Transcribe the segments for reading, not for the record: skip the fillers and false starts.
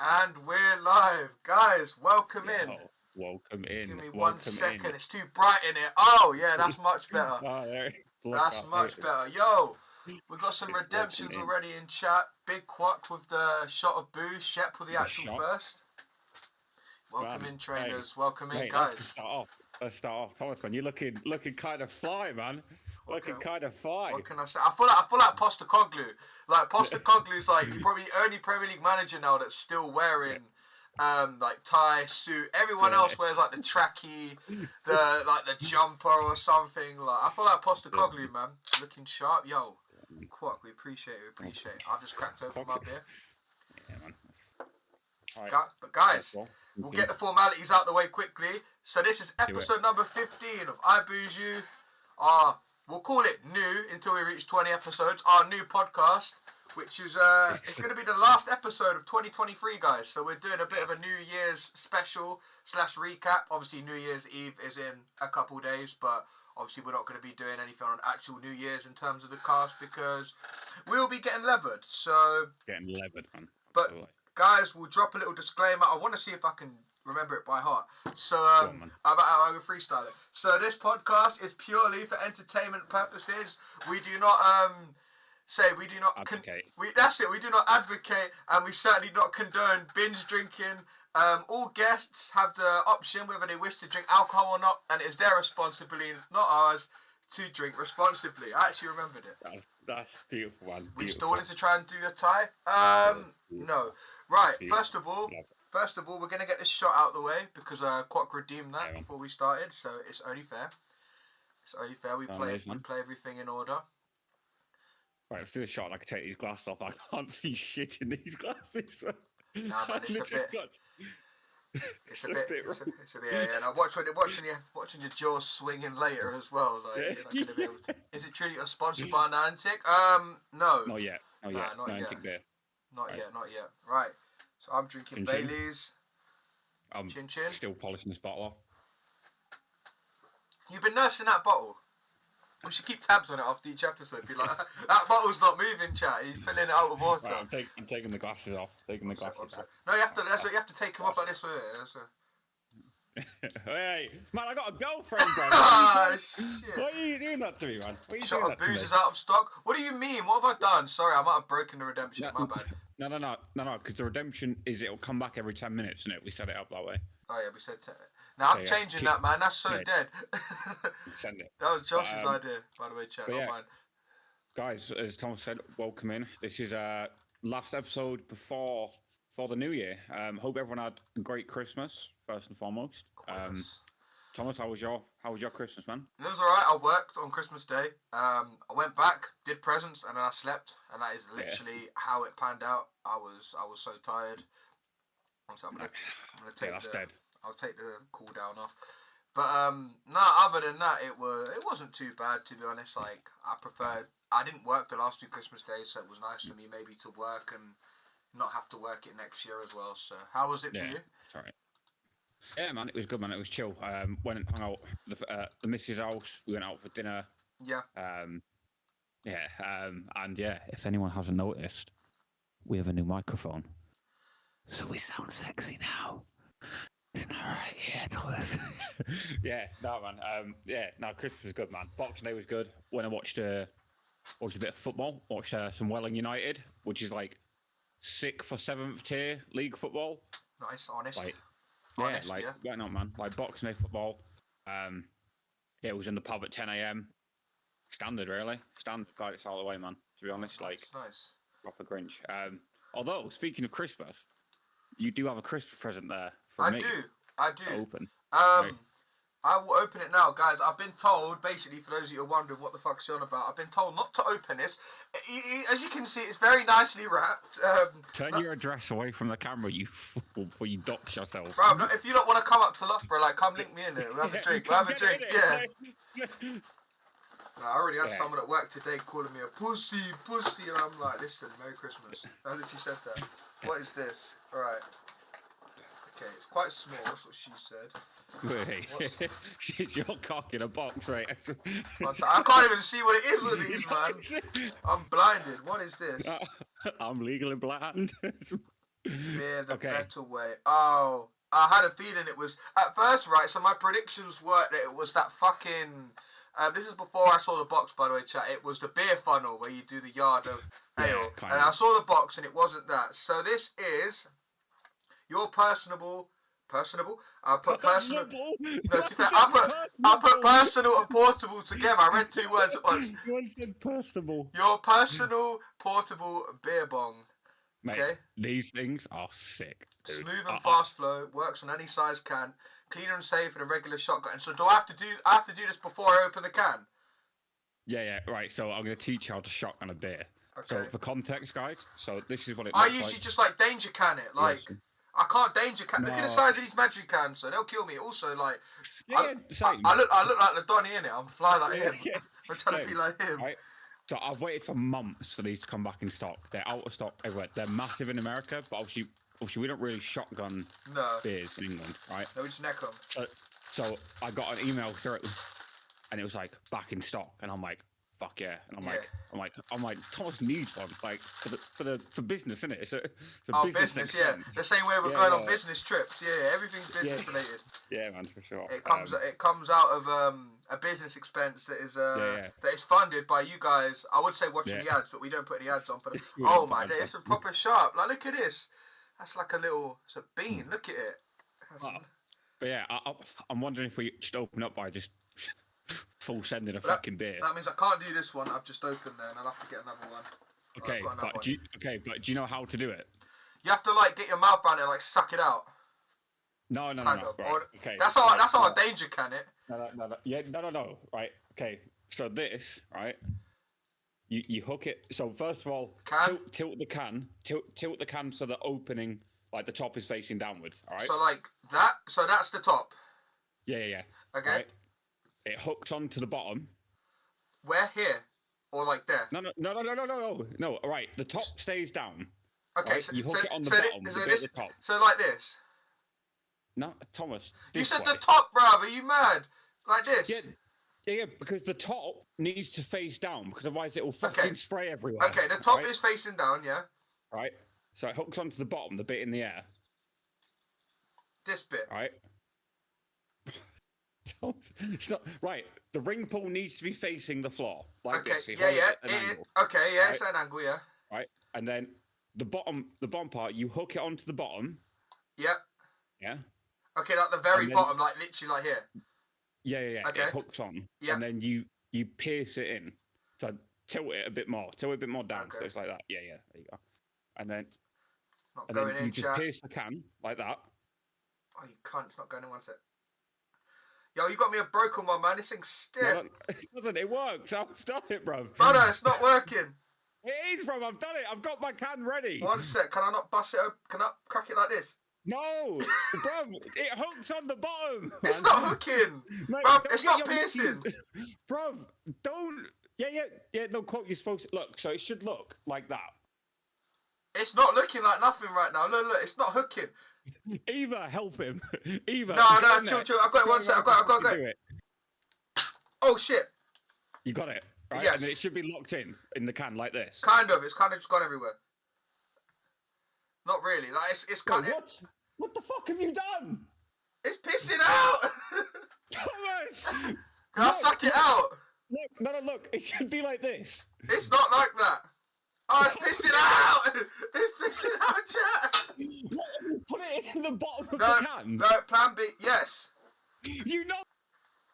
And we're live. Guys, welcome in. Yo, welcome Give in. me one Welcome second. in. It's too bright in here. Oh, yeah, that's much better. Oh, there. Look That's at much it. better. Yo, we've got some It's welcome redemptions in. already in chat. Big Quack with the shot of booze. Shep with the The actual shot, first. Welcome man. in, Hey, trainers. Welcome in, hey, let's guys. just start off. Let's start off, Thomas, man. You're looking kind of fly, man. What Looking can, kind of fly. what can I say? I feel like Postecoglou. Like Postecoglou's like probably only Premier League manager now that's still Yeah, wearing like tie, suit. Everyone yeah, else wears like the tracky, the jumper or something. Like I feel like yeah. Postecoglou, man, looking sharp. Yo, Quack, we appreciate it. We appreciate it. I've just cracked open Clocks my it. beer. Yeah, man. All right. But First guys, of all, we'll thank get you. the formalities out the way quickly. So this is Do it. episode number 15 of I Boozy. We'll call it new until we reach 20 episodes. Our new podcast, which is it's Yes. going to be the last episode of 2023, guys. So we're doing a bit of a New Year's special / recap. Obviously, New Year's Eve is in a couple days, but obviously we're not going to be doing anything on actual New Year's in terms of the cast because we'll be getting levered. So, Getting levered, man. but Absolutely. guys, we'll drop a little disclaimer. I want to see if I can remember it by heart. So, Go on, man. I'm going to freestyle it. So, this podcast is purely for entertainment purposes. We do not we do not Advocate. that's it. We do not advocate, and we certainly not condone binge drinking. All guests have the option whether they wish to drink alcohol or not, and it is their responsibility, not ours, to drink responsibly. I actually remembered it. That's beautiful, man. We still Beautiful. wanted to try and do a tie. No. Right. First of all, we're gonna get this shot out of the way because Quack redeemed that Yeah, man. before we started, so it's only fair. It's only fair. We No, play it is, man. everything in order. Right, let's do a shot and I can take these glasses off. I can't see shit in these glasses. Nah, man, it's a bit. It's a bit. rough. It's a bit. Yeah. Now watching your jaws swinging later as well. Like you're not gonna be able to. Is it truly sponsored by Niantic? No. Not yet. Not Nah, yet. not No, yet. take beer. Not Right. yet. Not yet. Right. So I'm drinking Chin chin. Bailey's. I'm Chin chin. still polishing this bottle off. You've been nursing that bottle. We should keep tabs on it after each episode. Be like, that bottle's not moving, chat. He's filling it out with water. Right, I'm taking the glasses off. Taking the glasses off. No, you have to. That's what you have to take them off like this with it. Hey, man, I got a girlfriend, bro. Ah, shit. Why are you doing that to me, man? Why are you Shot doing of that to me? booze is out of stock. What do you mean? What have I done? Sorry, I might have broken the redemption. My bad. No, because the redemption is it'll come back every 10 minutes, isn't it? We set it up that way. Oh yeah, we said. Now I'm Yeah, changing that, man. That's so yeah. dead. Send it. That was Josh's But, idea, by the way, chat. but Not yeah. mine. Guys, as Thomas said, welcome in. This is last episode before the new year. Hope everyone had a great Christmas, first and foremost. Thomas, how was your Christmas, man? It was alright. I worked on Christmas Day. I went back, did presents, and then I slept. And that is literally how it panned out. I was so tired. So I'm gonna take that's dead. I'll take the cool down off. But other than that, it wasn't too bad, to be honest. Like I didn't work the last 2 Christmas days, so it was nice for me maybe to work and not have to work it next year as well. So how was it for you? That's all right. Yeah, man, it was good, man. It was chill. Went and hung out at the missus' house. We went out for dinner. Yeah. And yeah, if anyone hasn't noticed, we have a new microphone, so we sound sexy now. Isn't that right? Yeah, Thomas. Yeah, no, man. Christmas was good, man. Boxing Day was good. When I watched a bit of football, watched some Welling United, which is like 6th for 7th tier league football. Nice, honest. Like, honest, why not, man? Like Boxing Day football. It was in the pub at 10 a.m. Standard, really. Standard, glad it's all the way, man. To be honest, nice. Proper Grinch. Although, speaking of Christmas, you do have a Christmas present there for me. I do. Open. Right. I will open it now, guys. I've been told, basically, for those of you who are wondering what the fuck's on about, I've been told not to open this. As you can see, it's very nicely wrapped. Turn your address away from the camera, you fool, before you dox yourself. Bro, if you don't want to come up to Loughborough, like, come link me in there. We'll have a drink. Yeah. No, I already had someone at work today calling me a pussy, and I'm like, listen, Merry Christmas. I literally said that. What is this? Alright. Okay, it's quite small, that's what she said. Wait, she's your cock in a box, right? I can't even see what it is with these, man. I'm blinded. What is this? I'm legally blind. Beer the Okay. better way. Oh, I had a feeling it was at first, right? So my predictions were that it was that fucking. This is before I saw the box, by the way, chat. It was the beer funnel where you do the yard of ale, and I saw the box, and it wasn't that. So this is your personable. Personable. I put personal. No, I put personal and portable together. I read two words at once. You once said personable. Your personal portable beer bong. Mate, Okay. these things are sick. Dude. Smooth and fast flow, works on any size can, cleaner and safe than a regular shotgun. So do I have to do this before I open the can? Yeah, right. So I'm gonna teach you how to shotgun a beer. Okay. So for context, guys, so this is what it I looks usually like. just like danger can it. Like I can't danger can. No. Look at the size of these magic cans, so they'll kill me. Also, like same. I look like the Donnie in it. I'm flying like him. Yeah. I'm trying to be like him. Right? So I've waited for months for these to come back in stock. They're out of stock everywhere. They're massive in America, but obviously we don't really shotgun beers in England, right? No, we just neck them. So I got an email through, and it was like back in stock, and I'm like, fuck yeah, and I'm like, Thomas needs one, like for business, isn't it? It's a business expense. Yeah. The same way we're going on business trips. Yeah, everything's business related. Yeah, man, for sure. It comes out of a business expense that is that is funded by you guys. I would say watching the ads, but we don't put any ads on for them. Oh my day, it's a proper sharp. Like look at this. That's like it's a bean. Look at it. But yeah, I'm wondering if we just open up by just full sending a fucking beer. That means I can't do this one. I've just opened there, and I'll have to get another one. Okay, but do you know how to do it? You have to like get your mouth around it and like suck it out. No. Right. Okay. That's how a danger can it. No. Yeah, no. Right. Okay. So this, right? You hook it. So first of all, tilt the can so the opening, like the top is facing downwards. All right. So like that. So that's the top. Yeah. Okay. Right? It hooks onto the bottom. Where here? Or like there? No. All right. The top stays down. Okay. Right? So you hook it on the bottom. The top. So like this. No, Thomas. You said the top, bruv. Are you mad? Like this? Yeah, because the top needs to face down, because otherwise it will fucking spray everywhere. Okay, the top is facing down, yeah? Right. So it hooks onto the bottom, the bit in the air. This bit. Right. It's not right. The ring pull needs to be facing the floor, like this. Okay, it's an angle, yeah. Right, and then the bottom part, you hook it onto the bottom. Yep. Yeah. Okay, like the very bottom, like literally like here. Yeah. Okay. It hooks on. Yeah. And then you pierce it in. So tilt it a bit more down. Okay. So it's like that. Yeah. There you go. And then you just pierce the can like that. Oh, you can't. It's not going in one sec. Yo, you got me a broken one, man. This thing's stiff. No, it doesn't. It works. I've done it, bro. Brother, it's not working. It is, bro. I've done it. I've got my can ready. One sec. Can I not bust it open? Can I crack it like this? No, bro. It hooks on the bottom. Man. It's not hooking. Mate, bro, it's not piercing. Bro, don't. Yeah. No, quote. You're supposed to look. So it should look like that. It's not looking like nothing right now. Look. It's not hooking. Eva, help him. Eva. No, chill. I've got it. One sec. I've got it. Oh shit. You got it. Right? Yes. And it should be locked in the can like this. Kind of. It's kind of just gone everywhere. Not really. Like it's kind of. What the fuck have you done? It's pissing out. Thomas. Can I suck it out? Look. It should be like this. It's not like that. Oh, it's pissing out! It's pissing out, chat! Put it in the bottom of the can? No, plan B, yes. You know...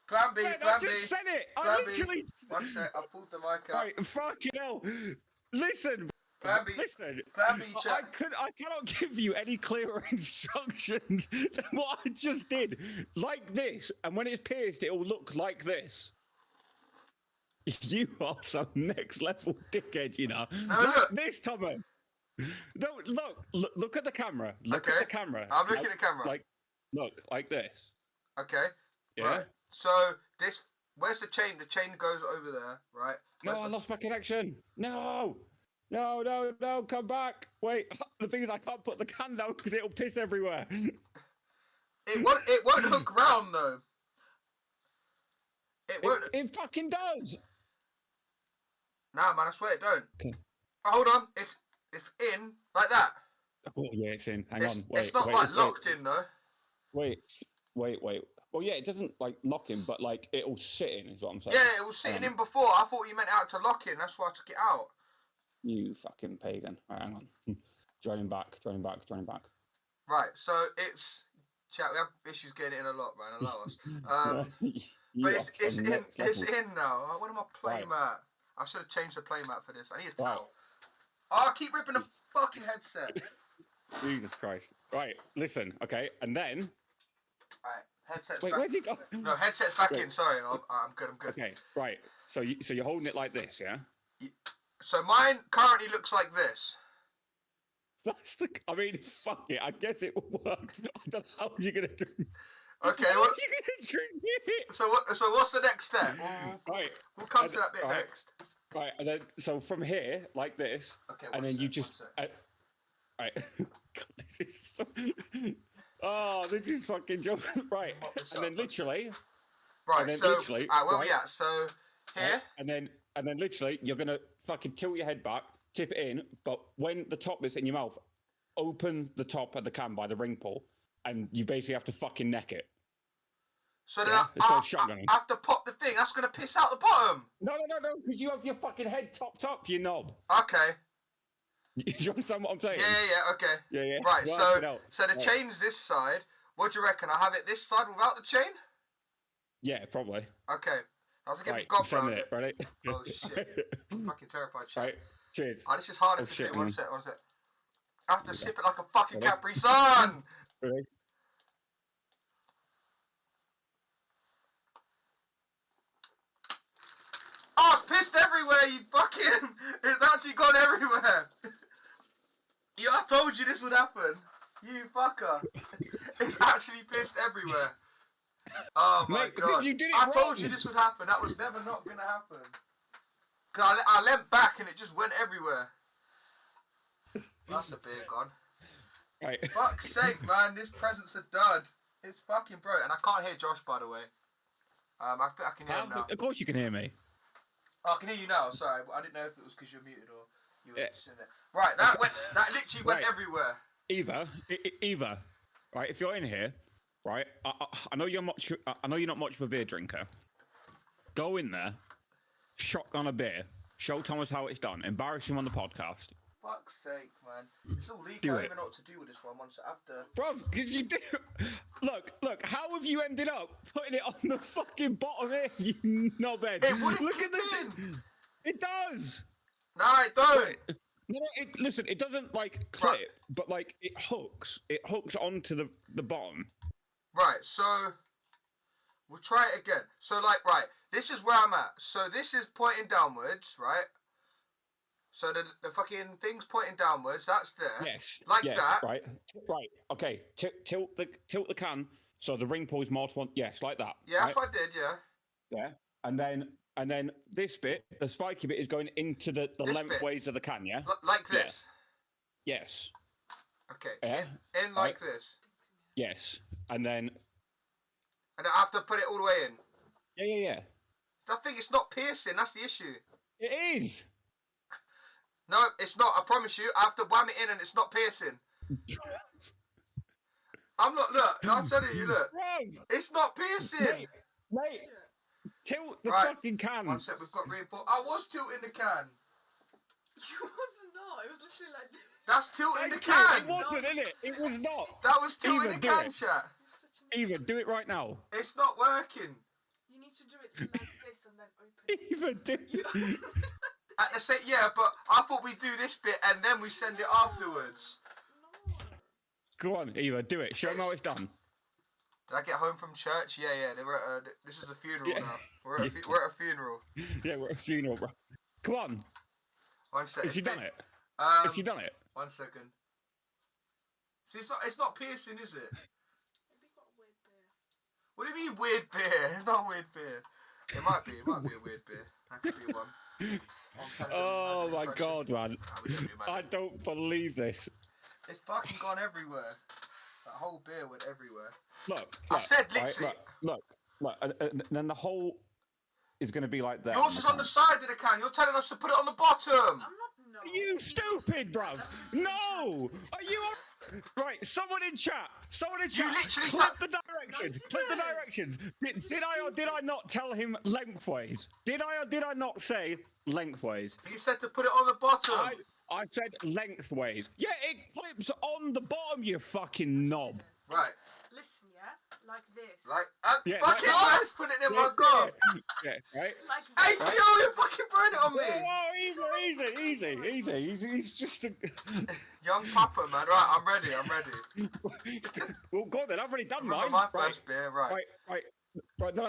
Plan B, man, plan I just said it! I literally... One sec, I pulled the mic out. Right, fucking hell. Listen. Plan B, listen. Plan B, chat. I cannot give you any clearer instructions than what I just did. Like this, and when it's pierced, it will look like this. You are some next level dickhead, you know. No, look. This, Thomas. No, look at the camera. Look at the camera. I'm looking at the camera. Look, like this. Okay. Yeah. Right. So where's the chain? The chain goes over there, right? I lost my connection. No, come back. Wait, the thing is I can't put the can down because it'll piss everywhere. It won't hook round though. It won't. It fucking does. Nah, man, I swear it don't. Okay. Oh, hold on, it's in like that. Oh yeah, it's in. Hang on. It's not like locked in though. Wait. Well, yeah, it doesn't like lock in, but like it'll sit in. Is what I'm saying. Yeah, it was sitting in before. I thought you meant out to lock in. That's why I took it out. You fucking pagan. Right, hang on. Joining back. Right, so it's chat. We have issues getting it in a lot, man. Allow us. But it's in now. Oh, what am I playing at? I should have changed the playmat for this. I need a towel. Oh, I keep ripping the fucking headset. Jesus Christ. Right, listen, okay, and then. Right, headset's Wait, back. where's it gone? No, headset's back in. Sorry, I'm good. Okay, right. So you're holding it like this, yeah? So mine currently looks like this. I mean, fuck it. I guess it will work. I don't know how you're gonna do. Okay. How are you gonna drink it? So what's the next step? We'll come to that bit next. Right, and then so from here, like this, okay, and then you just. Right. God, this is so. Oh, this is fucking joke. Right, and then literally. Right. And then so literally. Where we at? So here. Right, and then literally, you're gonna fucking tilt your head back, tip it in, but when the top is in your mouth, open the top of the can by the ring pull, and you basically have to fucking neck it. So then I have to pop the thing. That's gonna piss out the bottom. No, because you have your fucking head topped up, you knob. Okay. Do you understand what I'm saying? Yeah, okay. Yeah. Right, so the chain's this side. What do you reckon? I have it this side without the chain? Yeah, probably. Okay. I was getting right, 7 minutes, ready? Oh shit. I'm fucking terrified, shit. Right, cheers. Oh, this is harder to do. One sec. I have to sip it like a fucking ready? Capri Sun! Ready? Oh, it's pissed everywhere, you fucking... It's actually gone everywhere. I told you this would happen. You fucker. It's actually pissed everywhere. Oh my god. Because you did it I told you this would happen. That was never not going to happen. Cause I leant back and it just went everywhere. That's a big one. Right. Fuck's sake, man. This present's a dud. It's fucking bro. And I can't hear Josh, by the way. I can hear him now. Of course you can hear me. Oh, I can hear you now. Sorry, but I didn't know if it was because you're muted or you were just in there. Right, that literally went everywhere. Eva, right? If you're in here, right? I know you're much. I know you're not much of a beer drinker. Go in there, shotgun a beer, show Thomas how it's done, embarrass him on the podcast. Fuck's sake, man! It's all legal. I don't even know what to do with this one. Once after, bruv, because you do. Look. How have you ended up putting it on the fucking bottom here, you knobhead? Look at the. It does. No, it don't. No, listen. It doesn't like clip, but like it hooks. It hooks onto the bottom. Right. So we'll try it again. So right. This is where I'm at. So this is pointing downwards, right? So the fucking thing's pointing downwards. That's there. Yes. Like that. Right. Okay. Tilt the can so the ring pulls more to one. Yes, like that. Yeah, that's what I did. Yeah. Yeah. And then this bit, the spiky bit, is going into the lengthways of the can. Yeah. Like this. Yeah. Yes. Okay. Yeah. In like this. Yes. And then. And I have to put it all the way in. Yeah. I think it's not piercing. That's the issue. It is. No, it's not. I promise you. I have to wham it in and it's not piercing. I'm not. Look, I'm telling you. Look. Bro, it's not piercing. Mate. Tilt the fucking can. One sec. We've got reinforcement. I was tilting the can. You was not. It was literally like this. That's tilting the can. It wasn't, innit? It was not. That was tilting the can, chat. Eva, do it right now. It's not working. You need to do it like this and then open it. Eva, do it. At the same, yeah, but I thought we'd do this bit and then we send it afterwards. No. Go on, Eva, do it. Show them how it's done. Did I get home from church? Yeah. They were this is a funeral now. We're at a funeral. Yeah, we're at a funeral, bro. Come on. 1 second. Has she done it? Has she done it? 1 second. See, it's not piercing, is it? Maybe got a weird beer. What do you mean weird beer? It's not weird beer. It might be a weird beer. That could be one. Oh my god, man. I don't believe this. It's fucking gone everywhere. That whole beer went everywhere. Look. I said literally. Right, look. And then the whole is going to be like that. Yours is on the side of the can. You're telling us to put it on the bottom. I'm not. No. Are you stupid, bruv? No! Are you... Right, someone in chat. You literally clip the directions. No, Clip the directions. Did I or did I not tell him lengthways? Did I or did I not say lengthways? You said to put it on the bottom. I said lengthways. Yeah, it clips on the bottom, you fucking knob. Right. Listen, yeah, like this. Like, Yeah, fucking like that. man's putting it in my gob. Yeah, right? Like Hey, this. Theo, you fucking burn it on me. Oh, easy. He's just a... Young Papa, man. Right, I'm ready. Well, go on then. I've already done Remember mine. my first beer, right. Right. No.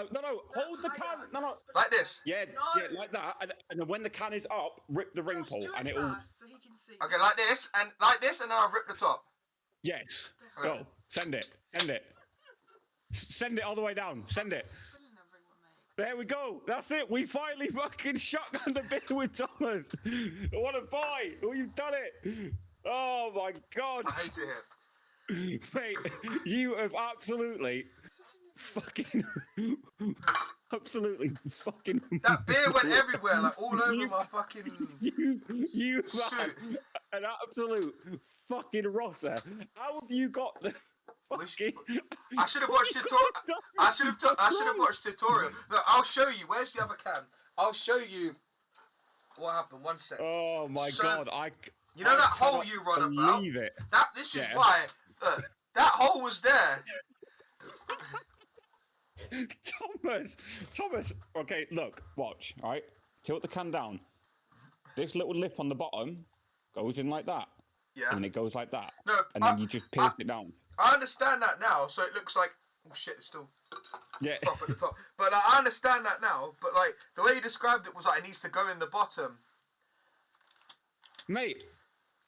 Hold the can. No. Like this. Yeah, No. yeah, like that. And then when the can is up, rip the ring Josh, pull, do and it it'll. fast so he can see. Okay, like this, and then I'll rip the top. Yes. Go. Send it. Send it all the way down. Send it. Filling everyone, mate. There we go. That's it. We finally fucking shotgunned a beer with Thomas. What a boy. Oh, you've done it. Oh my god. I hate it here. Mate, you have absolutely fucking That beer went everywhere, like all over my fucking you are suit. an absolute fucking rotter. How have you got the fucking I should have watched tutorial. I should have watched tutorial. Look, I'll show you. Where's the other can? I'll show you what happened. One sec. Oh my So, god, You know that hole you run about? believe it. This is Yeah. why. That hole was there. Thomas. Okay, look, watch. All right, tilt the can down. This little lip on the bottom goes in like that, Yeah. and then it goes like that, No, and then you just pierce it down. I understand that now, so it looks like oh shit, it's still Yeah. off at the top. But I understand that now. But like the way you described it was like it needs to go in the bottom. Mate,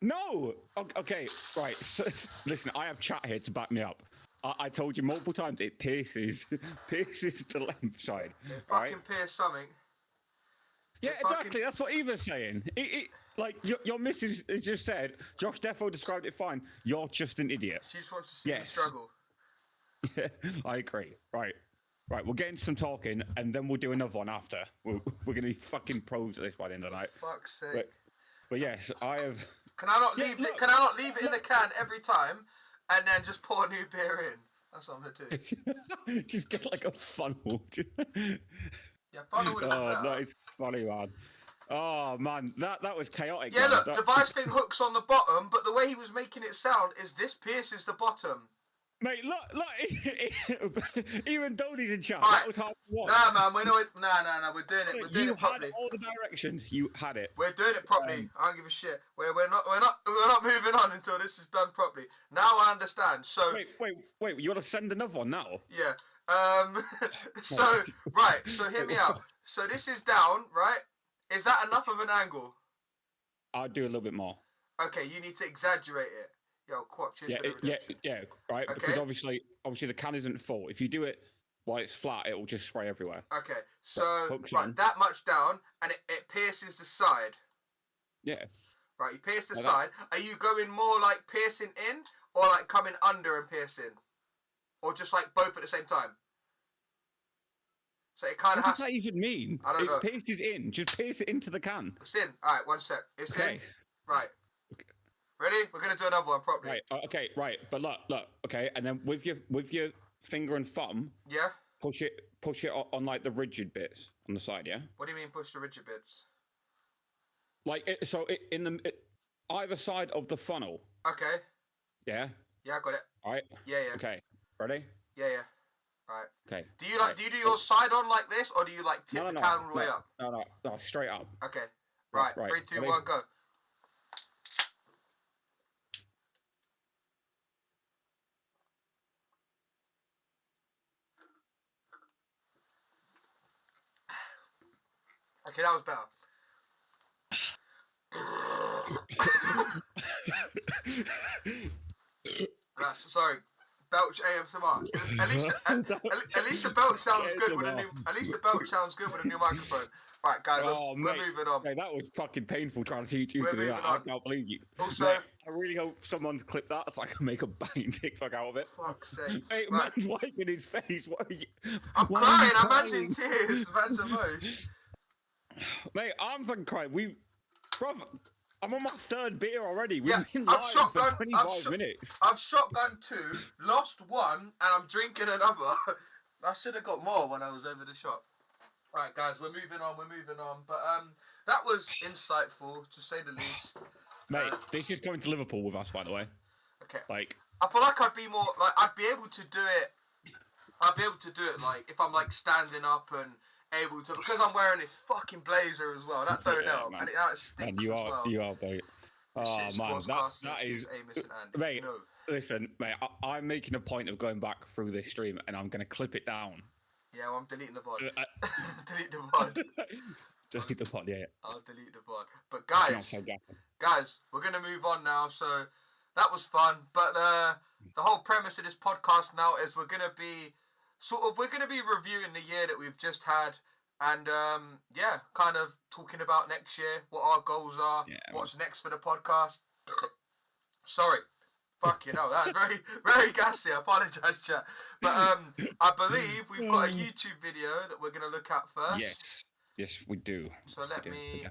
no. Okay, right. So, listen, I have chat here to back me up. I told you multiple times it pierces the left side. It Right? fucking pierce something. Yeah, it fucking- exactly. That's what Eva's saying. Like your missus has just said. Josh Defo described it fine. You're just an idiot. She just wants to see me Yes. struggle. Yeah, I agree. Right. We'll get into some talking, and then we'll do another one after. We're gonna be fucking pros at this by the end of the night. Fuck's sake. But yes, I have. Can I not Yeah, leave look, it? Can I not leave it in the can every time, and then just pour new beer in? That's what I'm gonna do. Just get like a funnel. Yeah, funnel would have been Oh, better. that is funny, man. Oh man, that was chaotic. Yeah, man. look, That- the vice thing hooks on the bottom, but the way he was making it sound is this pierces the bottom. Mate, look, even Donnie's in chat. Right. That was hard to watch. Nah, man, we're doing it. We're doing it. We're doing You it had properly. all the directions. You had it. We're doing it properly. I don't give a shit. We're not moving on until this is done properly. Now I understand. So Wait. You want to send another one now? yeah. So right. So hear me out. So this is down, right? Is that enough of an angle? I'll do a little bit more. Okay, you need to exaggerate it. Yo, Quatch, cheers Yeah, for the redemption. right. Okay. Because obviously the can isn't full. If you do it while it's flat, it will just spray everywhere. Okay, so hooks right, in. that much down, and it pierces the side. Yeah. Right, you pierce the Like side. Are you going more like piercing in, or like coming under and piercing, or just like both at the same time? So it kind of What has. does that even mean? I don't know. It pierces in. Just pierce it into the can. It's in. All right, one step. It's Okay. in. Right. Ready? We're gonna do another one properly. Right. Okay. Right. But look. Okay. And then with your finger and thumb, Yeah. push it on like the rigid bits on the side. Yeah. What do you mean push the rigid bits? Like either side of the funnel. Okay. Yeah. Yeah, I got it. All right. Yeah. Okay. Ready? Yeah. All right. Okay. Do you do your side on like this, or do you like tip the can all the way up? No, straight up. Okay. Right. Right. 3, 2, Ready? 1, go. Okay, that was better. Sorry. Belch ASMR. At least the belch sounds good with a new. At least the belch sounds good with a new microphone. Right, guys, Oh, we're mate. moving on. Mate, that was fucking painful trying to teach you We're to do moving that. on. I can't believe you. Also, Mate, I really hope someone's clipped that so I can make a bang TikTok out of it. fuck's sake. Hey, Right. man's wiping his face. What are you? I'm why are you crying. I'm man's in tears. Man's emotion. Mate, I'm fucking crying. Bruv, I'm on my 3rd beer already. We've Yeah, been I've live for shotgun- 25 minutes. I've shotgun 2, lost 1, and I'm drinking another. I should have got more when I was over the shop. Right, guys, we're moving on. But that was insightful, to say the least. Mate, this is going to Liverpool with us, by the way. Okay. Like, I feel like I'd be more like I'd be able to do it. I'd be able to do it like if I'm like standing up and able to, because I'm wearing this fucking blazer as well. That don't help, man. and it stinks you as are, well. you are, mate. Oh man, that is. Amos and Andy. Mate, No. listen, mate. I'm making a point of going back through this stream, and I'm gonna clip it down. Yeah, well, I'm deleting the VOD. Delete the VOD. Delete the VOD, yeah. I'll delete the VOD. But guys, we're gonna move on now. So that was fun. But the whole premise of this podcast now is we're gonna be reviewing the year that we've just had, and kind of talking about next year, what our goals are, what's next for the podcast. Sorry. Fuck, that was very, very gassy. I apologise, chat. But I believe we've got a YouTube video that we're going to look at first. Yes, we do. So let me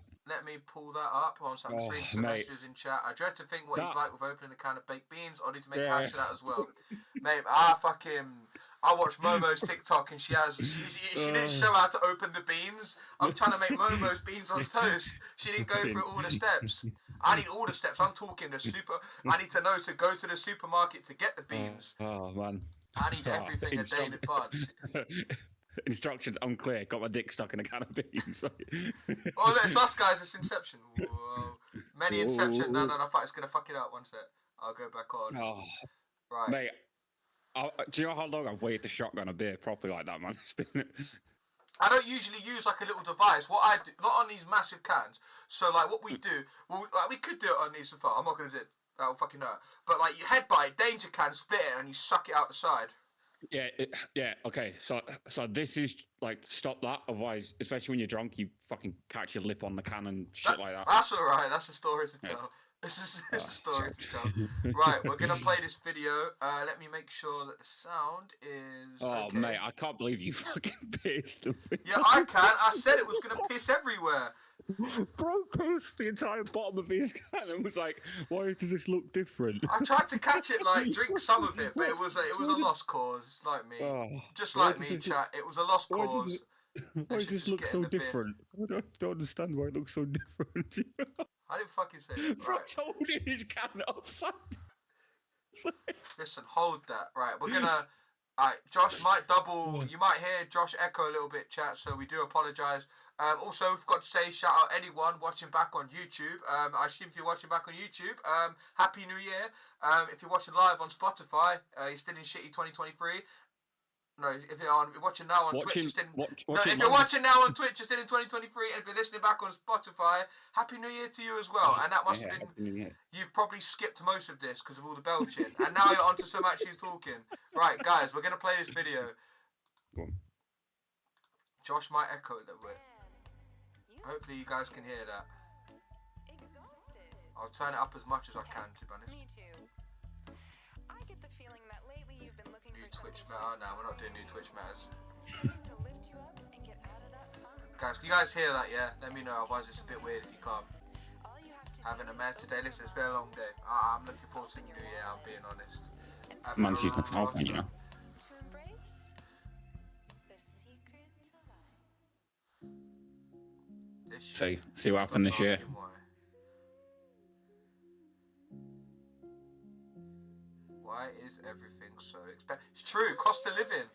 pull that up. I'm reading some messages in chat. I dread to think what he's like with opening a can of baked beans. I need to make a hash of that as well. Mate, I watched Momo's TikTok and she didn't show how to open the beans. I'm trying to make Momo's beans on toast. She didn't go through all the steps. I need all the steps. I'm talking I need to know to go to the supermarket to get the beans. Oh man. I need everything a day in advance. Instructions unclear. Got my dick stuck in a can of beans. Oh, it's us, guys. It's Inception. Whoa. Many Inception. No. It's going to fuck it up. One sec. I'll go back on. Oh, right. Mate, do you know how long I've waited to shotgun a beer properly like that, man? I don't usually use like a little device. What I do, not on these massive cans. So like what we do, we could do it on these so far. I'm not going to do it. I don't fucking know. But like you headbutt it, danger can, split it, and you suck it out the side. Yeah, okay. So this is like stop that. Otherwise, especially when you're drunk, you fucking catch your lip on the can and shit like that. That's all right. That's a story to tell. This is a story to tell. Right, we're gonna play this video. Let me make sure that the sound is. Oh okay. Mate, I can't believe you fucking pissed. Yeah, I can. I said it was gonna piss everywhere. Bro pissed the entire bottom of his can and was like, "Why does this look different?" I tried to catch it, like drink some of it, but it was a lost cause, like me. Just like me, chat. It was a lost cause. Why does this look so different? I don't understand why it looks so different. I didn't fucking say that. Bro holding his can upside down. Listen, hold that. Right, we're gonna. Alright, Josh might double. You might hear Josh echo a little bit, chat. So we do apologise. Also, we've got to say shout out anyone watching back on YouTube. I assume if you're watching back on YouTube, Happy New Year. If you're watching live on Spotify, you're still in shitty 2023. No, if you're watching now on Twitch, if you're watching now on Twitch, you're still in 2023. And if you're listening back on Spotify, Happy New Year to you as well. And that must have been, you've probably skipped most of this because of all the belching. And now you're onto some actually talking. Right, guys, we're going to play this video. Go on. Josh might echo a little bit. Hopefully you guys can hear that. I'll turn it up as much as I can, to be honest. Me too. I get the feeling that lately you've been looking New for Twitch matter? No, we're not doing new Twitch matters. to lift you up and get out of that funk. Guys, can you guys hear that, yeah? Let me know, otherwise it's a bit weird if you can't. All you have to Having a mess today, listen, it's been a long day. I'm looking forward to the new year, I'm being honest. Man, she's not helping, you know. to embrace the secret to life. See what happened this year. Why is everything so expensive? It's true, cost of living.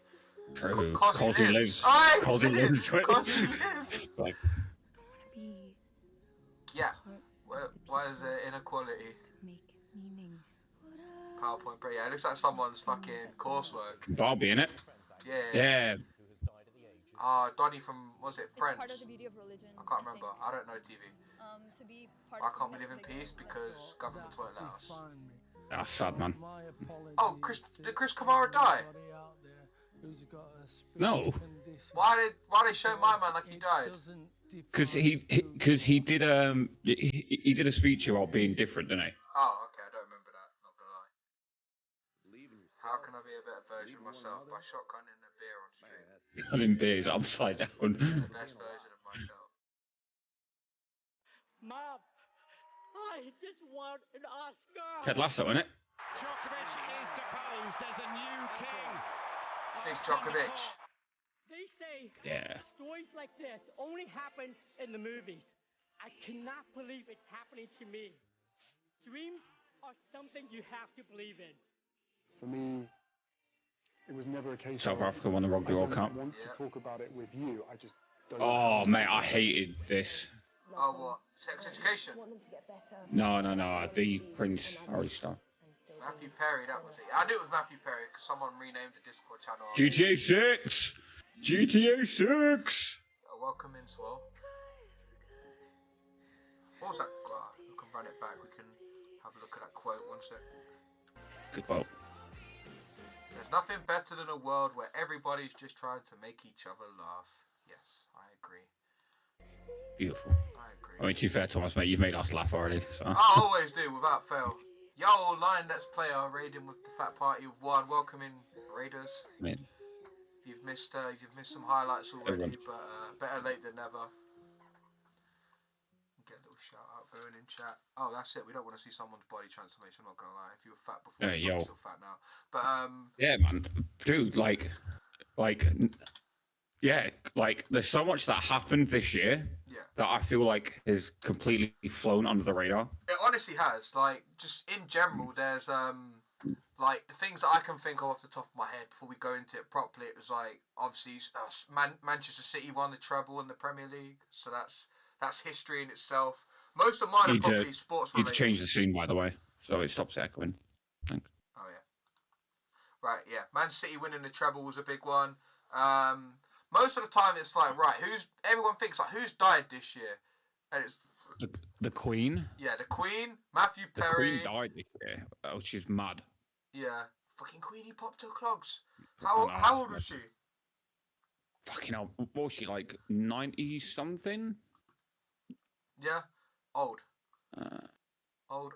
True. Cosy lives. Cosy lives. Cosy lives. Like, yeah. Why is there inequality? PowerPoint, bro. Yeah, it looks like someone's fucking coursework. Barbie, innit? Yeah. Donnie from, was it Friends? Part of the beauty of religion, I can't remember. I don't know TV. To be part I of can't something live in that's bigger peace than because yourself. governments won't let us. That's sad, man. Oh, did Chris Kamara die? No. Why they show my man like he died? Because he did he did a speech about being different, didn't he? Oh, okay, I don't remember that. Not gonna lie. How can I be a better version of myself by shotgunning a beer on stream? Running beers upside down. The best version of myself. Mom, I just want an Oscar. Ted Lasso, innit? Djokovic is deposed as a new king. Big Djokovic. They say Yeah. stories like this only happen in the movies. I cannot believe it's happening to me. Dreams are something you have to believe in. For me, it was never a case South of Africa won the Rugby World Cup. I don't want to talk about it with you. I just don't. Oh, mate, I hated this. Oh, what? Sex education? No, the Prince Harry stuff. Matthew Perry, that was it. I knew it was Matthew Perry because someone renamed the Discord channel. GTA 6! GTA 6! Welcome in, Swell. What was that? We can run it back. We can have a look at that quote. One sec. Good quote. There's nothing better than a world where everybody's just trying to make each other laugh. Yes, I agree. Beautiful. I agree. I mean, to be fair, Thomas, mate, you've made us laugh already. So. I always do, without fail. Yo, Lion Let's Player, raiding with the Fat Party of One. Welcome in, Raiders. Man. You've missed some highlights already, but better late than never. Get a little shout out going in chat. Oh, that's it. We don't want to see someone's body transformation. I'm not gonna lie. If you were fat before, you're still fat now. But yeah, man, dude, yeah, like there's so much that happened this year. Yeah. That I feel like has completely flown under the radar. It honestly has. Like, just in general, there's like the things that I can think of off the top of my head before we go into it properly. It was like obviously Manchester City won the treble in the Premier League, so that's history in itself. Most of mine are probably sports related. Need to change the scene, by the way, so it stops echoing. Thanks. Oh yeah. Right, yeah. Man City winning the treble was a big one. Most of the time it's like, right, everyone thinks like who's died this year? And it's the Queen. Yeah, the Queen, Matthew Perry. The Queen died this year. Oh, she's mad. Yeah. Fucking Queenie popped her clogs. How old was she? Fucking hell. What was she, like 90 something? Yeah. Old. Old.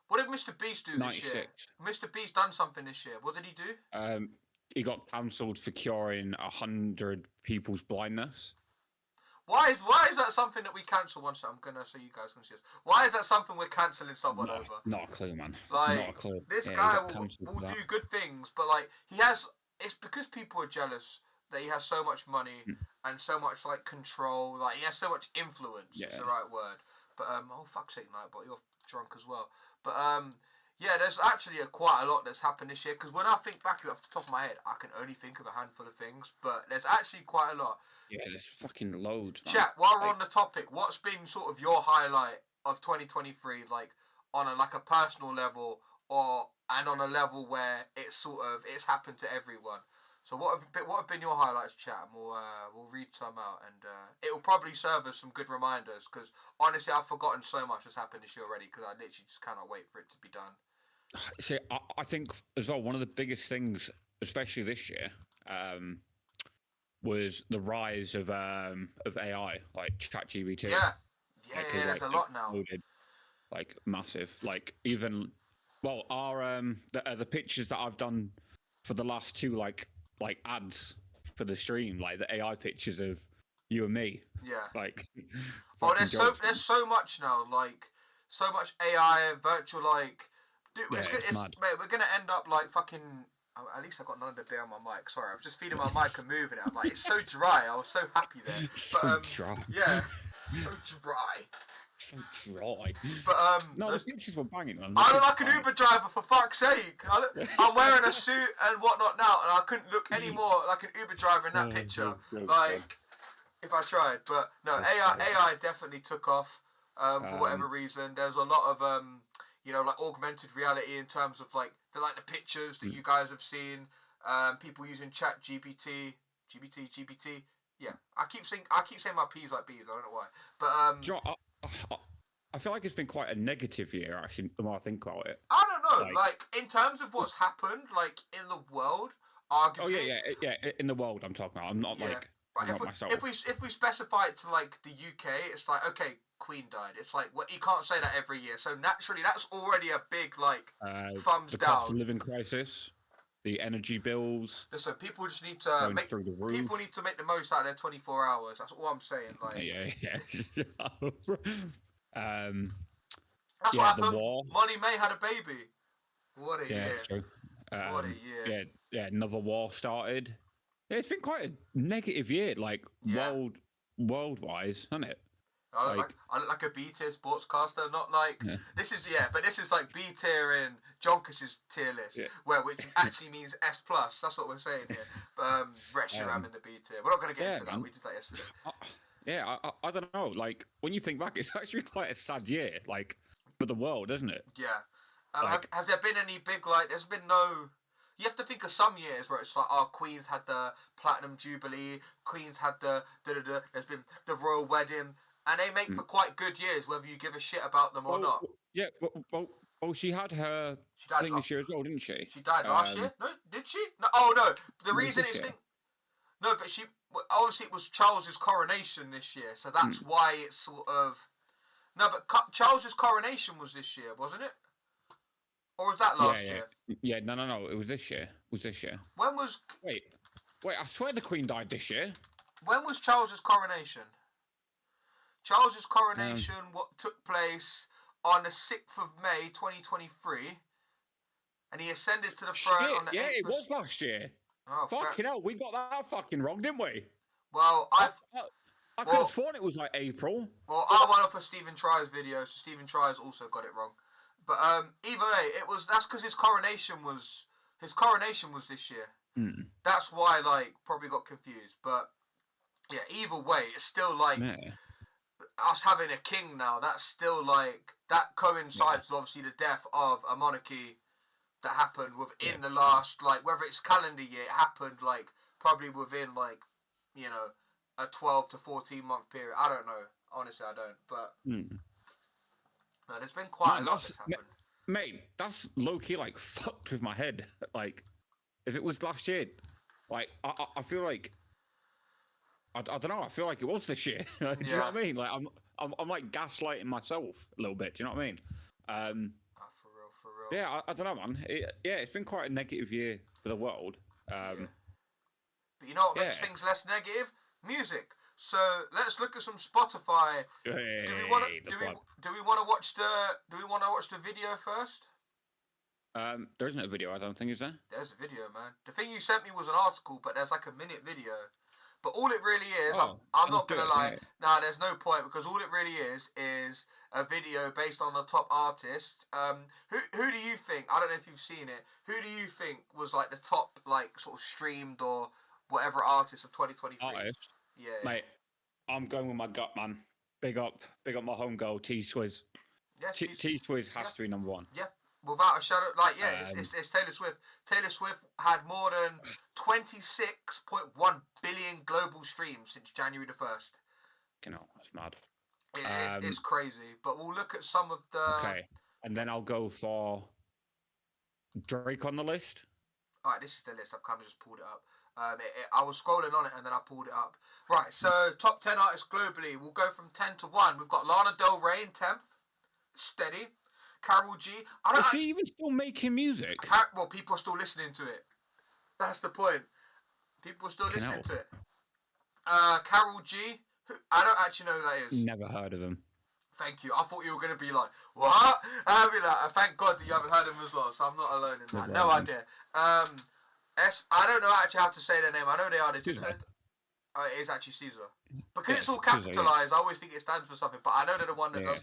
What did Mr. Beast do 96. this year? Mr. Beast done something this year. What did he do? He got cancelled for curing 100 people's blindness. Why is that something that we cancel? Once I'm gonna so you guys can see this. Why is that something we're cancelling someone over? Not a clue, man. Like, not a clue. This guy will do good things, but like it's because people are jealous that he has so much money and so much like control. Like he has so much influence. Yeah. It's the right word. But oh fuck's sake, Nightbot, you're drunk as well. But yeah, there's actually quite a lot that's happened this year. Because when I think back off the top of my head, I can only think of a handful of things. But there's actually quite a lot. Yeah, there's fucking loads, man. Chat, while we're on the topic, what's been sort of your highlight of 2023, like on a personal level, and on a level where it's happened to everyone? So what have been your highlights, chat? And we'll read some out, and it'll probably serve as some good reminders. Because honestly, I've forgotten so much has happened this year already. Because I literally just cannot wait for it to be done. See, I think as well, one of the biggest things, especially this year, was the rise of AI, like ChatGPT. Yeah, there's a lot now. Like massive, like even our the pictures that I've done for the last two like ads for the stream, like the AI pictures of you and me. Yeah. Like. There's so much now, like so much AI, virtual, like. Dude, it's mad. Mate, we're gonna end up like fucking. At least I got none of the beer on my mic. Sorry, I was just feeding my mic and moving it. I'm like, it's so dry. I was so happy there. So dry. Yeah, so dry. So dry. But no, the pictures were banging, man. I look like an Uber driver, for fuck's sake. I'm wearing a suit and whatnot now, and I couldn't look any more like an Uber driver in that picture. Like, if I tried. But no, AI definitely took off for whatever reason. There's a lot of like augmented reality in terms of like the pictures that you guys have seen. People using Chat GPT. Yeah, I keep saying my P's like B's. I don't know why, but do you know, I feel like it's been quite a negative year actually. The more I think about it, I don't know. Like in terms of what's happened, like in the world, arguably. Oh yeah. In the world, I'm talking about. I'm not like Right, not myself. if we specify it to like the UK, it's like okay, Queen died. It's like you can't say that every year. So naturally, that's already a big like thumbs the down. cost of living crisis, the energy bills. Listen, people just need to going through the roof. People need to make the most out of their 24 hours. That's all I'm saying. Like, Yeah. that's yeah, what the happened. war. Molly May had a baby. What a year. True. What a year. Yeah, another war started. Yeah, it's been quite a negative year, like world-wise, hasn't it? I look like a B tier sportscaster, not like this is but this is like B tier in Jonkis's tier list, which actually means S plus. That's what we're saying here. Reshiram in the B tier. We're not gonna get into that. We did that yesterday. I don't know. Like when you think back, it's actually quite a sad year, like for the world, isn't it? Yeah. Have there been any big like? There's been no. You have to think of some years where it's like, Queen's had the Platinum Jubilee, Queen's had the There's been the Royal Wedding. And they make for quite good years, whether you give a shit about them or not. Yeah, well, she had her thing this year as well, didn't she? She died last year? No, did she? No. Oh, no. The reason is... No, but she... Obviously, it was Charles's coronation this year, so that's why it's sort of... No, but Charles's coronation was this year, wasn't it? Or was that last year? Yeah, no. It was this year. When was... Wait, I swear the Queen died this year. When was Charles's coronation? Charles's coronation took place on the 6th of May 2023, and he ascended to the throne on the 8th it was last year. Oh, fucking hell, we got that fucking wrong, didn't we? Well, I could have sworn it was like April. Well, I went off of Stephen Try's video, so Stephen Try's also got it wrong. But either way, that's because his coronation was this year. That's why probably got confused. But yeah, either way, it's still us having a king now. That's still that coincides with obviously the death of a monarchy that happened within the last whether it's calendar year, it happened probably within a 12 to 14 month period. I don't know. Honestly, I don't. But no, there's been quite a lot that's happened. Mate, that's low key fucked with my head. If it was last year, I feel like I don't know. I feel like it was this year. Do you know what I mean? I'm gaslighting myself a little bit. Do you know what I mean? For real. Yeah, I don't know, man. It's been quite a negative year for the world. But you know what makes things less negative? Music. So let's look at some Spotify. Do we want to watch the video first? There isn't a video, I don't think, is there? There's a video, man. The thing you sent me was an article, but there's a minute video. But all it really is, I'm not going to lie, there's no point, because all it really is a video based on the top artist. Who do you think, I don't know if you've seen it, who do you think was the top sort of streamed or whatever artist of 2023? Artist? Yeah. Mate, I'm going with my gut, man. Big up my home girl, T-Swizz. Yeah, T-Swizz has to be number one. Yeah. Without a shadow, it's Taylor Swift. Taylor Swift had more than 26.1 billion global streams since January the 1st. You know, that's mad. It's crazy. But we'll look at some of the... Okay, and then I'll go for Drake on the list. Alright, this is the list. I've kind of just pulled it up. I was scrolling on it and then I pulled it up. Right, so top 10 artists globally. We'll go from 10 to 1. We've got Lana Del Rey in 10th. Steady. Karol G. Is she even still making music? Well, people are still listening to it. That's the point. People are still listening to it. Karol G. I don't actually know who that is. Never heard of him. Thank you. I thought you were going to be like, what? I'll be like, thank God that you haven't heard him as well, so I'm not alone in that. No idea. I don't know actually how to say their name. I know they are. It is actually Caesar. Because it's all capitalised, I always think it stands for something, but I know they're the one that does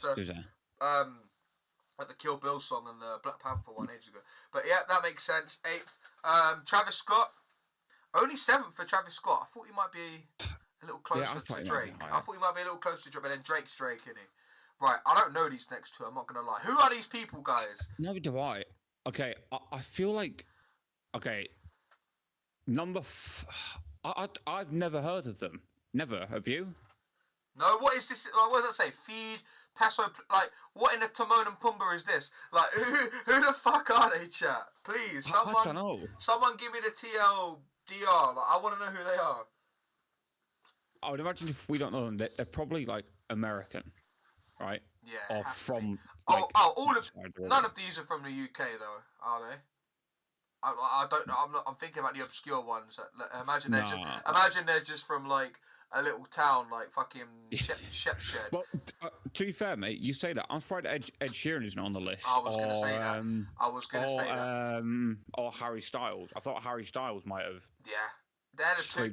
the Kill Bill song and the Black Panther one ages ago. But yeah, that makes sense. 8th. Travis Scott. Only 7th for Travis Scott. I thought he might be a little closer to Drake. I thought he might be a little closer to Drake, but then Drake's Drake, isn't he? Right, I don't know these next two, I'm not going to lie. Who are these people, guys? Neither do I. Okay, I feel like... Okay, I've never heard of them. Never, have you? No, what is this? What does that say? Feed, Paso, what in the Timon and Pumbaa is this? Who the fuck are they, chat? Please, someone... I don't know. Someone give me the TLDR. I want to know who they are. I would imagine if we don't know them, they're probably like American, right? Yeah. Or have to be. from. Oh, Like, all of outside the world. none of these are from the UK though, are they? I don't know. I'm thinking about the obscure ones. Imagine they're just from like a little town like fucking Shepshed. Well, to be fair, mate, you say that. I'm afraid Ed Sheeran isn't on the list. I was gonna say that. I was gonna say that. Or Harry Styles. I thought Harry Styles might have. Yeah, they're the two.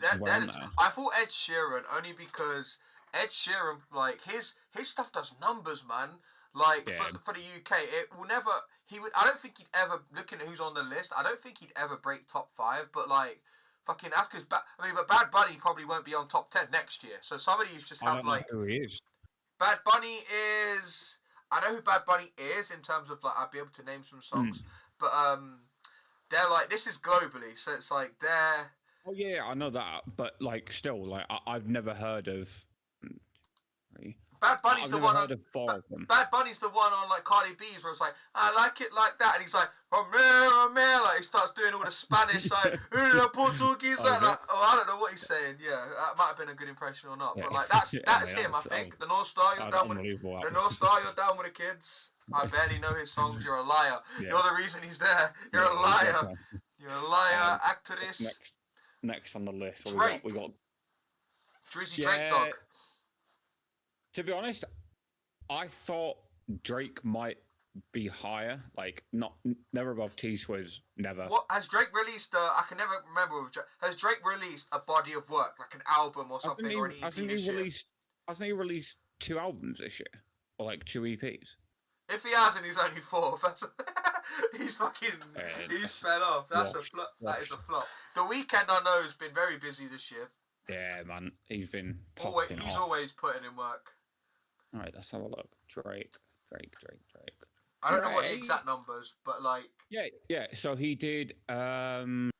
I thought Ed Sheeran only because Ed Sheeran, like his stuff does numbers, man. Like for the UK, it will never. He would. I don't think he'd ever. Looking at who's on the list, I don't think he'd ever break top 5. But like, fucking that's because. But Bad Bunny probably won't be on top 10 next year. So somebody who's just have like. Who he is? Bad Bunny is. I know who Bad Bunny is in terms of like I'd be able to name some songs, but they're like this is globally, so it's like they're. Oh yeah, I know that, but like still, like I've never heard of. Bad Bunny's the one on. Bad Bunny's the one on like Cardi B's where it's like I like it like that, and he's like like he starts doing all the Spanish like Portuguese like I don't know what he's saying. Yeah, that might have been a good impression or not, but like that's him. I think the North Star. You're down with the North Star. You're down with the kids. I barely know his songs. You're a liar. Yeah. You're the reason he's there. You're a liar. Exactly. You're a liar, actress. Next on the list, we got Drizzy Drake Dog. To be honest, I thought Drake might be higher, like never above T-Swizz, never. What has Drake released? I can never remember. Has Drake released a body of work, like an album or something, or an EP Hasn't he released 2 albums this year, or like 2 EPs? If he hasn't, he's only 4. He's fucking. He's fell off. That's a flop. That is a flop. The Weeknd, I know, has been very busy this year. Yeah, man, he's been. He's always putting in work. All right, let's have a look. Drake. I don't know what the exact numbers, but like. Yeah. So he did For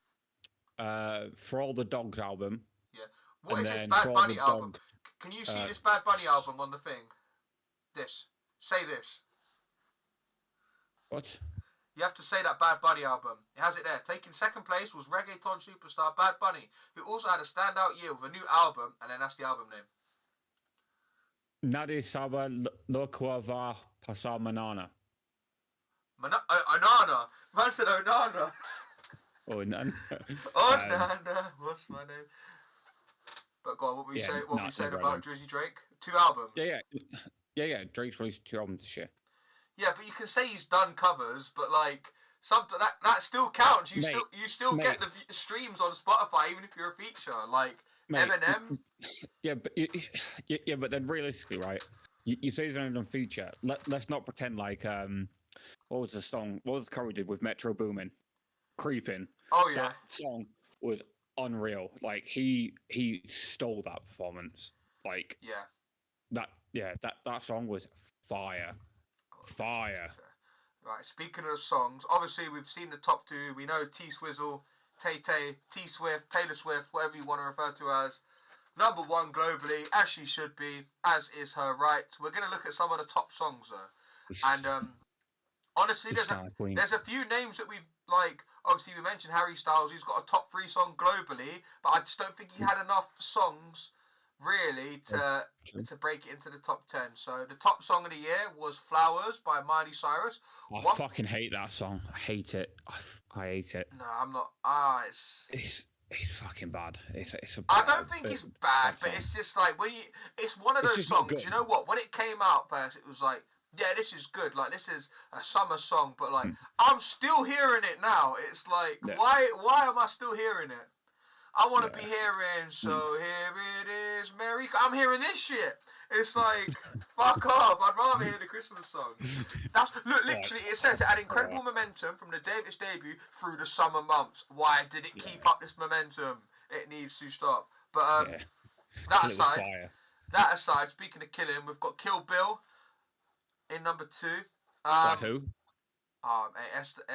All the Dogs album. Yeah. What is his Bad Bunny album? Can you see this Bad Bunny album on the thing? This. Say this. What? You have to say that Bad Bunny album. It has it there. Taking second place was reggaeton superstar Bad Bunny, who also had a standout year with a new album, and then that's the album name. Nadie sabe lo que va pasar mañana. Onana. Man said Onana. Onana. Onana. What's my name? But go on, what were you saying? What were you saying about Drizzy Drake? 2 albums. Yeah. Drake's released 2 albums this year. Yeah, but you can say he's done covers, but like something that still counts. You still get the streams on Spotify even if you're a feature. Like Eminem. But then realistically, right? You say he's only done feature. Let's not pretend like what was the song? What was the cover we did with Metro Boomin? Creeping. Oh yeah. That song was unreal. Like he stole that performance. Like that song was fire. Fire. Right, speaking of songs, obviously we've seen the top 2. We know T-Swizzle, Tay-Tay, T-Swift, Taylor Swift, whatever you want to refer to as. Number 1 globally, as she should be, as is her right. We're going to look at some of the top songs though. And honestly, there's a few names that we've, like, obviously we mentioned Harry Styles, who's got a top 3 song globally, but I just don't think he had enough songs really to break it into the top 10. So the top song of the year was Flowers by Miley Cyrus. I fucking hate that song. I hate it. I hate it. No, I'm not. It's fucking bad. I don't think it's bad, but it's just like it's one of those songs. You know what? When it came out first, it was like, yeah, this is good. Like this is a summer song, but like I'm still hearing it now. It's like why am I still hearing it? I want to be hearing, so here it is, Merry. I'm hearing this shit. It's like, fuck off. I'd rather hear the Christmas song. Look, literally, it says it had incredible momentum from the day of its debut through the summer months. Why did it keep up this momentum? It needs to stop. But that aside, speaking of killing, we've got Kill Bill in number 2. Who?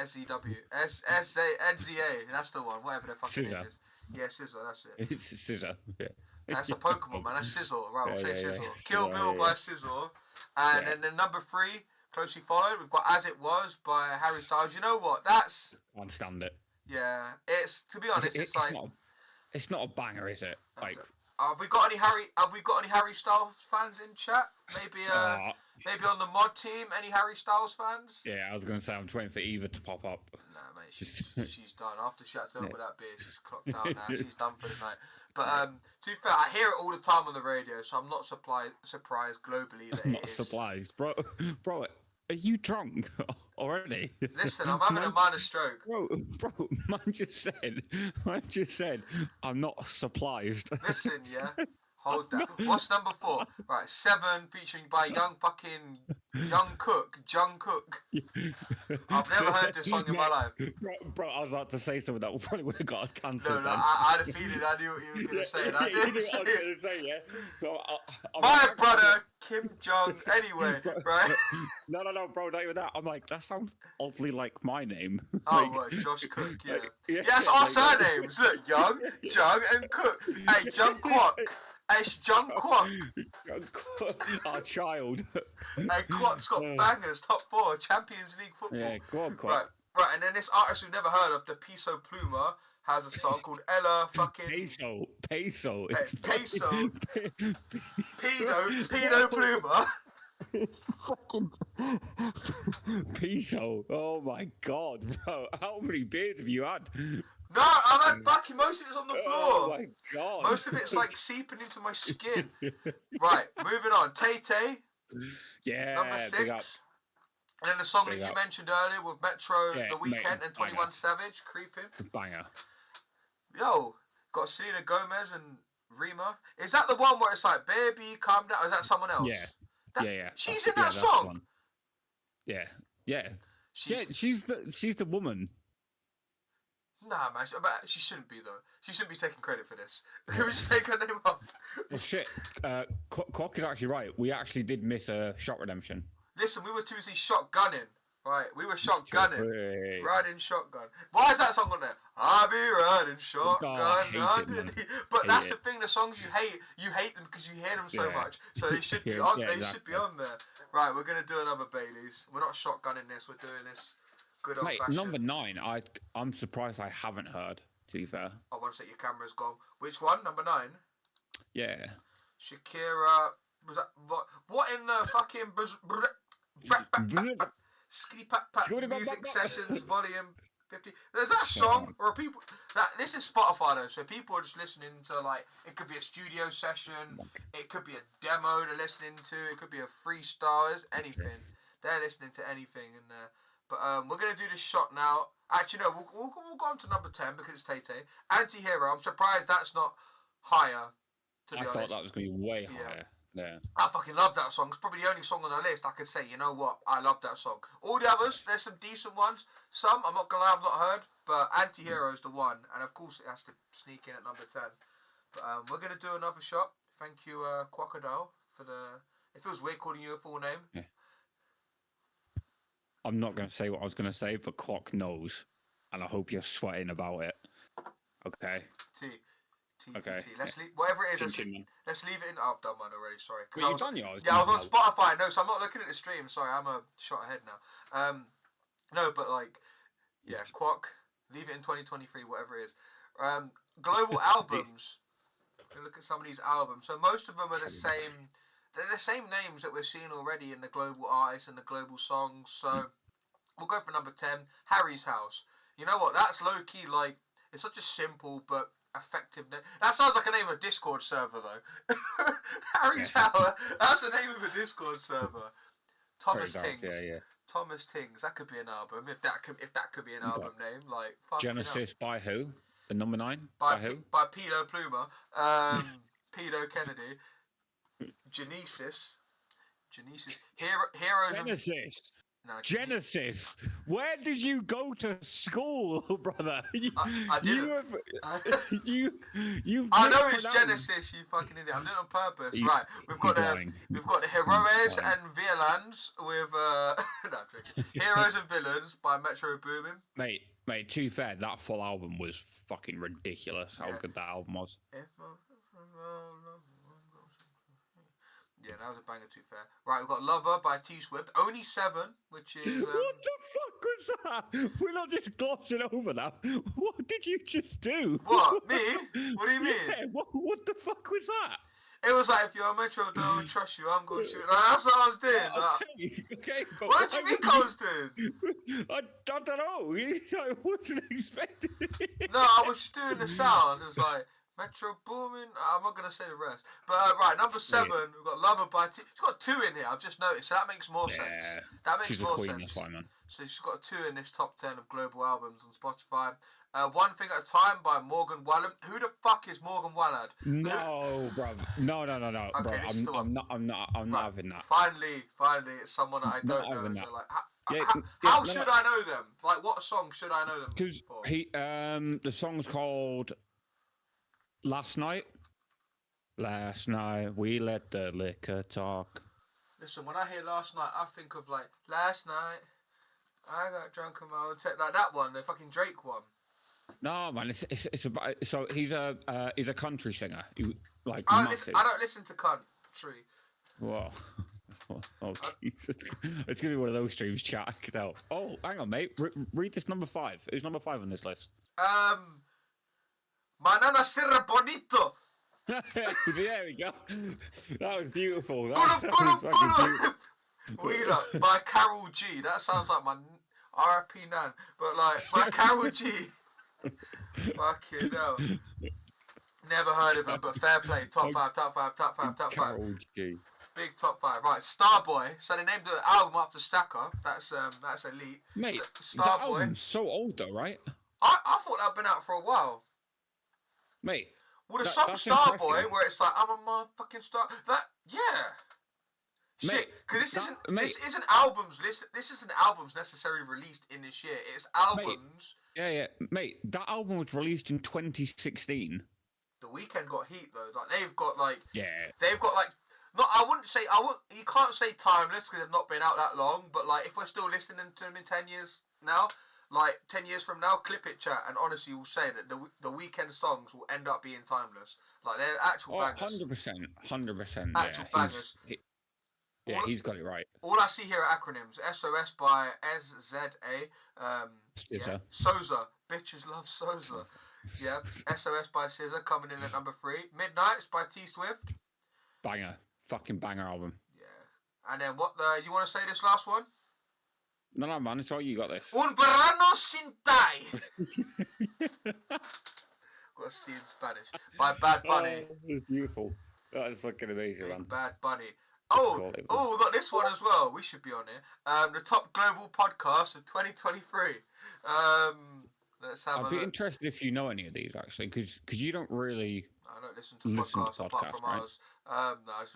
SEW. SZA. That's the one. Whatever the fucking name is. Yeah, Scissor, that's it. It's Scissor, yeah. That's a Pokemon, man. That's Scissor. Right, we'll say Scissor. Kill Bill by Scissor. And then number 3, closely followed, we've got As It Was by Harry Styles. You know what? That's... I understand it. Yeah. It's, to be honest, it's like... It's not a banger, is it? Like... Have we got any Harry Styles fans in chat? Maybe on the mod team, any Harry Styles fans? Yeah, I was going to say I'm waiting for Eva to pop up. Nah, mate, she's done. After she had to open that beer, she's clocked out now. She's done for the night. But to be fair, I hear it all the time on the radio, so I'm not surprised globally that I'm not surprised, bro. Bro, are you drunk already? Listen, I'm having a minor stroke. Bro, man just said, I'm not surprised. Listen, yeah. Hold that. What's number 4? Right, 7 featuring by Young Cook. I've never heard this song in my life. Bro, I was about to say something that probably would have got us cancelled. No, I had a feeling I knew what you were going to say. And I didn't you knew say what I was going to say, yeah? So my brother, Kim Jong, anyway, right? No, bro, not even that. I'm like, that sounds oddly like my name. Oh, right, Josh Cook, yeah. Yes, our surnames. Look, Young, Jung, and Cook. Hey, Jung Kwok. It's Jung Kwok. Our child. Hey, Kwok's got bangers, top 4, Champions League football. Yeah, go on, Kwok. Right, and then this artist we've never heard of, the Piso Pluma, has a song called Ella fucking... Peso. Peso. Pedo Pluma. Fucking Peso. Oh my god, bro. How many beers have you had? No, I've had fucking most of it's on the floor. Oh my god. Most of it's like seeping into my skin. Right, moving on. Tay Tay. Yeah. Number 6. And then the song that you mentioned earlier with Metro, The Weeknd, and 21 Savage, Creeping. Banger. Yo, got Selena Gomez and Rima. Is that the one where it's like, baby, calm down? Or is that someone else? Yeah. Yeah. She's in that song. Yeah. She's the woman. Nah, man. But she shouldn't be, though. She shouldn't be taking credit for this. Can we just take her name off? Well, shit. Clock is actually right. We actually did miss a shot redemption. Listen, we were too busy shotgunning. Right, we were shotgunning. Riding shotgun. Why is that song on there? I'll be riding shotgun. But that's the thing, the songs you hate them because you hear them so much. So they should be on should be on there. Right, we're gonna do another Bailey's. We're not shotgunning this, we're doing this good old fashioned. Number 9, I'm surprised I haven't heard, to be fair. I want to say your camera's gone. Which one? Number 9? Yeah. Shakira, was that what in the fucking Skitty Pat Pat Music Sessions Volume 50. There's that song, or people this is Spotify though, so people are just listening to, like, it could be a studio session, it could be a demo they're listening to, it could be a freestyle, anything. They're listening to anything in there. But we're gonna do this shot now. Actually, no, we'll go on to number 10 because it's Tay Tay. Anti-Hero. I'm surprised that's not higher. To be honest, I thought that was gonna be way higher. Yeah. I fucking love that song. It's probably the only song on the list I could say, you know what, I love that song. All the others, there's some decent ones. Some, I'm not going to lie, I've not heard. But Anti-Hero is the one. And of course, it has to sneak in at number 10. But we're going to do another shot. Thank you, Crocodile, for the... It feels weird calling you a full name. Yeah. I'm not going to say what I was going to say, but Clock knows. And I hope you're sweating about it. Okay. Okay. Let's leave whatever it is. Let's leave it in. Oh, I've done mine already. Sorry. Wait, you've done yours? Yeah, I was on Spotify. No, so I'm not looking at the stream. Sorry, I'm a shot ahead now. No, but like, yeah, Quack. Leave it in 2023. Whatever it is. Global albums. Look at some of these albums. So most of them are the same. They're the same names that we're seeing already in the global artists and the global songs. So we'll go for number 10. Harry's House. You know what? That's low key. Like, it's such a simple but effective name. That sounds like a name of a Discord server, though. Harry's House. That's the name of a Discord server. Thomas Tings. Yeah. Thomas Tings. That could be an album. If that could be an album name, like Genesis by who? The number 9 by who? By Pedo Pluma. Pedo Kennedy. Genesis. Heroes. Genesis. No, Genesis. Where did you go to school, brother? I didn't. You've I know it's Genesis, you fucking idiot. I'm doing it on purpose. Right. We've got the Heroes and Villains with no, Heroes and Villains by Metro Boomin. Mate, to be fair, that full album was fucking ridiculous. How good that album was. Yeah, that was a banger, to be fair. Right, we've got Lover by T Swift. Only 7, which is... What the fuck was that? We're not just glossing over that. What did you just do? What? Me? What do you mean? Yeah, what the fuck was that? It was like, if your metro don't trust you, I'm going to shoot. Like, that's what I was doing. Okay, but What do you think I was doing? I don't know. I wasn't expecting it. No, I was just doing the sounds. It was like, Metro booming. I'm not going to say the rest. But, right, number 7, we've got Lover by T. She's got 2 in here, I've just noticed. So that makes more sense. That makes she's more a queen, sense. that's why, man. So she's got 2 in this top 10 of global albums on Spotify. One Thing at a Time by Morgan Wallen. Who the fuck is Morgan Wallen? No, bruv. No, Okay, bro. this is the one. I'm not having that. Finally, it's someone that I don't know. having They're that. like, how should I know them? Like, what song should I know them Because for? the song's called Last Night. Last night we let the liquor talk. Listen, when I hear Last Night, I think of like, last night I got drunk on my hotel. Like that one, the fucking Drake one. No, man, it's about. So he's a country singer. Like I massive. don't listen to country. Whoa. Oh, Jesus. It's going to be one of those streams, chat. I could tell. Oh, hang on, mate. Read this number 5. Who's number 5 on this list? Manana Sierra Bonito. There we go. That was beautiful. Weed Up by Carol G. That sounds like my R.I.P. Nan. But like, by Carol G. Fucking hell. Never heard of him, but fair play. Top 5. Carol G. Big top 5. Right, Starboy. So they named the album after Stacker. That's elite. Mate, Starboy. that album's so old though, right? I thought that'd been out for a while. Mate. Well, the song Starboy, where it's like, I'm a motherfucking star. Yeah. Shit, because this isn't albums. This isn't albums necessarily released in this year. It's albums. Yeah. Mate, that album was released in 2016. The Weeknd got heat though. Like they've got like. Yeah. They've got like. No, you can't say timeless because they've not been out that long. But like, if we're still listening to them in 10 years now, like 10 years from now, clip it, chat, and honestly, we'll say that the Weeknd songs will end up being timeless. Like they're actual bangers. 100%. Actual bangers. He's got it right. All I see here are acronyms. SOS by SZA. SZA. Sosa. Bitches love Sosa. Yeah. SOS by SZA coming in at number 3. Midnights by T Swift. Banger. Fucking banger album. Yeah. And then you want to say this last one? No, man. It's all you got this. Un verano sin ti. Got to see in Spanish. By Bad Bunny. Oh, it's beautiful. That is fucking amazing, man. Bad Bunny. Oh, we got this one as well. We should be on it. The top global podcast of 2023. Let's have I'd be interested if you know any of these, actually, because you don't really... I don't listen to podcasts apart from right? ours. No, I just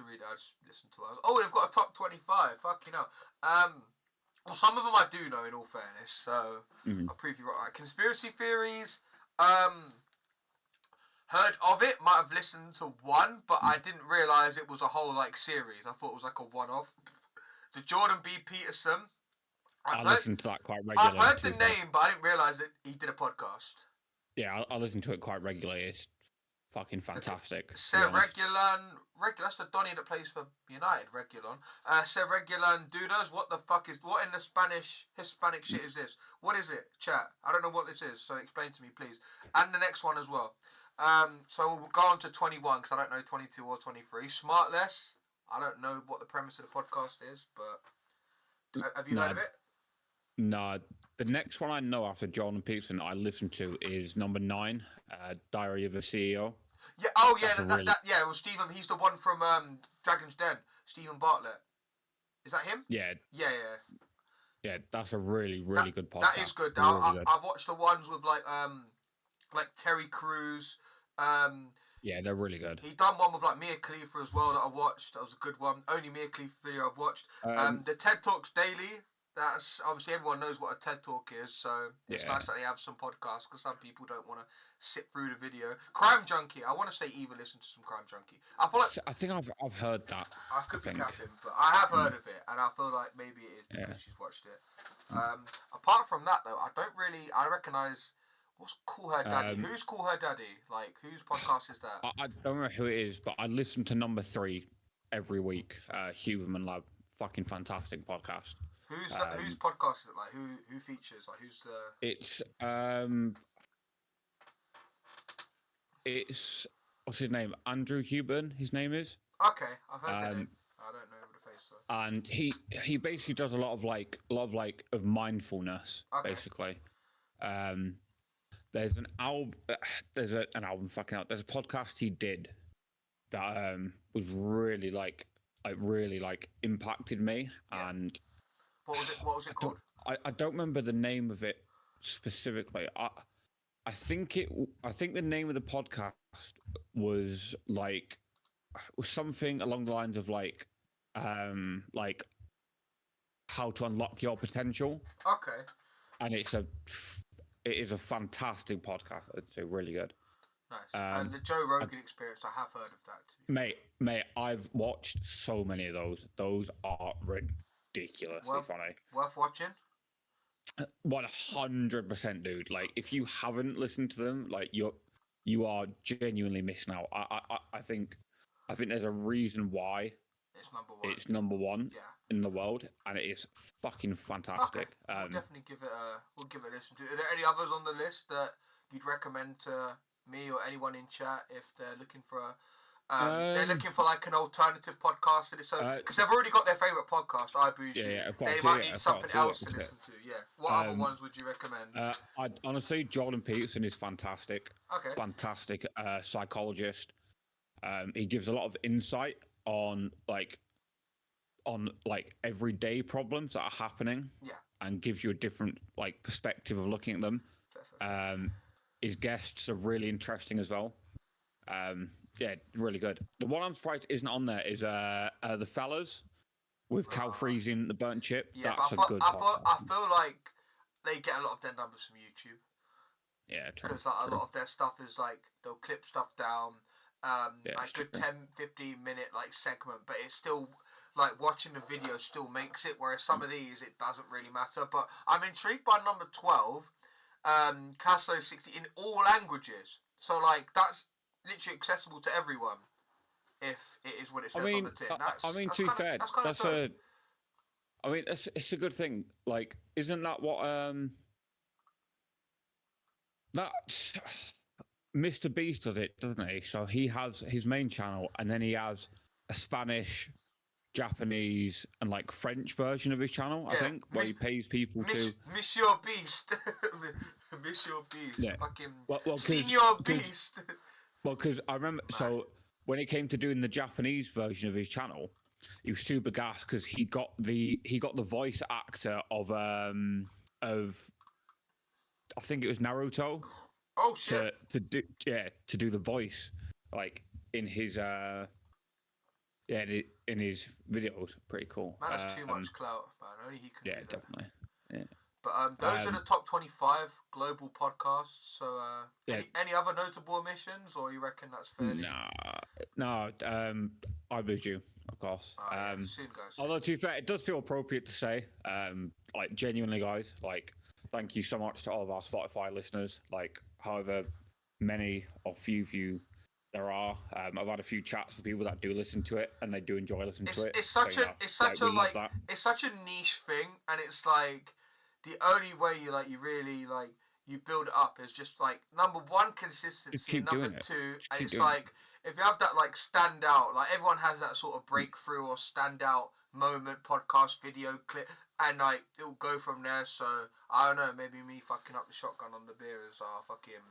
listen to ours. Oh, they've got a top 25. Fucking hell. Well, some of them I do know, in all fairness. So, I'll prove you right. Conspiracy theories. Heard of it, might have listened to one, but I didn't realise it was a whole like series. I thought it was like a one-off. The Jordan B. Peterson. I listen to that quite regularly. I've heard the name, but I didn't realise that he did a podcast. Yeah, I listen to it quite regularly. It's fucking fantastic. Regulan, that's the Donny that plays for United. Regulon. Regulan Dudas. What in the Hispanic shit is this? What is it? Chat. I don't know what this is, so explain to me, please. And the next one as well. So we'll go on to 21 because I don't know 22 or 23. Smartless. I don't know what the premise of the podcast is, but have you heard of it? No. The next one I know after Jordan Peterson I listen to is number 9, Diary of a CEO. Yeah. Oh yeah. Yeah. Well, Stephen. He's the one from Dragon's Den. Stephen Bartlett. Is that him? Yeah. Yeah. Yeah. That's a really good podcast. That is good. Really good. I've watched the ones with like Terry Crews. Yeah, they're really good. He done one with like Mia Khalifa as well that I watched. That was a good one. Only Mia Khalifa video I've watched. The TED Talks Daily. That's obviously everyone knows what a TED Talk is, so it's nice that they have some podcasts because some people don't want to sit through the video. Crime Junkie. I want to say Eva listen to some Crime Junkie. I feel like I think I've heard that. I could be capping, but I have heard of it, and I feel like maybe it is because she's watched it. Apart from that, though, I recognise. What's Call Her Daddy? Who's Call Her Daddy? Like, whose podcast is that? I don't remember who it is, but I listened to number 3 every week. Huberman Lab, fucking fantastic podcast. Whose podcast is it? Like who features? Like who's the? It's what's his name? Andrew Huberman. His name is. Okay, I've heard the name. I don't know the face though. And he basically does a lot of mindfulness, basically. There's an album. There's a podcast he did that was really impacted me. Yeah. And what was it called? I don't remember the name of it specifically. I think the name of the podcast was something along the lines of how to unlock your potential. Okay. And it is a fantastic podcast. It's really good. Nice. And the Joe Rogan Experience, I have heard of that. Mate, I've watched so many of those. Those are ridiculously funny. Worth watching? 100%, dude. Like, if you haven't listened to them, like you are genuinely missing out. I think there's a reason why it's number one in the world, and it is fucking fantastic. Okay. We'll definitely give it a listen to. Are there any others on the list that you'd recommend to me or anyone in chat if they're looking for like an alternative podcast to this? Because they've already got their favourite podcast, Boozy. Of course, they might need something else to listen to. Yeah. What other ones would you recommend? Honestly, Jordan Peterson is fantastic. Okay. Fantastic psychologist. He gives a lot of insight on everyday problems that are happening. Yeah. And gives you a different perspective of looking at them. Fair. His guests are really interesting as well. Yeah, really good. The one I'm surprised isn't on there is the Fellas with Cal Freezing the Burnt Chip. Yeah, that's a good podcast. I feel like they get a lot of their numbers from YouTube. Yeah, true. Because a lot of their stuff is they'll clip stuff down, good 10, 15 minute segment, but it's still watching the video still makes it. Whereas some of these it doesn't really matter. But I'm intrigued by number 12, Caso 60 in all languages. So that's literally accessible to everyone if it is what it says on the tin. To be fair, it's a good thing. Isn't that what that Mr. Beast does it, doesn't he? So he has his main channel, and then he has a Spanish, Japanese, and French version of his channel. I think where he pays people to Monsieur Beast, Monsieur Beast, fucking Senior Beast. Well, because I remember, so when it came to doing the Japanese version of his channel, he was super gassed because he got the voice actor of I think it was Naruto. Oh shit! To do the voice in his in his videos. Pretty cool. Man, that's too much clout, man. Only he can. Yeah, do that. Definitely. Yeah. But those are the top 25 global podcasts. So, any other notable omissions, or you reckon that's fairly? No. I boost you, of course. Soon, guys. Although to be fair, it does feel appropriate to say, genuinely, guys, thank you so much to all of our Spotify listeners. However many or few of you there are, I've had a few chats with people that do listen to it, and they do enjoy listening to it. It's such a niche thing, and it's the only way you really you build it up is just number one, consistency, and number two, and it's if you have that standout, everyone has that sort of breakthrough or standout moment, podcast, video clip, and it'll go from there. So I don't know, maybe me fucking up the shotgun on the beer is our fucking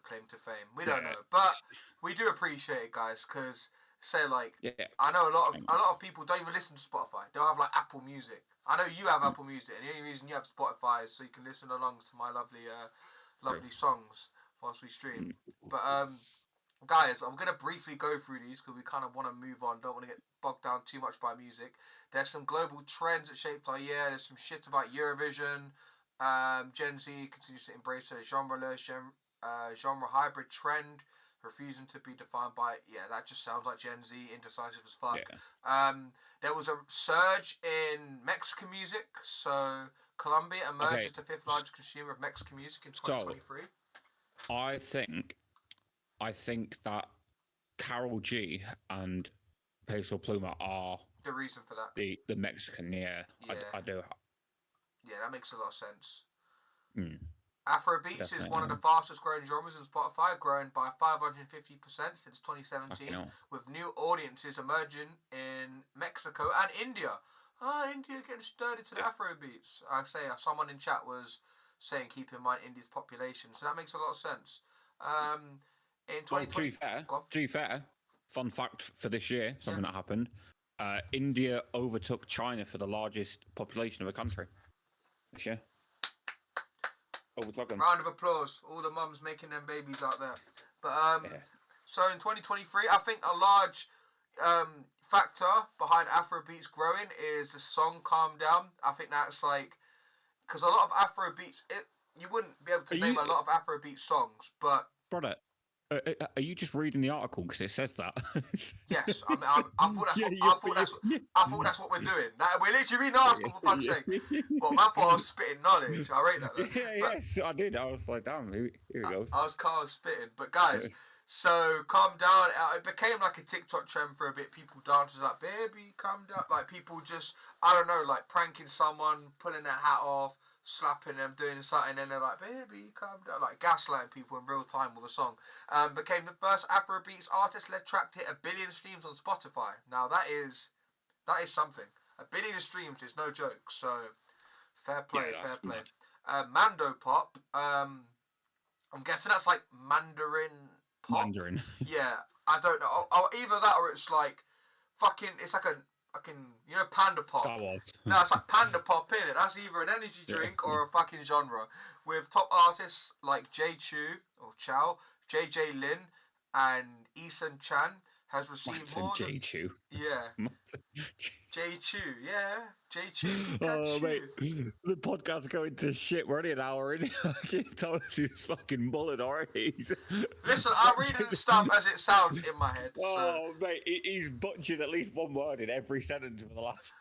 claim to fame. We don't know, but we do appreciate it, guys, because I know a lot of people don't even listen to Spotify. They'll have Apple Music. I know you have Apple Music, and the only reason you have Spotify is so you can listen along to my lovely songs whilst we stream. But guys, I'm gonna briefly go through these because we kind of want to move on. Don't want to get bogged down too much by music. There's some global trends that shaped our year. There's some shit about Eurovision. Gen Z continues to embrace a genre hybrid trend, refusing to be defined by that just sounds like Gen Z, indecisive as fuck. There was a surge in Mexican music, so Colombia emerged as the 5th largest consumer of Mexican music in 2023. So, I think that Karol G and Peso Pluma are the reason for that. the Mexican. Yeah. I do. Yeah, that makes a lot of sense. Mm. Afrobeats is one of the fastest growing genres on Spotify, growing by 550% since 2017, with new audiences emerging in Mexico and India. India getting stirred into the Afrobeats. I say someone in chat was saying keep in mind India's population, so that makes a lot of sense. In 2020, to be fair, fun fact for this year, something that happened: India overtook China for the largest population of a country this year. Overtook them. Round of applause, all the mums making them babies out there. But so in 2023, I think a large factor behind Afrobeats growing is the song "Calm Down." I think that's like because a lot of Afrobeats, you wouldn't be able to name a lot of Afrobeat songs, but brother, are you just reading the article because it says that? Yes, I thought that's what we're doing. We're literally reading the article for fuck's sake. But my part was spitting knowledge. I rate that. Yes, I did. I was like, damn, here it goes. I was spitting, but guys. So calm down. It became like a TikTok trend for a bit. People dancing like, baby, calm down. Like people just, I don't know, like pranking someone, pulling their hat off, slapping them, doing something, and they're like, baby, calm down. Like gaslighting people in real time with a song. Became the first Afrobeats artist-led track to hit 1 billion streams on Spotify. Now that is something. 1 billion streams is no joke. So fair play, fair play. Mando Pop. I'm guessing that's like Mandarin Pop. Mandarin. Yeah, I don't know. Either that or it's like fucking. It's like a fucking, you know, Panda Pop. Star Wars. No, it's like Panda Pop, innit? That's either an energy drink or a fucking genre. With top artists like J Chu or Chow, JJ Lin, and Eason Chan has received more than... J Chu. Yeah. J Chu, yeah. J Chu. Oh, mate. The podcast's going to shit. We're only an hour in. I can't tell us he's fucking bullet already. Listen, I'm reading the stuff as it sounds in my head. Oh, mate. He's butchered at least one word in every sentence for the last...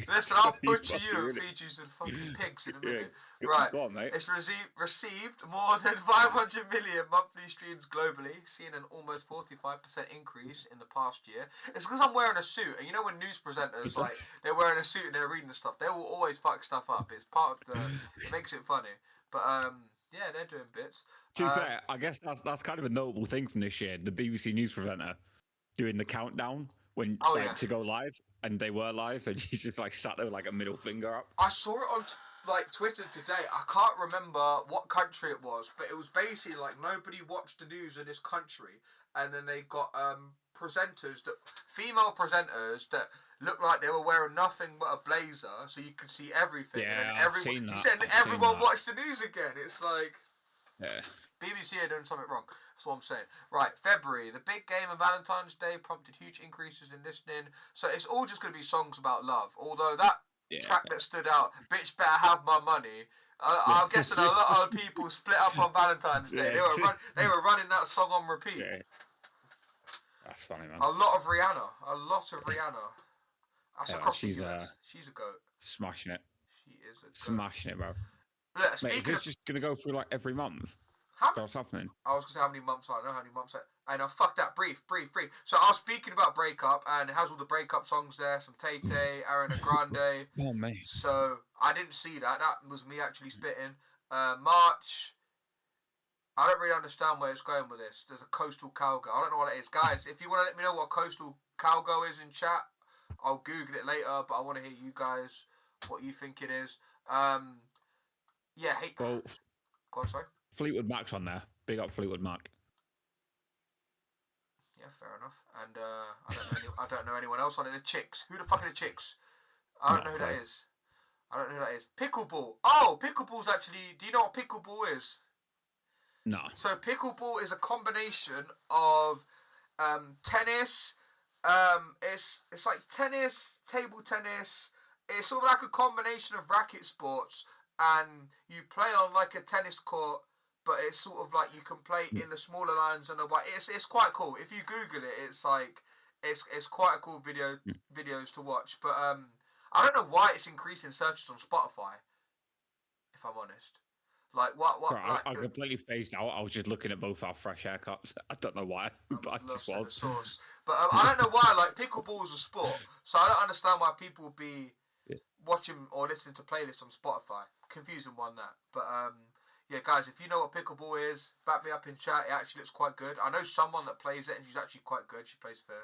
Listen, I'll butcher you and feed you to the fucking pigs in a minute. Right. Go on, mate. It's received more than 500 million monthly streams globally, seeing an almost 45% increase in the past year. It's because I'm wearing a suit, and you know when news presenters, like, they're wearing a suit and they're reading the stuff, they will always fuck stuff up. It's part of it makes it funny. But, yeah, they're doing bits. To be fair, I guess that's kind of a notable thing from this year. The BBC news presenter doing the countdown when to go live, and they were live, and she's just like sat there with like a middle finger up. I saw it on Twitter today. I can't remember what country it was, but it was basically like nobody watched the news in this country, and then they got female presenters that looked like they were wearing nothing but a blazer, so you could see everything. Yeah, and I've seen that. Everyone watched the news again. It's like yeah. BBC are doing something wrong. That's what I'm saying. Right, February. The big game of Valentine's Day prompted huge increases in listening. So it's all just going to be songs about love. Although that track that stood out, Bitch Better Have My Money, I'm guessing a lot of people split up on Valentine's Day. They were running that song on repeat. Yeah. That's funny, man. A lot of Rihanna. That's across she's the US. She's a goat. Smashing it. She is a goat. Smashing it, bro. Look, mate, is this just going to go through like every month? What's happening? I was going to say how many months I know how many months. And fuck that. Brief. So I was speaking about breakup, and it has all the breakup songs there. Some Tay Tay, Ariana Grande. Oh, mate. So I didn't see that. That was me actually spitting. March. I don't really understand where it's going with this. There's a coastal cowgirl. I don't know what it is. Guys, if you want to let me know what coastal cowgirl is in chat, I'll Google it later, but I want to hear you guys, what you think it is. Yeah, hey. Well, go on, sorry. Fleetwood Mac's on there. Big up Fleetwood Mac. Yeah, fair enough. And I don't know anyone else on it. The Chicks. Who the fuck are the Chicks? I don't know who that is. Pickleball. Oh, pickleball's actually... Do you know what pickleball is? No. So pickleball is a combination of tennis. It's like tennis, table tennis. It's sort of like a combination of racket sports, and you play on like a tennis court, but it's sort of like you can play in the smaller lines and the white. It's quite cool. If you Google it, it's like it's quite a cool videos to watch. But I don't know why it's increasing searches on Spotify, if I'm honest. Like what? Sorry, Like I completely phased out. I was just looking at both our fresh haircuts. I don't know why, but I just was. Sauce. But I don't know why. Like pickleball is a sport, so I don't understand why people be Yeah. watching or listening to playlists on Spotify. Confusing one that. But yeah, guys, if you know what pickleball is, back me up in chat. It actually looks quite good. I know someone that plays it, and she's actually quite good. She plays for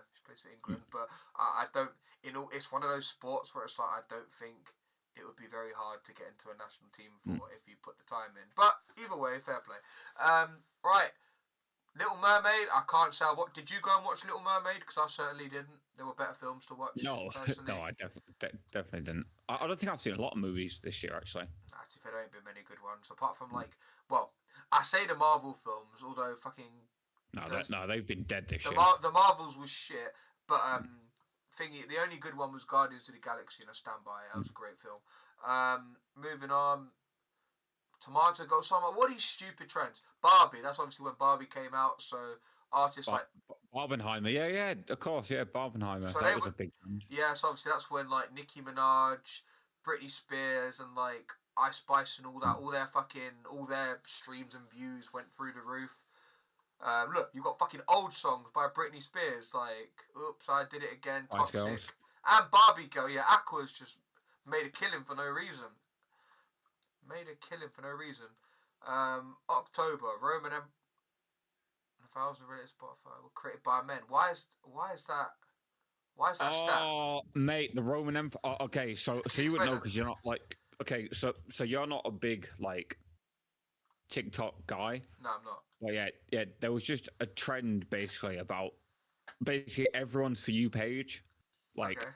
England, but I don't. It's one of those sports where it's like I don't think it would be very hard to get into a national team for if you put the time in. But either way, fair play. Right, Little Mermaid. I can't say what. Did you go and watch Little Mermaid? Because I certainly didn't. There were better films to watch. No, personally. no, I definitely didn't. I don't think I've seen a lot of movies this year, actually. Actually, there ain't been many good ones apart from I say the Marvel films, although fucking No, they've been dead this year. the Marvels was shit, but thingy, the only good one was Guardians of the Galaxy, and I stand by it. That was a great film. Moving on. Tomato Gold Summer. What are these stupid trends? Barbie. That's obviously when Barbie came out. So artists like Barbenheimer. Yeah, of course. Yeah, Barbenheimer. So that was a big trend. Yeah, so obviously that's when like Nicki Minaj, Britney Spears, and like Ice Spice and all that, all their streams and views went through the roof. Look, you got fucking old songs by Britney Spears, like "Oops, I Did It Again," Spice "Toxic," Girls. and Barbie Girl. Yeah, Aqua's just made a killing for no reason. October, Roman and 1,000 related Spotify were created by men. Why is that? Why is that stat? Oh, mate, the Roman Empire. Oh, okay, so you would know because you're not like. Okay, so you're not a big like TikTok guy. No, I'm not. Well, yeah. There was just a trend basically about everyone's For You page, like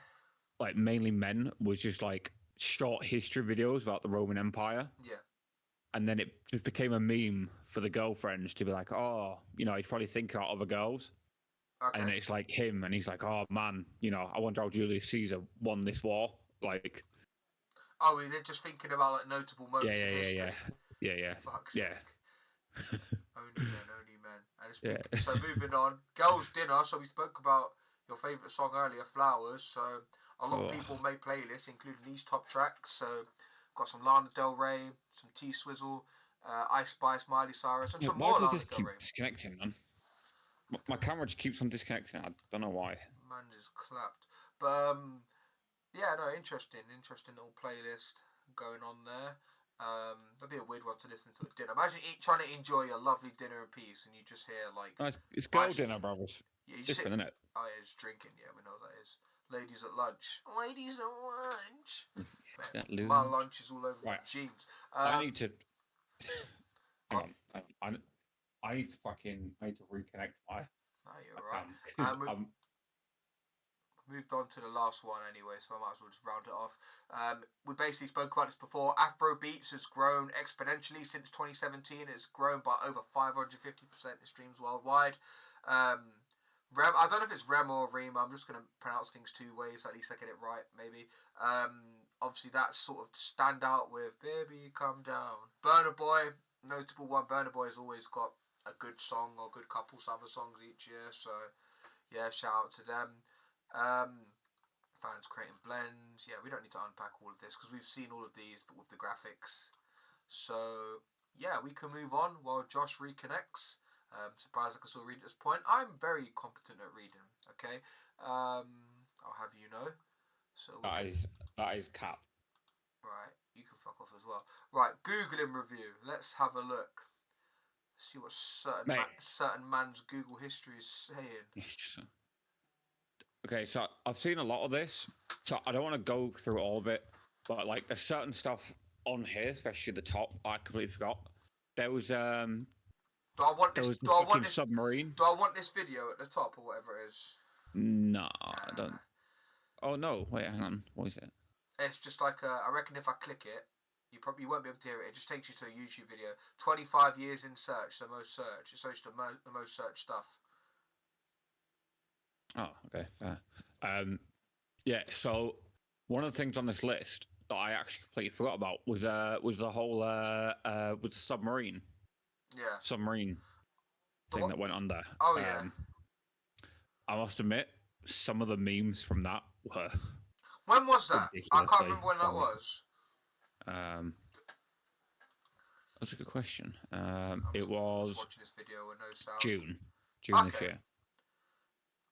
mainly men, was just like short history videos about the Roman Empire. Yeah. And then it just became a meme for the girlfriends to be like, oh, he's probably thinking about other girls. Okay. And it's like him, and he's like, oh man, I wonder how Julius Caesar won this war. Like, oh, they're just thinking about like notable moments in history. Yeah. Fuck's Yeah. sake. Only men. And so moving on, girls' dinner. So we spoke about your favourite song earlier, Flowers. So a lot of people made playlists, including these top tracks. So got some Lana Del Rey, some T Swizzle, Ice Spice, Miley Cyrus, and some more Why does Lana this Del keep Rey. disconnecting, man? My camera just keeps on disconnecting. I don't know why. Man just clapped. But yeah, no, interesting little playlist going on there. That'd be a weird one to listen to at dinner. Imagine trying to enjoy a lovely dinner in peace, and you just hear like it's girl dinner, brothers. Yeah, different, isn't it? Oh, yeah, it's drinking. Yeah, we know what that is. Ladies at lunch. Ladies at lunch. Man, my lunch is all over my jeans. I need to. Hang on. I need to reconnect my. No, you're right. Moved on to the last one anyway, so I might as well just round it off. We basically spoke about this before. Afrobeats has grown exponentially since 2017. It's grown by over 550% in streams worldwide. Rem, I don't know if it's Rem or Rima. I'm just going to pronounce things two ways. At least I get it right, maybe. Obviously, that's sort of stand out with Baby Come Down. Burna Boy, notable one. Burna Boy has always got a good song or good couple summer songs each year. So, yeah, shout out to them. Fans creating blends. Yeah, we don't need to unpack all of this because we've seen all of these with the graphics. So, yeah, we can move on while Josh reconnects. Surprised I can still read at this point. I'm very competent at reading. Okay, I'll have you know. So that is cap. Right, you can fuck off as well. Right, Googling review. Let's have a look. See what certain man's Google history is saying. Okay, so I've seen a lot of this, so I don't want to go through all of it, but like there's certain stuff on here, especially the top, I completely forgot. There was Do I want this submarine? Do I want this video at the top or whatever it is? No, I don't. Oh no! Wait, hang on. What is it? It's just like I reckon if I click it, you won't be able to hear it. It just takes you to a YouTube video. 25 years in search, the most search. It's the most searched stuff. Oh, okay, fair. Yeah. So one of the things on this list that I actually completely forgot about was the whole was the submarine. Yeah. Submarine thing that went under. Oh yeah. I must admit, some of the memes from that were. When was that? I can't remember when that was. That's a good question. I It was was watching this video with no sound. June this Okay. year.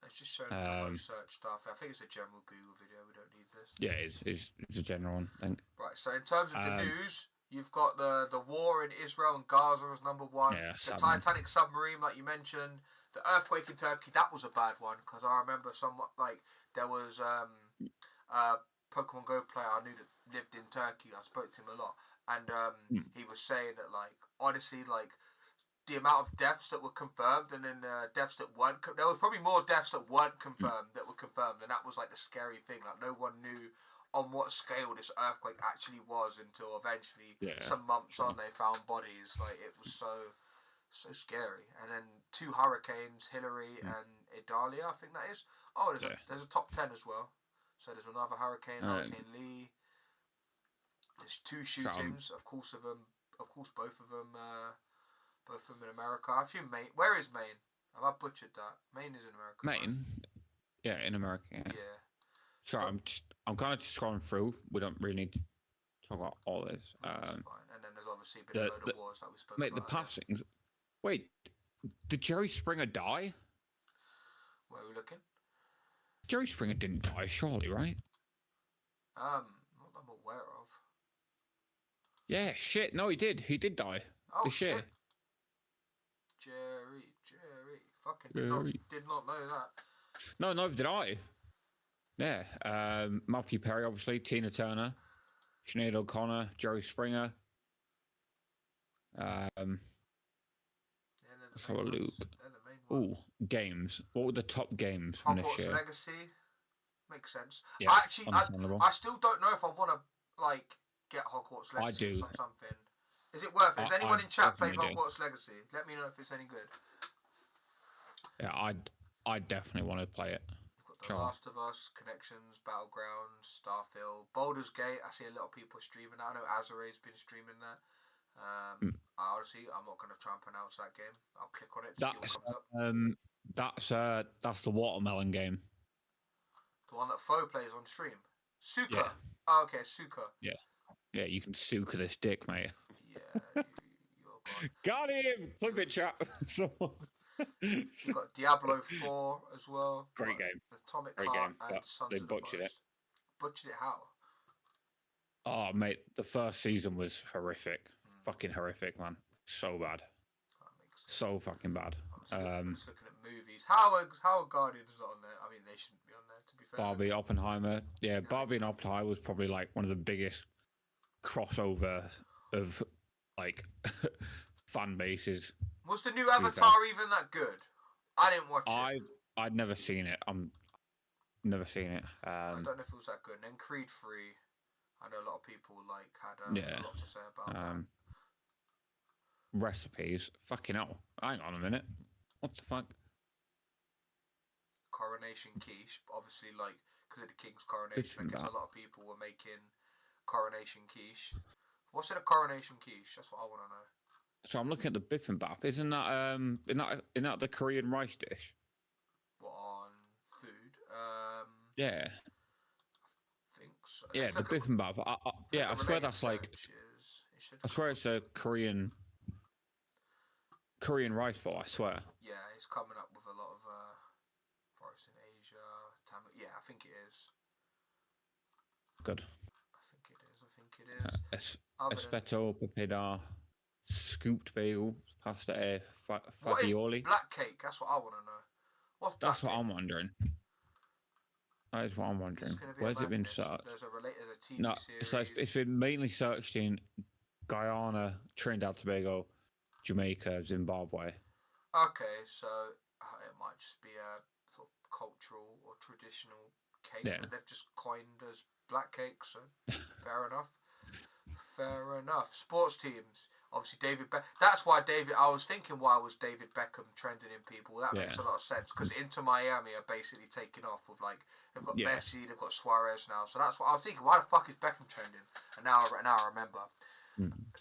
It's just showing how much search stuff. I think it's a general Google video. We don't need this. Yeah, it's a general one, I think. Right. So in terms of the news, you've got the war in Israel and Gaza as number one. Yeah, the sad one. Titanic submarine, like you mentioned. The earthquake in Turkey, that was a bad one because I remember somewhat like there was Pokemon Go player I knew that lived in Turkey. I spoke to him a lot, and he was saying that like honestly like the amount of deaths that were confirmed and then deaths that weren't there was probably more deaths that weren't confirmed that were confirmed, and that was like the scary thing. Like no one knew on what scale this earthquake actually was until eventually some months on they found bodies. Like it was so scary. And then 2 hurricanes, Hillary and Idalia, I think that is. Oh, there's a top 10 as well. So there's another hurricane, Hurricane Lee. There's 2 shootings, of course both of them in America. I assume Maine. Where is Maine? Have I butchered that? Maine is in America. Maine? Right? Yeah, in America. Yeah. Sorry, I'm kind of just scrolling through. We don't really need to talk about all this. That's fine. And then there's obviously been a load of wars that we spoke about. Mate, the passing. Wait, did Jerry Springer die? Where are we looking? Jerry Springer didn't die, surely, right? Not that I'm aware of. Yeah, shit. No, he did. He did die. Oh, this year. Jerry. Fucking did not know that. No, neither did I. Yeah. Matthew Perry, obviously. Tina Turner. Sinead O'Connor. Jerry Springer. Let's have a look. Ooh, games. What were the top games from this year? Hogwarts Legacy. Makes sense. Yeah, Actually, I still don't know if I want to like get Hogwarts Legacy. I do. Or something. Is it worth it? Has anyone in chat played Hogwarts Legacy? Let me know if it's any good. Yeah, I definitely want to play it. You've got The Last of Us, Connections, Battlegrounds, Starfield, Baldur's Gate. I see a lot of people streaming that. I know Azare's been streaming that. Honestly, I'm not going to try and pronounce that game. I'll click on it to see what comes up. That's the watermelon game. The one that Foe plays on stream. Suka. Yeah. Oh, okay, Suka. Yeah, you can Suka this dick, mate. Yeah, you're Got him! Clip it, chat. You've got Diablo 4 as well. Great game. Atomic Great Heart game. and Sons They of the butchered it. Forest. Butchered it how? Oh, mate, the first season was horrific. Fucking horrific, man. So bad. So fucking bad. I'm just looking at movies. How are Guardians not on there? I mean, they shouldn't be on there, to be fair. Barbie, Oppenheimer. Yeah, Barbie and Oppenheimer was probably like one of the biggest crossover of like fan bases. Was the new Avatar even that good? I didn't watch it. I'd never seen it. Never seen it. I don't know if it was that good. And then Creed 3, I know a lot of people like had a lot to say about that. Recipes. Fucking hell. Hang on a minute. What the fuck? Coronation quiche, obviously, like because of the king's coronation. I guess a lot of people were making coronation quiche. What's in a coronation quiche? That's what I want to know. So I'm looking at the bibimbap. Isn't that the Korean rice dish? What, on food? Yeah. I think so. Yeah, the bibimbap. I swear that's like. I swear it's a Korean rice ball. I swear. Yeah, it's coming up with a lot of forests in Asia. Yeah, I think it is. Good. I think it is. Espeto, papeda, scooped bagel, pasta, what is fagioli. Black cake? That's what I want to know. What's black That's what cake? I'm wondering. That is what I'm wondering. Where's it been searched? There's a TV No, series. so it's been mainly searched in Guyana, Trinidad, Tobago, Jamaica, Zimbabwe. Okay, so it might just be a sort of cultural or traditional cake that they've just coined as black cake, so fair enough. Fair enough. Sports teams. Obviously, that's why I was thinking why was David Beckham trending in people. That makes a lot of sense because Inter Miami are basically taking off with like they've got Messi, they've got Suarez now. So that's what I was thinking. Why the fuck is Beckham trending? And now I remember.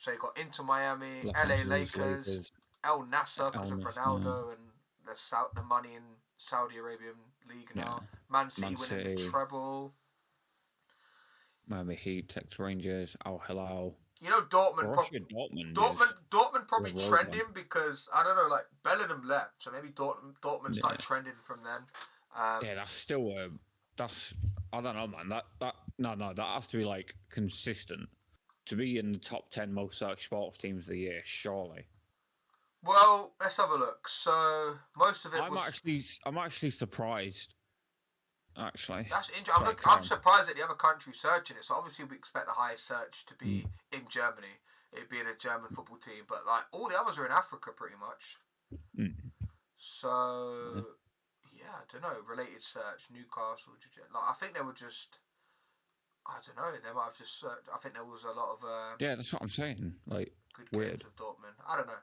So you got Inter Miami, LA Lakers, El Nasser because of Ronaldo and the money in Saudi Arabian league now. Man City winning the treble. Miami Heat, Texas Rangers, Al Hilal. You know, Borussia Dortmund is Dortmund probably the Rose trending one. because I don't know, like Bellingham left, so maybe Dortmund started Yeah. trending from then. Yeah, that's still that's I don't know, man. That has to be like consistent to be in the top 10 most searched sports teams of the year, surely. Well, let's have a look. So most of it I'm was. actually surprised. Actually, That's interesting. sorry, I'm Karen. surprised that the other countries searching it. So obviously we expect the highest search to be in Germany, it being a German football team. But like all the others are in Africa, pretty much. Mm. So yeah, I don't know. Related search, Newcastle. Like I think they were just. I don't know. They might have just searched. I think there was a lot of Yeah, that's what I'm saying. Like good weird. games with Dortmund. I don't know.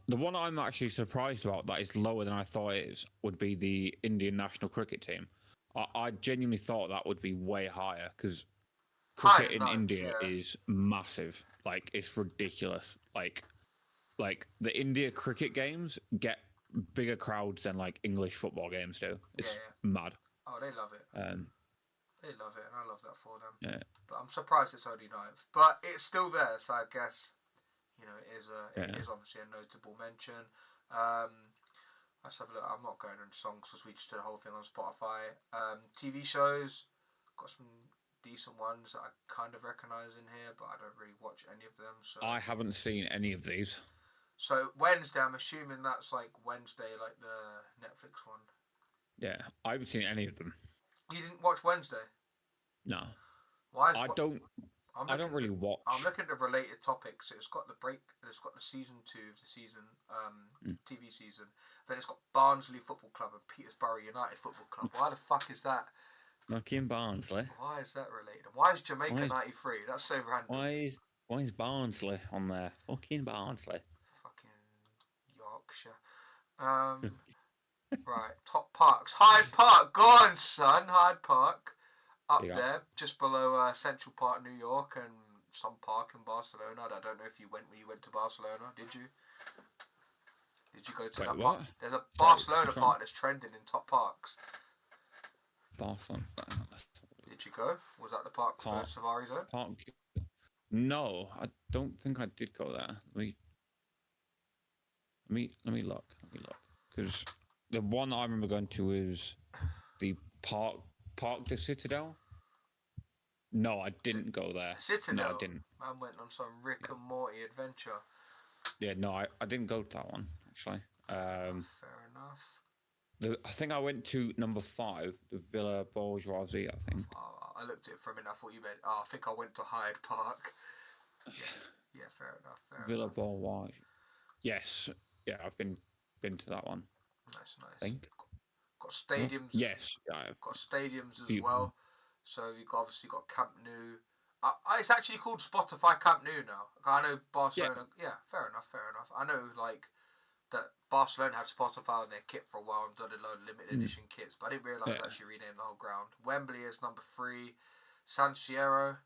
The one I'm actually surprised about that is lower than I thought it is would be the Indian national cricket team. I genuinely thought that would be way higher because cricket in Ninth, India yeah. is massive. Like it's ridiculous. Like the India cricket games get bigger crowds than like English football games do. It's mad. Oh, they love it. Um, They love it, and I love that for them. yeah, But I'm surprised it's only ninth. But it's still there, so I guess it is obviously a notable mention. Let's have a look. I'm not going into songs because we just did the whole thing on Spotify. TV shows, got some decent ones that I kind of recognise in here, but I don't really watch any of them. So I haven't seen any of these. So Wednesday, I'm assuming that's like Wednesday, like the Netflix one. Yeah, I haven't seen any of them. You didn't watch Wednesday? No, Why? I don't really watch. I'm looking at the related topics. It's got the break. It's got the season 2 of the season, TV season. Then it's got Barnsley Football Club and Peterborough United Football Club. Why the fuck is that? Fucking Barnsley. Why is that related? Why is Jamaica 93? That's so random. Why is Barnsley on there? Fucking Barnsley. Fucking Yorkshire. Right, top parks. Hyde Park. Go on, son. Hyde Park. Up there, just below Central Park, New York, and some park in Barcelona. I don't know if you went when you went to Barcelona. Did you? Did you go to that park? There's a Barcelona park that's trending in top parks. Barcelona. Did you go? Was that the park for Safari Zone? Park. No, I don't think I did go there. Let me look. Because the one I remember going to is the Park de Citadel. No, I didn't go there. Citadel? No, I didn't. Man went on some Rick and Morty adventure. Yeah, no, I didn't go to that one, actually. Fair enough. I think I went to number 5, the Villa Bourgeoisie, I think. Oh, I looked at it for a minute. I thought you meant, I think I went to Hyde Park. Yeah, fair enough. Villa Bourgeoisie. Yes. Yeah, I've been to that one. Nice. I think. Got stadiums. Yes, yeah, I've got stadiums as beautiful. well. So you've obviously got Camp Nou. It's actually called Spotify Camp Nou now. I know Barcelona. Yeah, fair enough. I know like that Barcelona had Spotify on their kit for a while and done a load of limited edition kits, but I didn't realise they actually renamed the whole ground. Wembley is number 3. San Siro.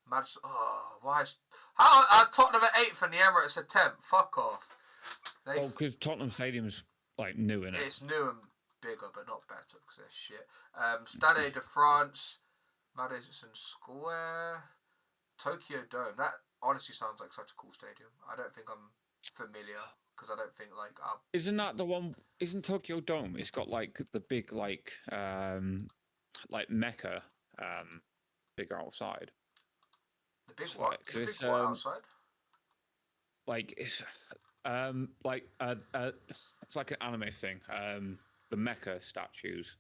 Madison. Oh, why is Tottenham at 8th and the Emirates at 10th? Fuck off. Because Tottenham Stadium's like new, innit? It's new and bigger, but not better because they're shit. Stade de France, Madison Square, Tokyo Dome. That honestly sounds like such a cool stadium. I don't think I'm familiar because I don't think like. Isn't that the one? Isn't Tokyo Dome? It's got like the big like Mecca bigger outside. The big it's what? Like, the big what outside? Like it's it's like an anime thing. The Mecca statues,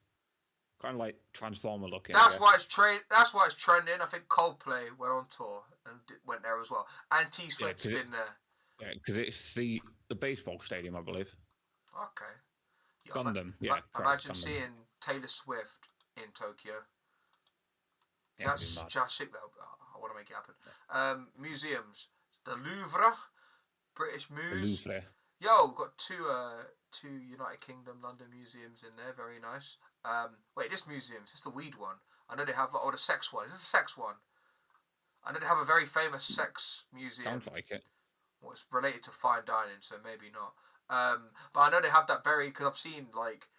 kind of like Transformer looking. That's why it's trending. I think Coldplay went on tour and went there as well. And T Swift's been there. Yeah, because it's the baseball stadium, I believe. Okay. Yeah, Gundam. Yeah. Imagine Gundam. seeing Taylor Swift in Tokyo. Yeah, That's just sick though. I want to make it happen. Museums. The Louvre, British Muse. The Louvre. Yo, we've got two United Kingdom London museums in there. Very nice. Wait, this museum, is this the weed one? I know they have the sex one. Is this a sex one? I know they have a very famous sex museum. Sounds like it. Well, it's related to fine dining, so maybe not. But I know they have that because I've seen like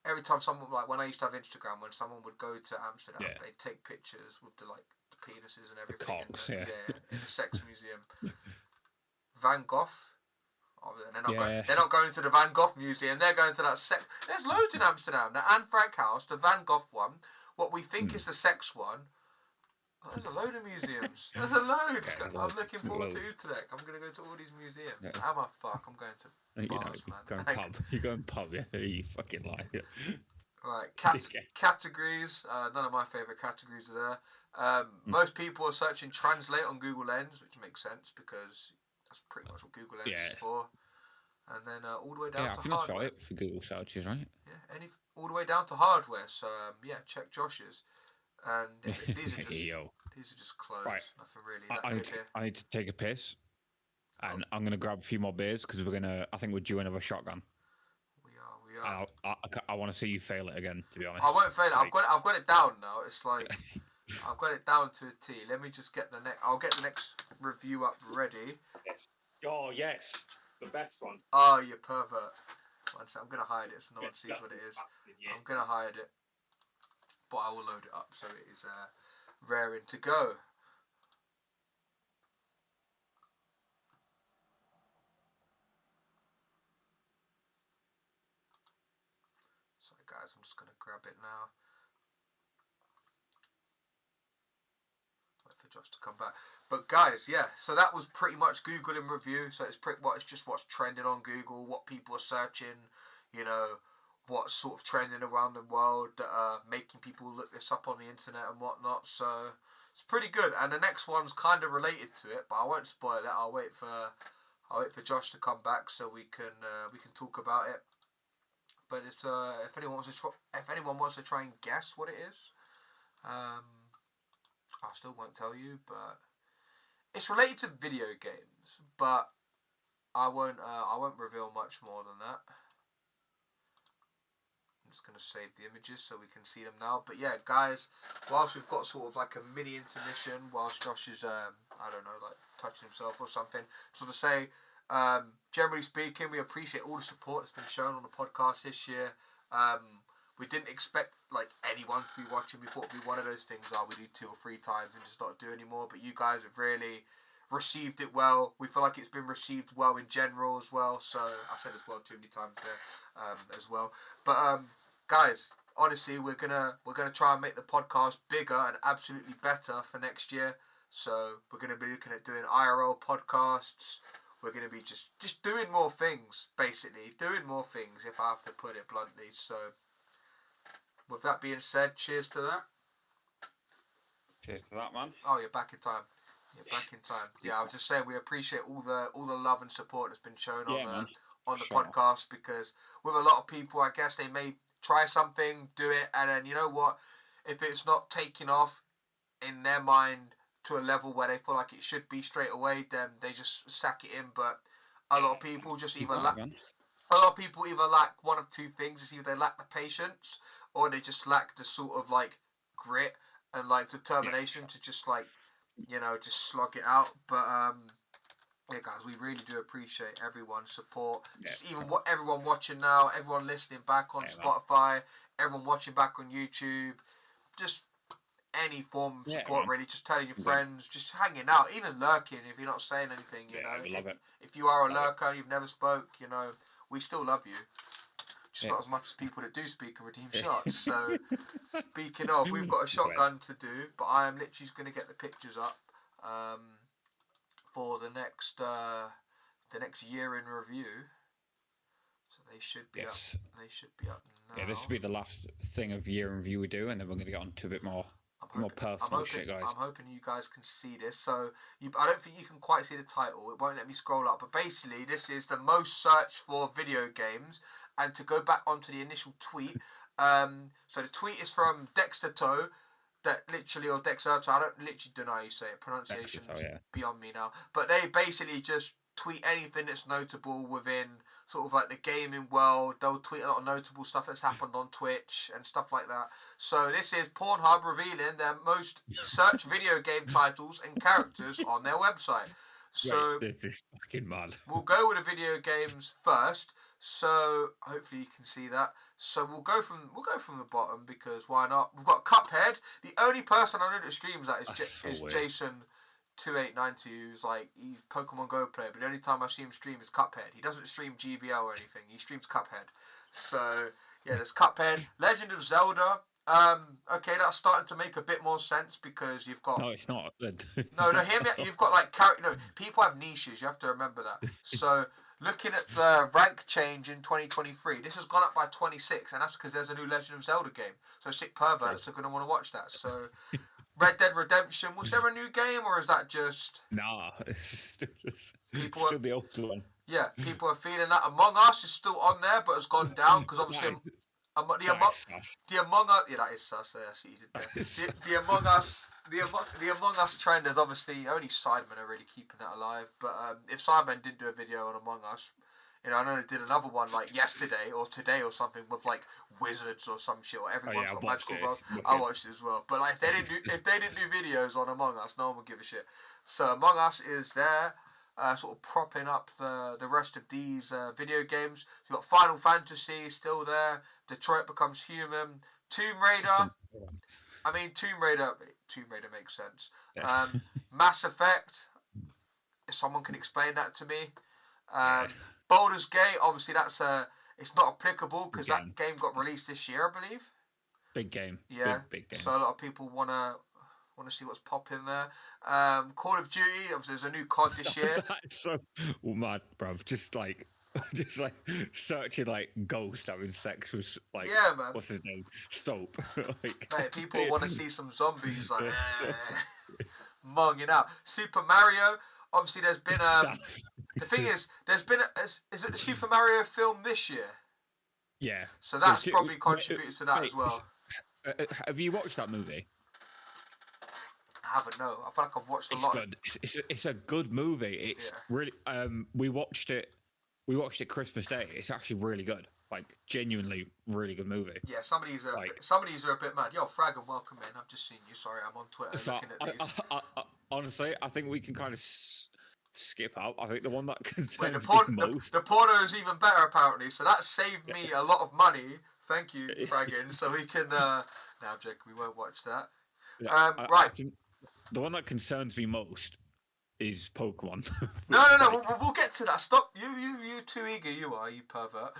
every time someone, like when I used to have Instagram, when someone would go to Amsterdam, they'd take pictures with the penises and everything. cocks, in yeah. in the sex museum. Van Gogh. Oh, Yeah. they're not going to the Van Gogh Museum. They're going to that sex. There's loads in Amsterdam. The Anne Frank House, the Van Gogh one. What we think is the sex one. Oh, there's a load of museums. There's a load. Yeah, there's I'm loads. looking forward to Loads. Utrecht. I'm going to go to all these museums. Yeah. Am I fuck? I'm going to You know, bars, man. going pub. You're going pub, yeah. You fucking lie. Right, Okay. categories. None of my favourite categories are there. Most people are searching translate on Google Lens, which makes sense because that's pretty much what Google Lens is for. And then all the way down Yeah, I to think that's hardware. right for Google searches, right? Yeah, all the way down to hardware. So yeah, check Josh's. And these are just clothes. Right. Nothing really that good here. I need to take a piss, and I'm gonna grab a few more beers because I think we're due another shotgun. We are. I want to see you fail it again. To be honest, I won't fail it. Right. I've got it down now. It's like I've got it down to a T. Let me just get the next. I'll get the next review up ready. Yes. Oh yes, the best one. Oh, you pervert. One sec, I'm gonna hide it so no one sees what it is. Yeah. I'm gonna hide it, but I will load it up so it is raring to go. Sorry guys, I'm just gonna grab it now. Wait for Josh to come back. But guys, yeah, so that was pretty much Google in review. So it's just what's trending on Google, what people are searching, you know, what's sort of trending around the world that are making people look this up on the internet and whatnot. So it's pretty good. And the next one's kind of related to it, but I won't spoil it. I'll wait for Josh to come back so we can talk about it. But it's if anyone wants to try and guess what it is, I still won't tell you, but it's related to video games, but I won't reveal much more than that. I'm just gonna save the images so we can see them now. But yeah, guys, whilst we've got sort of like a mini intermission, whilst Josh is I don't know, like touching himself or something, just want to say, generally speaking, we appreciate all the support that's been shown on the podcast this year. We didn't expect like anyone to be watching. We thought it'd be one of those things we do 2 or 3 times and just not do anymore. But you guys have really received it well. We feel like it's been received well in general as well. So I said as well too many times there as well. But guys, honestly, we're gonna try and make the podcast bigger and absolutely better for next year. So we're gonna be looking at doing IRL podcasts. We're going to be just doing more things, basically. Doing more things, if I have to put it bluntly. So, with that being said, cheers to that. Cheers to that, man. Oh, you're back in time. Yeah, I was just saying we appreciate all the love and support that's been shown on the podcast, because with a lot of people, I guess they may try something, do it, and then, you know what, if it's not taking off in their mind to a level where they feel like it should be straight away, then they just sack it in. But a lot of people just either lack one of 2 things. It's either they lack the patience, or they just lack the sort of like grit and like determination to just like, you know, just slog it out. But yeah, guys, we really do appreciate everyone's support. Just even everyone watching now, everyone listening back on Spotify, everyone watching back on YouTube, just any form of support, really. Just telling your friends, just hanging out, even lurking if you're not saying anything, you know. We love it. If you are a lurker and you've never spoke, you know, we still love you. Just not as much as people that do speak and redeem shots. So, speaking of, we've got a shotgun to do, but I am literally just going to get the pictures up for the next year in review. So they should be up. They should be up now. Yeah, this should be the last thing of year in review we do, and then we're going to get on to a bit more personal shit, guys. I'm hoping you guys can see this. So I don't think you can quite see the title. It won't let me scroll up. But basically, this is the most searched for video games. And to go back onto the initial tweet, so the tweet is from Dexter Toe, that literally, or Dexter Toe, I don't know how you say it. Pronunciation's beyond me now. But they basically just tweet anything that's notable within sort of like the gaming world. They'll tweet a lot of notable stuff that's happened on Twitch and stuff like that. So this is Pornhub revealing their most searched video game titles and characters on their website. So this is fucking mad. We'll go with the video games first. So hopefully you can see that. So we'll go from the bottom because why not? We've got Cuphead. The only person I know that streams that is weird. Jason2890, who's like he's Pokemon Go player, but the only time I see him stream is Cuphead. He doesn't stream GBL or anything. He streams Cuphead. So yeah, there's Cuphead. Legend of Zelda. Okay, that's starting to make a bit more sense because you've got No, it's not. no, hear me. You've got like no. People have niches. You have to remember that. So looking at the rank change in 2023, this has gone up by 26, and that's because there's a new Legend of Zelda game. So sick perverts are gonna want to watch that. So Red Dead Redemption. Was there a new game, or is that just Nah, it's people? still the old one. Yeah, people are feeling that. Among Us is still on there, but has gone down because obviously. The Among Us, yeah, that is sus. Yeah, I see you did there. The Among Us trend is obviously only Sidemen are really keeping that alive. But if Sidemen did do a video on Among Us, I know they did another one like yesterday or today or something with like wizards or some shit. Or everyone's got magical rolls. I watched it as well. But like if they didn't do videos on Among Us, no one would give a shit. So Among Us is there. Sort of propping up the rest of these video games. So you've got Final Fantasy still there. Detroit Becomes Human. Tomb Raider. I mean, Tomb Raider makes sense. Mass Effect. If someone can explain that to me. Baldur's Gate. Obviously, it's not applicable because that game got released this year, I believe. Big game. Yeah. Big game. So a lot of people want to see what's popping there. Call of Duty, obviously there's a new COD this year. That's so mad, bruv. Just like searching like ghost having sex with like man. What's his name? Soap. Mate, people want to see some zombies like monging out. Super Mario, obviously there's been the thing is there's been is it the Super Mario film this year? Yeah. So that's probably contributed to that as well. Have you watched that movie? I haven't. No, I feel like I've watched a lot. It's good. It's a good movie. It's really. We watched it Christmas Day. It's actually really good. Like genuinely, really good movie. Yeah, some of these are a bit mad. Yo, Frag and welcome in. I've just seen you. Sorry, I'm on Twitter looking at these. Honestly, I think we can kind of skip out. I think the one that concerns me most. The porno is even better apparently. So that saved me a lot of money. Thank you, Fragging. So we can. No, I'm joking. We won't watch that. Yeah, right. The one that concerns me most is Pokemon. No. We'll get to that. Stop. You too eager. You are. You pervert.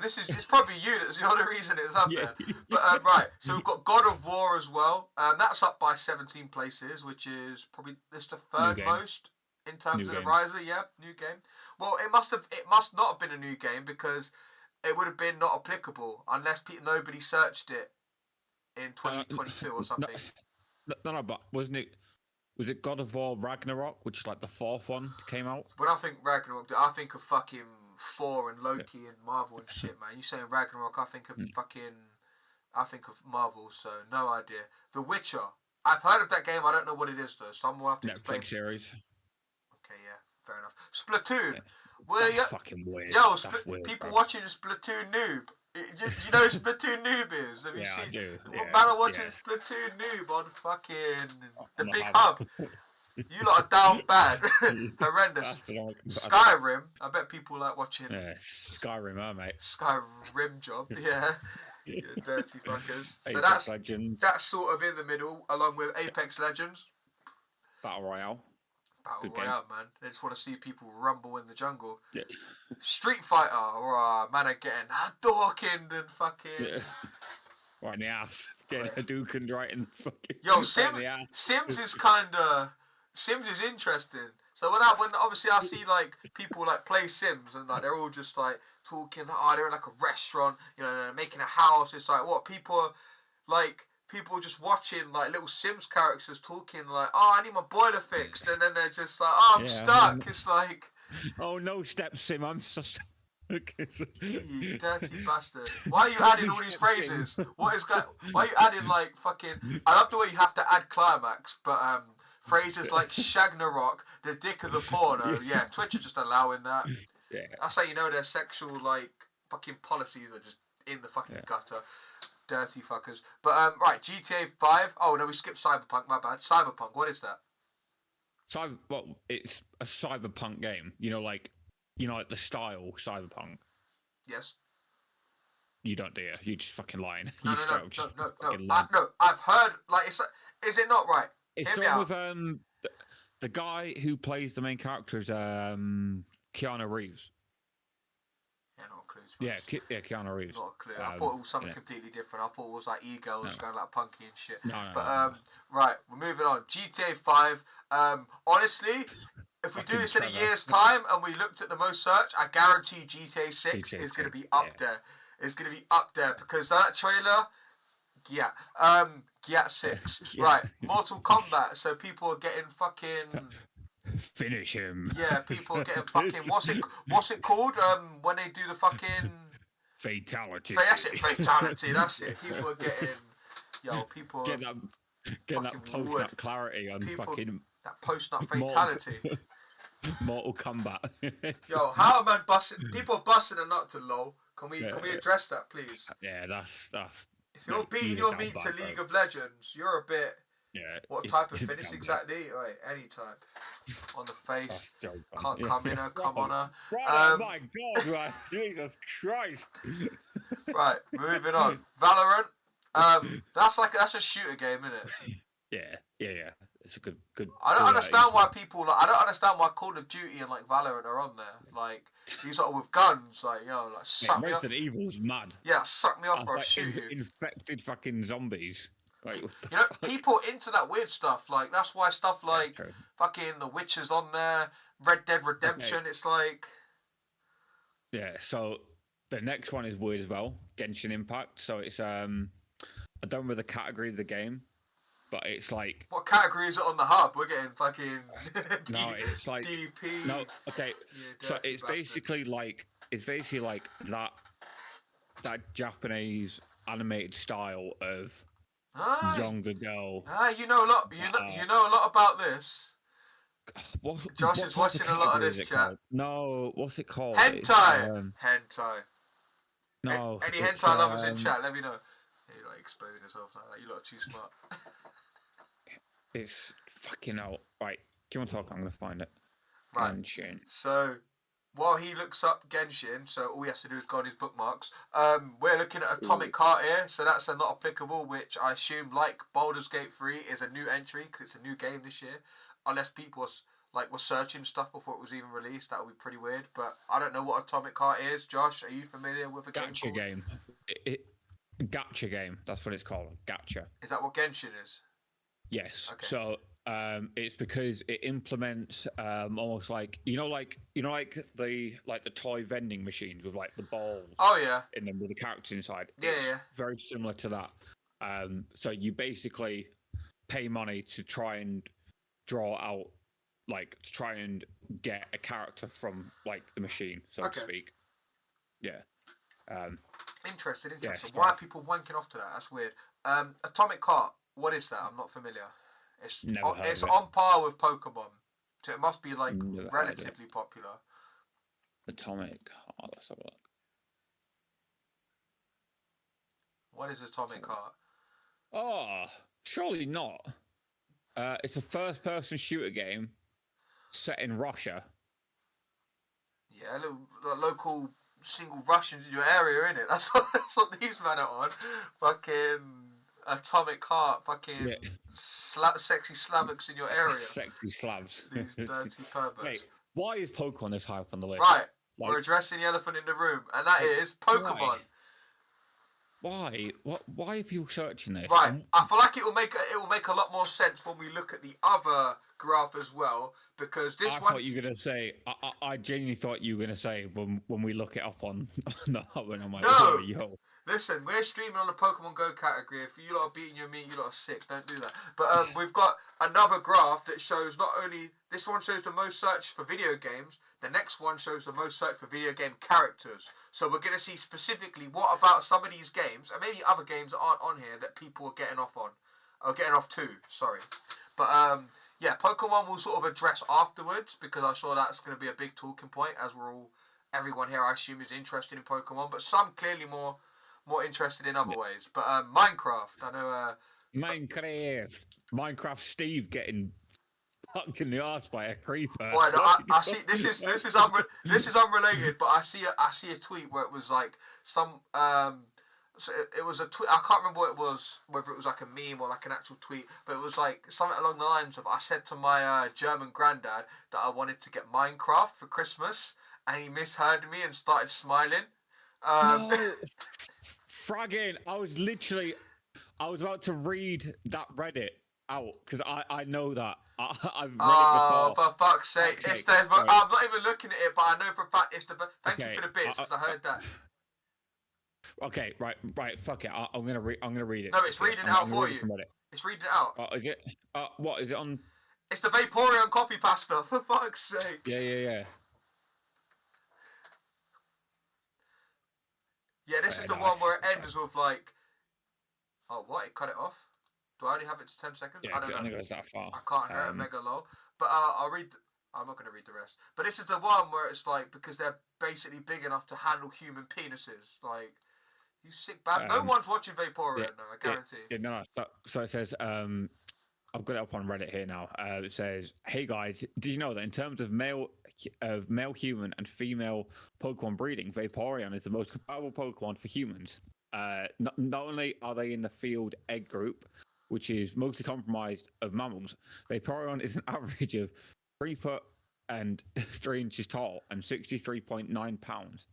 It's probably you that's the other reason it's up there. But right. So we've got God of War as well. That's up by 17 places, which is probably the third most in terms of the riser. Yeah, new game. Well, it must not have been a new game because it would have been not applicable unless nobody searched it in 2022 or something. No, but wasn't it? Was it God of War Ragnarok, which is like the fourth one that came out? When I think Ragnarok, I think of fucking Thor and Loki and Marvel and shit, man. You saying Ragnarok, I think of Marvel, so no idea. The Witcher. I've heard of that game, I don't know what it is though. Someone will have to explain. Netflix series. Okay, yeah, fair enough. Splatoon. That's fucking weird. Yo, weird, people bro. watching Splatoon noob. Do you know who Splatoon noob is? Have you seen? I do. Man are watching Splatoon noob on fucking the big hub. You lot are down bad. Horrendous. Skyrim. I bet people like watching. Yeah, Skyrim, mate. Skyrim job. Yeah. You dirty fuckers. So Apex Legends. That's sort of in the middle, along with Apex Legends. Battle Royale. Battle Royale, man. They just want to see people rumble in the jungle. Yeah. Street Fighter, man are getting Hadouken and fucking... Right in the ass. Getting Hadouken right in the fucking... Yo, Sims is Sims is interesting. So when obviously I see like people like play Sims and like they're all just like talking, they're in like a restaurant, they're making a house. It's like what people are like... People just watching like little Sims characters talking like, I need my boiler fixed, and then they're just like, I'm stuck. It's like, oh no, step Sim, I'm so stuck. You dirty bastard. Why are you adding all these phrases? What is that? Why are you adding like fucking? I love the way you have to add climax, but phrases like Shagnarok, the dick of the porno. Yeah, Twitch are just allowing that. Yeah. That's how you know their sexual like fucking policies are just in the fucking gutter. Dirty fuckers. But right, GTA 5. Oh no, we skipped Cyberpunk. My bad. Cyberpunk. What is that? It's a cyberpunk game. Like the style Cyberpunk. Yes. You don't, do you? You just fucking lying. No, You no, straight no, up no, just no, fucking no. lying. No, I've heard, like, is it not right? It's Hear the me one out. with the guy who plays the main character is Keanu Reeves. Yeah, not a clue. Yeah, Keanu Reeves. Not a clue. I thought it was something completely different. I thought it was like e-girls going like punky and shit. No. Right, we're moving on. GTA 5. Honestly, if we do this in a year's time and we looked at the most search, I guarantee GTA 6 is going to be up there. It's going to be up there because that trailer. Yeah. GTA 6. Yeah. Right. Mortal Kombat. So people are getting fucking. Finish him. Yeah, people are getting fucking. What's it called? When they do the fucking. Fatality. That's it. Fatality. That's it. People are getting. People are. Getting that post-nut clarity on fucking. That post-nut fatality. Mortal Kombat. How am I busting? People are busting a nut to LOL. Can we address that, please? Yeah, that's. If you're beating your meat to League of Legends, you're a bit. Yeah. What type of finish exactly? Right, any type. On the face. Can't come in her, come on her. Right, oh my god, right. Jesus Christ. Right, moving on. Valorant. That's a shooter game, isn't it? Yeah. It's a good. I don't understand why people. I don't understand why Call of Duty and like Valorant are on there. Like these are with guns. Like suck me up. Resident Evil's mad. Yeah, suck me off or I'll shoot you. Infected fucking zombies. Like, what the fuck? People into that weird stuff. Like that's why stuff like fucking The Witcher's on there. Red Dead Redemption. Okay. It's like. Yeah. So the next one is weird as well. Genshin Impact. So it's I don't remember the category of the game. But it's like... What category is it on the hub? We're getting fucking... No, it's like... DP. No, okay. So it's basically like... It's basically like that Japanese animated style of younger girl. You know a lot. You know a lot about this. Josh is watching a lot of this chat. Called? No, what's it called? Hentai. Hentai. No. Any hentai lovers in chat? Let me know. You're like exposing yourself like that. You lot are too smart. It's fucking out. Right, do you want to talk? I'm going to find it. Right. Genshin. So, while he looks up Genshin, so all he has to do is go on his bookmarks. We're looking at Atomic Heart here, so that's a not applicable, which I assume, like Baldur's Gate 3, is a new entry, because it's a new game this year. Unless people were searching stuff before it was even released, that would be pretty weird. But I don't know what Atomic Heart is. Josh, are you familiar with a gacha game? Gacha game, that's what it's called. Gacha. Is that what Genshin is? Yes. Okay. So it's because it implements almost like the toy vending machines with like the balls. Oh yeah. In them with the characters inside. Yeah, it's very similar to that. So you basically pay money to try and draw out, like to try and get a character from like the machine, so to speak. Yeah. Interesting. Yeah, why are people wanking off to that? That's weird. Atomic Heart. What is that? I'm not familiar. It's on par with Pokemon, so it must be like relatively popular. Atomic Heart. Let's have a look. What is Atomic Heart? Oh, surely not. It's a first-person shooter game set in Russia. Yeah, local single Russians in your area, innit? That's what these men are on. Fucking Atomic Heart, fucking sexy Slavics in your area. Sexy Slavs. These dirty perverts. Wait, why is Pokemon this high up on the list? Right, we're addressing the elephant in the room, and that is Pokemon. Why? Why are people searching this? Right, I feel like it will make a lot more sense when we look at the other graph as well, because this one. I thought you were gonna say. I genuinely thought you were gonna say when we look it up on the hub, and I'm like, no. Yo. Listen, we're streaming on the Pokemon Go category. If you lot are beating your meat, you lot are sick. Don't do that. But we've got another graph that shows not only... This one shows the most search for video games. The next one shows the most search for video game characters. So we're going to see specifically what about some of these games, and maybe other games that aren't on here, that people are getting off on. Or getting off to, sorry. But, yeah, Pokemon will sort of address afterwards, because I'm sure that's going to be a big talking point, as everyone here, I assume, is interested in Pokemon. But some clearly more interested in other ways. But Minecraft, I know... Minecraft Steve getting fucked in the arse by a creeper. Boy, no, I see. This is unrelated, but I see a tweet where it was like some So it was a tweet. I can't remember what it was, whether it was like a meme or like an actual tweet, but it was like something along the lines of I said to my German granddad that I wanted to get Minecraft for Christmas, and he misheard me and started smiling. No, fragging! I was about to read that Reddit out because I know that I've read it before. For fuck's sake! Fuck's sake. I'm not even looking at it, but I know for a fact it's the. Thank you for the bits because I heard that. Okay, right. Fuck it. I'm gonna read it. No, it's reading it out for you. It's reading it out. Is it? What is it on? It's the Vaporeon copy pasta. For fuck's sake. Yeah. Yeah, this is the one where it ends with like. Oh, what? It cut it off? Do I only have it to 10 seconds? Yeah, I don't know. I think it goes that far. I can't hear it mega low. But I'll read. I'm not going to read the rest. But this is the one where it's like, because they're basically big enough to handle human penises. Like, you sick bad. No one's watching Vaporeon, no, I guarantee. Yeah, no. So it says, I've got it up on Reddit here now. It says, "Hey guys, did you know that in terms of male human and female Pokemon breeding, Vaporeon is the most compatible Pokemon for humans. Not only are they in the field egg group, which is mostly comprised of mammals, Vaporeon is an average of 3 foot and 3 inches tall and 63.9 pounds.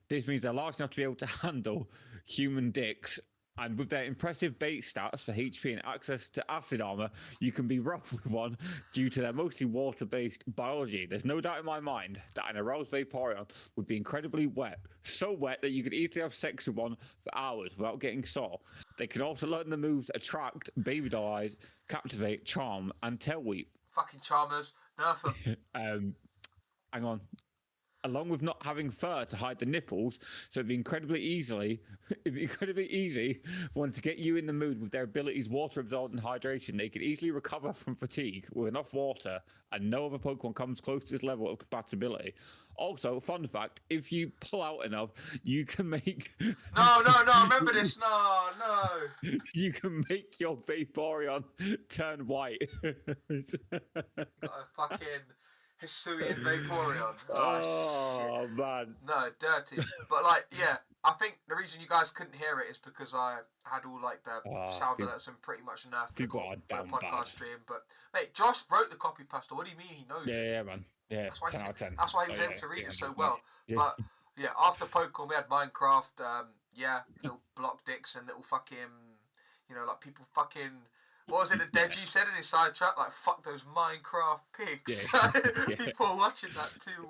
This means they're large enough to be able to handle human dicks, and with their impressive bait stats for HP and access to acid armor, you can be rough with one due to their mostly water-based biology. There's no doubt in my mind that an aroused Vaporeon would be incredibly wet, so wet that you could easily have sex with one for hours without getting sore. They can also learn the moves Attract, Baby Doll Eyes, Captivate, Charm, and Tail Whip. Fucking charmers. Nerf them. Hang on. Along with not having fur to hide the nipples, so it'd be incredibly easy for one to get you in the mood with their abilities water absorbed and hydration. They can easily recover from fatigue with enough water, and no other Pokemon comes close to this level of compatibility. Also, fun fact, if you pull out enough, you can make... No, remember this. No. You can make your Vaporeon turn white. Got a fucking... Hisuian Vaporeon. Oh shit. Man. No, dirty. But like, yeah, I think the reason you guys couldn't hear it is because I had all like the sound alerts and pretty much nerfed the podcast stream. But mate, Josh wrote the copy pasta. What do you mean he knows? Yeah, man. Yeah, 10 out of 10. That's why he was able to read it so well. Yeah. But yeah, after Pokemon we had Minecraft. Little block dicks and little fucking, like people fucking. What was it that Deji said in his sidetrack? Like, fuck those Minecraft pigs. Yeah. People are watching that too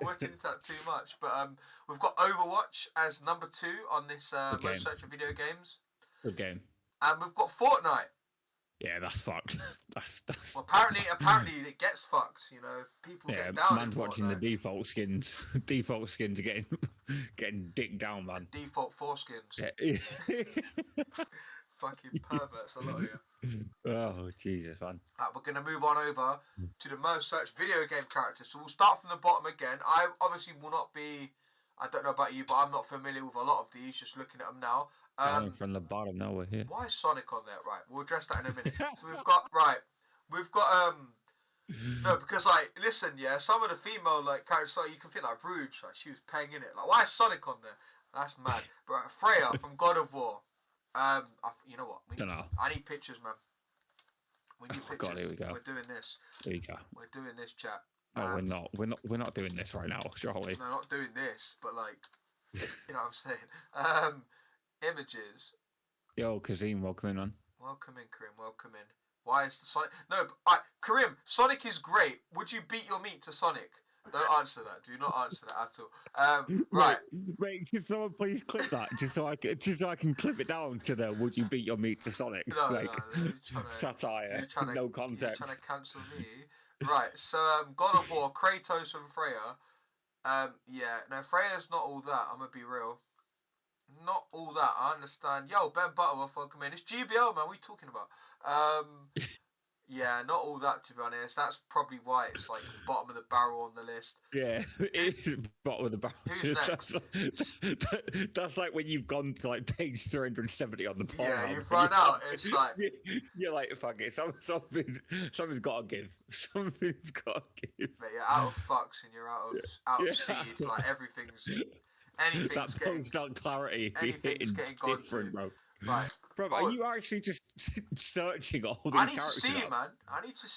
much. But we've got Overwatch as number 2 on this most search for video games. Good game. And we've got Fortnite. Yeah, that's fucked. That's. Well, apparently it gets fucked. People get down. Man's watching the default skins. Default skins are getting dick down, man. The default foreskins. Yeah. Fucking perverts, I love you. Oh, Jesus, man. We're going to move on over to the most searched video game characters. So we'll start from the bottom again. I obviously will not be, I don't know about you, but I'm not familiar with a lot of these, just looking at them now. From the bottom, now we're here. Why is Sonic on there? Right, we'll address that in a minute. So we've got, no, because listen, some of the female characters, you can think Rouge, she was paying in it. Why is Sonic on there? That's mad. But Freya from God of War. You know what? I need pictures, man. We need pictures. God, here we go. We're doing this. Here we go. We're doing this, chat. No, we're not. We're not doing this right now, surely. No, not doing this, but you know what I'm saying. Images. Yo, Kazim, welcome in, man. Welcome in, Karim. Welcome in. Why is Sonic? No, but Karim, Sonic is great. Would you beat your meat to Sonic? Don't answer that. Do not answer that at all. Right. Wait, can someone please clip that? just so I can clip it down to the "Would you beat your meat to Sonic?" No, satire. No context. You're trying to cancel me. Right. So, God of War, Kratos and Freya. No, Freya's not all that. I'm gonna be real. Not all that. I understand. Yo, Ben Butterworth, welcome in. It's GBL, man. What are you talking about? Yeah, not all that to be honest. That's probably why it's like bottom of the barrel on the list. Yeah, it is bottom of the barrel. Who's next? That's like when you've gone to like page 370 on the Pornhub. Yeah, you've run out. It's like you're like, fuck it. Something's got to give. Something's got to give. Mate, you're out of fucks and you're out of seed. Like anything's That getting post-nut clarity anything's getting gone different, to. bro. Right, Bro, are you actually just searching all these I need to characters see, up? man. I need to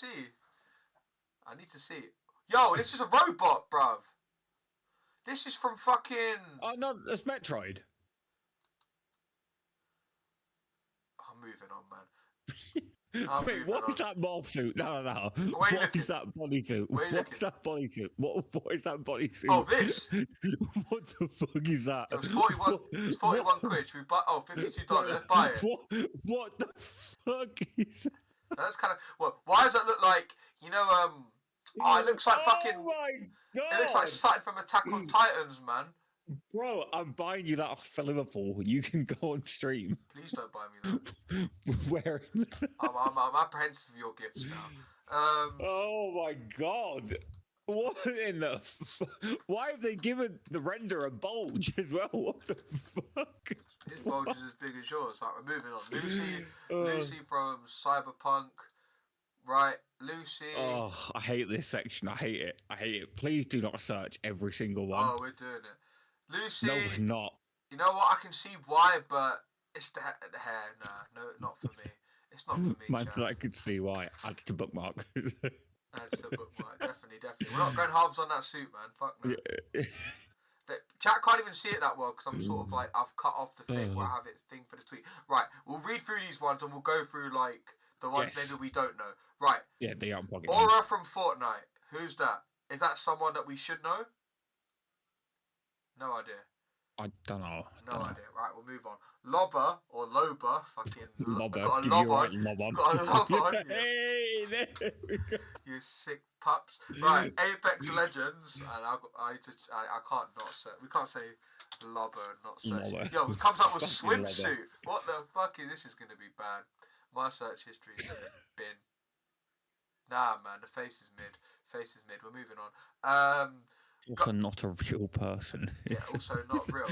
see. Yo, this is a robot, bruv. This is from fucking. Oh no, that's Metroid. I'm moving on, man. Wait, what is that morph suit? No. What Is that bodysuit? What's that bodysuit? What is that bodysuit? Oh, this. What the fuck is that? It was 41. It's 41 quid. Should we buy? Oh, $52. Let's buy it. What the fuck is that? That's kind of. Well, why does that look like? You know, Oh, it looks like fucking. Oh my god! It looks like something from Attack on Titans, man. Bro, I'm buying you that for Liverpool. You can go on stream. Please don't buy me that. Wearing. I'm apprehensive of your gifts now. Oh my god! What in the? Why have they given the render a bulge as well? What the fuck? His bulge is as big as yours. Right, we're moving on. Lucy from Cyberpunk. Right, Lucy. Oh, I hate this section. I hate it. Please do not search every single one. Oh, we're doing it. Lucy. No, we're not. You know what? I can see why, but it's the hair. Nah, no, not for me. It's not for me. Man, chat. I could see why. Adds to bookmark. That's the bookmark. Definitely. We're not going halves on that suit, man. Fuck no. Yeah. Chat can't even see it that well because I'm sort of like I've cut off the thing where I have it thing for the tweet. Right, we'll read through these ones and we'll go through like the ones maybe we don't know. Right. Yeah, they aren't Pokémon. Aura from Fortnite. Who's that? Is that someone that we should know? No idea. I don't know. No idea. Right, we'll move on. Loba or Loba, fucking Lobber. Got a Give lob you on. right lob on. Got a lob on. Yeah. Hey, there we go. You sick pups. Right, Apex Legends, and I need to. I can't not say. We can't say Lobber and not search. Lobber. Yo, it comes up with Fucking Lobber. swimsuit. What the fuck is this? Is going to be bad. My search history is in the bin. Nah, man, the face is mid. We're moving on. Also not a real person. Yeah, also not real.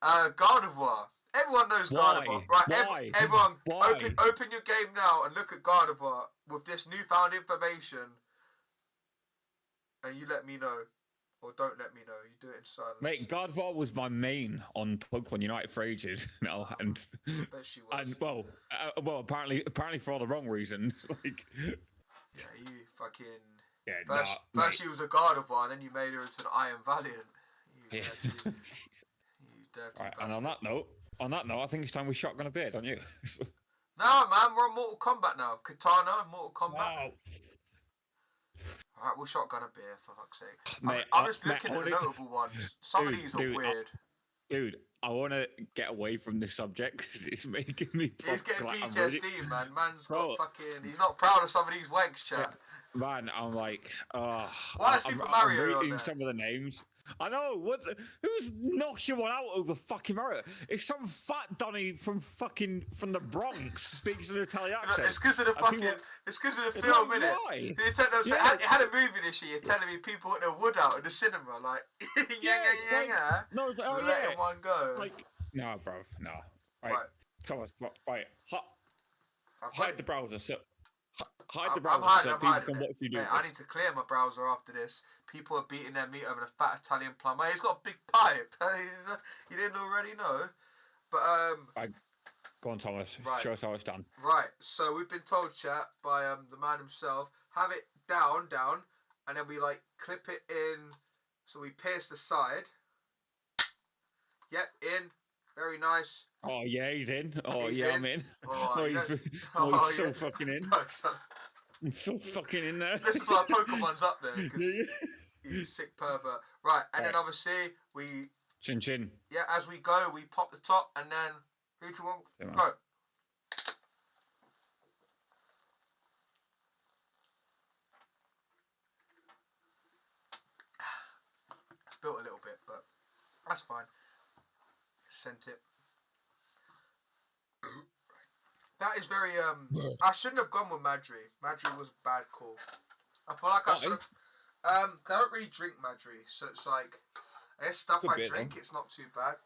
Gardevoir. Everyone knows Gardevoir. Right, everyone, Why? open your game now and look at Gardevoir with this newfound information. And you let me know. Or don't let me know. You do it in silence. Mate, Gardevoir was my main on Pokemon Unite for ages now, and I bet she was. and well, apparently for all the wrong reasons. Like, Yeah, you fucking... yeah, First she was a Gardevoir, and then you made her into an Iron Valiant. You dirty, you dirty Right, bastard. and on that note, I think it's time we shotgun a beer, don't you? No, man, we're on Mortal Kombat now. Katana, Mortal Kombat. Wow. Alright, we'll shotgun a beer, for fuck's sake. Mate, I'm just mate, looking I at the wanna- notable ones. Some of these are weird. Dude, I want to get away from this subject because it's making me. He's getting like, I'm PTSD, really- man. Man's Bro. got fucking... He's not proud of some of these wanks, chat. Man, I'm like, Why I'm, is Super I'm Mario on reading there? some of the names. I know. Who's knocking one out over fucking Mario? It's some fat Donny from the Bronx speaks an Italian accent. It's because of the I think fucking... It's because of the It's film, like, innit? why? It had a movie this year telling me people put their wood out in the cinema, like... yeah. No, it's like, oh Letting yeah. one go. Like, no, bruv, no. Right, Right. Thomas, right. I've got Hide it. the browser, so hide the I'm browser hiding, so I'm people hiding can it. watch you do Mate, this. I need to clear my browser after this. People are beating their meat over a fat Italian plumber. He's got a big pipe. You didn't already know. But, Go on, Thomas. Right. Show us how it's done. right. So we've been told, chat, by the man himself, have it down, and then we, like, clip it in. So we pierce the side. Yep, in. Very nice. Oh yeah, he's in. Oh He's yeah, in. I'm in. Oh, Oh, you he's, don't- he's so yeah. fucking in. No, son, He's so fucking in there. this is why Pokemon's up there. 'Cause Yeah. you sick pervert. Right, and then Right. obviously we... Chin chin. Yeah, as we go, we pop the top, and then 3, 2, 1, Yeah, man. go. Spilt a little bit, but that's fine. Sent it. That is very I shouldn't have gone with Madry. Madry was a bad call. I feel like I should have. 'Cause I don't really drink Madry, so it's like, I guess stuff I drink, it's not too bad.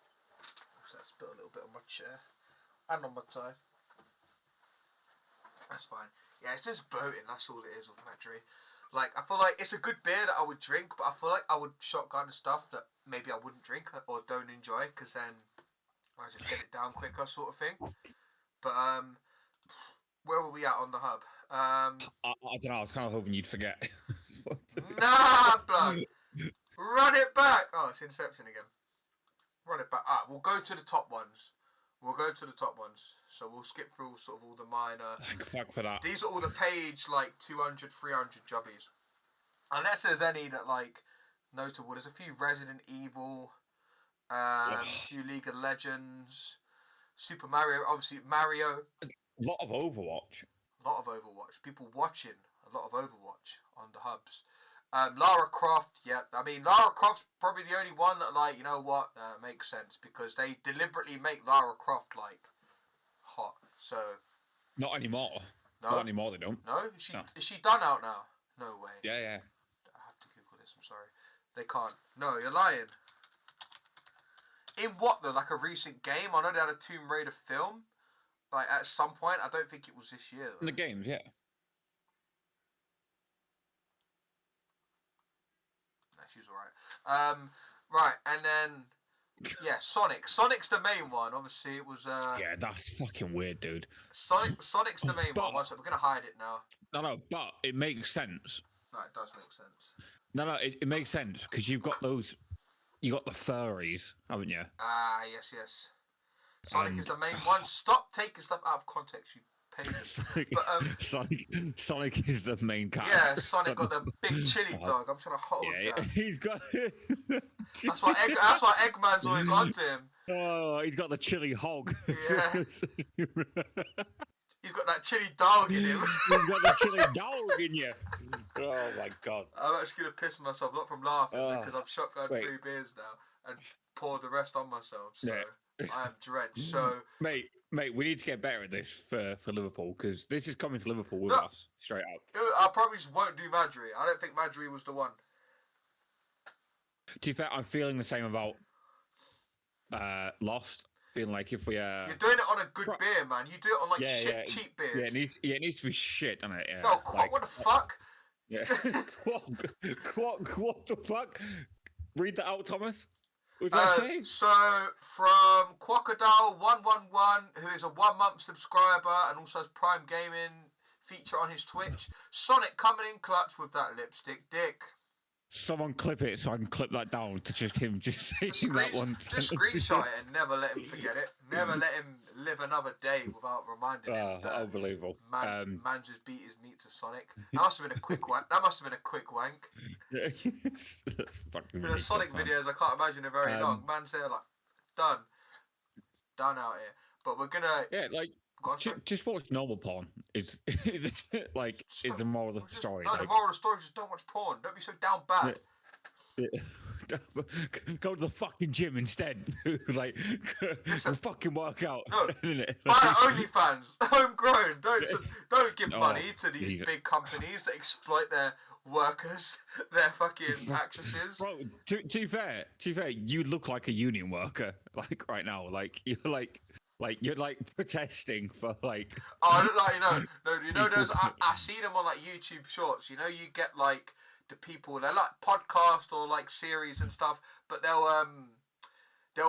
So I spilled a little bit on my chair and on my tie. That's fine. Yeah, it's just bloating. That's all it is with Madry. Like, I feel like it's a good beer that I would drink, but I feel like I would shotgun stuff that maybe I wouldn't drink or don't enjoy, because then I just get it down quicker, sort of thing. But where were we at on the hub? I don't know. I was kind of hoping you'd forget. Nah, blood. Run it back. Oh, it's Inception again. Run it back. We'll go to the top ones. So we'll skip through sort of all the minor. Thank fuck for that. These are all the page like 200, 300 jobbies. Unless there's any that like notable. There's a few Resident Evil, a few League of Legends, Super Mario. Obviously Mario. A lot of Overwatch. People watching a lot of Overwatch on the hubs. Lara Croft, yeah. I mean, Lara Croft's probably the only one that, like, you know what, makes sense, because they deliberately make Lara Croft, like, hot. So. Not anymore. No. Not anymore, they don't. No? Is she done out now? No way. Yeah. I have to Google this, I'm sorry. They can't. No, you're lying. In what, though? Like a recent game? I know they had a Tomb Raider film. Like, at some point. I don't think it was this year, though. In the games, yeah. She's alright. Right, and then yeah, Sonic. Sonic's the main one. Obviously, it was. Yeah, that's fucking weird, dude. Sonic's the main one. So we're gonna hide it now. No, but it makes sense. No, it does make sense. No, it makes sense because you've got those. You got the furries, haven't you? Yes. Sonic is the main one. Stop taking stuff out of context, you pagan. Sonic is the main character. Yeah, Sonic got the big chili dog. I'm trying to hold that. He's got. That's why Eggman's always onto him. Oh, he's got the chili hog. Yeah. He's got that chili dog in him. He's got the chili dog in you. Oh my god. I'm actually gonna piss myself, not from laughing, because I've shotgunned 3 beers now and poured the rest on myself. So I am drenched. So mate, we need to get better at this for Liverpool, because this is coming to Liverpool with us straight up. I probably just won't do Madry. I don't think Madry was the one. To be fair, I'm feeling the same about Lost. Feeling like if we you're doing it on a good beer, man. You do it on like cheap beers. Yeah, it needs to be shit, doesn't it? Yeah. No, Quack, what the fuck? Yeah. Quack, what the fuck? Read that out, Thomas. What does that say? So from Quackadile111, who is a 1-month subscriber and also has Prime Gaming feature on his Twitch. Sonic coming in clutch with that lipstick dick. Someone clip it so I can clip that down to just him just saying that one. Just screenshot it and never let him forget it. Never let him live another day without reminding him that unbelievable. Man just beat his meat to Sonic. That must have been a quick wank. Yeah, that's fucking the Sonic videos, I can't imagine they're very long. Man's there like done out here. But we're gonna just watch normal porn. Is the moral of the story? No, the moral of the story is just don't watch porn. Don't be so down bad. Go to the fucking gym instead. Fucking work out. No, buy OnlyFans, homegrown. Don't give money to these big companies that exploit their workers, their fucking actresses. Bro, to be fair, you look like a union worker, like right now. Like you're protesting for like. Oh, you know those. I see them on like YouTube Shorts. You know, you get like the people. They're like podcast or like series and stuff, but they'll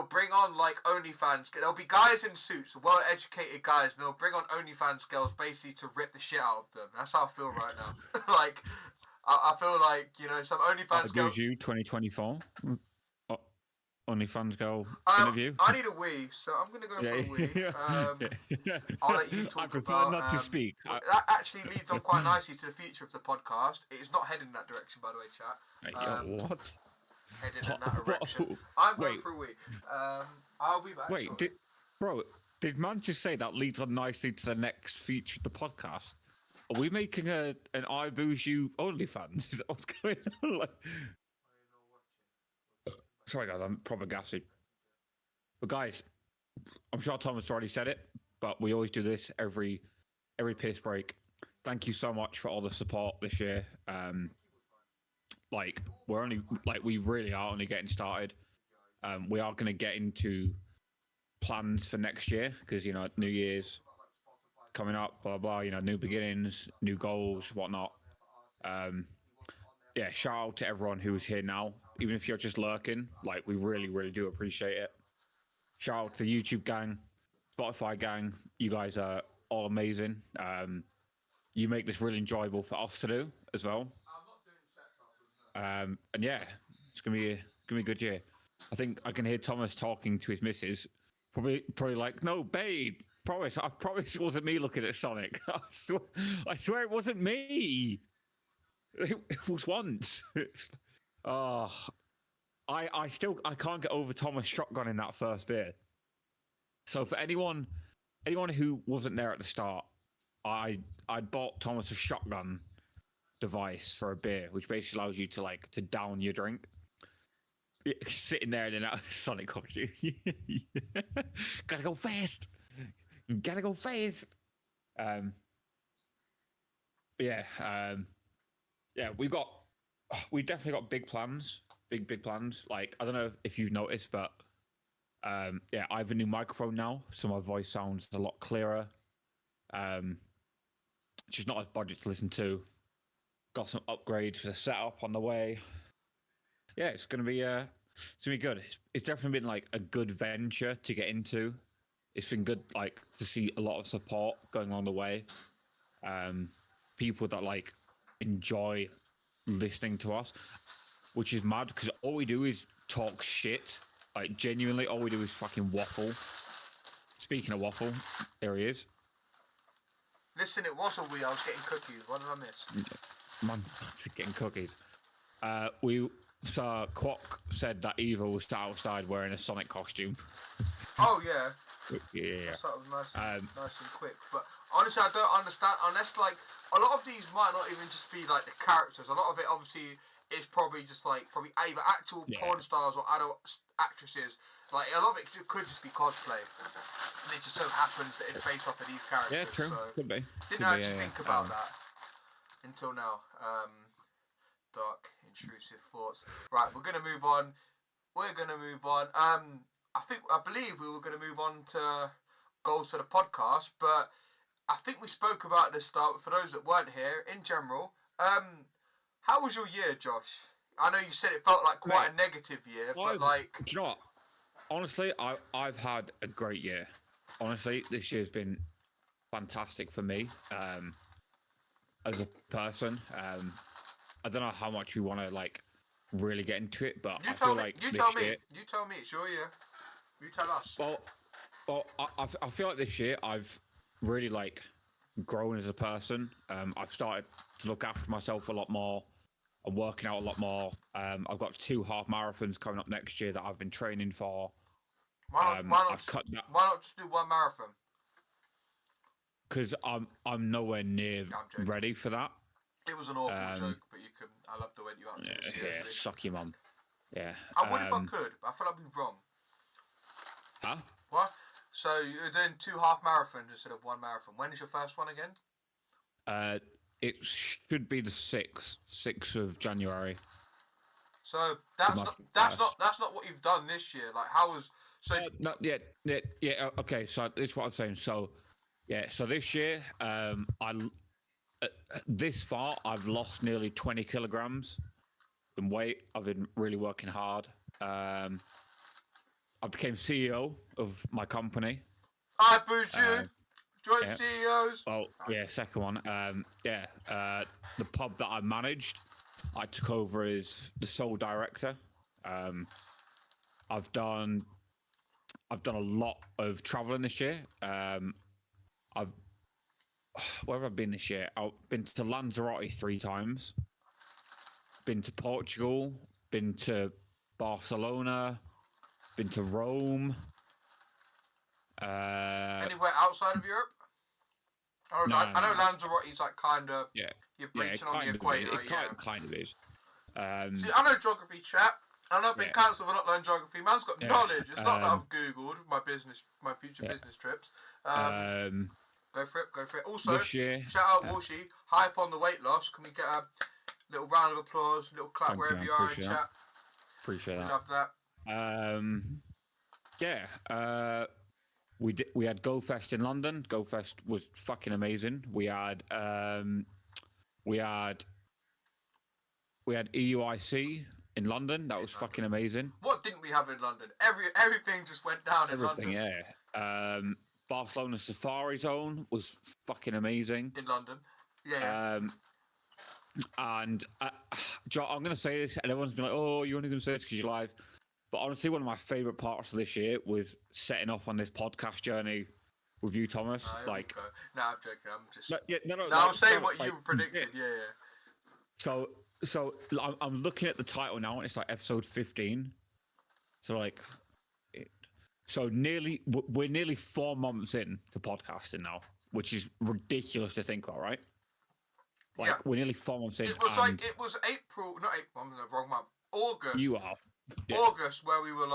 bring on like OnlyFans. There'll be guys in suits, well-educated guys, and they'll bring on OnlyFans girls basically to rip the shit out of them. That's how I feel right now. Like, I feel like some OnlyFans girls. You 2024. OnlyFans girl interview. I need a wee, so I'm going to go for a wee. I'll let you talk I prefer not to speak. That actually leads on quite nicely to the future of the podcast. It is not heading in that direction, by the way, chat. What? Heading in that direction. I'm going for a wee. I'll be back. Wait, did man just say that leads on nicely to the next feature of the podcast? Are we making an I Booze You OnlyFans? Is that what's going on? Sorry, guys, I'm proper gassy. But guys, I'm sure Thomas already said it, but we always do this every piss break. Thank you so much for all the support this year. Like we really are only getting started. We are going to get into plans for next year because New Year's coming up, blah blah. New beginnings, new goals, whatnot. Yeah, shout out to everyone who's here now, even if you're just lurking. Like, we really, really do appreciate it. Shout out to the YouTube gang, Spotify gang. You guys are all amazing. You make this really enjoyable for us to do as well. And yeah, it's gonna be a good year. I think I can hear Thomas talking to his missus, probably like, "No, babe, I promise it wasn't me looking at Sonic. I swear it wasn't me. It was once." Oh, I can't get over Thomas shotgunning that first beer. So for anyone who wasn't there at the start, I bought Thomas a shotgun device for a beer, which basically allows you to down your drink. Sitting there in a Sonic costume. Gotta go fast. Gotta go fast. Yeah. Yeah, we definitely got big plans. Big plans. Like, I don't know if you've noticed, but yeah, I have a new microphone now, so my voice sounds a lot clearer. Just not as budget to listen to. Got some upgrades for the setup on the way. Yeah, it's gonna be good. It's definitely been like a good venture to get into. It's been good to see a lot of support going on the way. People that enjoy listening to us, which is mad because all we do is talk shit. Like, genuinely, all we do is fucking waffle. Speaking of waffle, there he is. Listen, it wasn't we. I was getting cookies. What did I miss? Man, getting cookies. So Quack said that Eva was outside wearing a Sonic costume. Oh yeah. Yeah. That was nice and quick. But honestly, I don't understand unless a lot of these might not even just be the characters. A lot of it obviously is probably just probably either actual porn stars or adult actresses. A lot of it could just be cosplay. And it just so happens that it's based off of these characters. Yeah, true. So could be. Didn't actually think about that until now. Dark, intrusive thoughts. Right, we're gonna move on. I believe we were gonna move on to goals for the podcast, but I think we spoke about this start. For those that weren't here, in general, how was your year, Josh? I know you said it felt like quite a negative year, but do you know what? Honestly, I've had a great year. Honestly, this year's been fantastic for me as a person. I don't know how much we want to really get into it, but I feel like you this tell year. Me. You tell me. It's your year. You tell us. Well, I feel like this year I've really grown as a person. I've started to look after myself a lot more. I'm working out a lot more. I've got 2 half marathons coming up next year that I've been training for. Why not just do one marathon? Because I'm nowhere near ready for that. It was an awful joke, but I love the way you answered it. Yeah, suck your mum. Yeah. I would if I could, but I feel like we're wrong. Huh? What? So you're doing 2 half marathons instead of 1 marathon. When is your first one again? It should be the 6th of January. So that's not what you've done this year. How was not yet. Yeah. Okay. So this is what I'm saying. So yeah. So this year, this far I've lost nearly 20 kilograms in weight. I've been really working hard. I became CEO of my company. Hi, Boozy. Joint CEOs. Well, yeah, second one. The pub that I managed, I took over as the sole director. I've done a lot of traveling this year. Where have I been this year? I've been to Lanzarote 3 times. Been to Portugal. Been to Barcelona. Been to Rome. Anywhere outside of Europe? I know Lanzarote's kind of you're breaching on the equator. It kind of is. See, I know geography, chat. And I've been cancelled for not learning geography. Man's got knowledge. It's not that I've Googled my future business trips. Go for it. Also, this year, shout out Walshy. Hype on the weight loss. Can we get a little round of applause, little clap wherever you are in chat? Appreciate that. Love that. We had GoFest in London. GoFest was fucking amazing. We had EUIC in London. That was fucking amazing. What didn't we have in London? Everything just went down in London. Everything, Barcelona Safari Zone was fucking amazing. In London. Yeah. And I'm going to say this, and everyone's been like, oh, you're only going to say this because you're live. But honestly, one of my favourite parts of this year was setting off on this podcast journey with you, Thomas. No, I'm joking. I'm just... I'm saying what you predicted. Yeah. So I'm looking at the title now, and it's like episode 15. So we're nearly 4 months in to podcasting now, which is ridiculous to think about, right? We're nearly 4 months in. It was April, not April, I'm in the wrong month. August. You are. Yeah. August, where we were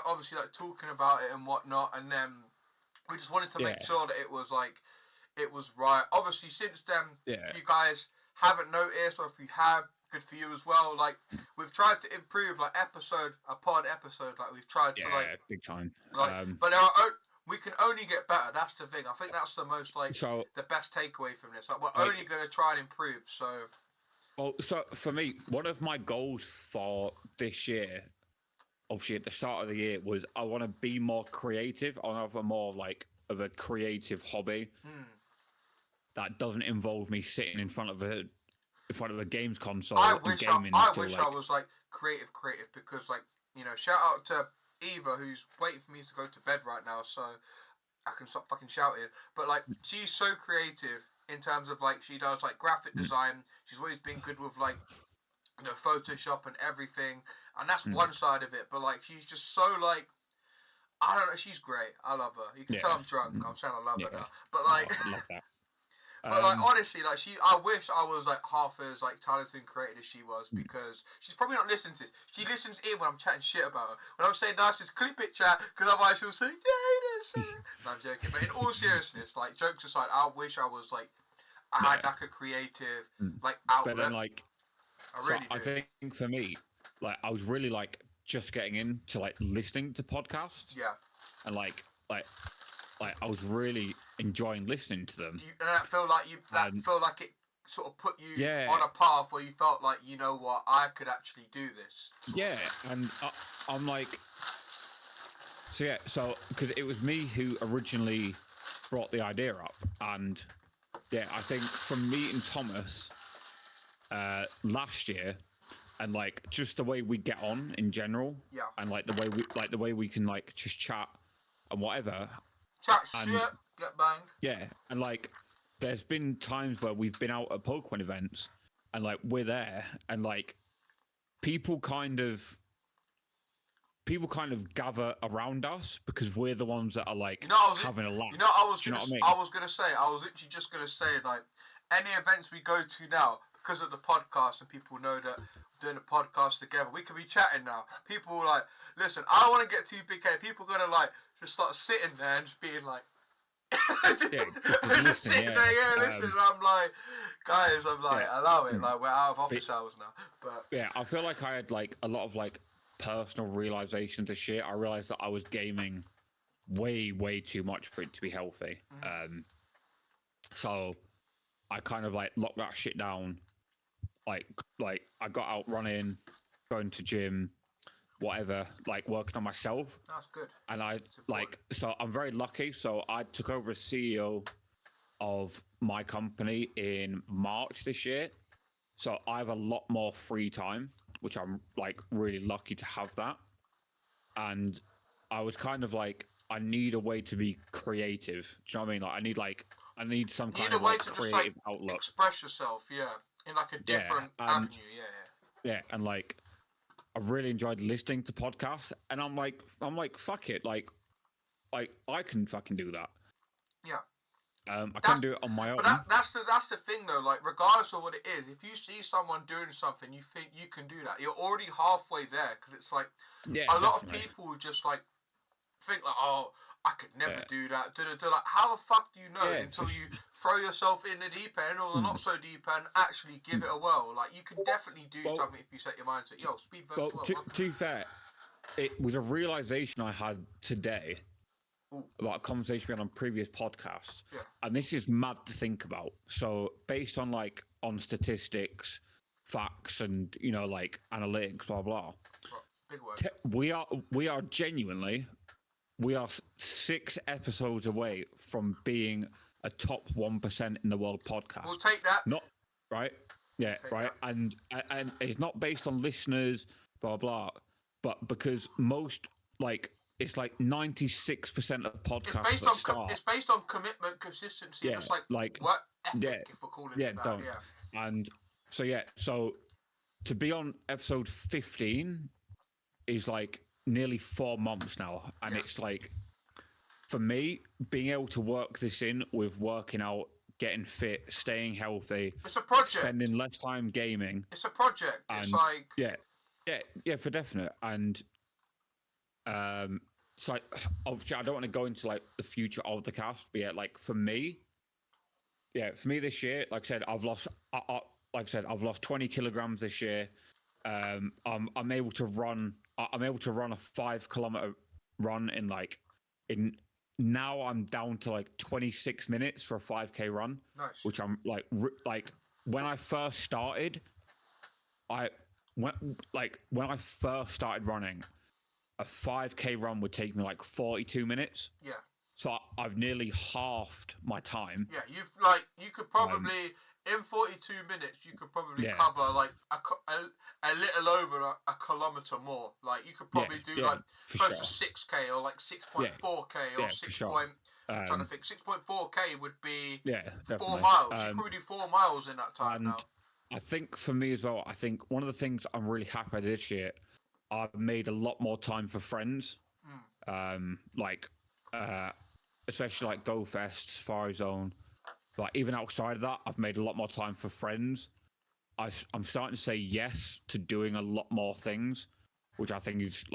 obviously talking about it and whatnot, and then we just wanted to make sure that it was right. Obviously, since then, if you guys haven't noticed, or if you have, good for you as well. We've tried to improve episode upon episode. We've tried to big time. But we can only get better. That's the thing. I think that's the most the best takeaway from this. We're only going to try and improve. So for me, one of my goals for this year, obviously at the start of the year, was I want to be more creative. I want to have more of a creative hobby that doesn't involve me sitting in front of a games console. I wish I was creative because shout out to Eva, who's waiting for me to go to bed right now so I can stop fucking shouting. But she's so creative in terms of she does graphic design. She's always been good with Photoshop and everything, and that's one side of it. But she's just so I don't know. She's great. I love her. You can tell I'm drunk. I'm saying I love her now. But I love that. But honestly, I wish I was half as talented and creative as she was, because she's probably not listening to this. She listens in when I'm chatting shit about her. When I'm saying nice, just clip it, chat, because otherwise she'll say, yeah, no, I'm joking. But in all seriousness, jokes aside, I wish I was I had a creative outlet. But then I think for me, I was really just getting into listening to podcasts. Yeah. And I was really enjoying listening to them. And that felt like it sort of put you on a path where you felt you know what, I could actually do this. Yeah, and I'm so because it was me who originally brought the idea up, and I think from meeting Thomas last year, and just the way we get on in general, and the way we can just chat and whatever. Chat shit, get banged. Yeah, and there's been times where we've been out at Pokemon events, and we're there, and people kind of gather around us because we're the ones that are having a laugh. I was literally just gonna say any events we go to now, because of the podcast and people know that we're doing a podcast together, we could be chatting now. People listen, I don't want to get too big headed. People are gonna just start sitting there and just being just sitting there, listen. And I'm guys, allow it. We're out of office hours now. But I feel I had a lot of personal realizations this year. I realized that I was gaming way too much for it to be healthy. So I kind of locked that shit down. I got out running, going to gym, whatever, working on myself. That's good. And so I'm very lucky. So I took over as CEO of my company in March this year. So I have a lot more free time, which I'm really lucky to have that. And I was kind of I need a way to be creative. Do you know what I mean? I need some kind of creative outlook. Express yourself, in a different avenue, Yeah, and I've really enjoyed listening to podcasts, and I'm like, fuck it, I can fucking do that. Yeah. I can do it on my own. But that's the thing though. Like, regardless of what it is, if you see someone doing something, you think you can do that. You're already halfway there because it's like a lot of people just like think like, oh, I could never do that. Like, how the fuck do you know until you throw yourself in the deep end or the not so deep end? Actually, give it a whirl. Like, you can definitely do something if you set your mind to it. Yo, speed versus well. To be fair, it was a realization I had today. About a conversation we had on previous podcasts, and this is mad to think about. So, based on on statistics, facts, and like analytics, blah blah. Big word. We are genuinely 6 episodes away from being a top 1% in the world podcast. We'll take that. Not right, yeah, right, and it's not based on listeners, blah blah, but because most it's 96% of podcasts it's based on commitment, consistency, just like work ethic, if we're calling it that. And so to be on episode 15 is nearly 4 months now, and it's for me, being able to work this in with working out, getting fit, staying healthy, it's a project, spending less time gaming. It's a project. It's yeah, for definite. And it's obviously I don't want to go into the future of the cast, but for me this year, like I said, I've lost 20 kilograms this year. I'm able to run a 5 kilometer run in now I'm down to 26 minutes for a 5k run. Nice. Which I'm when I first started, when I first started running, a 5k run would take me 42 minutes. Yeah. So I've nearly halved my time. Yeah, you could probably in 42 minutes you could probably cover a little over a kilometer more. You could probably do close to 6k or 6.4k or 6. Trying to think, 6.4k would be 4 miles. You could probably do 4 miles in that time now. I think for me as well, I think one of the things I'm really happy with this year, I've made a lot more time for friends. Especially Go Fest, Safari Zone. Even outside of that, I've made a lot more time for friends. I'm starting to say yes to doing a lot more things, which I think is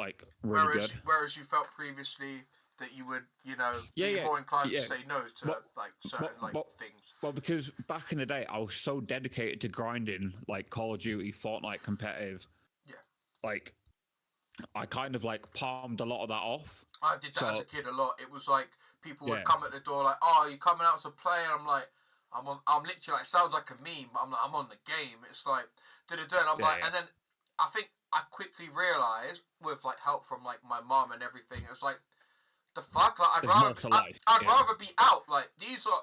really good. Whereas you felt previously that you would, be more inclined to say no to certain things. Well, because back in the day, I was so dedicated to grinding Call of Duty, Fortnite competitive. Yeah. I kind of palmed a lot of that off. I did that as a kid a lot. It was people would come at the door oh, you coming out to play? And I'm literally it sounds like a meme, but I'm on the game. It's and I'm and then I think I quickly realised with help from my mum and everything, it was the fuck? I'd rather be out. These are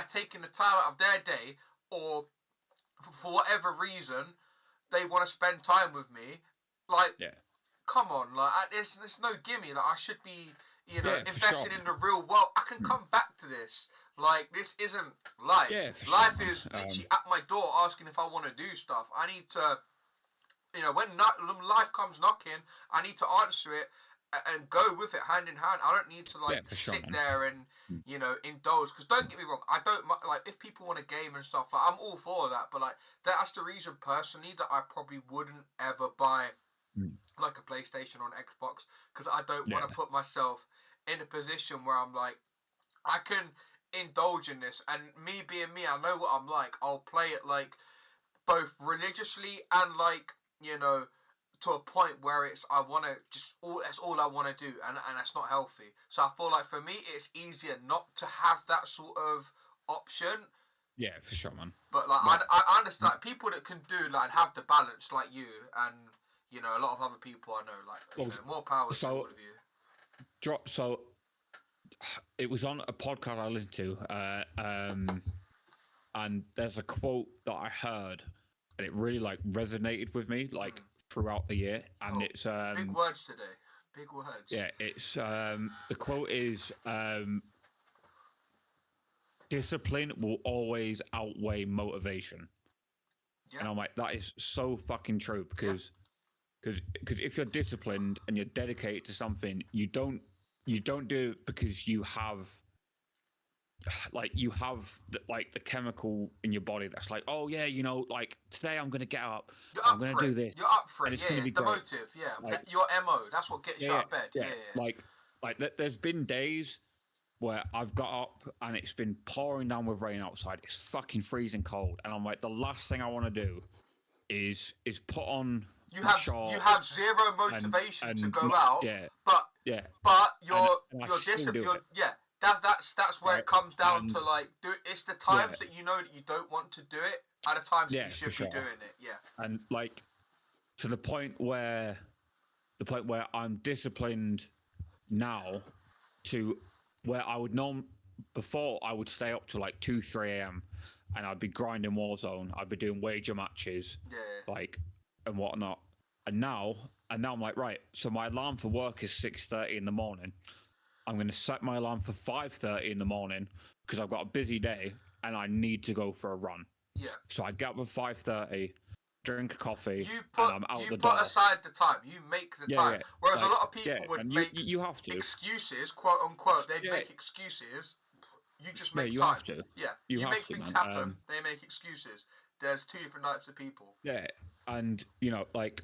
taking the time out of their day, or for whatever reason, they want to spend time with me. Come on, there's no gimme. I should be, invested in the real world. I can come back to this. This isn't life. Yeah, life is literally at my door asking if I want to do stuff. I need to, when life comes knocking, I need to answer it and go with it hand in hand. I don't need to sit there and indulge. Because don't get me wrong, I don't if people want to game and stuff. I'm all for that. But that's the reason personally that I probably wouldn't ever buy a PlayStation or an Xbox, because I don't want to put myself in a position where I'm I can indulge in this, and me being me, I know what I'm like. I'll play it both religiously and to a point where I want to that's all I want to do, and that's not healthy. So I feel for me it's easier not to have that sort of option. Yeah, for sure, man. But I understand people that can do have the balance like you, and a lot of other people I know, more power to all of you. So, it was on a podcast I listened to, and there's a quote that I heard, and it really resonated with me throughout the year, and it's big words today. Big words. Yeah, it's the quote is discipline will always outweigh motivation. Yeah. And I'm that is so fucking true, because if you're disciplined and you're dedicated to something, you don't do it because you have like you have the chemical in your body that's like, oh yeah, like today I'm gonna get up, I'm gonna do this, You're up for and it. it's Yeah, gonna be the great. motive. Yeah, Like, your MO. That's what gets you out of bed. Yeah. Like there's been days where I've got up and it's been pouring down with rain outside. It's fucking freezing cold, and I'm like, the last thing I want to do is put on You my have shorts zero motivation to go out. Yeah, But yeah. you're And I still do disciplined. it. Yeah. That's where Right. it comes down And- to like it's the times that you know that you don't want to do it are the times that you for should sure. be doing it. Yeah. And like to the point where I'm disciplined now to where I would before I would stay up to like 2-3 a.m. and I'd be grinding Warzone. I'd be doing wager matches, like and whatnot. And now I'm like, right. So my alarm for work is 6:30 in the morning. I'm going to set my alarm for 5:30 in the morning because I've got a busy day and I need to go for a run. Yeah. So I get up at 5:30, drink a coffee, You put and I'm out the door. aside the time. You make the time. Yeah. Whereas Like, a lot of people would and make you have to. excuses, quote unquote. They'd make excuses. You just make you time. have to. Yeah. You have make to, things man. happen. They make excuses. There's two different types of people. Yeah, and like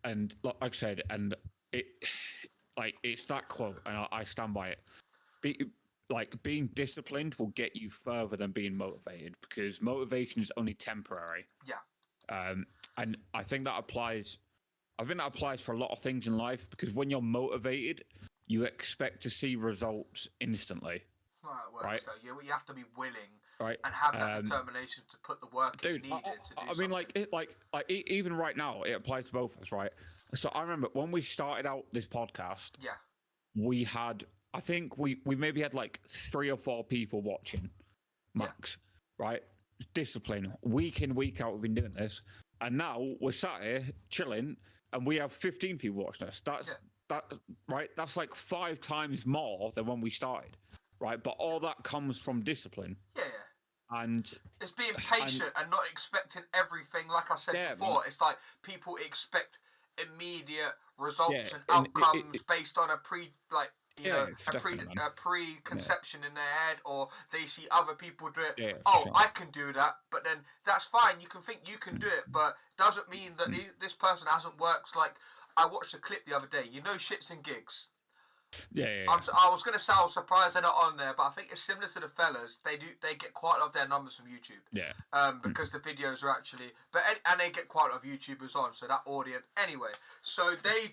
I said, and it, like it's that quote, and I stand by it. Being disciplined will get you further than being motivated because motivation is only temporary. Yeah. And I think that applies. I think that applies for a lot of things in life because when you're motivated, you expect to see results instantly. Right. So you have to be willing, right, and have that determination to put the work dude, needed to do I mean, even right now, it applies to both of us, right? So I remember when we started out this podcast, we had, I think we maybe had like 3 or 4 people watching, max, right? Discipline, week in, week out, we've been doing this, and now we're sat here chilling, and we have 15 people watching us. That right? That's like 5 times more than when we started. Right, but all that comes from discipline. Yeah. And it's being patient and not expecting everything. Like I said before, it's like people expect immediate results and outcomes based on a preconception in their head, or they see other people do it. I can do that, but then that's fine. You can think you can do it, but doesn't mean that this person hasn't worked. Like I watched a clip the other day. Shits and gigs. I was going to say I was surprised they're not on there, but I think it's similar to the fellas. They get quite a lot of their numbers from YouTube. Because the videos are actually, and they get quite a lot of YouTubers on, so that audience. Anyway, so they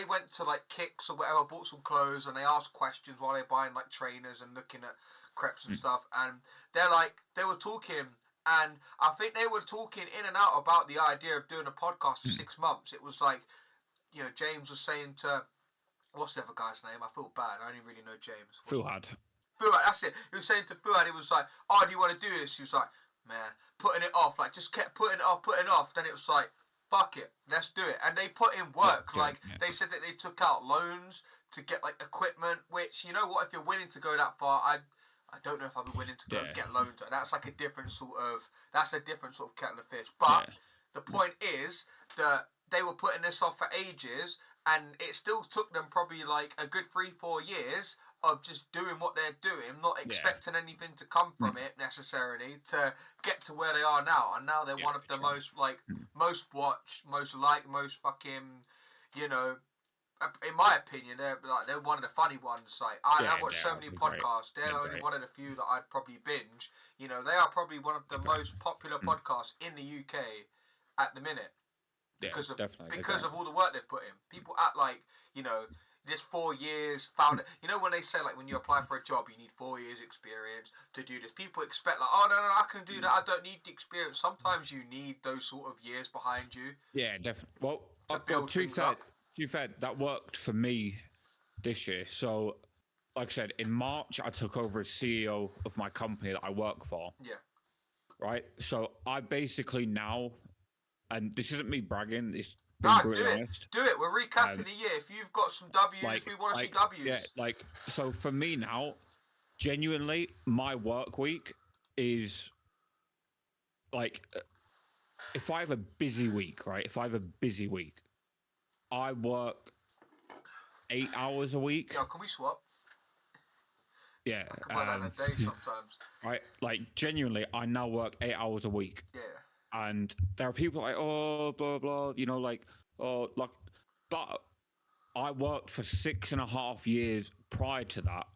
went to like Kicks or whatever, bought some clothes, and they asked questions while they're buying like trainers and looking at crepes and stuff, and they were talking. And I think they were talking in and out about the idea of doing a podcast for 6 months. It was like, James was saying to, what's the other guy's name? I feel bad. I only really know James. Fuhad, that's it. He was saying to Fuhad, he was like, oh, do you want to do this? He was like, man, putting it off. Like, just kept putting it off. Then it was like, fuck it, let's do it. And they put in work. They said that they took out loans to get, like, equipment, which, you know what, if you're willing to go that far, I don't know if I'd be willing to go get loans. That's like a different sort of kettle of fish. But the point is that they were putting this off for ages, and it still took them probably like a good 3-4 years of just doing what they're doing, not expecting anything to come from it necessarily to get to where they are now. And now they're one of the most most watched, most liked, most fucking, in my opinion, they're one of the funny ones. Like I watch so many podcasts. They're only one of the few that I'd probably binge. They are probably one of the most popular podcasts in the UK at the minute. Because of all the work they've put in. People act like, this 4 years, found it. When they say, like, when you apply for a job, you need 4 years experience to do this. People expect, like, oh, no, I can do that. I don't need the experience. Sometimes you need those sort of years behind you. Yeah, definitely. Well, to be fair, that worked for me this year. So, like I said, in March, I took over as CEO of my company that I work for. Yeah. Right? So, I basically now... And this isn't me bragging. It's being brutally honest. Do it. We're recapping the year. If you've got some W's, we want to see W's. Yeah, so for me now, genuinely, my work week is like, if I have a busy week, right? I work 8 hours a week. Yo, can we swap? Yeah. I can work that in a day sometimes. Right, like genuinely, I now work 8 hours a week. Yeah. And there are people like, oh, blah blah, you know, like, oh, like, but I worked for 6.5 years prior to that.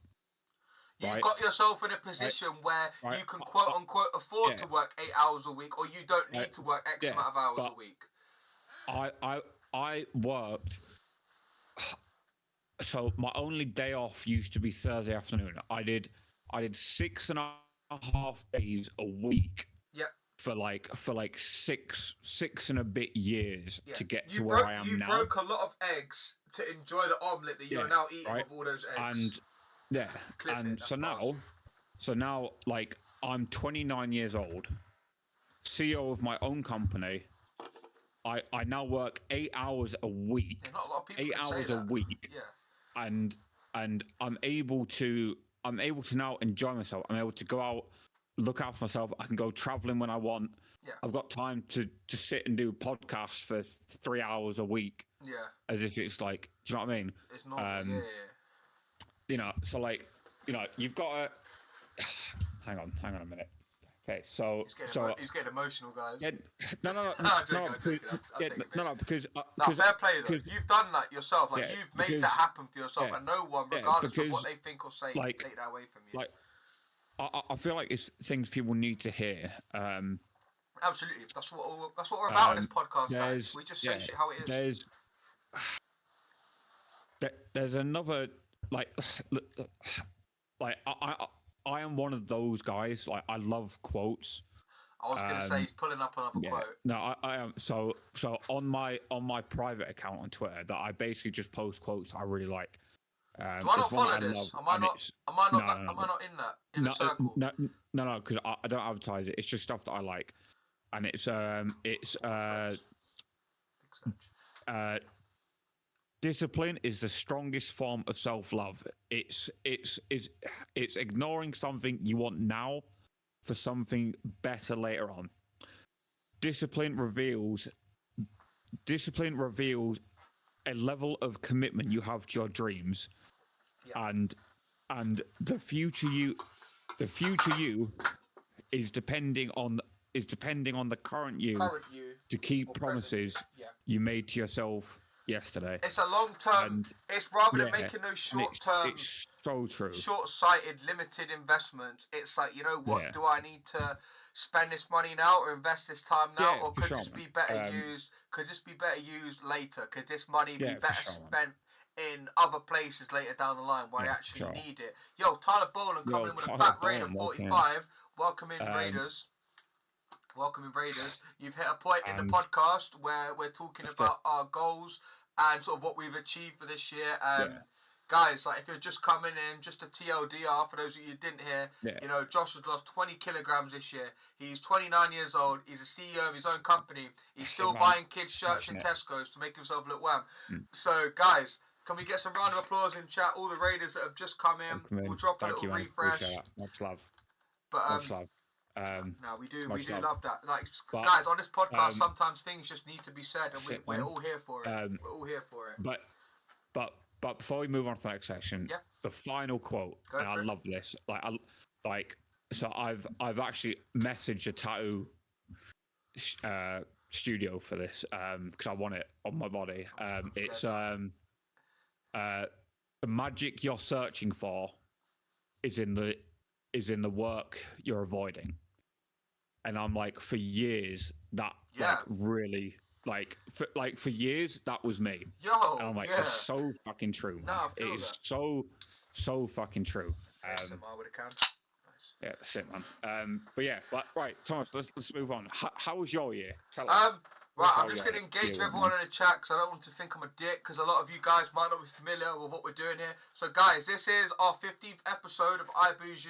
You right? got yourself in a position where Right. you can quote unquote afford Yeah. to work 8 hours a week, or you don't need Right. to work X Yeah, amount of hours but a week. I worked. So my only day off used to be Thursday afternoon. I did 6.5 days a week. Yep. For like six and a bit years to get You to where I am you now. broke a lot of eggs to enjoy the omelette that you're now eating with all those eggs. And yeah, Clip and it, so now, like, I'm 29 years old, CEO of my own company. I now work 8 hours a week. Yeah, not a lot of people 8 can hours say a that. week. Yeah. And I'm able to now enjoy myself. I'm able to go out, look out for myself. I can go traveling when I want. Yeah. I've got time to sit and do podcasts for 3 hours a week. Yeah. As if it's like, do you know what I mean? It's normal. Yeah. You know, so like, you know, you've got to hang on a minute. Okay, so he's getting emotional, guys. Yeah, no, because fair play though. You've done that yourself. Like, you've made that happen for yourself, and no one, regardless of what they think or say, like, take that away from you. Like, I feel like it's things people need to hear. Absolutely, that's what we're about on this podcast, guys. We just say shit how it is. There's another, like I am one of those guys. Like, I love quotes. I was gonna say he's pulling up another quote. No, I am. So on my private account on Twitter, that I basically just post quotes I really like. Do I not follow this? Am I not in that the circle? No, because I don't advertise it. It's just stuff that I like, and it's discipline is the strongest form of self-love. It's ignoring something you want now for something better later on. Discipline reveals a level of commitment you have to your dreams, and the future you is depending on the current you to keep promises you made to yourself yesterday. It's a long term. It's rather than making those short term. It's so true. Short-sighted, limited investments. It's like, you know what? Do I need to spend this money now or invest this time now, or could this be better used? Could this be better used later? Could this money be better spent in other places later down the line where I actually need it? Yo, Tyler Boland coming in with a fat Raider 45. Welcome in, Raiders. Welcome in, Raiders. You've hit a point in the podcast where we're talking about our goals and sort of what we've achieved for this year. Guys, like, if you're just coming in, just a TLDR for those of you who didn't hear, you know, Josh has lost 20 kilograms this year. He's 29 years old. He's a CEO of his own company. He's still buying kids' shirts in Tesco's to make himself look wham. So, guys, can we get some round of applause in chat? All the Raiders that have just come in. We'll drop a little refresh. Much love. But much love. No, we do love that. Like, guys, on this podcast, sometimes things just need to be said, and we're all here for it. We're all here for it. But before we move on to the next section, the final quote, and I love this. So I've actually messaged a tattoo studio for this because I want it on my body. It's the magic you're searching for is in the work you're avoiding. And I'm like, for years that really for years that was me. Yo, and I'm like, it's so fucking true. No, it is so fucking true. I would have can. Nice. Yeah, that's it, man. But right, Thomas, let's move on. How was your year? Tell us. Right, I'm just going to engage everyone in the chat because I don't want to think I'm a dick, because a lot of you guys might not be familiar with what we're doing here. So, guys, this is our 15th episode of I Boozy.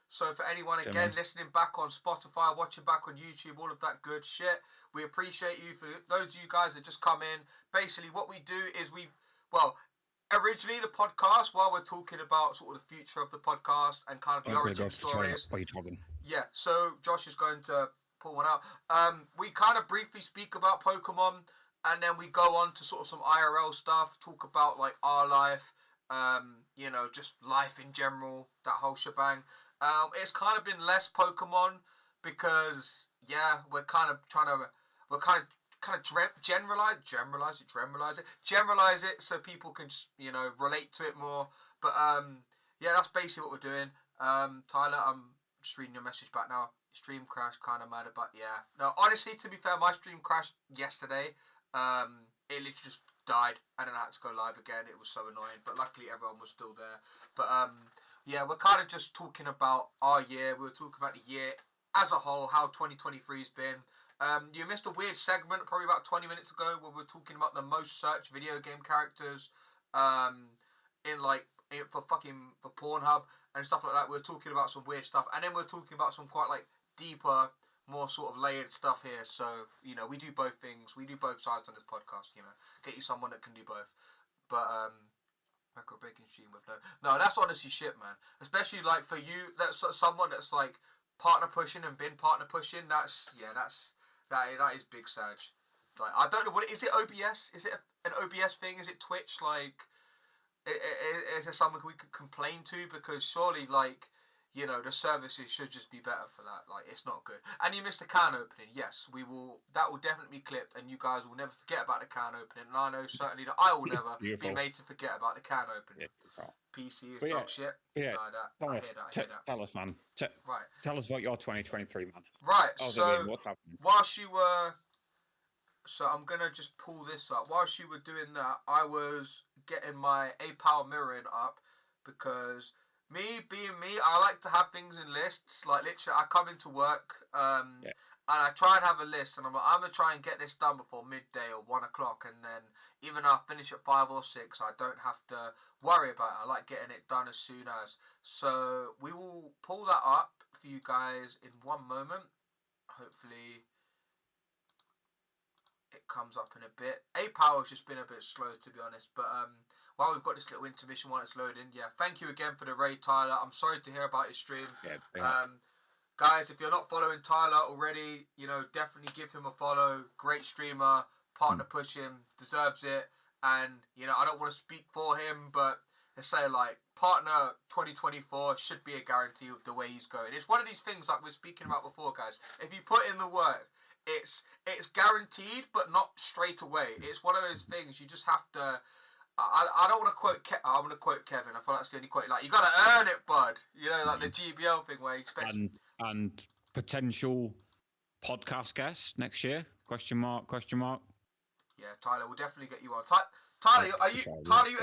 So, for anyone, again, listening back on Spotify, watching back on YouTube, all of that good shit, we appreciate you. For those of you guys that just come in, basically what we do is originally the podcast, while we're talking about sort of the future of the podcast and kind of the origin stories. What are you talking? Yeah, so Josh is going to pull one out. We kind of briefly speak about Pokemon, and then we go on to sort of some IRL stuff, talk about like our life, You know, just life in general, that whole shebang. It's kind of been less Pokemon because we're kind of generalize it so people can relate to it more. But that's basically what we're doing. Tyler, I'm just reading your message back now. Stream crashed, kind of mad about. No, honestly, to be fair, my stream crashed yesterday. It literally just died and then I had to go live again. It was so annoying, but luckily everyone was still there. But we're kind of just talking about our year. We were talking about the year as a whole, how 2023's been. You missed a weird segment probably about 20 minutes ago where we were talking about the most searched video game characters for Pornhub and stuff like that. We were talking about some weird stuff, and then we were talking about some quite like deeper, more sort of layered stuff here. So we do both things. We do both sides on this podcast. Get you someone that can do both. But record breaking stream with no, that's honestly shit, man. Especially like for you, that's someone that's like partner pushing and been partner pushing. That is big Sag. Like I don't know what is it. OBS? Is it an OBS thing? Is it Twitch? Like, is there something we could complain to? Because surely, like, the services should just be better for that. Like, it's not good. And you missed a can opening. Yes, we will. That will definitely be clipped, and you guys will never forget about the can opening. And I know certainly that I will never be made to forget about the can opening. PC is dog shit. Yeah. I hear that. Tell us, man. Right. Tell us about your 2023, man. Right. What's happening? Whilst you were. So I'm gonna just pull this up. Whilst you were doing that, I was getting my A-Power mirroring up because me being me, I like to have things in lists. Like literally, I come into work and I try and have a list, and I'm gonna try and get this done before midday or 1 o'clock, and then even if I finish at 5 or 6, I don't have to worry about it. I like getting it done as soon as. So we will pull that up for you guys in one moment. Hopefully it comes up in a bit. A-Power's just been a bit slow, to be honest, but while we've got this little intermission while it's loading, thank you again for the raid, Tyler. I'm sorry to hear about your stream. Guys, if you're not following Tyler already, definitely give him a follow. Great streamer, partner pushing, deserves it. And I don't want to speak for him, but let's say like partner 2024 should be a guarantee of the way he's going. It's one of these things like we're speaking about before, guys. If you put in the work, it's guaranteed, but not straight away. It's one of those things you just have to. I don't want to quote. I'm going to quote Kevin. I feel like that's the only quote. Like you got to earn it, bud. Like the GBL thing where you expect and potential podcast guest next year? Question mark. Yeah, Tyler, we'll definitely get you on. Tyler, are you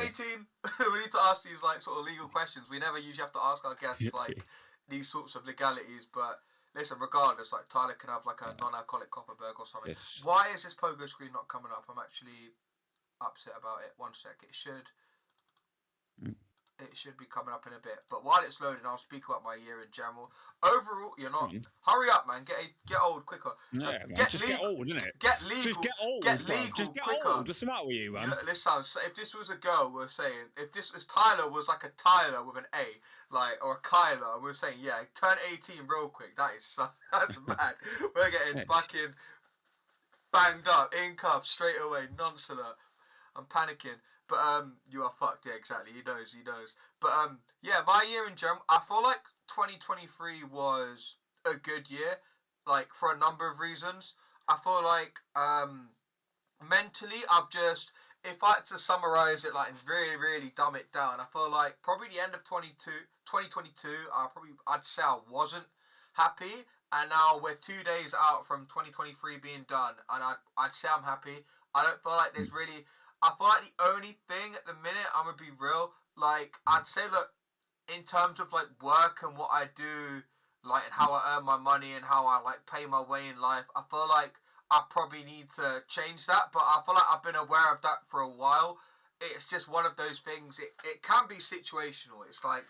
18? We need to ask these like sort of legal questions. We never usually have to ask our guests like these sorts of legalities, but. Listen, regardless, like Tyler can have like a non-alcoholic Copperberg or something. Yes. Why is this pogo screen not coming up? I'm actually upset about it. 1 sec. It should be coming up in a bit. But while it's loading, I'll speak about my year in general. Overall, you're not. Hurry up, man. Get old quicker. Yeah, man. Get old, isn't it? Get legal. Just get old. Get legal just get quicker. old. What's the matter with you, man? Listen, if this was a girl, we're saying if Tyler was like a Tyler with an A, like or a Kyler, we're saying turn 18 real quick. That's mad. We're getting fucking banged up in cuffs straight away, nonchalant. I'm panicking. But you are fucked. Yeah, exactly. He knows. But my year in general, I feel like 2023 was a good year, like for a number of reasons. I feel like mentally, if I had to summarize it like and really, really dumb it down, I feel like probably the end of 2022, I'd say I wasn't happy, and now we're 2 days out from 2023 being done, and I'd say I'm happy. I don't feel like there's really. I feel like the only thing at the minute, I'm going to be real, like, I'd say, look, in terms of, like, work and what I do, like, and how I earn my money and how I, like, pay my way in life, I feel like I probably need to change that, but I feel like I've been aware of that for a while. It's just one of those things, it can be situational. It's like,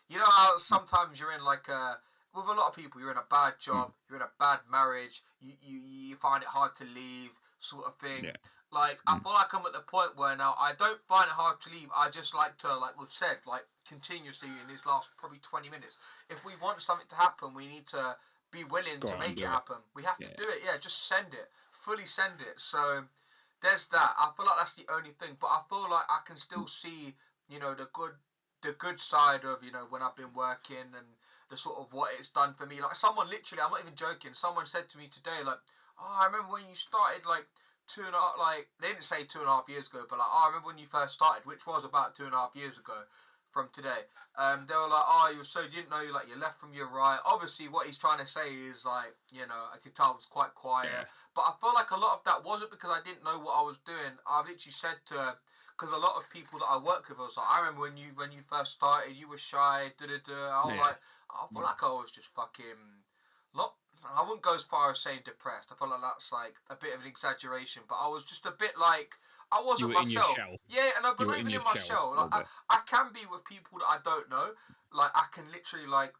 you know how sometimes you're in, like, with a lot of people, you're in a bad job, you're in a bad marriage, you find it hard to leave, sort of thing. Yeah. Like, I feel like I'm at the point where now I don't find it hard to leave. I just like to, like we've said, like, continuously in these last probably 20 minutes. If we want something to happen, we need to be willing to make it happen. We have to do it. Yeah, just send it. Fully send it. So, there's that. I feel like that's the only thing. But I feel like I can still see the good side of when I've been working and the sort of what it's done for me. Like someone literally, I'm not even joking. Someone said to me today, like, "Oh, I remember when you started like 2.5, like they didn't say 2.5 years ago, but like, oh, I remember when you first started, which was about 2.5 years ago from today." They were like, "Oh, you didn't know you like your left from your right." Obviously, what he's trying to say is like, I could tell I was quite quiet, but I feel like a lot of that wasn't because I didn't know what I was doing. I've literally said to because a lot of people that I work with was like, I remember when you first started, you were shy, I was like, I feel like I was just fucking not. I wouldn't go as far as saying depressed. I feel like that's like a bit of an exaggeration, but I was just a bit like I wasn't you were myself. in your shell. Yeah, no, but not even in my shell. Like I can be with people that I don't know. Like I can literally like,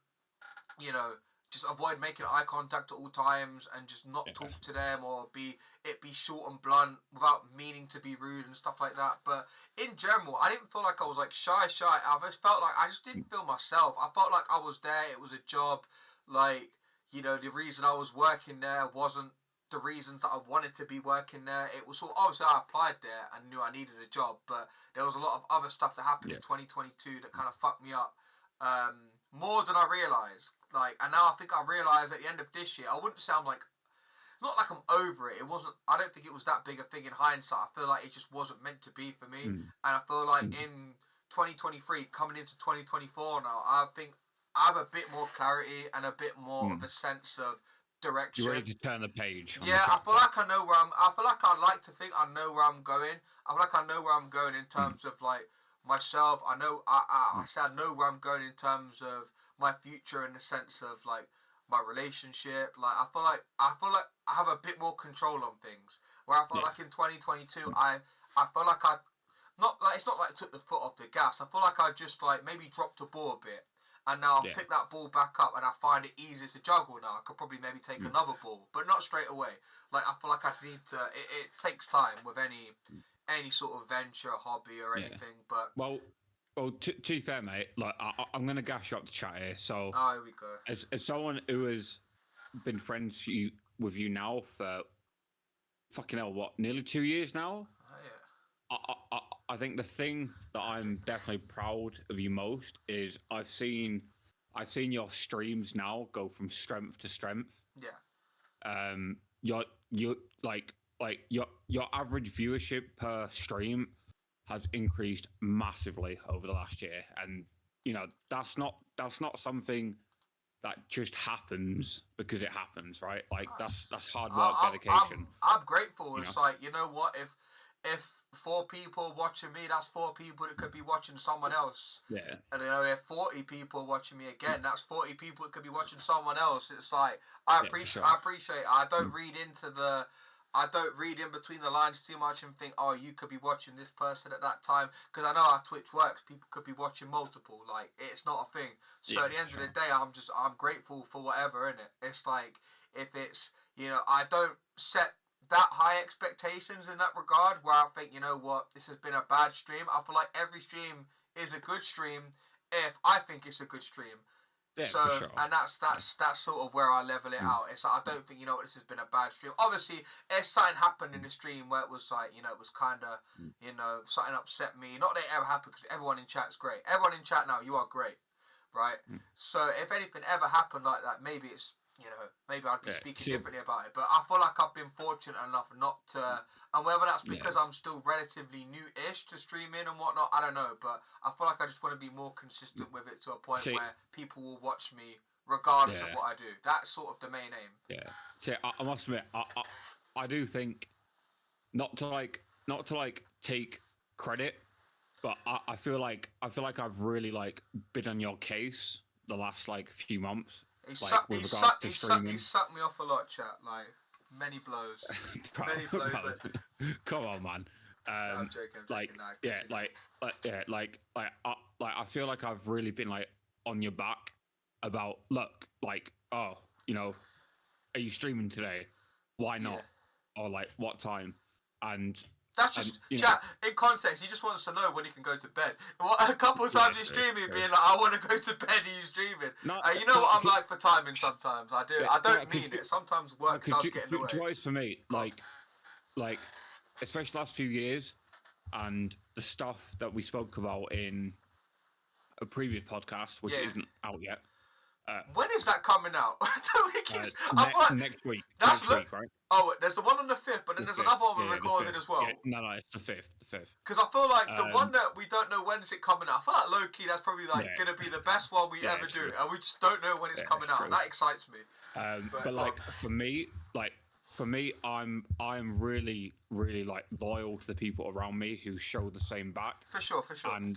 just avoid making eye contact at all times and just not talk to them or be short and blunt without meaning to be rude and stuff like that. But in general, I didn't feel like I was like shy. I just felt like I just didn't feel myself. I felt like I was there. It was a job. Like, the reason I was working there wasn't the reasons that I wanted to be working there. It was obviously I applied there and knew I needed a job, but there was a lot of other stuff that happened in 2022 that kind of fucked me up. More than I realised. Like, and now I think I realised at the end of this year, I wouldn't say I'm like, not like I'm over it. It wasn't, I don't think it was that big a thing in hindsight. I feel like it just wasn't meant to be for me. And I feel like in 2023, coming into 2024 now, I think I have a bit more clarity and a bit more of a sense of direction. You're ready to turn the page. Yeah, I feel like I know where I feel like I'd like to think I know where I'm going. I feel like I know where I'm going in terms of like myself. I know I said I know where I'm going in terms of my future in the sense of like my relationship. Like I feel like I have a bit more control on things. Where I felt like in 2022 I feel like I not like it's not like I took the foot off the gas. I feel like I just like maybe dropped the ball a bit. And now I've picked that ball back up and I find it easier to juggle now. I could probably maybe take another ball, but not straight away. Like I feel like I need to. It takes time with any sort of venture, hobby, or anything. But well, to be fair, mate, like I'm gonna gash you up the chat here. So here we go. As someone who has been friends with you now for fucking hell, what, nearly 2 years now? Oh, yeah. I think the thing that I'm definitely proud of you most is I've seen your streams now go from strength to strength. Yeah. Your your average viewership per stream has increased massively over the last year, and that's not something that just happens because it happens, right? Like that's hard work, dedication. I'm grateful. It's like, you know what, if 4 people watching me, that's 4 people that could be watching someone else. Yeah. And if 40 people watching me again, that's 40 people that could be watching someone else. It's like I appreciate it. I don't read in between the lines too much and think, oh, you could be watching this person at that time, because I know how Twitch works. People could be watching multiple. Like, it's not a thing. So at the end of the day, I'm grateful for whatever, innit? It's like, if it's, I don't set that high expectations in that regard where I think, you know what, this has been a bad stream. I feel like every stream is a good stream if I think it's a good stream. Yeah, so, for sure. and that's sort of where I level it out. It's like, I don't think, this has been a bad stream. Obviously, something happened in the stream where it was like, it was kind of, something upset me. Not that it ever happened, because everyone in chat's great. Everyone in chat now, you are great, right? So if anything ever happened like that, maybe it's, maybe I'd be speaking differently about it. But I feel like I've been fortunate enough not to, and whether that's because I'm still relatively new-ish to streaming and whatnot, I don't know. But I feel like I just want to be more consistent with it to a point where people will watch me regardless of what I do. That's sort of the main aim. Yeah. See, I must admit, I do think not to take credit, but I feel like I've really like been on your case the last like few months. He sucked me off a lot, chat. Like, many blows. Many blows. Come on, man. I'm joking. I feel like I've really been like on your back about, look, like, oh, are you streaming today? Why not? Yeah. Or like, what time? And that's just, chat, in context, he just wants to know when he can go to bed. A couple of times he's streaming, being like, I want to go to bed, and he's streaming. You know what I'm like for timing sometimes. I do. I don't mean it. Sometimes work does get in the way. Joys for me, like, especially last few years, and the stuff that we spoke about in a previous podcast, which isn't out yet. When is that coming out? Next week. That's next week, right? Oh, there's the one on the 5th, but then The there's 5th. another one we Yeah, the recorded 5th. as well. Yeah, no, it's the 5th. The 5th. Because I feel like the one that we don't know when is it coming out. I feel like low key that's probably like going to be the best one we ever do, and we just don't know when it's coming out. And that excites me. But like for me, I'm really, really like loyal to the people around me who show the same back. For sure. And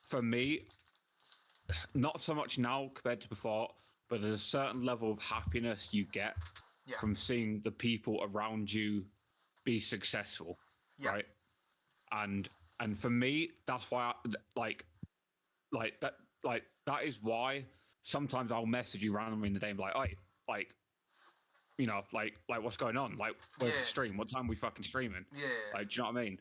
for me, not so much now compared to before, but there's a certain level of happiness you get from seeing the people around you be successful, right? And for me, that's why that is why sometimes I'll message you randomly in the day and be like, "Hey, like, you know, like what's going on? Like, where's the stream? What time are we fucking streaming?" Yeah. Like, do you know what I mean?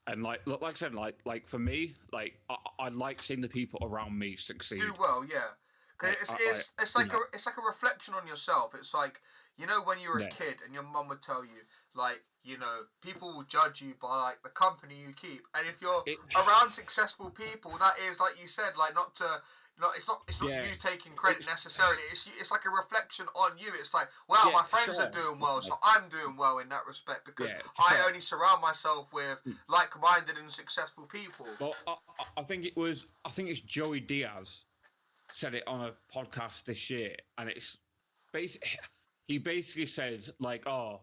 And like I said, like for me, like I like seeing the people around me succeed. Do well, yeah. Cause it's like a reflection on yourself. It's like, you know, when you were a kid and your mum would tell you, like, you know, people will judge you by like the company you keep, and if you're around successful people, that is, like you said, like it's not you taking credit necessarily. It's like a reflection on you. It's like, wow, my friends are doing well, so I'm doing well in that respect because I only surround myself with like-minded and successful people. Well, I think it's Joey Diaz said it on a podcast this year, and it's he basically says like, "Oh,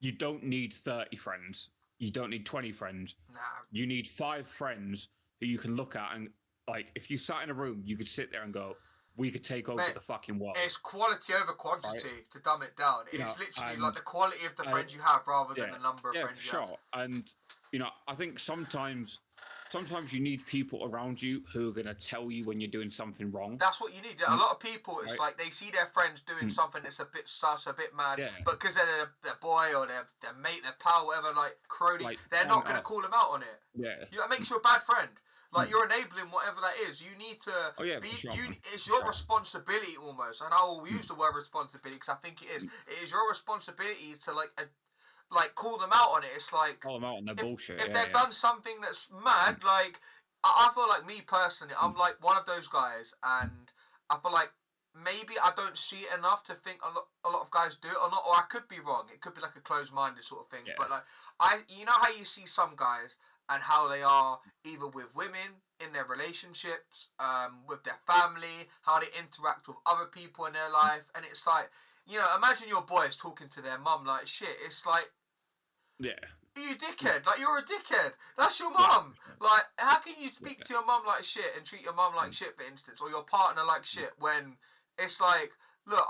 you don't need 30 friends. You don't need 20 friends. Nah. You need 5 friends who you can look at and, like, if you sat in a room, you could sit there and go, we could take over the fucking world." It's quality over quantity, to dumb it down. It's literally like the quality of the friends you have rather than the number of friends you have. And, you know, I think sometimes you need people around you who are going to tell you when you're doing something wrong. That's what you need. A lot of people, it's like they see their friends doing something that's a bit sus, a bit mad, but because they're their boy or their mate, their pal, whatever, like crony, they're not going to call them out on it. Yeah. That makes you a bad friend. Like, you're enabling whatever that is. You need to be... it's your responsibility, almost. And I will use the word responsibility because I think it is. It is your responsibility to, like call them out on it. It's like... Call them out on their bullshit. If they've done something that's mad, like... I feel like me, personally, I'm, like, one of those guys. And I feel like maybe I don't see it enough to think a lot of guys do it or not. Or I could be wrong. It could be, like, a closed-minded sort of thing. Yeah. But, like, you know how you see some guys... and how they are either with women, in their relationships, with their family, how they interact with other people in their life. And it's like, you know, imagine your boys talking to their mum like shit. It's like, yeah, you dickhead. Like, you're a dickhead. That's your mum. Like, how can you speak to your mum like shit and treat your mum like shit, for instance, or your partner like shit, when it's like, look,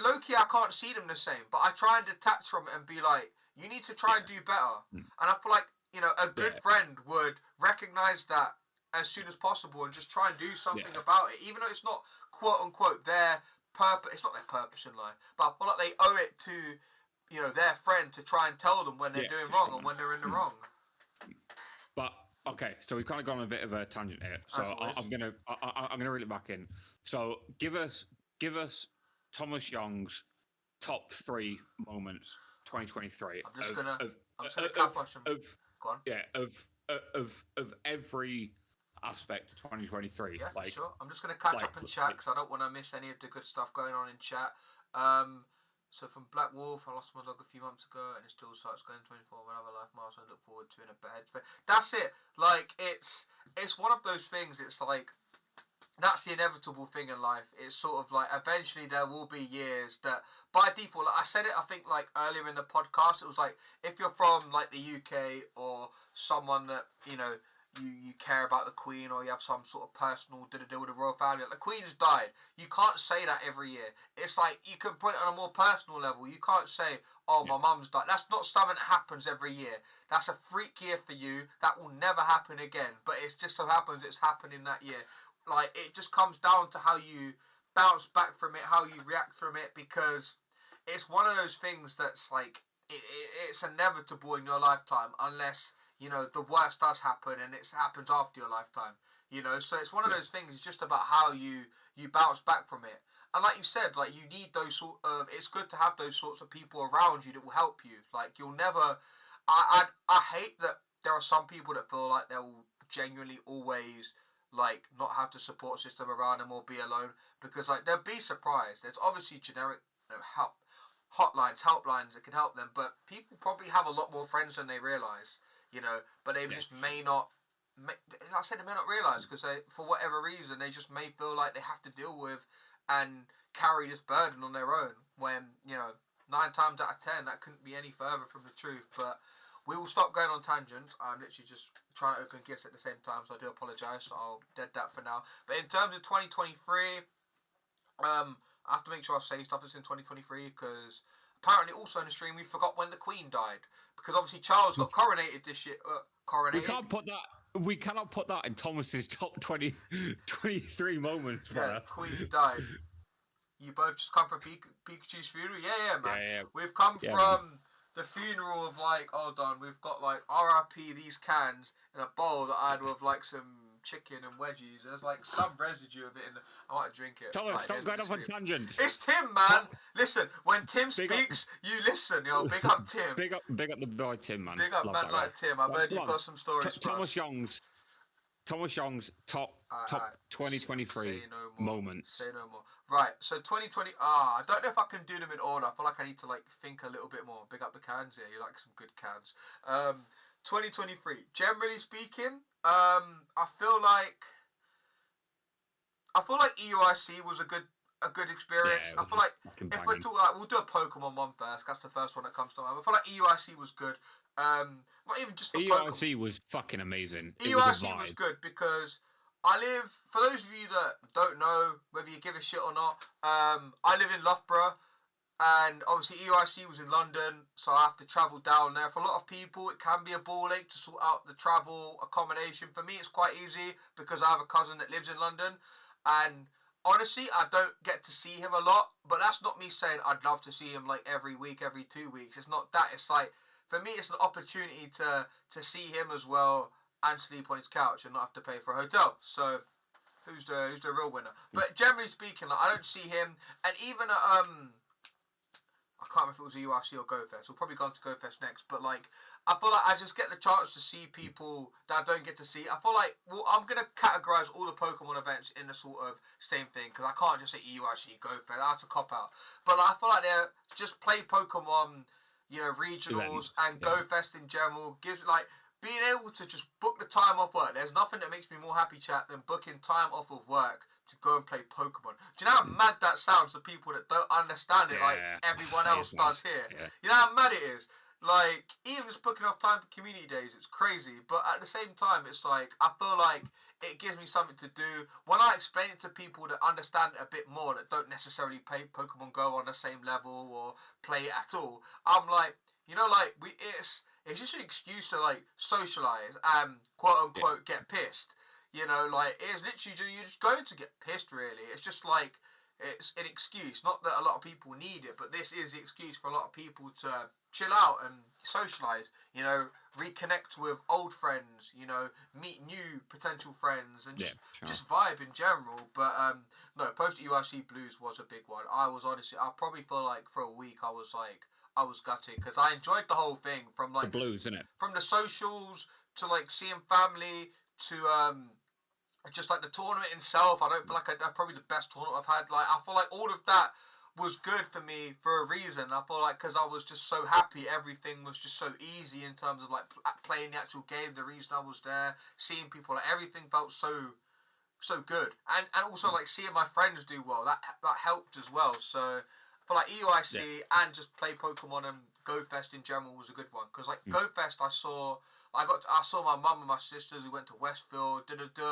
low-key, I can't see them the same, but I try and detach from it and be like, you need to try and do better. And I feel like, you know, a good friend would recognise that as soon as possible and just try and do something about it, even though it's not quote-unquote their purpose. It's not their purpose in life, but I feel like they owe it to, you know, their friend to try and tell them when they're doing wrong and when they're in the wrong. But okay, so we've kind of gone on a bit of a tangent here, so I'm gonna reel it back in. So give us Thomas Young's top 3 moments 2023. I'm just gonna cap on some. Go on. Yeah, of every aspect of 2023. Yeah, like, for sure. I'm just going to catch up in chat because I don't want to miss any of the good stuff going on in chat. So from Black Wolf, I lost my dog a few months ago and it still starts going 24. Another life milestone I look forward to in a bed. That's it. Like, it's one of those things. It's like, that's the inevitable thing in life. It's sort of like, eventually there will be years that, by default, like I said it, I think, like, earlier in the podcast, it was like, if you're from, like, the UK or someone that, you know, you care about the Queen or you have some sort of personal deal with the royal family, like, the Queen's died. You can't say that every year. It's like, you can put it on a more personal level. You can't say, oh, my mum's died. That's not something that happens every year. That's a freak year for you. That will never happen again. But it just so happens it's happening that year. Like, it just comes down to how you bounce back from it, how you react from it, because it's one of those things that's like, it's inevitable in your lifetime, unless, you know, the worst does happen and it happens after your lifetime, you know. So it's one of those things. It's just about how you bounce back from it. And like you said, like, you need those sort of, it's good to have those sorts of people around you that will help you. Like, you'll never, I hate that there are some people that feel like they'll genuinely always like not have the support system around them or be alone, because like they'll be surprised. There's obviously generic help hotlines, helplines that can help them, but people probably have a lot more friends than they realise, but they just may not. Like I said, they may not realise because they, for whatever reason, they just may feel like they have to deal with and carry this burden on their own. When 9 times out of 10, that couldn't be any further from the truth. But we will stop going on tangents. I'm literally just trying to open gifts at the same time, so I do apologise. So I'll dead that for now. But in terms of 2023, I have to make sure I say stuff that's in 2023 because apparently also in the stream we forgot when the Queen died, because obviously Charles got coronated this year. Coronated. We cannot put that in Thomas's top 23 moments. Yeah, Queen died. You both just come from Pikachu's funeral? Yeah, man. Yeah. We've come from the funeral of like, hold on, we've got like RIP these cans in a bowl that I had with like some chicken and wedgies. There's like some residue of it in the, I might drink it. Thomas, stop going off on tangents. It's Tim, man. Listen, when Tim speaks, you listen, yo. Big up Tim. Big up the boy Tim, man. Big up man like Tim. I've heard you've got some stories for us. Thomas Young's top 2023 moments. Say no more. Right, so 2020. I don't know if I can do them in order. I feel like I need to like think a little bit more. Big up the cans. Yeah, you like some good cans. 2023. Generally speaking, I feel like EUIC was a good experience. Yeah, I feel like if we're talking, like, we'll do a Pokemon one first. That's the first one that comes to mind. I feel like EUIC was good. Not even just for EUIC Pokemon. was fucking amazing. EUIC was good because I live. For those of you that don't know whether you give a shit or not, I live in Loughborough, and obviously EUIC was in London, so I have to travel down there. For a lot of people, it can be a ball ache to sort out the travel accommodation. For me, it's quite easy because I have a cousin that lives in London, and honestly, I don't get to see him a lot. But that's not me saying I'd love to see him like every week, every 2 weeks. It's not that. It's like, for me, it's an opportunity to see him as well and sleep on his couch and not have to pay for a hotel. So, who's the real winner? But generally speaking, like, I don't see him, and even at I can't remember if it was a URC or GoFest. We'll probably go on to GoFest next. But like, I feel like I just get the chance to see people that I don't get to see. I feel like, well, I'm gonna categorize all the Pokemon events in the sort of same thing because I can't just say URC, GoFest. That's a cop out. But like, I feel like they're just play Pokemon, regionals and GoFest in general gives like being able to just book the time off work. There's nothing that makes me more happy, chat, than booking time off of work to go and play Pokemon. Do you know how mad that sounds to people that don't understand it like everyone else does here? Yeah. You know how mad it is? Like, even just booking off time for community days, it's crazy. But at the same time, it's like, I feel like it gives me something to do. When I explain it to people that understand it a bit more, that don't necessarily play Pokemon Go on the same level or play it at all, I'm like, it's just an excuse to like socialise and quote unquote get pissed. Like, it's literally, you're just going to get pissed, really. It's just like, it's an excuse. Not that a lot of people need it, but this is the excuse for a lot of people to chill out and socialise, reconnect with old friends, meet new potential friends, and just vibe in general. But no, post URC Blues was a big one. I probably feel like for a week I was gutted because I enjoyed the whole thing, from like the blues, isn't it? From the socials to like seeing family to just like the tournament itself. I don't feel like that's probably the best tournament I've had. Like, I feel like all of that was good for me for a reason. I feel like because I was just so happy, everything was just so easy in terms of like playing the actual game. The reason I was there, seeing people, like, everything felt so good, and also like seeing my friends do well. That helped as well. So I feel like EUIC and just play Pokemon and GoFest in general was a good one because like GoFest I saw my mum and my sisters who went to Westfield.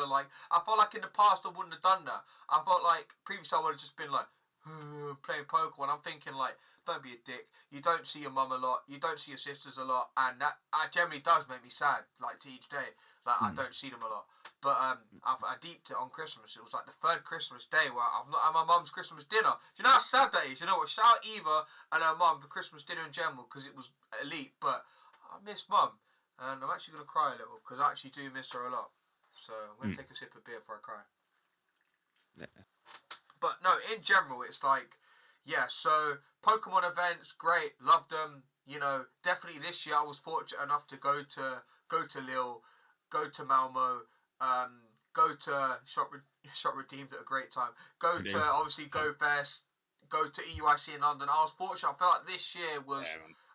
Like, I felt like in the past I wouldn't have done that. I felt like previously I would have just been like playing Pokemon. I'm thinking like, don't be a dick. You don't see your mum a lot. You don't see your sisters a lot, and that generally does make me sad. Like, to each day, like I don't see them a lot. But I deeped it on Christmas. It was like the third Christmas day where I've not had my mum's Christmas dinner. Do you know how sad that is? You know what? Shout out Eva and her mum for Christmas dinner in general because it was elite. But I miss mum. And I'm actually going to cry a little because I actually do miss her a lot. So I'm going to take a sip of beer before I cry. Yeah. But no, in general, it's like, so Pokemon events, great, loved them. Definitely this year I was fortunate enough to go to go to Lille, go to Malmo, go to Shot Redeemed at a great time, go to obviously Go Fest, go to EUIC in London. I was fortunate. I felt like this year was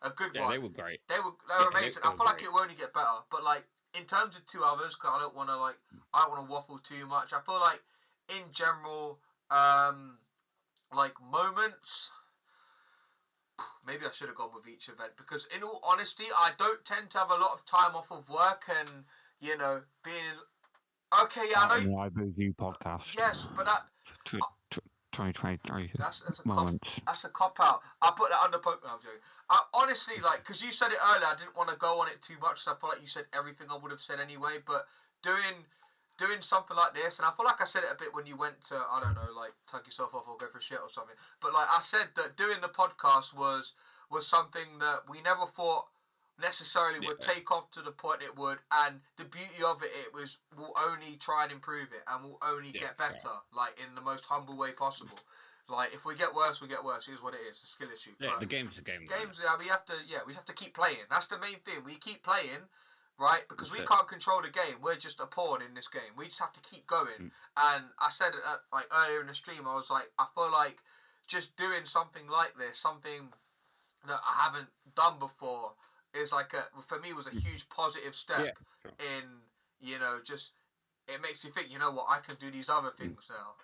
a good one. Yeah, they were great. They were amazing. I feel like it will only get better. But like in terms of two others, because I don't want to waffle too much. I feel like in general, like moments. Maybe I should have gone with each event because, in all honesty, I don't tend to have a lot of time off of work and being. Okay, yeah, I know. The Boozy podcast. Yes, but that. 2023 That's moments. That's a cop out. I put that under Pokémon. I'm joking. Honestly, like, because you said it earlier, I didn't want to go on it too much. So I feel like you said everything I would have said anyway. But doing something like this, and I feel like I said it a bit when you went to, I don't know, like tuck yourself off or go for a shit or something. But like I said, that doing the podcast was something that we never thought necessarily would take off to the point it would, and the beauty of it was we'll only try and improve it, and we'll only get better, like in the most humble way possible. Like if we get worse, we get worse. Here's what it is: a skill issue. Yeah, but the game's a game. Games, we have to keep playing. That's the main thing. We keep playing, right? Because we can't control the game. We're just a pawn in this game. We just have to keep going. And I said it like earlier in the stream. I was like, I feel like just doing something like this, something that I haven't done before, is like for me was a huge positive step in just it makes you think, you know what, I can do these other things now,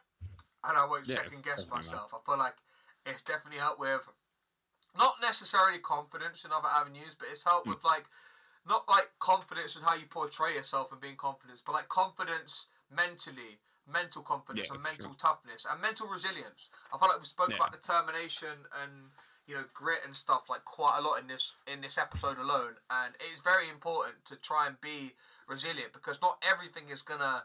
and I won't second guess myself. I feel like it's definitely helped with not necessarily confidence in other avenues, but it's helped with like not like confidence in how you portray yourself and being confident, but like confidence mentally, mental confidence and mental toughness and mental resilience. I feel like we spoke about determination and grit and stuff like quite a lot in this episode alone, and it's very important to try and be resilient because not everything is gonna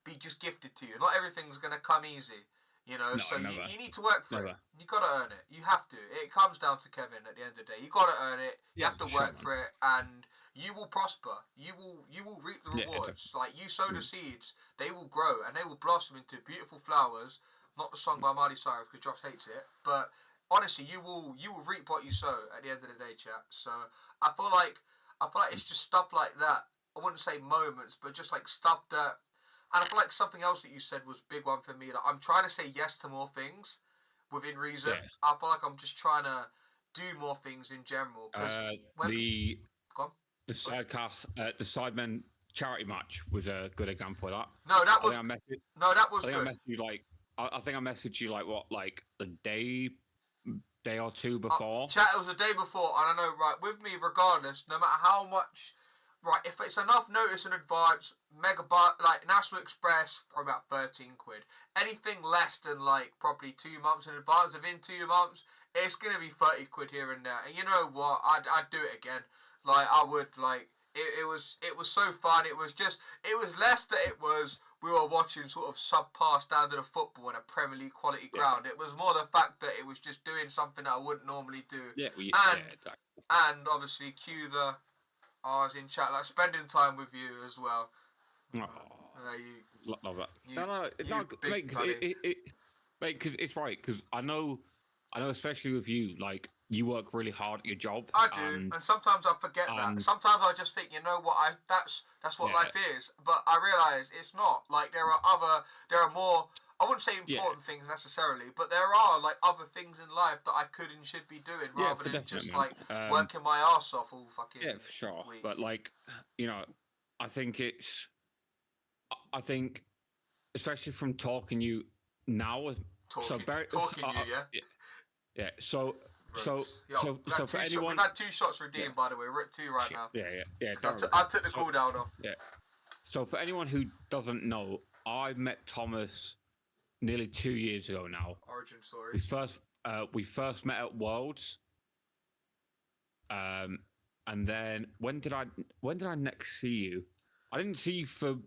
be just gifted to you. Not everything's gonna come easy, so you need to work for it. You gotta earn it. You have to. It comes down to Kevin at the end of the day. You gotta earn it. You have to work for it, and you will prosper. You will reap the rewards. Like you sow the seeds, they will grow and they will blossom into beautiful flowers. Not the song by Miley Cyrus because Josh hates it, but honestly, you will reap what you sow at the end of the day, chat. So I feel like it's just stuff like that. I wouldn't say moments, but just like stuff that. And I feel like something else that you said was a big one for me. Like I'm trying to say yes to more things within reason. Yes. I feel like I'm just trying to do more things in general. The sidecast, the Sidemen charity match was a good example of that. No, that was good. I think I messaged you like a day or two before. Chat, it was a day before, and I know, right, with me, regardless, no matter how much, right, if it's enough notice in advance, like National Express, probably about 13 quid. Anything less than like probably 2 months in advance, within 2 months, it's gonna be 30 quid here and there. And you know what? I'd do it again. Like I would, like it was so fun. It was less that it was. We were watching sort of subpar standard of football in a Premier League quality ground. It was more the fact that it was just doing something that I wouldn't normally do. And obviously cue the R's in chat, like spending time with you as well. Love that. Because it's right. Because I know, especially with you, like you work really hard at your job. I do, and sometimes I forget that. Sometimes I just think, you know what, that's what life is. But I realise it's not. Like there are more. I wouldn't say important things necessarily, but there are like other things in life that I could and should be doing rather than just like working my ass off all fucking. Yeah, for sure. week. But like, I think especially from talking you now. Yeah. So for anyone, we've had 2 shots redeemed, by the way. We're at 2 right now. Yeah. I took the cooldown off. Yeah. So for anyone who doesn't know, I met Thomas nearly 2 years ago now. Origin story. We first met at Worlds. And then when did I next see you? I didn't see you for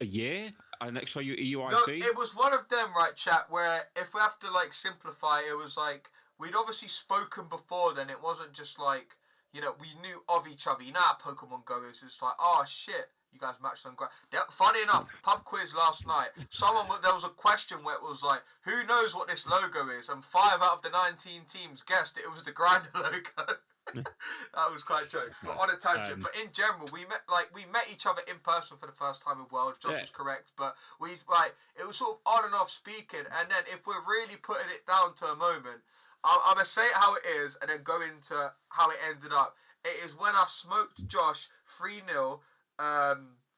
a year. I next saw you at EUIC. No, it was one of them, right, chat, where if we have to like simplify, it was like we'd obviously spoken before then. It wasn't just like, we knew of each other. You know how Pokemon Go is. It's like, oh shit, you guys matched on ground. Funny enough, pub quiz last night, there was a question where it was like, who knows what this logo is? And 5 out of the 19 teams guessed it was the Grinder logo. That was quite jokes, but on a tangent. But in general, we met each other in person for the first time with Worlds. Josh is correct, but it was sort of on and off speaking. And then if we're really putting it down to a moment, I'm gonna say it how it is, and then go into how it ended up. It is when I smoked Josh 3-0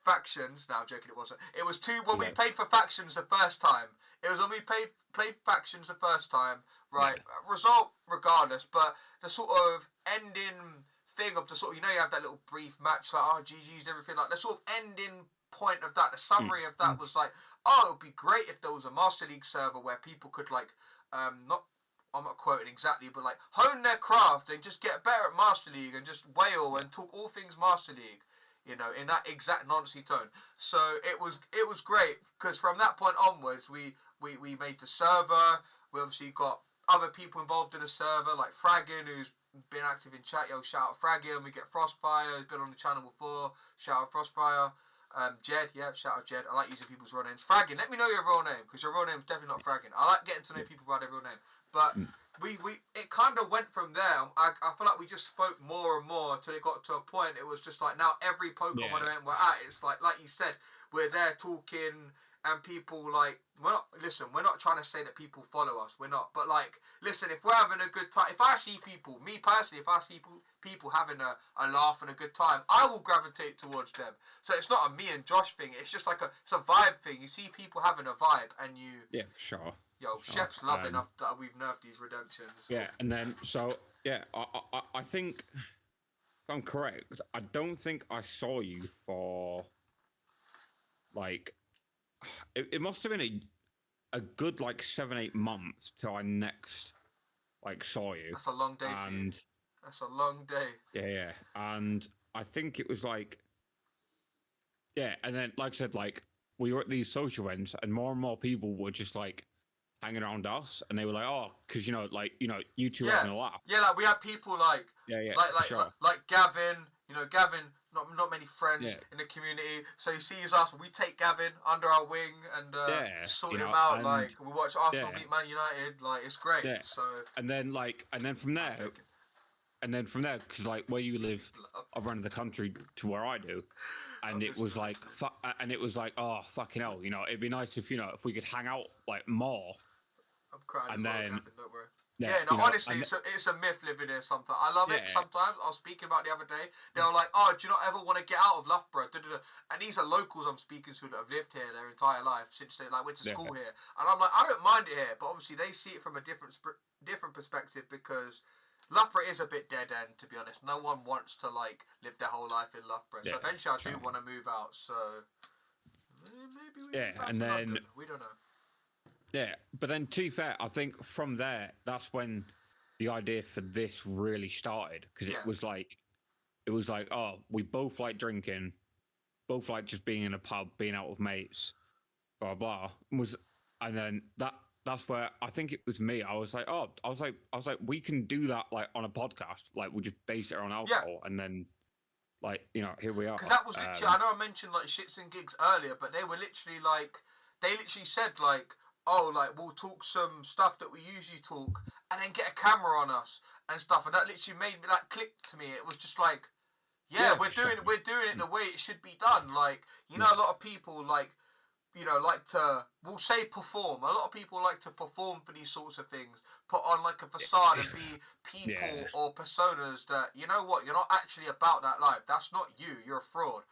factions. No, I'm joking. It wasn't. It was 2 when we played for factions the first time. It was when we played factions the first time. Right, result regardless, but the sort of ending thing of the sort of, you have that little brief match like, oh, GG's, everything, like the sort of ending point of that, the summary of that was like, oh, it would be great if there was a Master League server where people could like, I'm not quoting exactly, but like hone their craft and just get better at Master League and just wail and talk all things Master League, in that exact noncy tone. So it was great because from that point onwards, we made the server. We obviously got other people involved in the server, like Fraggin, who's been active in chat. Yo, shout out Fraggin. We get Frostfire, who's been on the channel before. Shout out Frostfire. Jed, shout out Jed. I like using people's real names. Fraggin, let me know your real name, because your real name's definitely not Fraggin. I like getting to know people by their real name. But it kind of went from there. I feel like we just spoke more and more until it got to a point. It was just like now every Pokemon event we're at, it's like you said, we're there talking. And people we're not trying to say that people follow us. We're not. But listen, if we're having a good time, if I see people, me personally, if I see people having a laugh and a good time, I will gravitate towards them. So it's not a me and Josh thing. It's just it's a vibe thing. You see people having a vibe and you... Yeah, for sure. Yo, Shep's loving enough that we've nerfed these redemptions. Yeah, and then, I think, if I'm correct, I don't think I saw you for, it must have been a good 7-8 months till I next saw you. That's a long day for you. That's a long day. Yeah. And I think it was and then like I said, we were at these social events and more people were just hanging around us, and they were like, oh, because you two are having a laugh. Yeah, we had people like Gavin. Gavin, not many friends in the community, so he sees us. We take Gavin under our wing and sort him out. We watch Arsenal beat Man United. It's great. Yeah. So and then from there, because where you live, I've run the country to where I do. And it was oh fucking hell, it'd be nice if we could hang out more. I'm crying. And then, don't worry. Honestly, it's a myth living here sometimes. I love it sometimes. I was speaking about the other day. They were like, oh, do you not ever want to get out of Loughborough? And these are locals I'm speaking to that have lived here their entire life since they went to school here. And I'm like, I don't mind it here, but obviously they see it from a different perspective because Loughborough is a bit dead end, to be honest. No one wants to live their whole life in Loughborough. So eventually I do want to move out. So maybe we and then London. We don't know. Yeah, but then to be fair, I think from there, that's when the idea for this really started, because it was oh, we both like drinking, both like just being in a pub, being out with mates, blah blah. And then that's where I think it was me. I was like, we can do that on a podcast. We'll just base it on alcohol, and then here we are. Because that was literally, I know I mentioned shits and gigs earlier, but they were literally they literally said oh, we'll talk some stuff that we usually talk, and then get a camera on us and stuff, and that literally made me click to me. It was just we're doing it the way it should be done. A lot of people like to, we'll say perform. A lot of people like to perform for these sorts of things, put on a facade and be people or personas that, you know what, you're not actually about that life. That's not you. You're a fraud.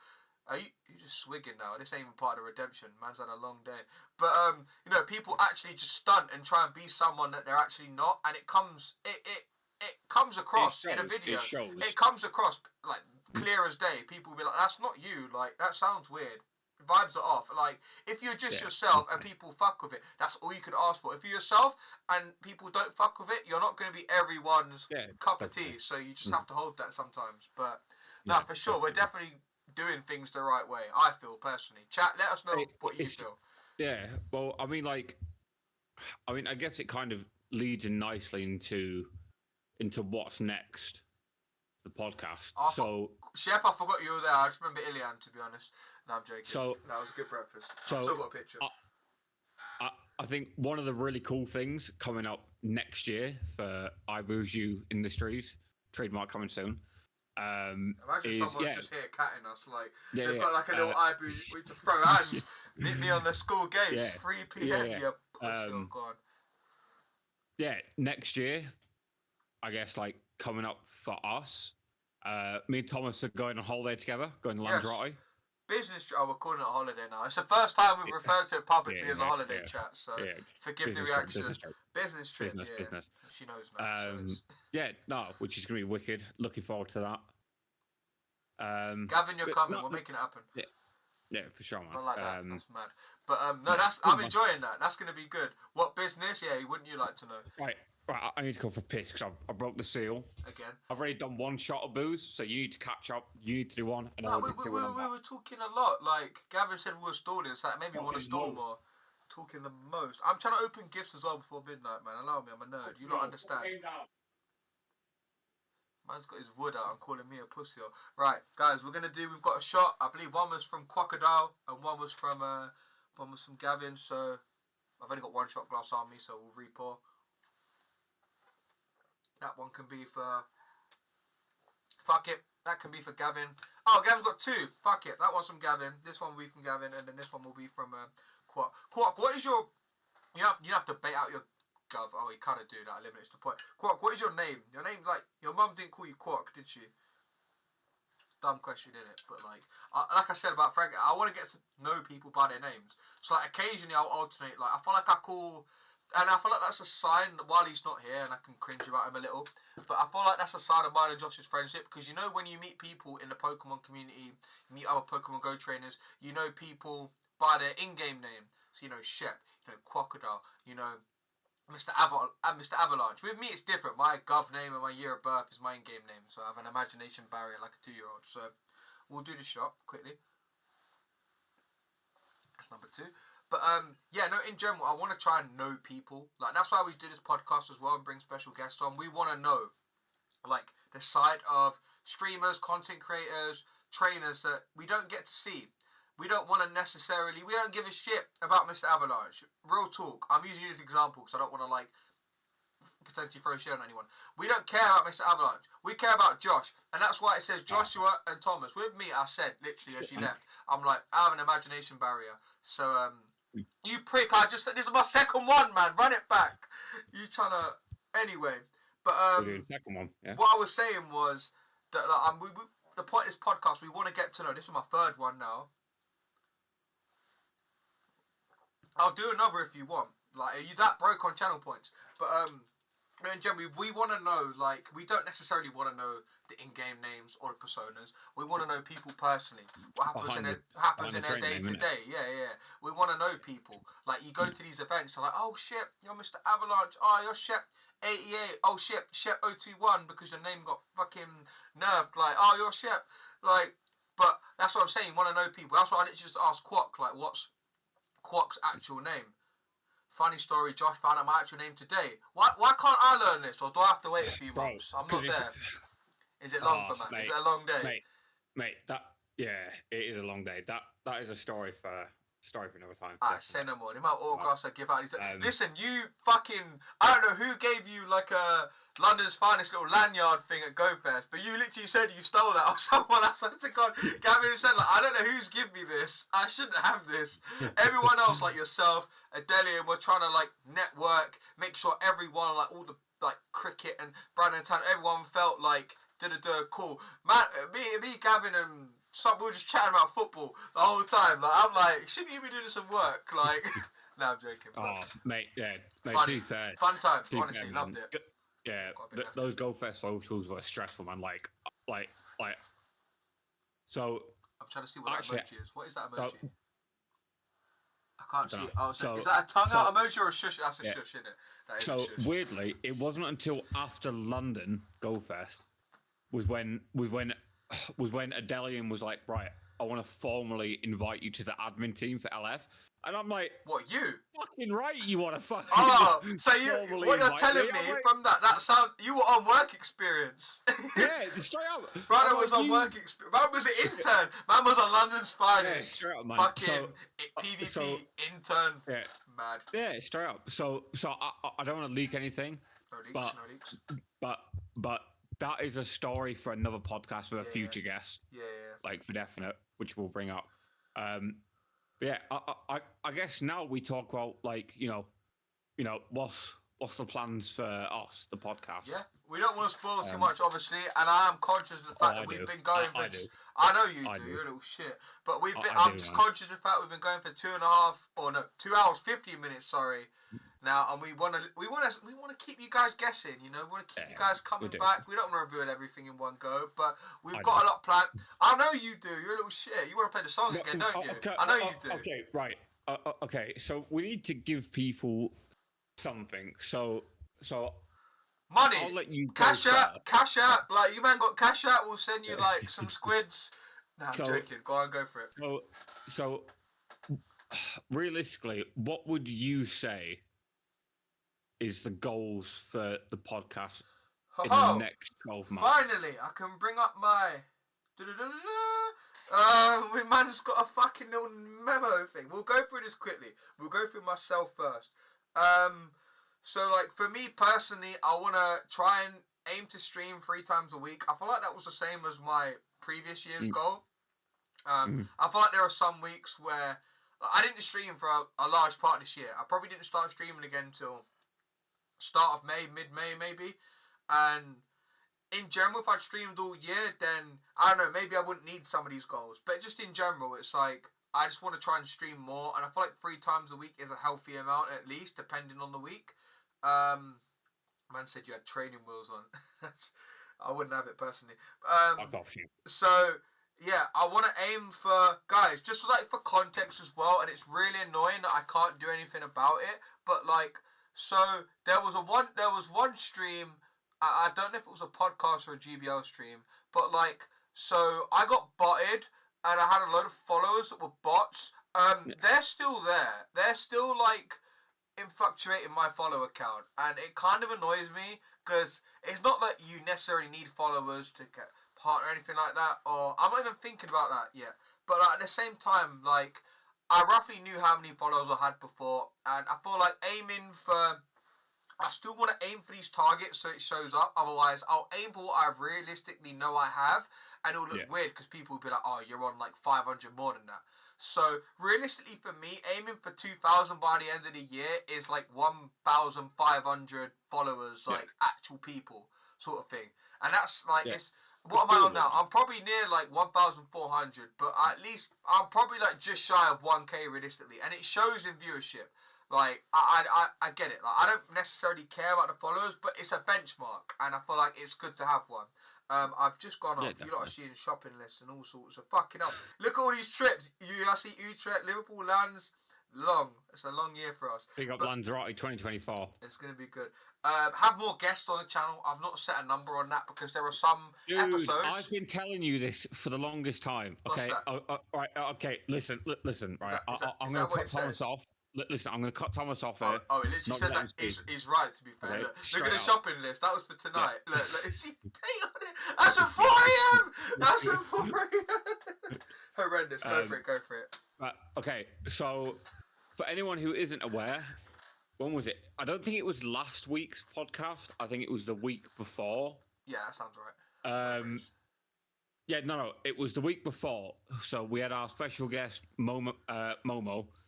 You're just swigging now. This ain't even part of redemption. Man's had a long day. But, people actually just stunt and try and be someone that they're actually not. And it comes across in a video. It comes across, clear as day. People will be like, that's not you. That sounds weird. Vibes are off. If you're just yourself and people fuck with it, that's all you can ask for. If you're yourself and people don't fuck with it, you're not going to be everyone's cup of tea. So you just have to hold that sometimes. But, no, for sure, we're definitely doing things the right way, I feel personally. Chat, let us know what you feel. Yeah, well, I guess it kind of leads in nicely into what's next, the podcast. Shep, I forgot you were there. I just remember Ilian, to be honest. No, I'm joking. So that was a good breakfast. So I've still got a picture. I think one of the really cool things coming up next year for iBoozy Industries trademark coming soon. Imagine is someone just here catting us, like Yeah, they've got like a little iBoo we to throw hands. Meet me on the school gates, 3 p.m. Yeah, pussy, God. Yeah, next year, I guess like coming up for us, me and Thomas are going on holiday together, going to Lanzarote. Business trip. Oh, we're calling it a holiday now. It's the first time we've referred to it publicly as a holiday chat, so forgive the reaction. Business trip. Business. She knows now. Which is gonna be wicked. Looking forward to that. Gavin, you're coming. We're making it happen. Yeah, for sure, man. Not like that. That's mad. But no, I'm enjoying that. That's gonna be good. What business? Yeah, wouldn't you like to know? Right. I need to go for a piss because I broke the seal. Again. I've already done one shot of booze, so you need to catch up. You need to do one, and we were talking a lot. Like Gavin said, we were stalling. It's like maybe we want to stall more. Talking the most. I'm trying to open gifts as well before midnight, man. Allow me. I'm a nerd. You don't understand. Man's got his wood out and calling me a pussy. Right, guys, we've got a shot. I believe one was from Crocodile and one was from Gavin. So I've only got one shot glass on me, so we'll re-pour. That one can be for... Fuck it. That can be for Gavin. Oh, Gavin's got two. Fuck it. That one's from Gavin. This one will be from Gavin, and then this one will be from Quark. Quark, what is your... You have to bait out your... Gov. Oh, you kind of do that. Eliminates the point. Quark, what is your name? Your name's like... Your mum didn't call you Quark, did she? Dumb question, innit? But like I said about Frank, I want to get to know people by their names. So like occasionally I'll alternate. Like I feel like I call... And I feel like that's a sign that while he's not here, and I can cringe about him a little, but I feel like that's a sign of mine and Josh's friendship, because you know when you meet people in the Pokemon community, you meet other Pokemon Go trainers, you know people by their in-game name. So you know Shep, you know Crocodile, you know MrAvalanche. With me it's different. My Gov name and my year of birth is my in-game name, so I have an imagination barrier like a 2-year-old. So we'll do the shot quickly. That's number 2. But in general, I want to try and know people. Like that's why we do this podcast as well and bring special guests on. We want to know, like, the side of streamers, content creators, trainers that we don't get to see. We don't want to necessarily. We don't give a shit about MrAvalanche. Real talk. I'm using you as an example because I don't want to like potentially throw shit on anyone. We don't care about MrAvalanche. We care about Josh, and that's why it says Joshua and Thomas. With me, I said literally as she left, I'm like I have an imagination barrier. So you prick! This is my second one, man. Run it back. You trying to anyway? But second one, yeah. What I was saying was that like, the point of this podcast, we want to get to know. This is my third one now. I'll do another if you want. Like, are you that broke on channel points? But in general, we want to know. Like, we don't necessarily want to know the in-game names or the personas. We want to know people personally. What happens in their day to day. Yeah. We want to know people. Like, you go to these events, you're like, oh shit, you're MrAvalanche. Oh, you're Shep 88. Oh shit, Shep 021 because your name got fucking nerfed. Like, oh, you're Shep. Like, but that's what I'm saying. You want to know people. That's why I literally just asked Quark. Like, what's Quark's actual name? Funny story, Josh found out my actual name today. Why can't I learn this, or do I have to wait a few months? I'm not there. Is it long for man? Mate, is it a long day? Mate, it is a long day. That is a story for another time. Say no more. The amount of autographs I give out. Listen, you fucking... I don't know who gave you like a London's finest little lanyard thing at GoFest, but you literally said you stole that off someone. I swear to God. Gavin said, like, I don't know who's given me this. I shouldn't have this. Everyone else, like yourself, Adelia, we're trying to like network, make sure everyone, like all the like cricket and Brandon Town, everyone felt like cool. Man, me, Gavin, and we were just chatting about football the whole time. Like, I'm like, shouldn't you be doing some work? Like, no, I'm joking. Oh, mate, to be fair. Fun times, honestly, loved it. Yeah, those GoFest socials were stressful, man. Like, so. I'm trying to see what that emoji is. What is that emoji? I can't see it. Oh, so is that a tongue out emoji or a shush? That's a shush, isn't it? That is so a shush. Weirdly, it wasn't until after London GoFest was when Adelian was like, right, I want to formally invite you to the admin team for LF. And I'm like, what, you? Fucking right, you want to fucking... Oh, so what you're telling me like, from that sound, you were on work experience. Yeah, straight up. Brother was on work experience. Man was an intern. Man was on London's finest. Yeah, straight up, man. Fucking PvP intern. Yeah. Mad. Yeah, straight up. So I don't want to leak anything. No leaks. But that is a story for another podcast with a future guest. Yeah. Like for definite, which we'll bring up. But yeah, I guess now we talk about like you know what's the plans for us, the podcast. Yeah, we don't want to spoil too much, obviously, and I am conscious of the fact that we've been going for. I know you do. You're a little shit, but we've been. I'm just conscious of the fact we've been going for 2 hours 15 minutes. Sorry, now, and we want to keep you guys guessing. You know, we want to keep you guys coming back. We don't want to reveal everything in one go, but we've got a lot planned. I know you do. You're a little shit. You want to play the song again, don't you? Okay, I know you do. Okay, right. Okay, so we need to give people something. So money. I'll let you cash out. Like you man got cash out. We'll send you like some squids. Nah, I'm joking. Go on, go for it. So realistically, what would you say is the goals for the podcast in the next 12 months? Finally, I can bring up my. My man's got a fucking little memo thing. We'll go through this quickly. We'll go through myself first. So like for me personally, I want to try and aim to stream 3 times a week. I feel like that was the same as my previous year's goal. I feel like there are some weeks where I didn't stream for a large part of this year. I probably didn't start streaming again until start of May, mid-May maybe. And in general, if I'd streamed all year, then I don't know, maybe I wouldn't need some of these goals. But just in general, it's like I just want to try and stream more, and I feel like 3 times a week is a healthy amount at least, depending on the week. Man said you had training wheels on. I wouldn't have it personally. So yeah, I want to aim for guys, just like for context as well. And it's really annoying that I can't do anything about it. But like, so there was one stream. I don't know if it was a podcast or a GBL stream, but like, so I got botted and I had a load of followers that were bots. They're still there. They're still like fluctuating my follow account, and it kind of annoys me because it's not that you necessarily need followers to get part or anything like that, or I'm not even thinking about that yet. But at the same time, like, I roughly knew how many followers I had before, and I feel like I still want to aim for these targets so it shows up. Otherwise, I'll aim for what I realistically know I have, and it'll look weird because people will be like, oh, you're on like 500 more than that. So realistically for me, aiming for 2,000 by the end of the year is like 1,500 followers, like actual people sort of thing. And that's like, what am I on now? I'm probably near like 1,400, but at least I'm probably like just shy of 1K realistically. And it shows in viewership. Like, I get it. Like, I don't necessarily care about the followers, but it's a benchmark, and I feel like it's good to have one. I've just gone off. You lot are seeing shopping lists and all sorts of fucking hell. Look at all these trips. I see Utrecht, Liverpool, Lands. Long. It's a long year for us. Big up Lanzarote 2024. It's going to be good. Have more guests on the channel. I've not set a number on that because there are some episodes. I've been telling you this for the longest time. Okay. Right. Okay. Listen. Right. I'm going to cut Thomas off. Listen, I'm going to cut Thomas off here. Oh, he literally said that. He's right, to be fair. Okay, look at the shopping list. That was for tonight. Yeah. Look, is he on it? That's at 4 a.m. That's at 4 a.m. Horrendous. Go for it. Okay, so for anyone who isn't aware, when was it? I don't think it was last week's podcast. I think it was the week before. Yeah, that sounds right. Yeah, no, it was the week before. So we had our special guest, Momo.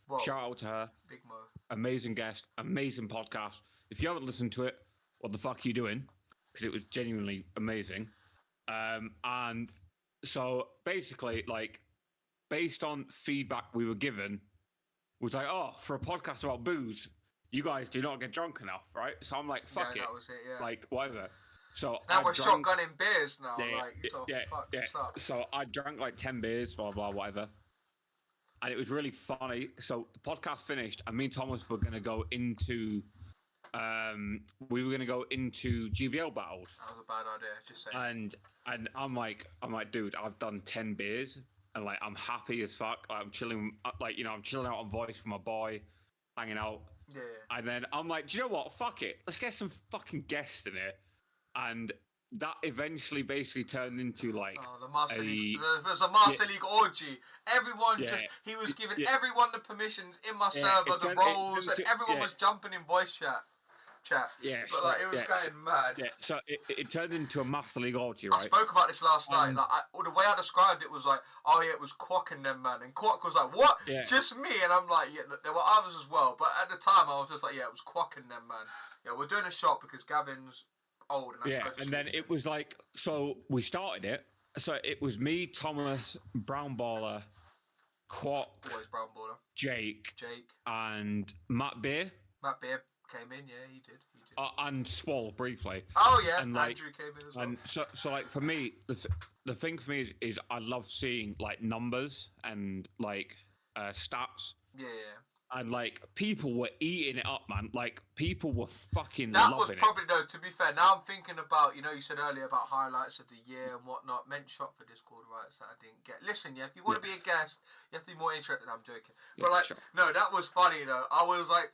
Whoa. Shout out to her. Big Mo. Amazing guest, amazing podcast. If you haven't listened to it, what the fuck are you doing? Because it was genuinely amazing. And so basically, like, based on feedback we were given, was like, oh, for a podcast about booze, you guys do not get drunk enough, right? So I'm like, fuck it. That was it, yeah. Like, whatever. So now we're shotgunning beers now. So I drank like 10 beers, blah, blah, whatever. And it was really funny. So the podcast finished, and me and Thomas were going to go into, GBL battles. That was a bad idea. Just saying. And I'm like, dude, I've done 10 beers, and like I'm happy as fuck. I'm chilling, like I'm chilling out on Voice with my boy, hanging out. Yeah. And then I'm like, do you know what? Fuck it. Let's get some fucking guests in here. And that eventually basically turned into like the Master League. There was a Master League orgy. Everyone he was giving everyone the permissions in my server, the roles, and everyone was jumping in voice chat. chat. Yeah, But like, it was going mad. Yeah, so it turned into a Master League orgy, I right? spoke about this last night. Like, the way I described it was like, oh yeah, it was Quack and them, man. And Quack was like, what? Yeah. Just me? And I'm like, yeah, look, there were others as well. But at the time, I was just like, yeah, it was Quack and them, man. Yeah, we're doing a shot because Gavin's old. And Yeah, and then it was like, so we started it. So it was me, Thomas, Brown Baller, Quack, Always Brown Baller. Jake, Jake. And Matt Beer. Matt Beer came in, yeah, he did. And Swall briefly. Oh yeah, and like, Andrew came in as well. And so like for me, the thing for me is I love seeing like numbers and like stats. Yeah. And like people were eating it up, man. Like people were fucking that loving it. That was probably though. To be fair, now I'm thinking about, you said earlier about highlights of the year and whatnot. Meant shot for Discord rights that I didn't get. Listen, if you want to be a guest, you have to be more interested. I'm joking, but like, no, that was funny though. I was like,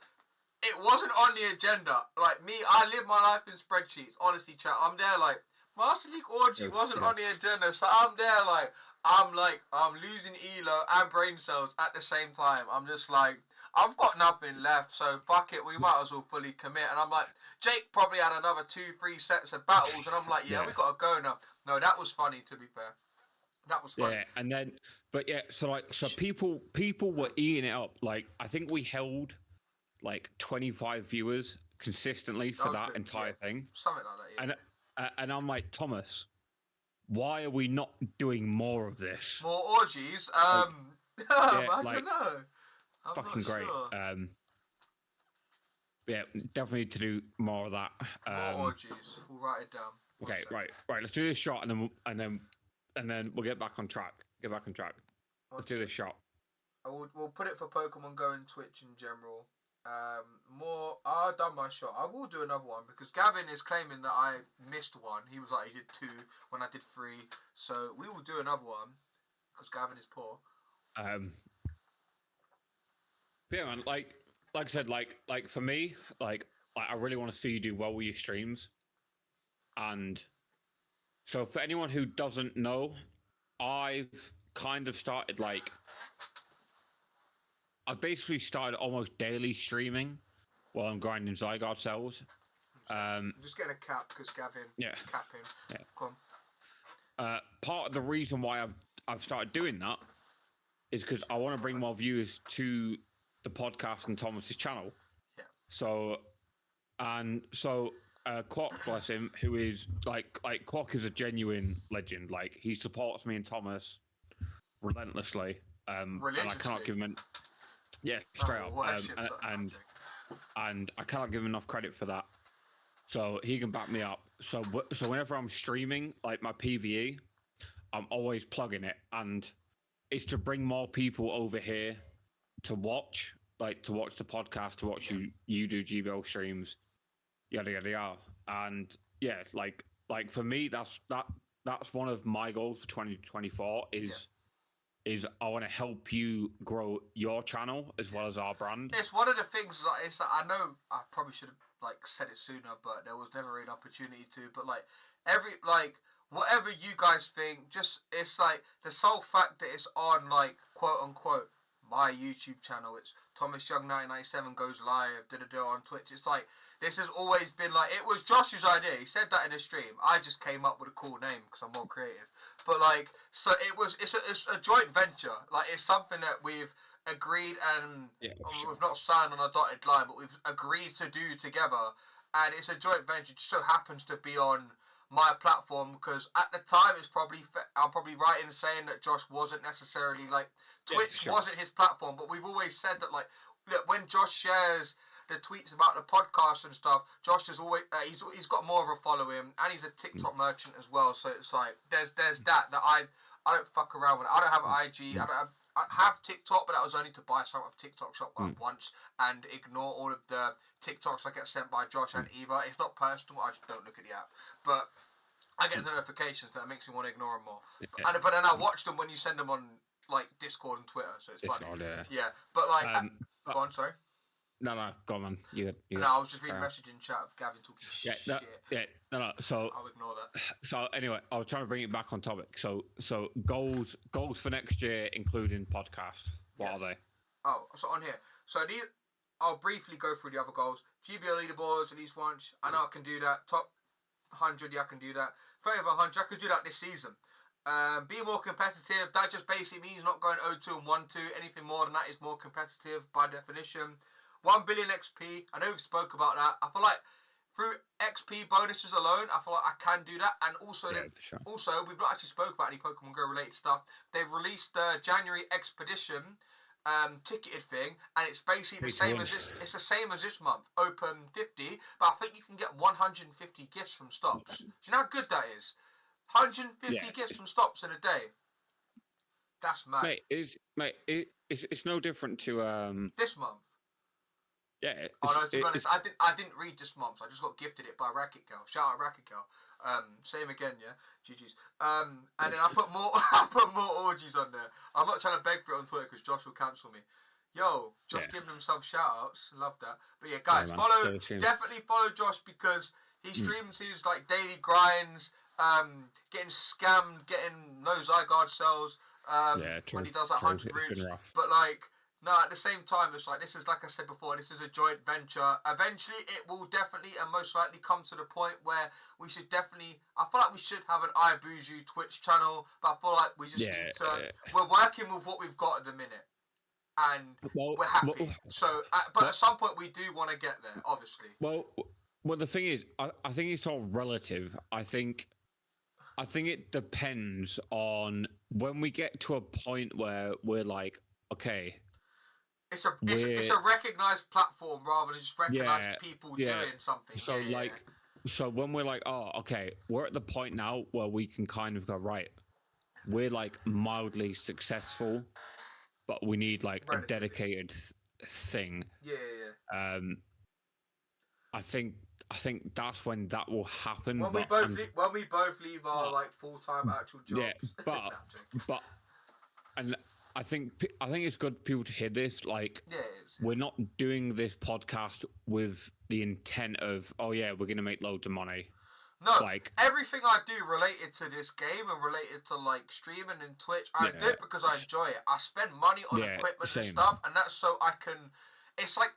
it wasn't on the agenda. Like me, I live my life in spreadsheets. Honestly, chat, I'm there like Master League orgy wasn't on the agenda, so I'm there like I'm losing elo and brain cells at the same time. I'm just like, I've got nothing left, so fuck it, we might as well fully commit. And I'm like, Jake probably had another 2-3 sets of battles, and I'm like, yeah, we gotta go now. No, that was funny, to be fair. That was funny. Yeah, and then, but yeah, so people were eating it up. Like, I think we held like 25 viewers consistently for that entire thing. Something like that, yeah. And I'm like, Thomas, why are we not doing more of this? More orgies? I don't know. I'm fucking great. Sure. Yeah, definitely need to do more of that. More orgies. We'll write it down. Okay, right. Let's do this shot, and then we'll get back on track. Let's do this shot. We'll put it for Pokemon Go and Twitch in general. I've done my shot. I will do another one because Gavin is claiming that I missed one. He was like, he did 2 when I did 3. So we will do another one because Gavin is poor. Yeah, man. Like I said, like for me, like I really want to see you do well with your streams. And so for anyone who doesn't know, I've kind of started I've basically started almost daily streaming while I'm grinding Zygarde cells. I'm just getting a cap because Gavin capping. Yeah. Come on. Part of the reason why I've started doing that is because I want to bring more viewers to the podcast and Thomas's channel. Yeah. So Quack, bless him, who is like Quack is a genuine legend. Like he supports me and Thomas relentlessly. And I cannot give him straight up. And I cannot give him enough credit for that. So he can back me up. So whenever I'm streaming like my PvE, I'm always plugging it, and it's to bring more people over here to watch the podcast, to watch you do GBL streams, yada yada yada. And yeah, like for me, that's one of my goals for 2024 is I want to help you grow your channel as well as our brand. It's one of the things that I know I probably should have said it sooner, but there was never an opportunity to. But whatever you guys think, just it's like the sole fact that it's on quote unquote my YouTube channel. It's Thomas Young 1997 goes live, on Twitch. It's like this has always been it was Josh's idea. He said that in a stream. I just came up with a cool name because I'm more creative. But so it's a joint venture. It's something that we've agreed and we've not signed on a dotted line, but we've agreed to do together. And it's a joint venture. It just so happens to be on my platform because at the time I'm probably right in saying that Josh wasn't necessarily Twitch wasn't his platform, but we've always said that look, when Josh shares the tweets about the podcast and stuff, Josh is always he's got more of a following, and he's a TikTok merchant as well. So it's there's that I don't fuck around with. I don't have IG. I have TikTok, but that was only to buy some of TikTok shop once and ignore all of the TikToks that get sent by Josh and Eva. It's not personal. I just don't look at the app, but I get the notifications that makes me want to ignore them more. But then I watch them when you send them on Discord and Twitter, so it's funny. Yeah, but go on, sorry. No, go on, man. You no, I was just reading a message in chat of Gavin talking shit. No. So I'll ignore that. So anyway, I was trying to bring it back on topic. So goals for next year, including podcasts. What are they? Oh, so on here. So I'll briefly go through the other goals. GBL leaderboards, at least once. I know I can do that. Top 100, yeah, I can do that. 30 over 100, I could do that this season. Be more competitive. That just basically means not going 0-2 and 1-2. Anything more than that is more competitive by definition. 1 billion XP. I know we've spoke about that. I feel like through XP bonuses alone, I feel like I can do that. And also, sure. also we've not actually spoke about any Pokemon Go related stuff. They've released the January Expedition ticketed thing, and it's basically the same as this. It's the same as this month, open 50, but I think you can get 150 gifts from stops. Do you know how good that is? 150 gifts from stops in a day. That's mad. It's no different to this month. Yeah. Oh no, to be honest, I didn't read this month, so I just got gifted it by Racket Girl. Shout out Racket Girl. Same again, yeah. GG's. And then I put more orgies on there. I'm not trying to beg for it on Twitter because Josh will cancel me. Yo, Josh giving himself shout outs. Love that. But yeah, guys, definitely follow Josh because he streams his like daily grinds, getting scammed, getting no Zygarde cells. When he does like 100 routes. But like, no, at the same time, it's like, this is, like I said before, this is a joint venture. Eventually, it will definitely and most likely come to the point where we should definitely, I feel like we should have an iBoozy Twitch channel, but I feel like we just need to, we're working with what we've got at the minute. And we're happy. But at some point, we do want to get there, obviously. Well, the thing is, I think it's all relative. I think it depends on when we get to a point where we're like, okay, it's a recognized platform rather than just recognized people doing something. So so when we're like, oh, okay, we're at the point now where we can kind of go, right, we're like mildly successful, but we need like a dedicated thing. I think that's when that will happen. When we both leave our like full-time actual jobs. Yeah, but and I think it's good for people to hear this. Like, we're not doing this podcast with the intent of, oh yeah, we're gonna make loads of money. No, like everything I do related to this game and related to like streaming and Twitch, I do it because I enjoy it. I spend money on equipment and stuff, and that's so I can. It's like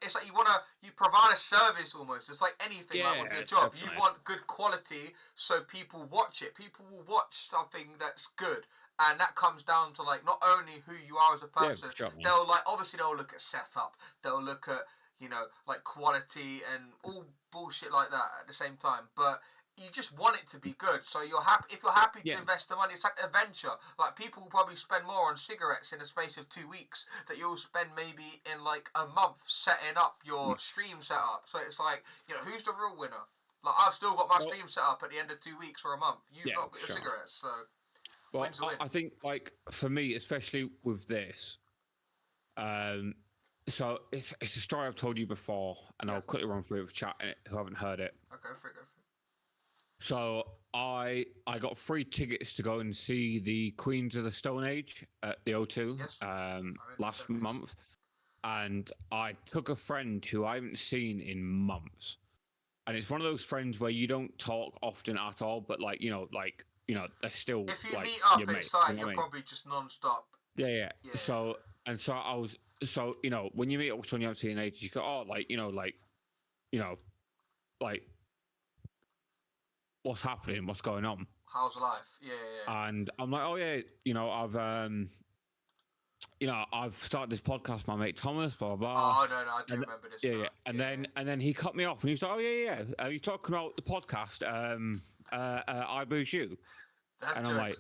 you provide a service almost. It's like anything like with your job. Definitely. You want good quality so people watch it. People will watch something that's good. And that comes down to like not only who you are as a person, they'll like obviously they'll look at setup, they'll look at, you know, like quality and all bullshit like that at the same time. But you just want it to be good. So you're happy if you're happy to invest the money. It's like a venture. Like people will probably spend more on cigarettes in the space of 2 weeks that you'll spend maybe in like a month setting up your stream setup. So it's like, you know, who's the real winner? Like I've still got my stream set up at the end of 2 weeks or a month. You've not got your cigarettes, so. Well, I think like for me, especially with this, so it's a story I've told you before, and I'll quickly run through it with chat who haven't heard it. Okay, go for it. So I got free tickets to go and see the Queens of the Stone Age at the O2 last month, and I took a friend who I haven't seen in months, and it's one of those friends where you don't talk often at all, but like they're still. If you like, meet up, your it's mate, like you're probably just non-stop. Yeah. So I was when you meet up with someone you haven't seen in ages, you go, oh, like what's happening, what's going on, how's life? Yeah. And I'm like, oh yeah, I've started this podcast with my mate Thomas, blah blah. Oh no, I do remember this. Yeah. And then he cut me off and he was like, oh yeah. Are you talking about the podcast? I Booze You. And I'm like,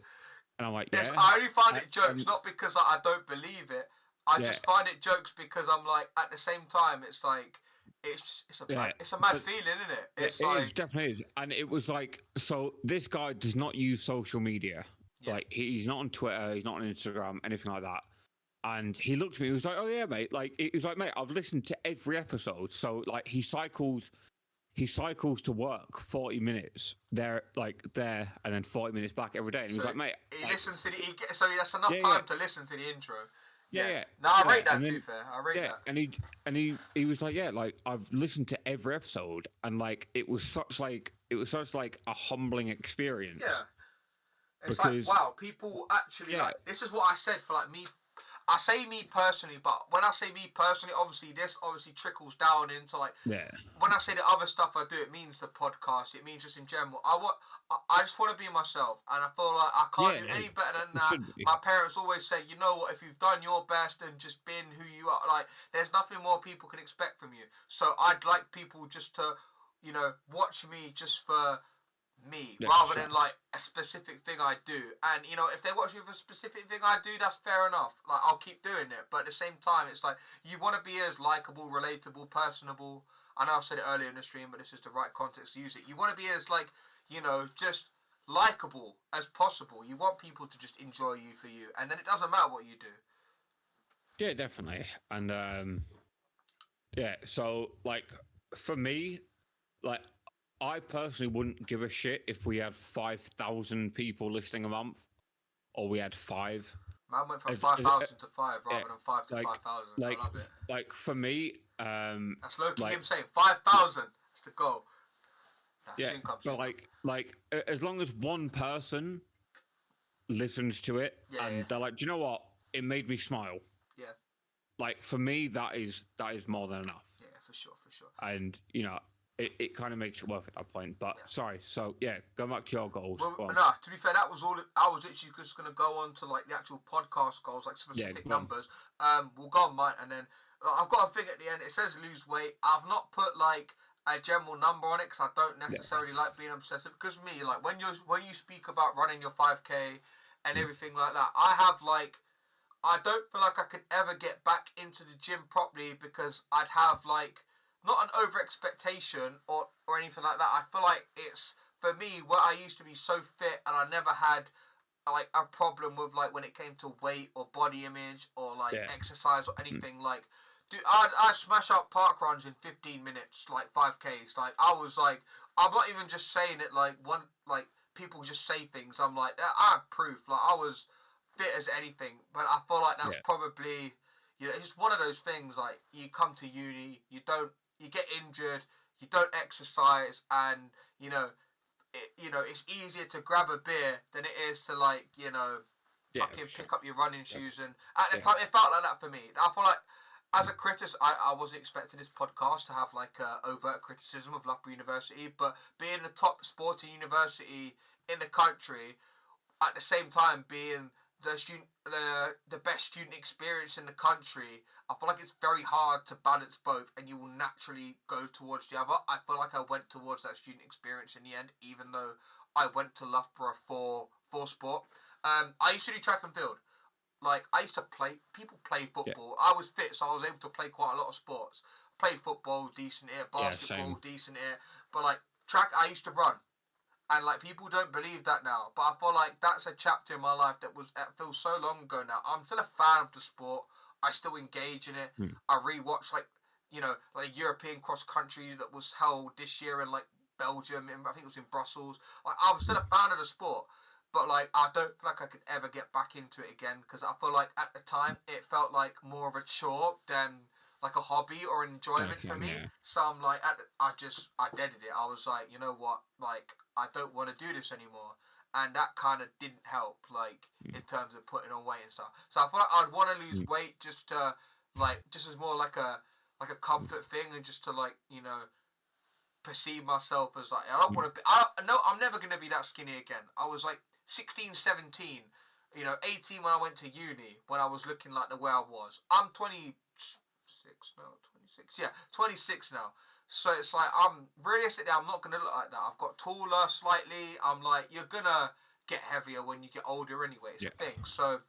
yeah. Yes, I only find it jokes, not because I don't believe it. I just find it jokes because I'm like, at the same time, it's like, it's a mad feeling, isn't it? It definitely is. And it was like, so this guy does not use social media. Yeah. Like, he's not on Twitter, he's not on Instagram, anything like that. And he looked at me, he was like, oh yeah, mate. Like, he was like, mate, I've listened to every episode. So, like, he cycles to work 40 minutes there, and then 40 minutes back every day. And he was like, mate. He listens to so that's enough time to listen to the intro. Yeah. No, I rate that too, fair. I rate that. And he was like, yeah, like I've listened to every episode, and like it was such like a humbling experience. Yeah. It's because, like, wow, people actually like, this is what I said for like me. I say me personally, but when I say me personally, obviously this obviously trickles down into like when I say the other stuff I do, it means the podcast. It means just in general. I just want to be myself, and I feel like I can't do any better than that. My parents always say, you know what, if you've done your best and just been who you are, like there's nothing more people can expect from you. So I'd like people just to, you know, watch me just for me rather than like a specific thing I do. And you know, if they watch me for a specific thing I do, that's fair enough. Like I'll keep doing it. But at the same time, it's like you want to be as likable, relatable, personable. I know I said it earlier in the stream, but this is the right context to use it. You want to be as like, you know, just likable as possible. You want people to just enjoy you for you, and then it doesn't matter what you do. Yeah, definitely. And yeah, so like for me, like I personally wouldn't give a shit if we had 5,000 people listening a month, or we had 5. Man went from 5,000 to 5 rather than 5 to 5,000. Like, I love it. Like for me, that's low-key like, him saying 5,000 is the goal. Yeah, but like as long as one person listens to it and they're like, do you know what? It made me smile. Yeah. Like for me, that is more than enough. Yeah, for sure. And you know, it kind of makes it worth it at that point. But sorry, so yeah, go back to your goals. Well, no, to be fair, that was all. I was literally just going to go on to like the actual podcast goals, like specific numbers. We'll go on mine, and then I've got a thing at the end. It says lose weight. I've not put like a general number on it because I don't necessarily like being obsessive. Because me, like when you speak about running your 5K and everything like that, I don't feel like I could ever get back into the gym properly because I'd have like not an over expectation or anything like that. I feel like it's for me where I used to be so fit and I never had like a problem with like when it came to weight or body image or like exercise or anything. Like, dude, I'd smash out park runs in 15 minutes, like 5Ks. Like I was like, I'm not even just saying it like one like people just say things. I'm like, I have proof. Like I was fit as anything, but I feel like that's probably, you know, it's just one of those things. Like you come to uni, you get injured, you don't exercise, and you know, it's easier to grab a beer than it is to like, you know, fucking pick up your running shoes. And at the time, it felt like that for me. I feel like as a critic, I wasn't expecting this podcast to have like overt criticism of Loughborough University, but being the top sporting university in the country, at the same time being the best student experience in the country, I feel like it's very hard to balance both, and you will naturally go towards the other. I feel like I went towards that student experience in the end, even though I went to Loughborough for sport. I used to do track and field. Like I used to people play football. I was fit, so I was able to play quite a lot of sports. Played football, decent at it. Basketball, decent at it. But like track, I used to run. And like people don't believe that now, but I feel like that's a chapter in my life that feels so long ago now. I'm still a fan of the sport. I still engage in it. I rewatch like like European cross country that was held this year in like Belgium. I think it was in Brussels. Like I'm still a fan of the sport, but like I don't feel like I could ever get back into it again because I feel like at the time it felt like more of a chore than like a hobby or enjoyment for me. So I'm like, I deaded it. I was like, you know what, like I don't want to do this anymore, and that kind of didn't help, like in terms of putting on weight and stuff. So I feel like I'd want to lose weight just to just as more like a comfort thing, and just to like perceive myself as like I don't want to be. I'm never gonna be that skinny again. I was like 16, 17, 18 when I went to uni, when I was looking like the way I was. I'm 26 now. So it's like, I'm realistically, I'm not going to look like that. I've got taller slightly. I'm like, you're going to get heavier when you get older anyway. It's a thing. So,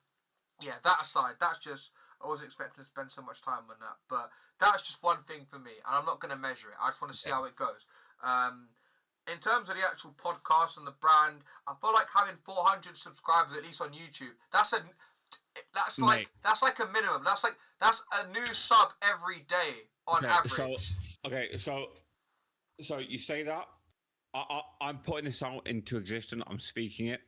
yeah, that aside, that's just, I wasn't expecting to spend so much time on that. But that's just one thing for me. And I'm not going to measure it. I just want to see how it goes. In terms of the actual podcast and the brand, I feel like having 400 subscribers, at least on YouTube, that's like a minimum. That's a new sub every day on average. So you say that I'm putting this out into existence. I'm speaking it.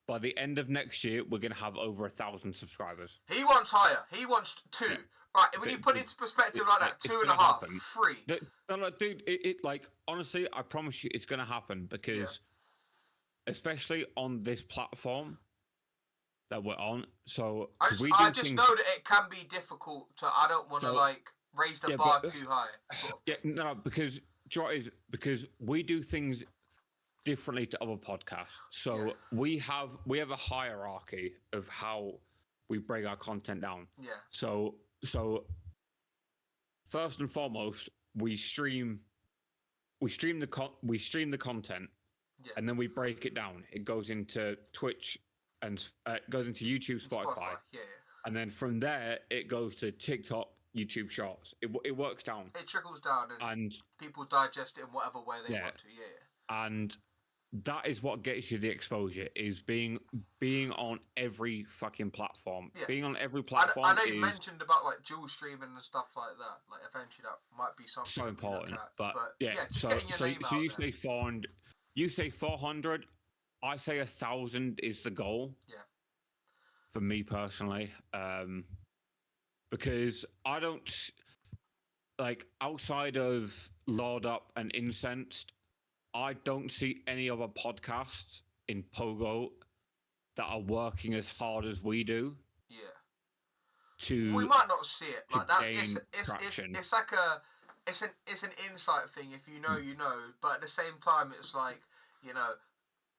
By the end of next year, we're gonna have over 1,000 subscribers. He wants higher. He wants 2. Yeah. Right, when you put it into perspective like that, 2.5, 3. No, dude. It like honestly, I promise you, it's gonna happen because, especially on this platform, that we're on. So I 'cause just, I just know that it can be difficult to. I don't want to So- like raise the Yeah, bar but- too high. Sort of Yeah, thing. no, because do you know what it is? Because we do things differently to other podcasts. So Yeah. we have a hierarchy of how we break our content down. Yeah. So first and foremost, we stream the content, Yeah. and then we break it down. It goes into Twitch and goes into YouTube, Spotify, Yeah. and then from there it goes to TikTok, YouTube Shorts. It works down, It trickles down and and people digest it in whatever way they Yeah. want to. Yeah. and that is what gets you the exposure, is being on every fucking platform. Yeah. Being on every I platform know you is mentioned about like dual streaming and stuff like that. Like eventually that might be something so we look important. at. But just so getting your name so out you there. say 400, you say 400. I say 1,000 is the goal. Yeah. For me personally, because I don't like, outside of Lord Up and Incensed, I don't see any other podcasts in Pogo that are working as hard as we do Yeah. to We might not see it to like that. gain It's traction. it's like it's an insight thing. If you know, you know. But at the same time, it's like, you know,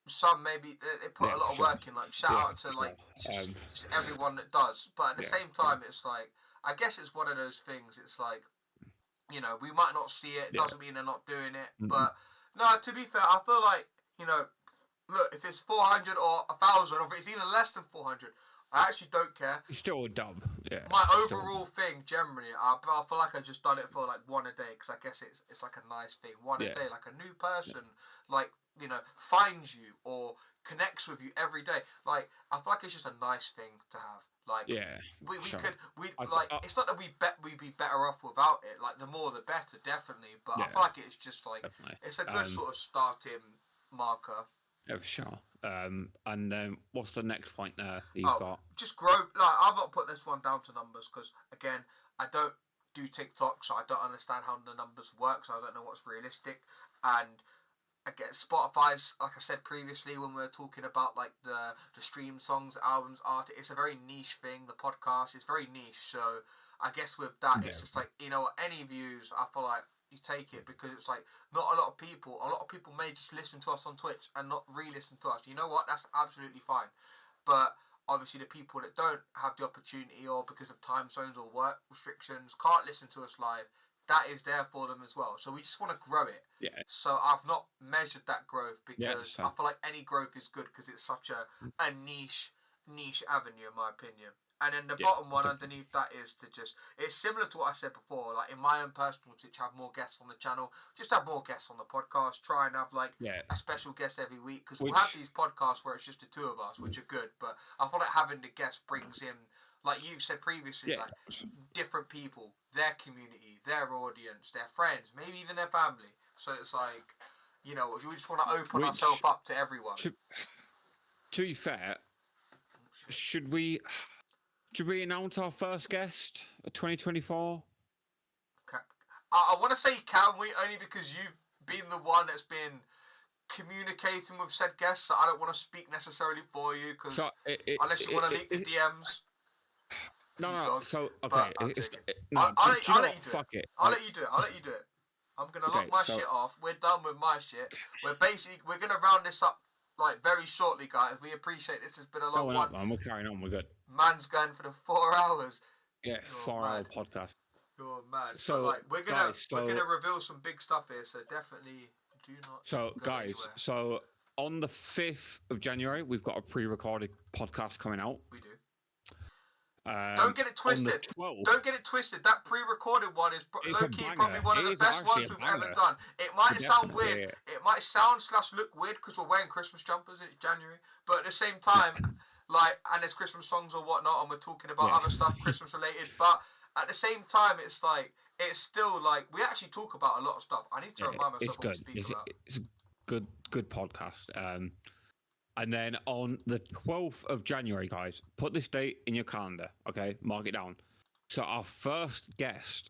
some maybe they put Yeah, a lot of sure. work in. Like shout Yeah, out to like sure. just everyone that does. But at the Yeah, same time, it's like, I guess it's one of those things. It's like, you know, we might not see it. Yeah. Doesn't mean they're not doing it. Mhm. But no, to be fair, I feel like, you know, look, if it's 400 or 1,000, or if it's even less than 400, I actually don't care. It's still a dub. Yeah. My still- overall thing, generally, I feel like I just done it for like one a day, because I guess it's like a nice thing. One Yeah. a day, like a new person, like, you know, finds you or connects with you every day. Like, I feel like it's just a nice thing to have. Like, Yeah. we sure. I- like, I- it's not that we'd be better off without it. Like, the more the better, definitely. But I Yeah. feel like it's just like, Definitely. it's a good sort of starting marker. Yeah, for sure. And then what's the next point there that you've Oh, got? just grow. Like, I've not put this one down to numbers because, again, I don't do TikTok, so I don't understand how the numbers work, so I don't know what's realistic. And I guess Spotify's, like I said previously when we were talking about like the stream songs, albums, art, it's a very niche thing. The podcast is very niche, so I guess with that, it's just like, you know, any views, I feel like you take it, because it's like, not a lot of people may just listen to us on Twitch and not re-listen to us. You know what? That's absolutely fine. But obviously the people that don't have the opportunity, or because of time zones or work restrictions, can't listen to us live, that is there for them as well. So we just want to grow it. Yeah. So I've not measured that growth, Yeah, because that's I feel like any growth is good, because it's such a niche avenue, in my opinion. And then the Yeah, bottom one definitely. underneath that is to just, it's similar to what I said before, like in my own personal Twitch, have more guests on the channel, just have more guests on the podcast, try and have like Yeah. a special guest every week, because we'll have these podcasts where it's just the two of us, which are good, but I feel like having the guest brings in, like you've said previously, Yeah. like different people, their community, their audience, their friends, maybe even their family. So it's like, you know, we just want to open Which- ourselves up to everyone. To be fair, should we announce our first guest of 2024? I want to say, can we, only because you've been the one that's been communicating with said guests, so I don't want to speak necessarily for you, because So unless you want to leak the DMs. No. dog, So but okay, I'm it's, joking. no. I'll do you know let you what? do it. Fuck it. I'll let you do it. I'm gonna lock Okay, my so- shit off. We're done with my shit. We're gonna round this up like very shortly, guys. We appreciate this. Has been a No, long we're one. not, man. We're carrying on. We're good. Man's going for the 4 hours. Yeah, You're 4-hour mad. podcast. You're mad. So, But, like, we're gonna guys, so- reveal some big stuff here. So definitely do not. So, go guys, anywhere. so on the 5th of January, we've got a pre-recorded podcast coming out. We do. Don't get it twisted. On the 12th, Don't get it twisted. That pre-recorded one is It's a low-key banger. probably one of It the is best actually ones a we've ever banger. done. It might sound Definitely, weird. yeah. It might sound / look weird because we're wearing Christmas jumpers and it's January. But at the same time, like, and there's Christmas songs or whatnot, and we're talking about Yeah. other stuff Christmas related. But at the same time, it's like, it's still like, we actually talk about a lot of stuff. I need to remind it's myself what we good. speak about. It's a good podcast. And then on the 12th of January, guys, put this date in your calendar, okay? Mark it down. So our first guest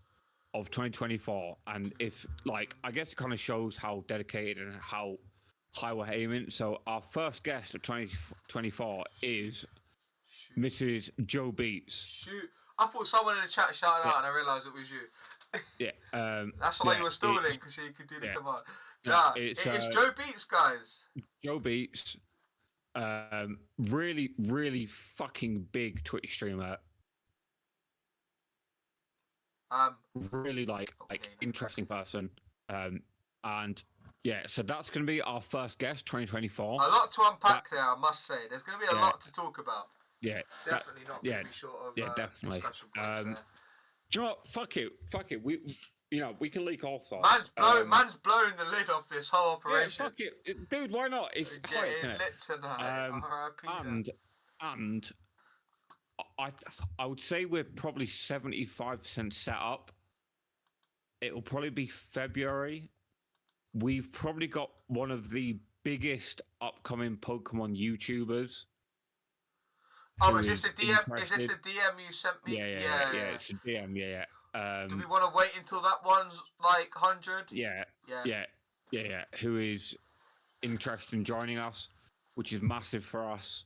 of 2024, and if, like, I guess it kind of shows how dedicated and how high we're aiming. So our first guest of 2024 is Mrs. Joe Beats. Shoot. I thought someone in the chat shouted out and I realised it was you. Yeah. That's why you were stalling, because you could do the command. It's Joe Beats, guys. Joe Beats. Really, really fucking big Twitch streamer. Really interesting person. And yeah, so that's going to be our first guest, 2024. A lot to unpack there, I must say. There's going to be a lot to talk about. Yeah, definitely not going to be short of definitely. discussion points there. Do you know what? Fuck it. We can leak all thoughts. Man's blowing the lid off this whole operation. Yeah, fuck it, dude. Why not? It's hype, innit? Lit tonight. And I would say we're probably 75% set up. It'll probably be February. We've probably got one of the biggest upcoming Pokemon YouTubers. Oh, is this the DM? Is this the DM you sent me? Yeah. It's a DM. Yeah. Do we want to wait until that one's like 100? Yeah. Who is interested in joining us, which is massive for us.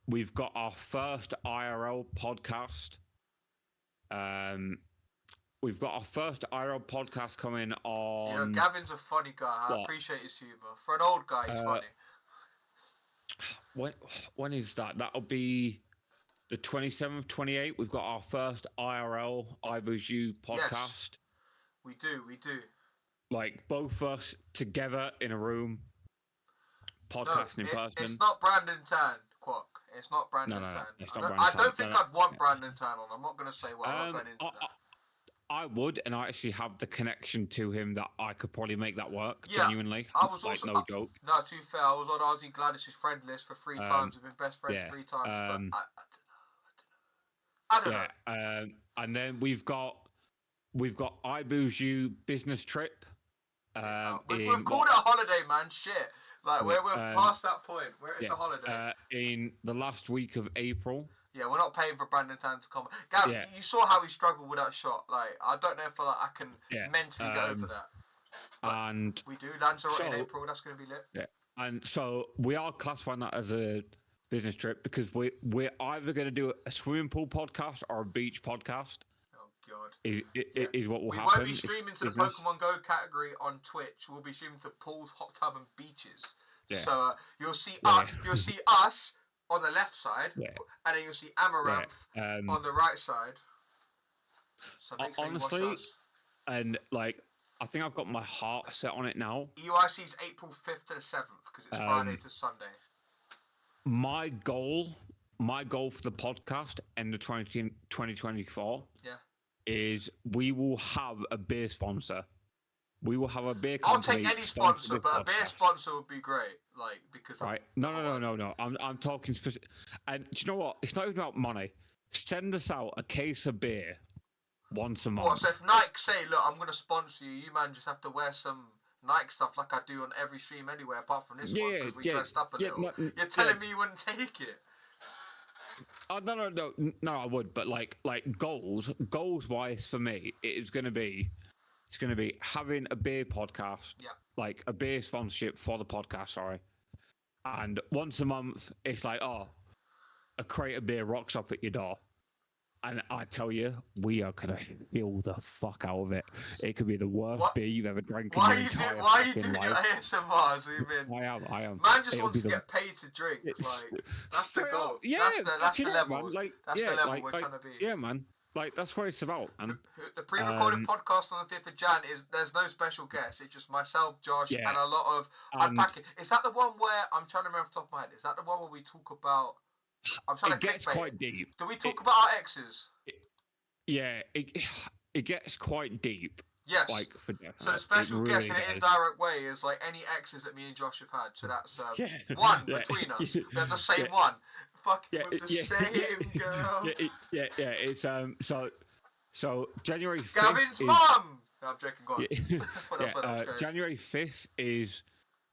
We've got our first IRL podcast. We've got our first IRL podcast coming on. You know, Gavin's a funny guy. I appreciate his humour. For an old guy, he's funny. When is that? That'll be the 27th, 28th. We've got our first IRL Boozy podcast. Yes, we do. Like both of us together in a room, podcasting in person. It's not Brandon Tan, Quack. It's not Brandon Tan. It's not I don't think I'd want Brandon Tan on. I'm not going to say what I'm not going into that. I would, and I actually have the connection to him that I could probably make that work. Genuinely, I was like, also no joke. No, to be fair, I was on Auntie Gladys's friend list for 3 times. We've been best friends 3 times. But I don't know. And then we've got iBoozy business trip. We've called it a holiday, man. Shit, like we're past that point where it's a holiday. In the last week of April. Yeah, we're not paying for Brandon Tan to come. Gavin, you saw how he struggled with that shot. Like, I don't know if I can mentally get over that. But and we do Lanzarote in April. That's going to be lit. Yeah, and so we are classifying that as a business trip because we're either going to do a swimming pool podcast or a beach podcast. Oh God! Is what will happen. We won't be streaming to the Pokemon Go category on Twitch. We'll be streaming to pools, hot tub, and beaches. Yeah. So you'll see us on the left side, and then you'll see Amaranth on the right side. So make sure honestly, you watch us. And like, I think I've got my heart set on it now. EUIC is April 5th to the 7th because it's Friday to Sunday. My goal for the podcast end of 2024 is we will have a beer sponsor. We will have a beer company. I'll take any sponsor, but a beer sponsor would be great. Like, because No. I'm talking specific. And do you know what? It's not even about money. Send us out a case of beer once a month. What? So if Nike say, look, I'm going to sponsor you, you man just have to wear some Nike stuff like I do on every stream anyway, apart from this one because we dressed up a little. You're telling me you wouldn't take it? No, I would. But like goals wise for me, it's going to be having a beer podcast, like a beer sponsorship for the podcast. Sorry, and once a month, it's like a crate of beer rocks up at your door. And I tell you, we are going to feel the fuck out of it. It could be the worst beer you've ever drank in your entire life. Why are you doing your ASMR? Zoom in. I am. Man just wants to get paid to drink. Like, that's the goal. Yeah, that's the level. Man. Like, that's the level we're trying to be. Yeah, man. Like, that's what it's about. And the pre-recorded podcast on the 5th of Jan there's no special guests. It's just myself, Josh, and a lot of unpacking. Is that the one where, I'm trying to remember off the top of my head, is that the one where we talk about... It gets quite deep. Do we talk about our exes? It gets quite deep. Yes. Like, for definite. So the special guest in an indirect way is like any exes that me and Josh have had. So that's one between us. They're the same one. Fucking with the same girl. It's so January 5th. Gavin's mum. No, I'm joking. Go on. January 5th is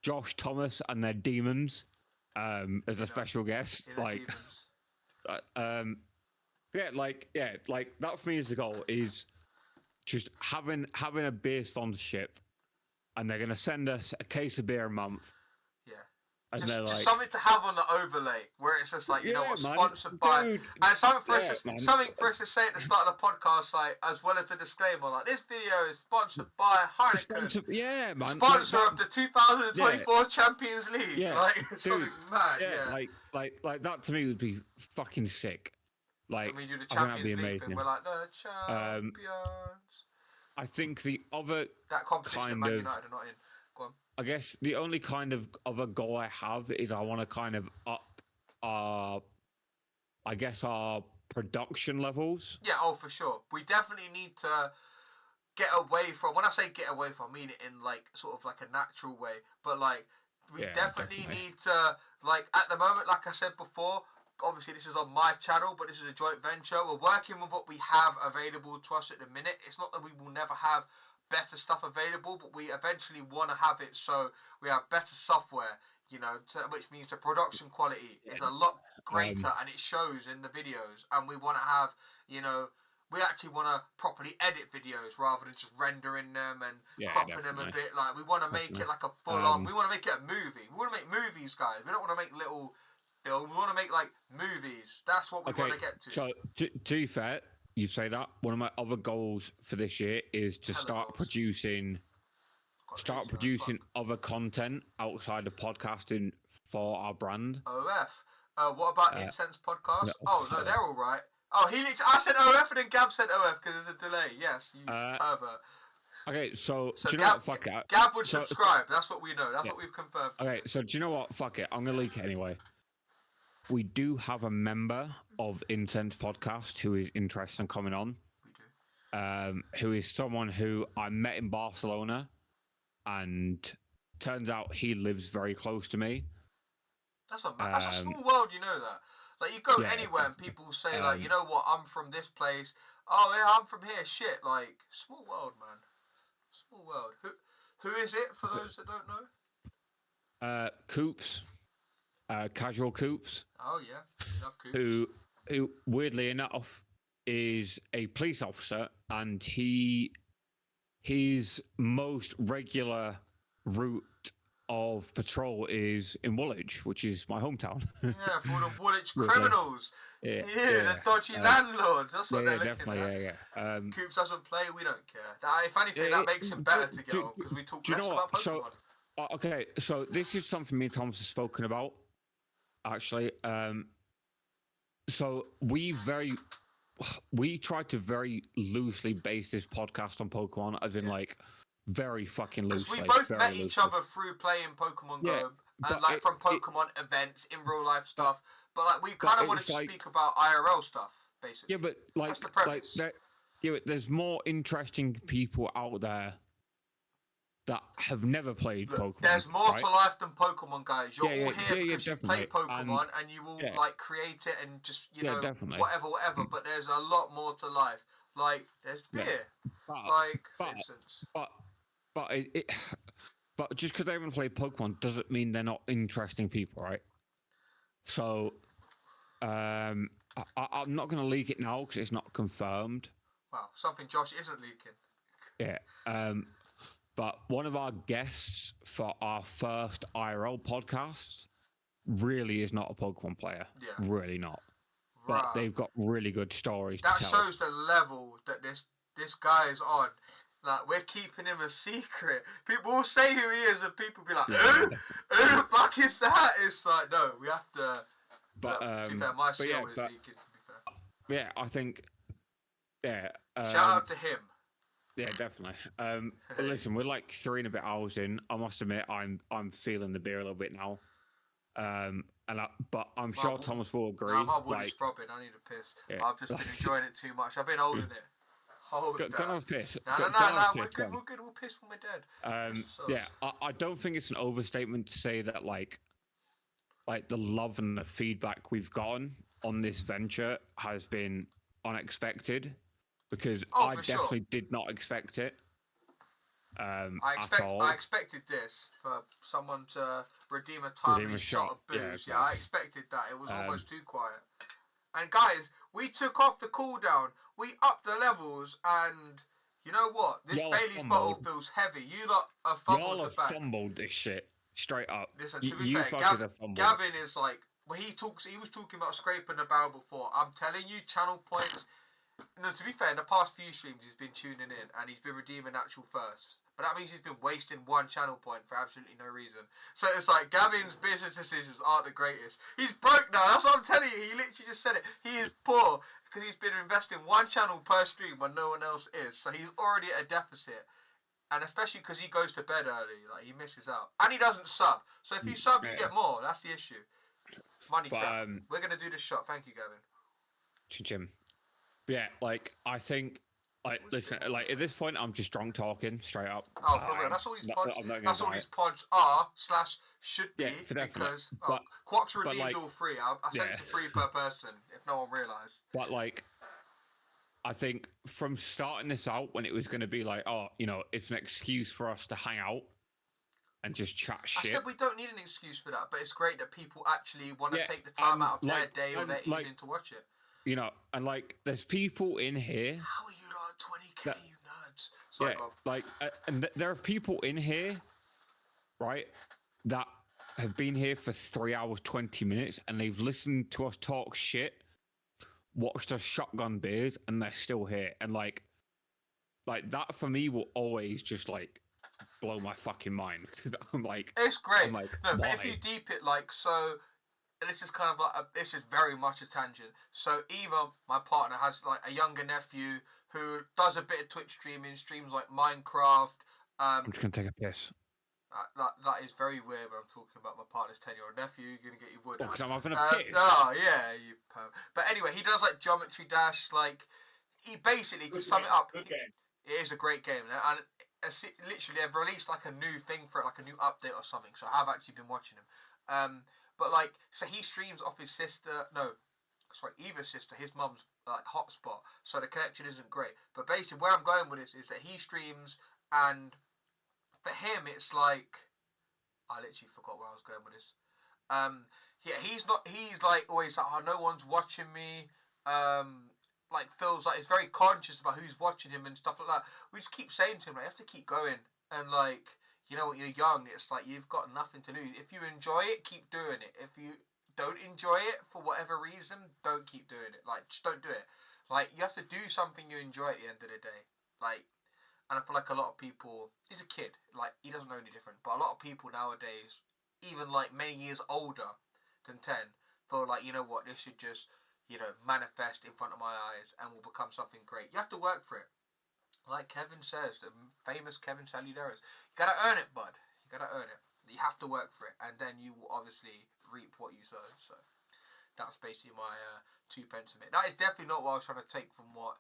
Josh Thomas and their demons. As a special guest, like that for me is the goal, is just having a beer sponsorship, and they're gonna send us a case of beer a month, And just they're like, something to have on the overlay where it's just like, you know Yeah, what, man, sponsored by, dude. and something for Yeah, us to man. say at the start of the podcast, like as well as the disclaimer, like this video is sponsored by Heineken, Yeah, man. sponsor like of the 2024 Champions League. Yeah, Like it's dude, something mad. yeah, Yeah. like that to me would be fucking sick. Like, And we do the I think that'd Champions be League amazing. thing. We're like the champions. I think the other That competition kind Man of, United are not in. Go on. I guess the only kind of other goal I have is I want to kind of up our, I guess our production levels. Yeah, oh for sure. We definitely need to get away from. When I say get away from, I mean it in like sort of like a natural way. But like we Yeah, definitely definitely. need to, like at the moment, like I said before. Obviously, this is on my channel, but this is a joint venture. We're working with what we have available to us at the minute. It's not that we will never have better stuff available, but we eventually want to have it so we have better software, you know, which means the production quality is a lot greater and it shows in the videos. And we want to have, you know, we actually want to properly edit videos rather than just rendering them and cropping them a bit. Like, we want to make it like a full-on, we want to make it a movie. We want to make movies, guys. We don't want to make little... We want to make like movies. That's what we want to get to. So to be fair, you say that one of my other goals for this year is to start producing other content outside of podcasting for our brand. OF. What about Incense Podcast? No, they're all right. Oh, I said OF and then Gav said OF because there's a delay. Yes, you pervert. Okay, so do you know Gav, what? Fuck it. Gav would subscribe. That's what we know. That's what we've confirmed. Okay, so do you know what? Fuck it. I'm gonna leak it anyway. We do have a member of Incense Podcast who is interested in coming on. We do. Who is someone who I met in Barcelona, and turns out he lives very close to me. That's a small world, you know that. Like you go anywhere and people say like, you know what, I'm from this place. Oh yeah, I'm from here. Shit, like small world, man. Small world. Who is it for those that don't know? Coops. Casual Coops. Oh yeah, we love Coops. Who weirdly enough is a police officer, and his most regular route of patrol is in Woolwich, which is my hometown. Yeah, for the Woolwich criminals. The dodgy landlords. That's what they're looking at. Yeah. Coops doesn't play. We don't care. If anything, that makes him better to get on because we talk less about Pokemon. Okay, so this is something me and Thomas have spoken about. Actually, so we try to very loosely base this podcast on Pokemon, as in like very fucking loosely. We both met each other through playing Pokemon Go and like from Pokemon events in real life stuff. But like we kind of wanted to speak about IRL stuff, basically. Yeah, but like, that's the premise. There's more interesting people out there that have never played Pokemon. There's more to life than Pokemon, guys. You're all here because you play Pokemon and you will like create it and just whatever. But there's a lot more to life. Like there's beer, for instance. But just because they haven't played Pokemon doesn't mean they're not interesting people, right? So, I'm not going to leak it now because it's not confirmed. Wow, something Josh isn't leaking. Yeah. But one of our guests for our first IRL podcast really is not a Pokemon player. Yeah. Really not. Right. But they've got really good stories to tell. That shows the level that this guy is on. Like, we're keeping him a secret. People will say who he is and people be like, who the fuck is that? It's like, no, we have to... But, to be fair, my seal is leaking, to be fair. Yeah, I think... Yeah. Shout out to him. Yeah, definitely. But listen, we're like 3 and a bit hours in. I must admit, I'm feeling the beer a little bit now. But I'm sure Thomas will agree. No, my wood is throbbing. I need a piss. Yeah, I've just been enjoying it too much. I've been holding it. Go and have a piss. No, we're good. We'll piss when we're dead. Yeah, I don't think it's an overstatement to say that like the love and the feedback we've gotten on this venture has been unexpected. Because I definitely did not expect it at all. I expected this for someone to redeem a timely shot of booze. Yeah, I expected that. It was almost too quiet. And guys, we took off the cooldown. We upped the levels, and you know what? This Bailey's bottle feels heavy. You lot have fumbled the bag. Fumbled this shit. Straight up. Listen, You, to be you fair, fuckers are fun. Gavin is like, when he was talking about scraping the barrel before. I'm telling you, channel points. No, to be fair, in the past few streams, he's been tuning in and he's been redeeming actual firsts. But that means he's been wasting one channel point for absolutely no reason. So it's like, Gavin's business decisions aren't the greatest. He's broke now, that's what I'm telling you. He literally just said it. He is poor because he's been investing one channel per stream when no one else is. So he's already at a deficit. And especially because he goes to bed early, like he misses out. And he doesn't sub. So if you sub, you get more. That's the issue. Money trap. We're going to do this shot. Thank you, Gavin. Jim. Yeah, like, I think, like, listen, like, at this point, I'm just drunk talking, straight up. Oh, for real. That's all these pods, that's all these pods are, / should be, because Quack's redeemed like, all three. I said it's a free per person, if no one realised. But, like, I think from starting this out, when it was going to be like, oh, you know, it's an excuse for us to hang out and just chat shit. I said we don't need an excuse for that, but it's great that people actually want to take the time out of their day or their evening to watch it. You know, and like, there's people in here. How are you like 20k, you nerds? Sorry, yeah, like, and there are people in here, right, that have been here for 3 hours, 20 minutes, and they've listened to us talk shit, watched us shotgun beers, and they're still here. And like that for me will always just like blow my fucking mind. I'm like, it's great. I'm like, no, but if you deep it, like, so. This is kind of like this is very much a tangent. So Eva, my partner, has like a younger nephew who does a bit of Twitch streaming, streams like Minecraft. I'm just gonna take a piss. That is very weird when I'm talking about my partner's 10-year-old nephew. You're gonna get your wood. Because I'm having a piss. Oh yeah, you. But anyway, he does like Geometry Dash. Like he basically, to sum it up, it is a great game, and literally they've released like a new thing for it, like a new update or something. So I've actually been watching him. But like, so he streams off his sister. No, sorry, Eva's sister. His mum's like hotspot, so the connection isn't great. But basically, where I'm going with this is that he streams, and for him, it's like I literally forgot where I was going with this. Yeah, he's like always like, oh, no one's watching me. Like feels like he's very conscious about who's watching him and stuff like that. We just keep saying to him, like, you have to keep going, and like. You know what, you're young, it's like you've got nothing to lose. If you enjoy it, keep doing it. If you don't enjoy it for whatever reason, don't keep doing it. Like, just don't do it. Like, you have to do something you enjoy at the end of the day. Like, and I feel like a lot of people, he's a kid, like, he doesn't know any different. But a lot of people nowadays, even like many years older than 10, feel like, you know what, this should just, you know, manifest in front of my eyes and will become something great. You have to work for it. Like Kevin says, the famous Kevin Saluderos, you gotta earn it, bud. You gotta earn it. You have to work for it, and then you will obviously reap what you sow. So that's basically my 2 pence of it. That is definitely not what I was trying to take from what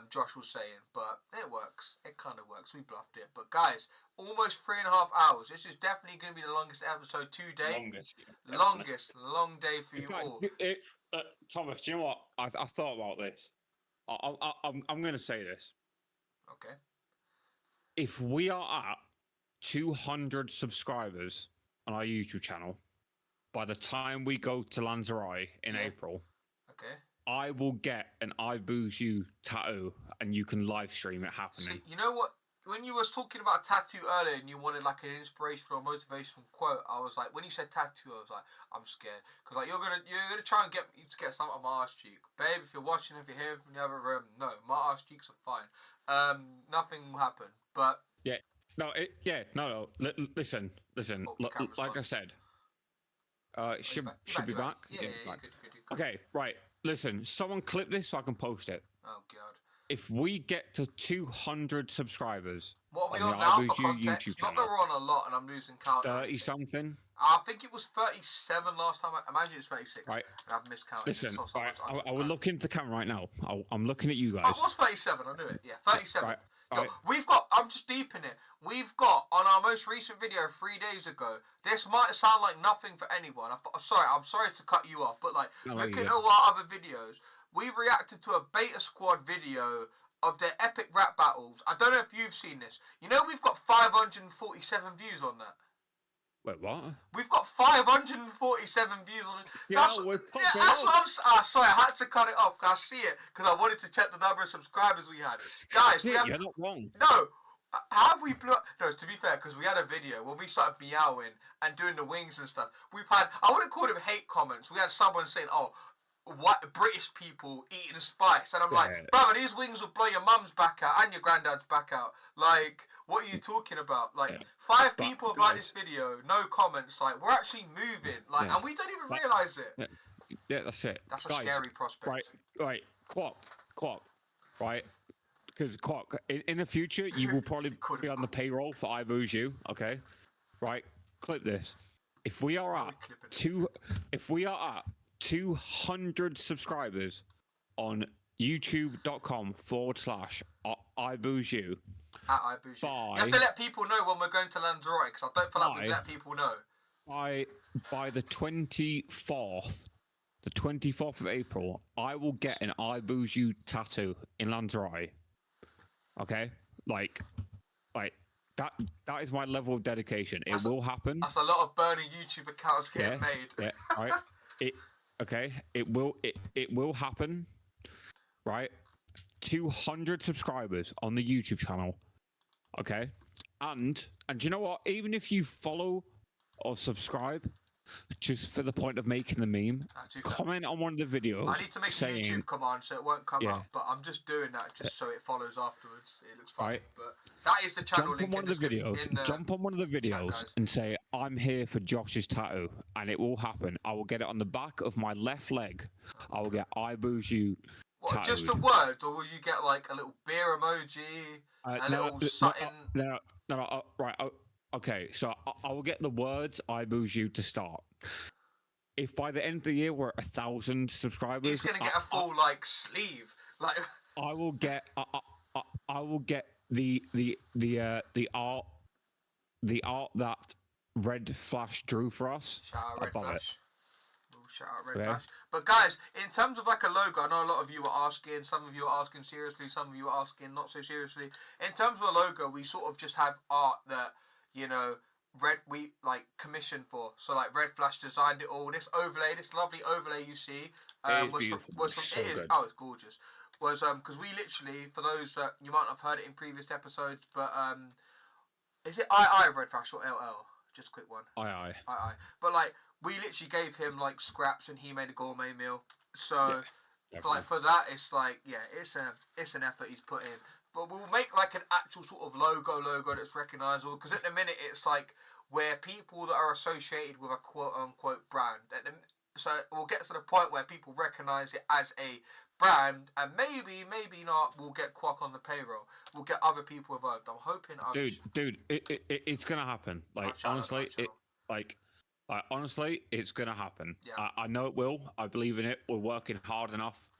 Josh was saying, but it works. It kind of works. We bluffed it. But guys, almost 3.5 hours. This is definitely going to be the longest episode today. Longest, long day for you all. Thomas, do you know what? I've thought about this. I'm going to say this. Okay. If we are at 200 subscribers on our YouTube channel by the time we go to Lanzarote in April, okay, I will get an I Booze You tattoo and you can live stream it happening. See, you know what? When you was talking about tattoo earlier and you wanted like an inspirational or motivational quote, I was like, when you said tattoo, I was like, I'm scared because like you're gonna try and get me to get something on my ass cheek, babe. If you're watching, if you're here from the other room, no, my ass cheeks are fine. Nothing will happen. But listen. Like I said, should be back. Yeah, good. Okay, right. Listen, someone clip this so I can post it. Oh god. If we get to 200 subscribers, what are we on now for context? YouTube Not that we're on a lot and I'm losing count. 30 something. I think it was 37 last time. I imagine it's 36. Right. And I've miscounted. Listen, right, I will look into the camera right now. I'm looking at you guys. Oh, it was 37. I knew it. Yeah, 37. Right. Look, we've got. I'm just deep in it. We've got on our most recent video 3 days ago. This might sound like nothing for anyone. I'm sorry to cut you off, but like looking at all our other videos, we've reacted to a Beta Squad video of their epic rap battles. I don't know if you've seen this. You know we've got 547 views on that. Wait, what? We've got 547 views on it. Yeah, that's what I'm sorry, I had to cut it off because I see it because I wanted to check the number of subscribers we had. Guys, you're not wrong. No, How have we blew up? No, to be fair, because we had a video when we started meowing and doing the wings and stuff. We've had, I wouldn't call them hate comments. We had someone saying, "Oh, what British people eating spice," and I'm like, "Brother, these wings will blow your mum's back out and your granddad's back out." Like, what are you talking about? Like, 5 people have liked this video, no comments. Like, we're actually moving. Like, and we don't even realise it. Yeah, that's it. That's a Guys, scary prospect. Right, clock, right? Because clock, in the future, you will probably be on the payroll for I Booze You, okay? Right, clip this. If we are at 200 subscribers on youtube.com/I Booze You. At I Booze You. You have to let people know when we're going to Lanzarote, because I don't feel like we've let people know. By the 24th of April, I will get an I Booze You tattoo in Lanzarote. Okay, like that is my level of dedication. It will happen. That's a lot of burning YouTube accounts getting made. Yeah, right. It will happen. Right, 200 subscribers on the YouTube channel. Okay, and you know what? Even if you follow or subscribe, just for the point of making the meme, comment on one of the videos. I need to make a YouTube command so it won't come up, but I'm just doing that just so it follows afterwards. It looks funny, but that is the channel link. Jump on one of the videos and say, "I'm here for Josh's tattoo," and it will happen. I will get it on the back of my left leg. I will get I Booze You tattooed. Just a word, or will you get like a little beer emoji, a little something? No, right. Okay, so I will get the words "I Booze You" to start. If by the end of the year we're at 1,000 subscribers, he's gonna get a full like sleeve. Like I will get the art that Red Flash drew for us. Shout out Red Flash. Shout out Red Flash. But guys, in terms of like a logo, I know a lot of you are asking. Some of you are asking seriously. Some of you are asking not so seriously. In terms of a logo, we sort of just have art that, you know, we like commissioned for. So like Red Flash designed it all. This overlay, this lovely overlay you see, it's beautiful. It's gorgeous. Was because we literally, for those that you might not have heard it in previous episodes, but is it I Red Flash or LL? Just a quick one. I. But like we literally gave him like scraps and he made a gourmet meal. So for that, it's like it's an effort he's put in. But we'll make like an actual sort of logo that's recognisable, because at the minute it's like where people that are associated with a quote unquote brand. So we'll get to the point where people recognise it as a brand, and maybe not. We'll get Quack on the payroll. We'll get other people involved. I'm hoping. Dude, it's gonna happen. Like honestly, honestly, it's gonna happen. Yeah. I know it will. I believe in it. We're working hard enough.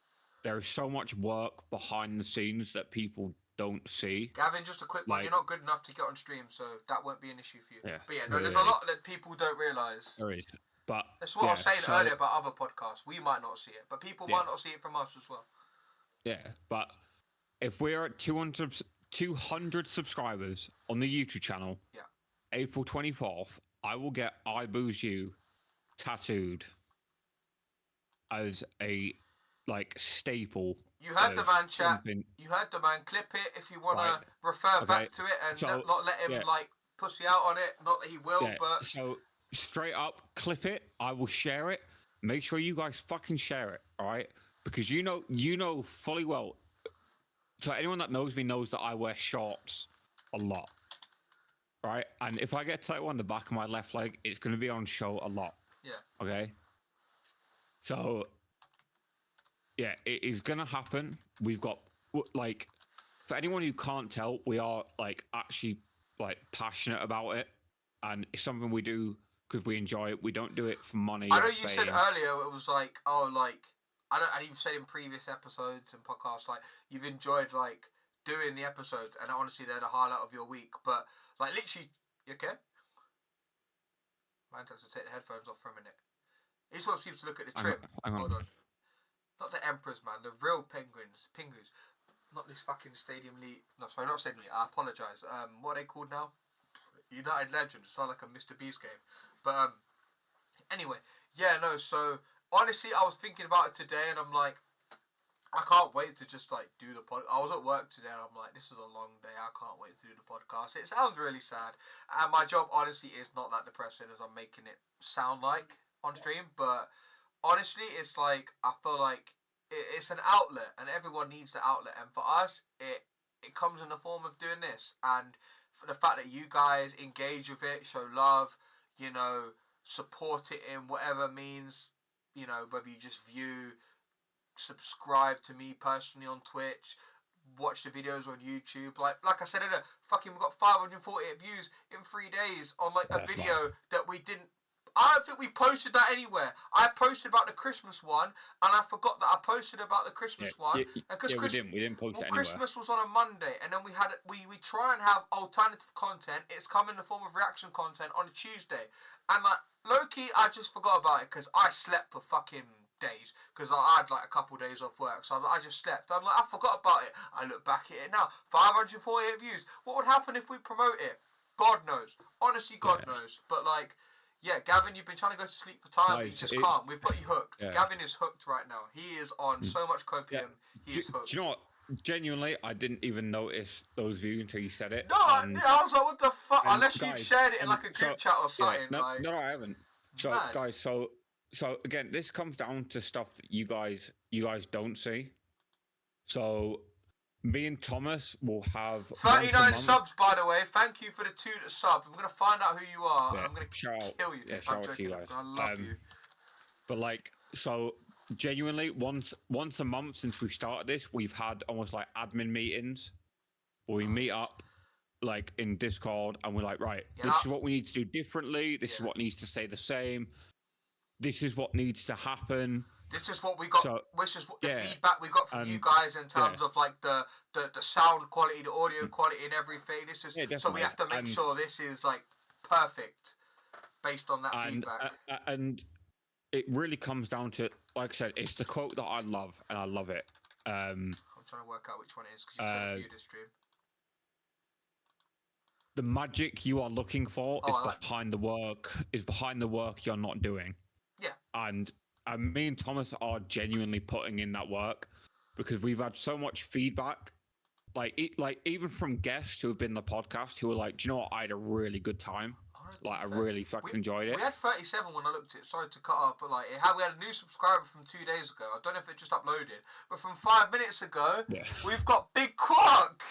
There is so much work behind the scenes that people don't see. Gavin, just a quick one. You're not good enough to get on stream, so that won't be an issue for you. Yeah. But there's a lot that people don't realise. There is. But that's what I was saying earlier about other podcasts. We might not see it, but people might not see it from us as well. Yeah, but if we're at 200 subscribers on the YouTube channel, April 24th, I will get I Booze You tattooed as a staple. You heard the man, chat. You heard the man. Clip it if you want to refer back to it and not let him pussy out on it. Not that he will, but so straight up, clip it. I will share it. Make sure you guys fucking share it, all right? Because you know fully well. So anyone that knows me knows that I wear shorts a lot, right? And if I get a tattoo on the back of my left leg, it's going to be on show a lot. Yeah. Okay. So yeah, it is going to happen. We've got for anyone who can't tell, we are actually passionate about it, and it's something we do because we enjoy it. We don't do it for money. I know you said earlier it was and you've said in previous episodes and podcasts you've enjoyed doing the episodes, and honestly they're the highlight of your week. But literally, you okay? Man, has to take the headphones off for a minute. He just wants people to look at the trim. Hold on. Not the emperors, man. The real penguins. Not this fucking Stadium League. No, sorry, not Stadium League. I apologise. What are they called now? United Legends. It sounds like a Mr. Beast game. But anyway, so honestly, I was thinking about it today, and I'm like, I can't wait to just like do the pod. I was at work today and I'm like, this is a long day. I can't wait to do the podcast. It sounds really sad, and my job honestly is not that depressing as I'm making it sound like on stream. But honestly, it's like I feel like it's an outlet, and everyone needs the outlet. And for us, it comes in the form of doing this, and for the fact that you guys engage with it, show love, you know, support it in whatever means, you know, whether you just view, subscribe to me personally on Twitch, watch the videos on YouTube. Like I said, fucking we got 548 views in 3 days on like a That's video that we didn't. I don't think we posted that anywhere. I posted about the Christmas one, and I forgot that I posted about the Christmas one. And because we didn't post it anywhere. Christmas was on a Monday, and then we try and have alternative content. It's come in the form of reaction content on a Tuesday, and like low key, I just forgot about it because I slept for fucking days because I had like a couple days off work, so I just slept. I'm like, I forgot about it. I look back at it now, 548 views. What would happen if we promote it? God knows. Honestly, God knows. But like, yeah, Gavin, you've been trying to go to sleep for time, but you just can't. We've got you hooked. Yeah. Gavin is hooked right now. He is on so much copium. He is hooked. Do you know what? Genuinely, I didn't even notice those views until you said it. No, I was like, what the fuck? Unless guys, you've shared it in like a group chat or something. No, I haven't. So, mad. guys, so again, this comes down to stuff that you guys don't see. So, me and Thomas will have 39 subs, by the way. Thank you for the 2 that subbed. I'm gonna find out who you are. Yeah, and I'm gonna kill you. Yeah, I'm shout out to joking. you guys. I love you. But like, so genuinely, once a month since we started this, we've had almost like admin meetings where we meet up like in Discord and we're like, right, this is what we need to do differently. This is what needs to stay the same. This is what needs to happen. This is what we got. This is what the feedback we got from you guys in terms of like the sound quality, the audio quality, and everything. This is so we have to make sure this is like perfect based on that feedback. And it really comes down to, like I said, it's the quote that I love, and I love it. I'm trying to work out which one it is because you said this stream. The magic you are looking for is behind the work. Is behind the work you're not doing. Yeah. And me and Thomas are genuinely putting in that work because we've had so much feedback, like even from guests who have been on the podcast who were like, "Do you know what? I had a really good time. Like I really fucking enjoyed it." We had 37 when I looked at it. Sorry to cut up, but like we had a new subscriber from 2 days ago. I don't know if it just uploaded, but from 5 minutes ago, we've got Big Quark.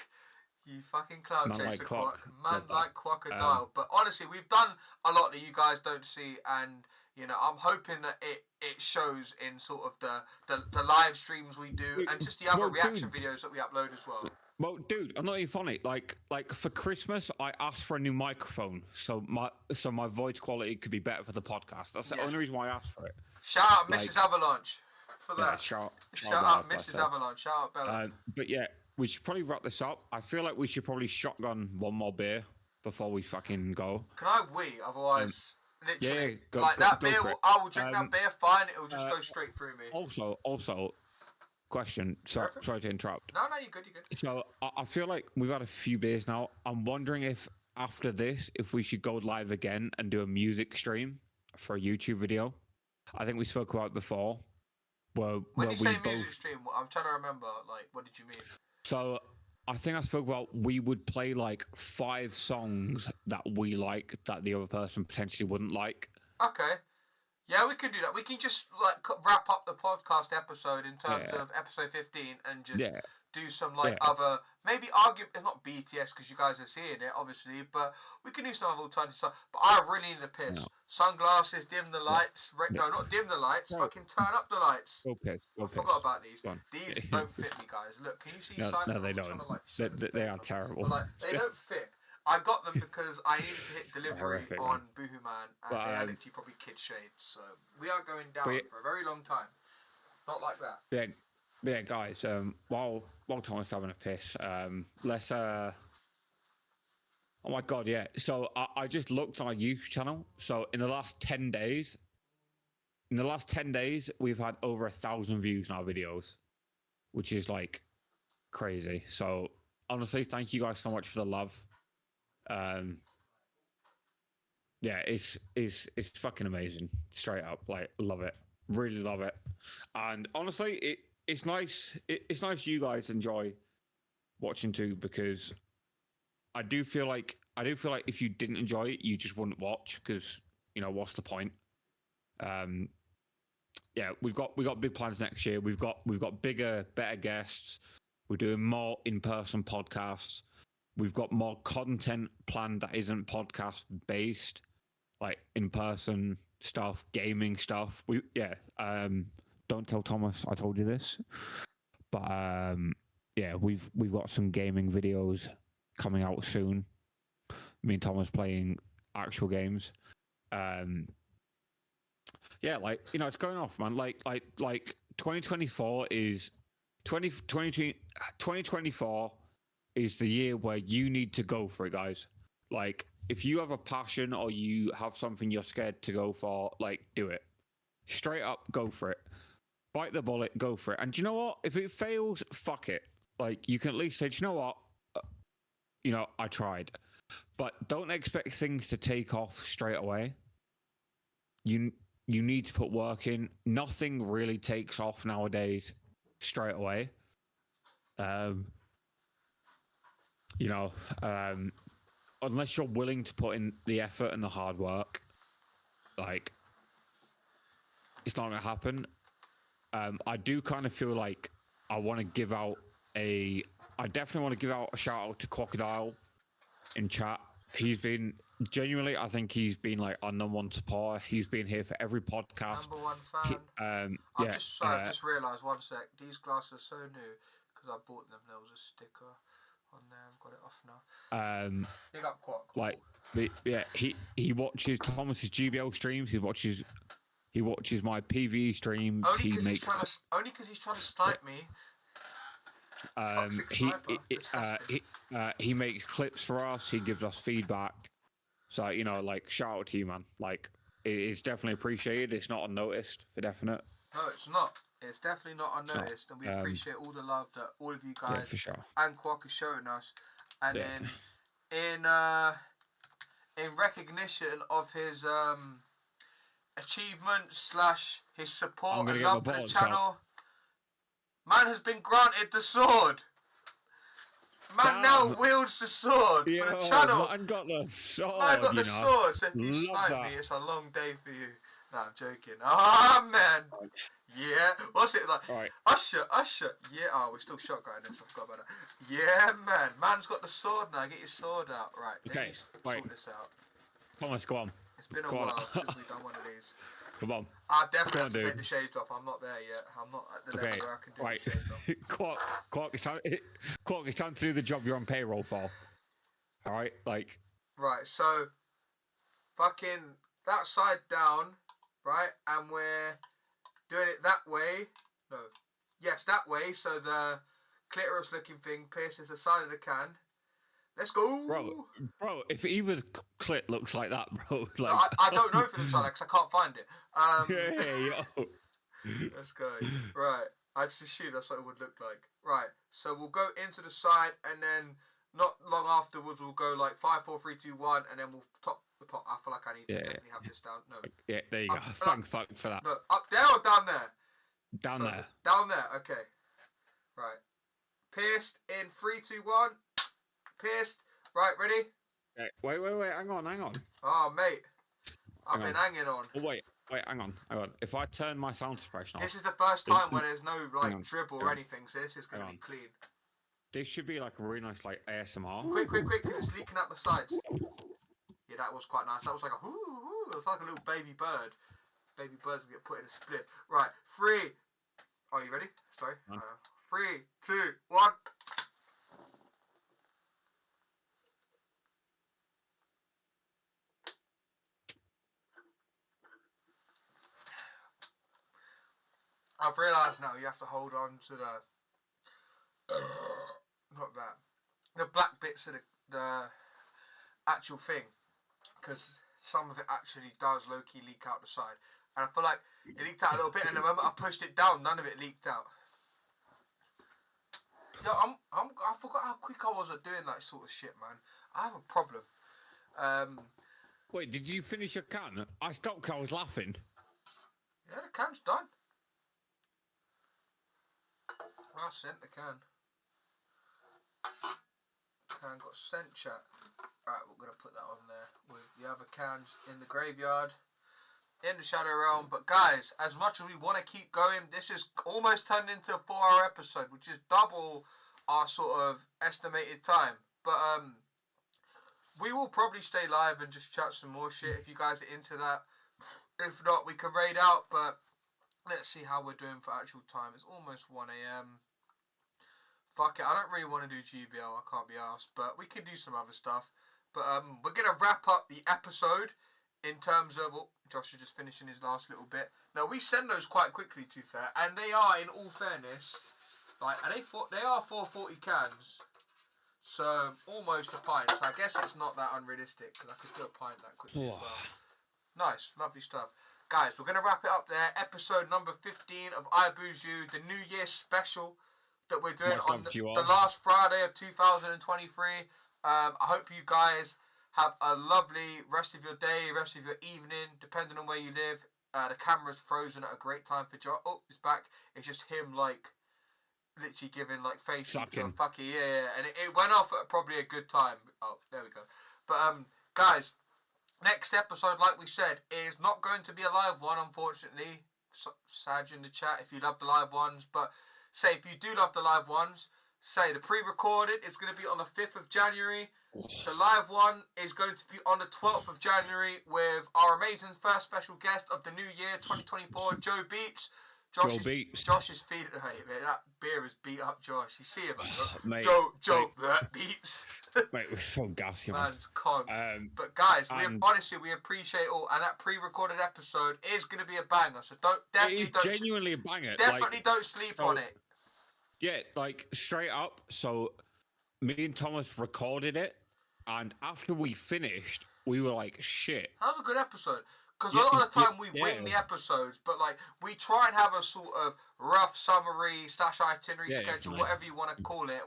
You fucking cloud chaser, Quark. Man like crocodile. But honestly, we've done a lot that you guys don't see, and you know, I'm hoping that it shows in sort of the live streams we do, and just the other reaction videos that we upload as well. Well, dude, I'm not even funny. Like for Christmas, I asked for a new microphone, so my voice quality could be better for the podcast. That's the only reason why I asked for it. Shout out MrAvalanche for that. Shout out MrAvalanche. Shout out Bella. But yeah, we should probably wrap this up. I feel like we should probably shotgun one more beer before we fucking go. Can I wee? Otherwise, literally, go, like go, that go beer. I will drink that beer fine. It will just go straight through me. Also, question. Sorry to interrupt. No, you're good. So I feel like we've had a few beers now. I'm wondering if after this, if we should go live again and do a music stream for a YouTube video. I think we spoke about it before. When you say music stream, I'm trying to remember. Like, what did you mean? So I think I spoke about we would play like 5 songs that we like that the other person potentially wouldn't like. Okay. Yeah, we can do that. We can just like wrap up the podcast episode in terms of episode 15 and just do some like other, maybe argue, not BTS because you guys are seeing it obviously, but we can do some other alternative stuff. But I really need a piss. No. Sunglasses, dim the lights. No, not dim the lights. Fucking turn up the lights. Okay. I forgot about these. These don't fit me, guys. Look, can you see? No, they don't. They are terrible. Like, they don't fit. I got them because I needed to hit delivery on Boohoo Man, and they had literally probably kid shades. So we are going down for a very long time. Not like that. Yeah, guys. While Thomas is having a piss, let's. Oh my god, yeah. So I just looked on our YouTube channel. So in the last 10 days, we've had over 1,000 views on our videos, which is like crazy. So honestly, thank you guys so much for the love. Yeah, it's fucking amazing. Straight up, like, love it. Really love it. And honestly, it's nice. It's nice you guys enjoy watching too, because I do feel like if you didn't enjoy it, you just wouldn't watch, because what's the point? Yeah, we've got big plans next year. We've got bigger, better guests. We're doing more in-person podcasts. We've got more content planned that isn't podcast based, like in-person stuff, gaming stuff. Don't tell Thomas I told you this, but yeah, we've got some gaming videos coming out soon. Me and Thomas playing actual games. Yeah, like it's going off, man. Like 2024 is 2024 is the year where you need to go for it, guys. Like, if you have a passion or you have something you're scared to go for, like, do it. Straight up, go for it. Bite the bullet, go for it. And do you know what? If it fails, fuck it. Like, you can at least say, do you know what? I tried. But don't expect things to take off straight away. You need to put work in. Nothing really takes off nowadays straight away. Unless you're willing to put in the effort and the hard work, like, it's not going to happen. I do kind of feel like I definitely want to give out a shout out to Crocodile in chat. He's been genuinely, I think he's been like our number one supporter. He's been here for every podcast. Number one fan. I just realised, one sec, these glasses are so new because I bought them. There was a sticker on there. I've got it off now. Big up Quack. Like, he watches Thomas's GBL streams. He watches my PvE streams. Only because he's trying to snipe me. He makes clips for us. He gives us feedback. So like, shout out to you, man. Like, it's definitely appreciated. It's not unnoticed for definite. No, it's not. It's definitely not unnoticed, and we appreciate all the love that all of you guys for sure. and Quack is showing us. And then in recognition of his achievements / his support and love for the channel, man has been granted the sword. Man now wields the sword for the channel. Man got the sword. Man got the sword. Said, you snipe me, it's a long day for you. No, I'm joking. Ah, man. Yeah. What's it like? Right. Usher. Yeah. Oh, we're still shotgunning this. I forgot about that. Yeah, man. Man's got the sword now. Get your sword out. Right. Okay. Sort this out. Thomas, go on. It's been a while since we've done one of these. Come on. I definitely have to take the shades off. I'm not there yet. I'm not at the level where I can do the shades off. Quark, it's time to do the job you're on payroll for. All right? Like. Right, so fucking that side down, right? And we're doing it that way. No. Yes, that way. So the clitoris looking thing pierces the side of the can. Let's go. Bro, if either clit looks like that, bro. Like, I don't know if it looks like that because I can't find it. Hey, yo. Let's go. Right. I just assumed that's what it would look like. Right. So we'll go into the side, and then not long afterwards we'll go like 5, 4, 3, 2, 1, and then we'll top the pot. I feel like I need to definitely have this down. No. Yeah, there you go. Thank for that. No, up there or down there? Down there. Down there. Okay. Right. Pierced in 3, 2, 1. Pierced. Right, ready? Wait, hang on. Oh, mate. I've been hanging on. Oh, wait, hang on. If I turn my sound suppression off... This is the first time where there's no, like, dribble or anything, so this is going to be clean. This should be, like, a really nice, like, ASMR. Quick, because it's leaking out the sides. Yeah, that was quite nice. That was like a whoo. It was like a little baby bird. Baby birds get put in a split. Right, 3. Are you ready? Sorry. 3, 2, 1. I've realised now you have to hold on to the not that, the black bits of the actual thing, because some of it actually does low-key leak out the side, and I feel like it leaked out a little bit, and the moment I pushed it down, none of it leaked out. Yo, I forgot how quick I was at doing that sort of shit, man. I have a problem. Wait, did you finish your can? I stopped because I was laughing. Yeah, the can's done. I sent the can. Can got sent, chat. Right, we're going to put that on there with the other cans in the graveyard, in the Shadow Realm. But guys, as much as we want to keep going, this is almost turned into a 4-hour episode, which is double our sort of estimated time. But we will probably stay live and just chat some more shit if you guys are into that. If not, we can raid out, but let's see how we're doing for actual time. It's almost 1 a.m. Fuck it, I don't really want to do GBL, I can't be arsed, but we can do some other stuff. But we're going to wrap up the episode in terms of... Oh, Josh is just finishing his last little bit. Now, we send those quite quickly, to be fair, and they are, in all fairness, like, they are 440 cans, so almost a pint. So I guess it's not that unrealistic, because I could do a pint that quickly as well. Nice, lovely stuff. Guys, we're going to wrap it up there. Episode number 15 of Boozy, the New Year special that we're doing on the last Friday of 2023. I hope you guys have a lovely rest of your day, rest of your evening, depending on where you live. The camera's frozen at a great time for Josh. Oh, it's back. It's just him, like, literally giving, like, face to a fucky. Yeah. And it went off at probably a good time. Oh, there we go. But, guys, next episode, like we said, is not going to be a live one, unfortunately. Sag in the chat if you love the live ones. But say if you do love the live ones, say the pre-recorded is going to be on the 5th of January. The live one is going to be on the 12th of January with our amazing first special guest of the new year, 2024, Joe Beats. Josh is feeding... Hey, man, that beer has beat up Josh. You see him, mate. Joe Beats. Mate, we're so gassy, man. Man's con. But guys, we appreciate all, and that pre-recorded episode is going to be a banger. So genuinely a banger. Definitely don't sleep on it. Yeah, like straight up. So me and Thomas recorded it, and after we finished, we were like, "Shit." That was a good episode. Because a lot of the time we wing the episodes, but like we try and have a sort of rough summary / itinerary schedule, whatever you want to call it,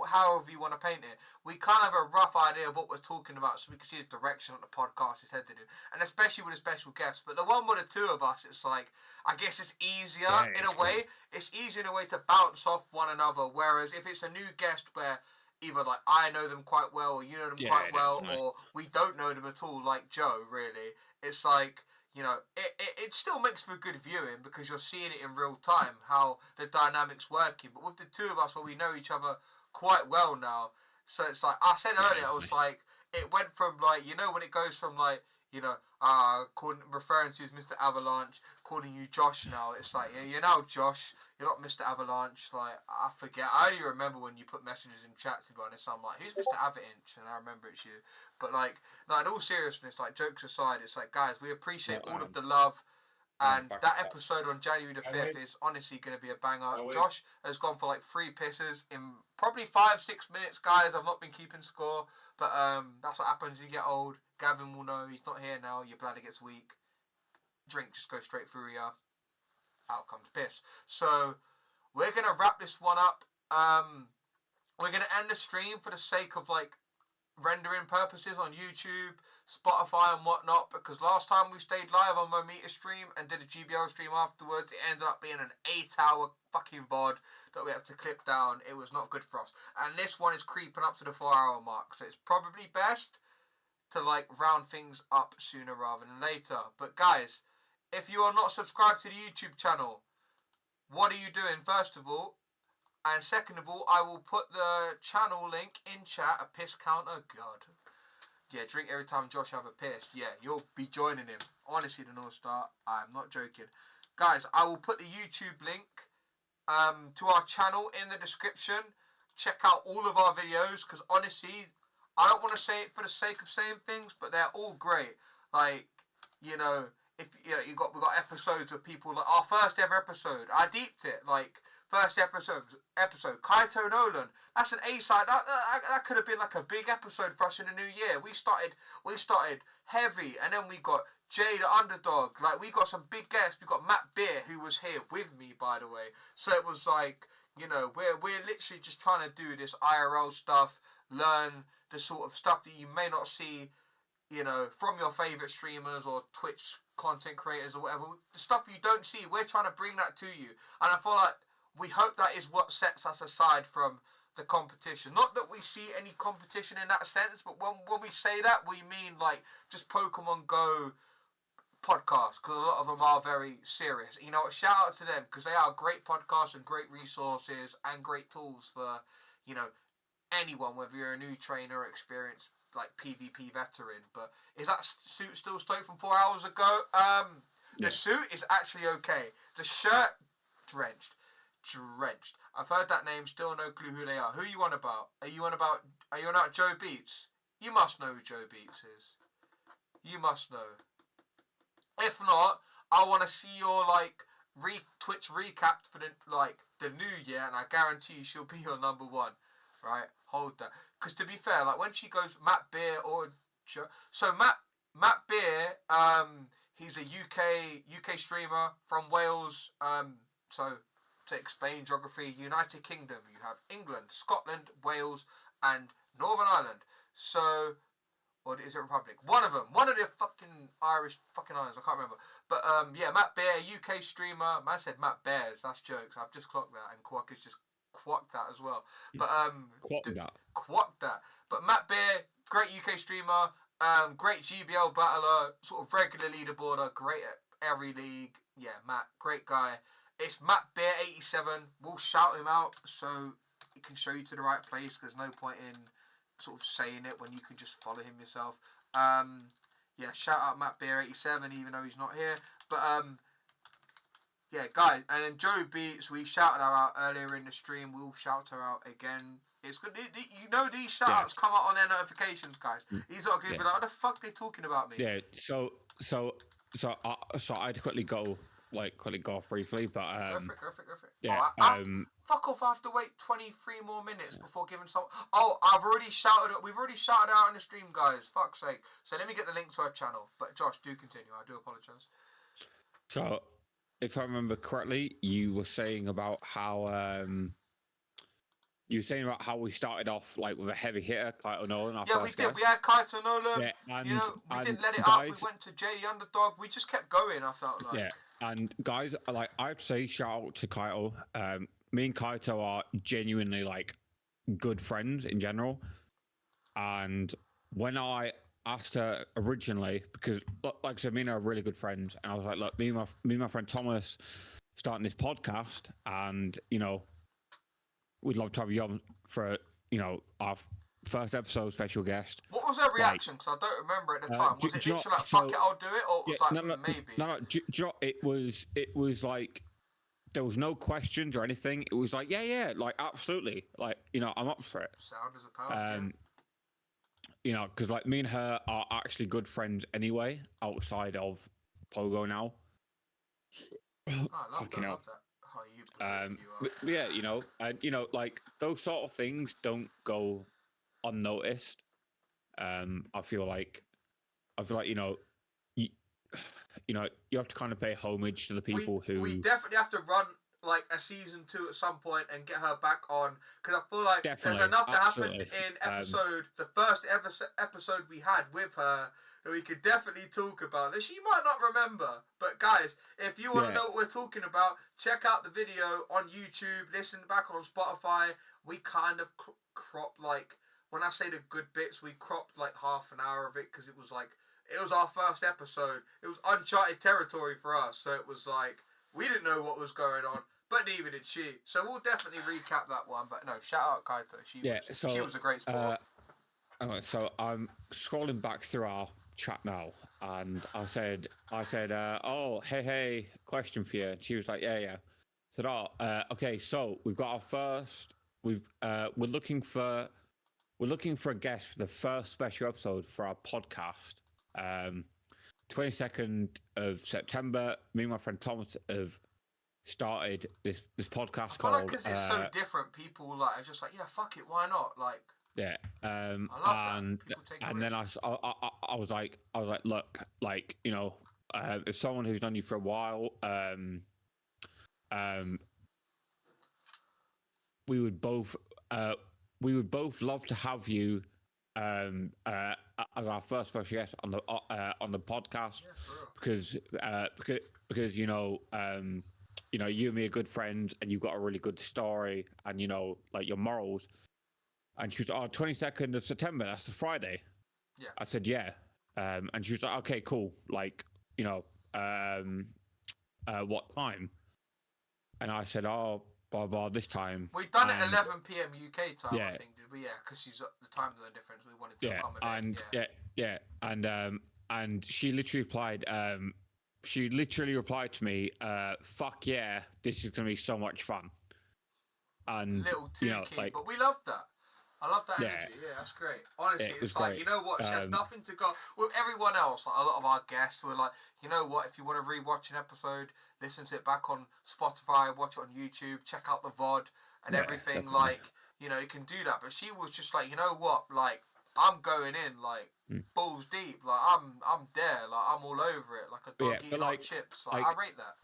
however you want to paint it. We kind of have a rough idea of what we're talking about, so we can see the direction that the podcast is headed in, and especially with a special guest. But the one with the two of us, it's like I guess it's easier in a way. It's easier in a way to bounce off one another. Whereas if it's a new guest, where either like I know them quite well, or you know them quite well, or we don't know them at all, like Joe, really. It's like, you know, it still makes for good viewing because you're seeing it in real time, how the dynamic's working. But with the two of us, we know each other quite well now. So it's like, I said earlier, I was like, it went from like, you know, when it goes from like, you know, referring to you as MrAvalanche, calling you Josh now. It's like, you're now Josh, you're not MrAvalanche. Like, I forget. I only remember when you put messages in chat, to be honest. So I'm like, who's MrAvalanche? And I remember it's you. But like, no, in all seriousness, like, jokes aside, it's like, guys, we appreciate all of the love. And that episode on January the 5th is honestly going to be a banger. Josh has gone for like 3 pisses in probably 5-6 minutes, guys. I've not been keeping score. But that's what happens when you get old. Gavin will know he's not here now. Your bladder gets weak. Drink just goes straight through you. Out comes piss. So we're going to wrap this one up. We're going to end the stream for the sake of like rendering purposes on YouTube, Spotify and whatnot, because last time we stayed live on my meter stream and did a GBL stream afterwards, it ended up being an 8-hour fucking VOD that we had to clip down. It was not good for us. And this one is creeping up to the 4-hour mark, so it's probably best to like round things up sooner rather than later. But guys, if you are not subscribed to the YouTube channel, what are you doing, first of all? And second of all, I will put the channel link in chat. A piss counter, God. Yeah, drink every time Josh have a piss. Yeah, you'll be joining him. Honestly, the North Star, I'm not joking. Guys, I will put the YouTube link to our channel in the description. Check out all of our videos, because honestly, I don't want to say it for the sake of saying things, but they're all great. Like, you know, if you know, we got episodes of people like our first ever episode. I deeped it, like first episode Kaito Nolan. That's an A-side. That could have been like a big episode for us in the new year. We started heavy, and then we got Jay the Underdog. Like, we got some big guests. We got Matt Beer, who was here with me, by the way. So it was like, you know, we're literally just trying to do this IRL stuff, learn the sort of stuff that you may not see, you know, from your favourite streamers or Twitch content creators or whatever. The stuff you don't see, we're trying to bring that to you. And I feel like we hope that is what sets us aside from the competition. Not that we see any competition in that sense, but when we say that, we mean like just Pokemon Go podcasts, because a lot of them are very serious. You know, shout out to them because they are great podcasts and great resources and great tools for, you know, anyone, whether you're a new trainer or experienced like PvP veteran. But is that suit still stoked from 4 hours ago? The suit is actually okay. The shirt drenched. I've heard that name, still no clue who they are. Who are you on about? Are you on about Joe Beats? You must know who Joe Beats is. You must know. If not, I want to see your like Twitch recap for the new year, and I guarantee she'll be your number one. Right? Hold that. Because to be fair, like when she goes Matt Beer or so Matt Beer, he's a UK streamer from Wales. So to explain geography, United Kingdom, you have England, Scotland, Wales, and Northern Ireland. So, or is it Republic? One of them. One of the fucking Irish fucking islands. I can't remember. But yeah, Matt Bear, UK streamer. Man said Matt Bears. That's jokes. I've just clocked that, and Quack has just quacked that as well. But quacked that. But Matt Bear, great UK streamer. Great GBL battler. Sort of regular leaderboarder. Great at every league. Yeah, Matt, great guy. It's Matt Bear 87. We'll shout him out so he can show you to the right place. There's no point in sort of saying it when you can just follow him yourself. Yeah, shout out Matt Bear 87, even though he's not here. But yeah, guys, and then Joe Beats, we shouted her out earlier in the stream. We'll shout her out again. It's good. You know these shout outs come out on their notifications, guys. He's not going to be like, what the fuck are they talking about me? Yeah. So I'd quickly go off briefly, but Go for it. Yeah. Fuck off! I have to wait 23 more minutes before giving some. Oh, we've already shouted out in the stream, guys. Fuck's sake! So let me get the link to our channel. But Josh, do continue. I do apologise. So, if I remember correctly, you were saying about how we started off like with a heavy hitter, Kaito Nolan. Yeah, we did. We had Kaito Nolan. Yeah, and you know, we didn't let it guys, up. We went to JD Underdog. We just kept going. I felt like. Yeah, and guys, like I'd say, shout out to Kaito. Me and Kaito are genuinely like good friends in general. And when I asked her originally, because like I said, me and her are really good friends, and I was like, look, me and my friend Thomas starting this podcast, and you know, we'd love to have you on for our first episode special guest. What was her reaction? Because I don't remember at the time. Was it literally like, fuck it, I'll do it? Or was like, maybe? No. It was like, there was no questions or anything. It was like, yeah, like, absolutely. Like, I'm up for it. Sound as a power. Because like me and her are actually good friends anyway, outside of Pogo now. I love that. Oh, but yeah, and like those sort of things don't go unnoticed. I feel like you have to kind of pay homage to the people who. We definitely have to run like a season 2 at some point and get her back on, because I feel like there's enough that happened in the first episode we had with her that we could definitely talk about. She might not remember, but guys, if you want to know what we're talking about, check out the video on YouTube, listen back on Spotify. We kind of cropped, like, when I say the good bits, we cropped like half an hour of it, because it was our first episode. It was uncharted territory for us, so it was like, we didn't know what was going on, but neither did she. So we'll definitely recap that one. But no, shout out Kaito. She was a great sport. So I'm scrolling back through our chat now, and I said, oh, hey, question for you. And she was like, yeah. I said, okay, so we've got our first. We're looking for a guest for the first special episode for our podcast. 22nd of September, me and my friend Thomas have started this podcast called. Because it's so different. People are just like, yeah, fuck it, why not? Like. Yeah. I love that. And then I was like, look, like, if someone who's known you for a while, we would both love to have you as our first special guest on the podcast, because you know, you and me are good friends, and you've got a really good story, and you know, like your morals. And she was like, 22nd of September, that's a Friday. Yeah. I said, yeah. And she was like, okay, cool. Like, you know, what time? And I said, oh, blah, blah, this time. We done it 11 p.m. UK time, Yeah. I think, did we? Yeah, because she's the time zone difference. We wanted to accommodate. And she literally replied, to me, fuck yeah, this is going to be so much fun. And, Little too you know, keen, like, but we love that. I love that Yeah. energy. Yeah, that's great. Honestly, Yeah, it it's was like, great. you know what? She has nothing to go with everyone else. Like a lot of our guests were like, you know what? If you want to rewatch an episode, listen to it back on Spotify, watch it on YouTube, check out the VOD and Yeah, everything. definitely. Like, you know, you can do that. But she was just like, you know what? Like, I'm going in, like, balls deep. Like, I'm there. Like, I'm all over it. Like a dog eating hot chips. Like, I rate that.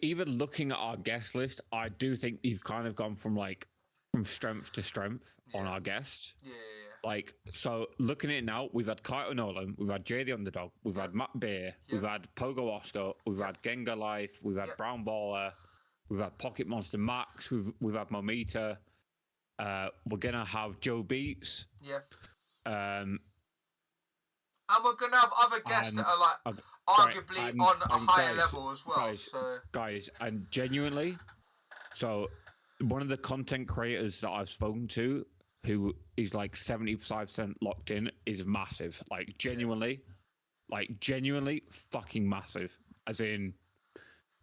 Even looking at our guest list, I do think you've kind of gone from strength to strength on our guests. Yeah. Like, so looking at it now, we've had Kaito Nolan, we've had Jay the Underdog, we've had Matt Beer, we've had Pogo Oscar, we've had Gengar Life, we've had Brown Baller, we've had Pocket Monster Max, we've had Momita. We're gonna have Joe Beats. Yeah. And we're gonna have other guests that are like arguably on a higher level as well. Guys, and genuinely, so one of the content creators that I've spoken to, who is like 75% locked in, is massive. Like genuinely fucking massive. As in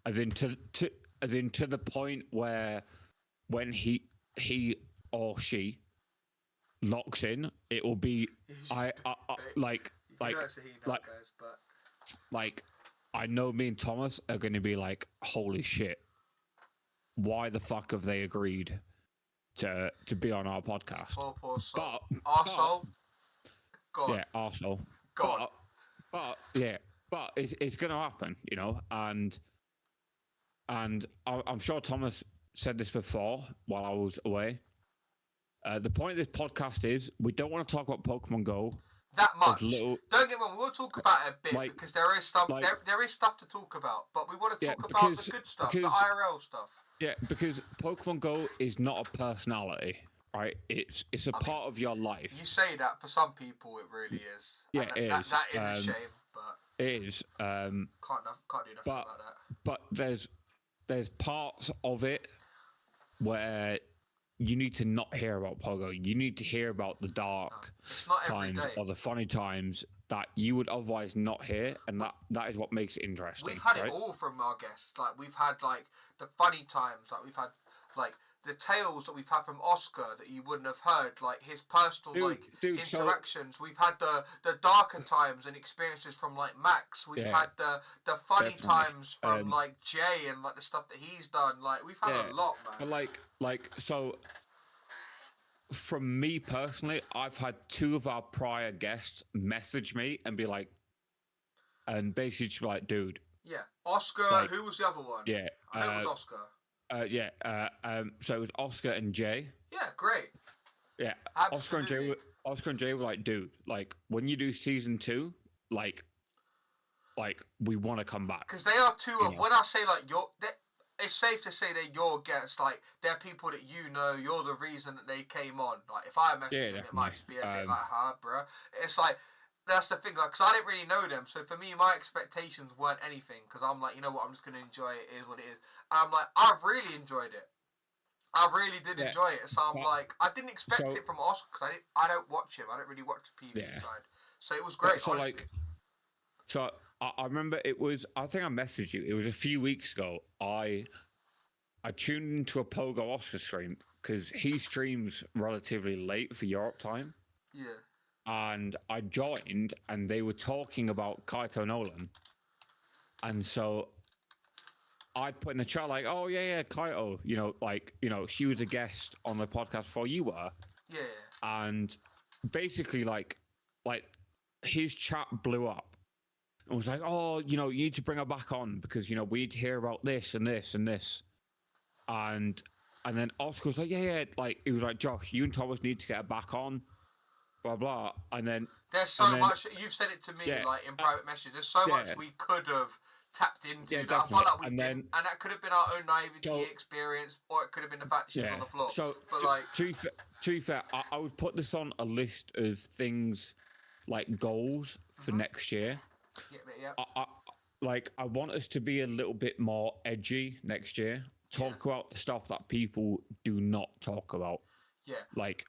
to the point where when he or she locks in, it will be like I know me and Thomas are going to be like, holy shit, why the fuck have they agreed to be on our podcast? Poor soul. But arsehole. God. Yeah, arsehole. God. But it's going to happen, you know. And I'm sure Thomas said this before while I was away. The point of this podcast is we don't want to talk about Pokemon Go that much. Don't get me wrong, we'll talk about it a bit because there is stuff there is stuff to talk about, but we want to talk about the good stuff, the IRL stuff. Yeah, because Pokemon Go is not a personality, right? It's a part of your life. You say that, for some people it really is. Yeah, it is. That is a shame, but it is. Can't do nothing about that. But there's parts of it where you need to not hear about Pogo. You need to hear about the dark times or the funny times that you would otherwise not hear, and that is what makes it interesting. We've had it all from our guests. Like, we've had like the funny times, like we've had like the tales that we've had from Oscar that you wouldn't have heard, like his personal interactions. We've had the darker times and experiences from like Max. We've had the funny times from like Jay and like the stuff that he's done. Like, we've had a lot, man. But like so from me personally, I've had two of our prior guests message me and be like, and basically just be like, dude. Yeah, Oscar. Who was the other one? Yeah, I know it was Oscar. So it was Oscar and Jay. Yeah, great. Yeah, absolutely. Oscar and Jay were like, dude, like when you do season 2, like we want to come back, because they are two of. When I say like it's safe to say they're your guests. Like, they're people that you know. You're the reason that they came on. Like, if I message them, it might just be a bit like, bruh. It's like, that's the thing. Like, because I didn't really know them, so for me, my expectations weren't anything. Because I'm like, you know what? I'm just gonna enjoy it. It is what it is. And I'm like, I've really enjoyed it. I really did enjoy it. So I'm like, I didn't expect it from Oscar because I don't watch him. I don't really watch the PV side. So it was great. So I remember it was, I think I messaged you. It was a few weeks ago. I tuned into a Pogo Oscar stream because he streams relatively late for Europe time. Yeah. And I joined, and they were talking about Kaito Nolan. And so I put in the chat like, oh yeah, Kaito, she was a guest on the podcast before you were. Yeah. And basically like his chat blew up. And was like, oh, you need to bring her back on because, we need to hear about this and this and this. And then Oscar was like, yeah, like, he was like, Josh, you and Thomas need to get her back on, blah, blah. And then... There's so much, you've said it to me, like, in private messages, there's so much we could have tapped into. Yeah, That I felt definitely. like we And didn't, then and that could have been our own naivety So- experience, or it could have been the fact that she was on the floor. So but to be fair, I would put this on a list of things like goals for next year. yeah. I want us to be a little bit more edgy next year. Talk about the stuff that people do not talk about. Yeah. Like,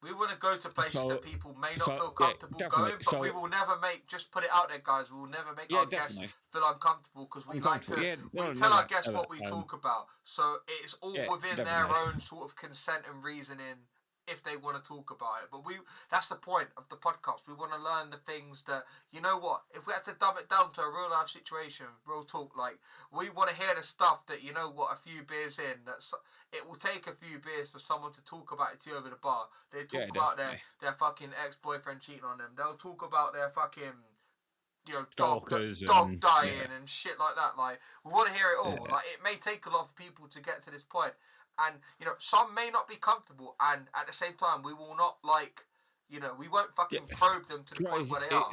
we want to go to places So- that people may not so, feel yeah, comfortable definitely. going, but So- we will never make, just put it out there, guys, we will never make Yeah, our guests definitely. feel uncomfortable, because we like to, Uncomfortable. Yeah, we no, tell our never, guests never. what we talk about, so it's all Yeah, within their definitely. own sort of consent and reasoning if they want to talk about it. But that's the point of the podcast. We want to learn the things that, you know what, if we had to dumb it down to a real life situation, real talk, like, we want to hear the stuff that, you know what, a few beers in, it will take a few beers for someone to talk about it to you over the bar. They talk about their fucking ex-boyfriend cheating on them. They'll talk about their fucking, you know, dog dying and shit like that. Like, we want to hear it all. Like, it may take a lot of people to get to this point, and, you know, some may not be comfortable, and at the same time, we will not, like, you know, we won't fucking probe them to the point where they are.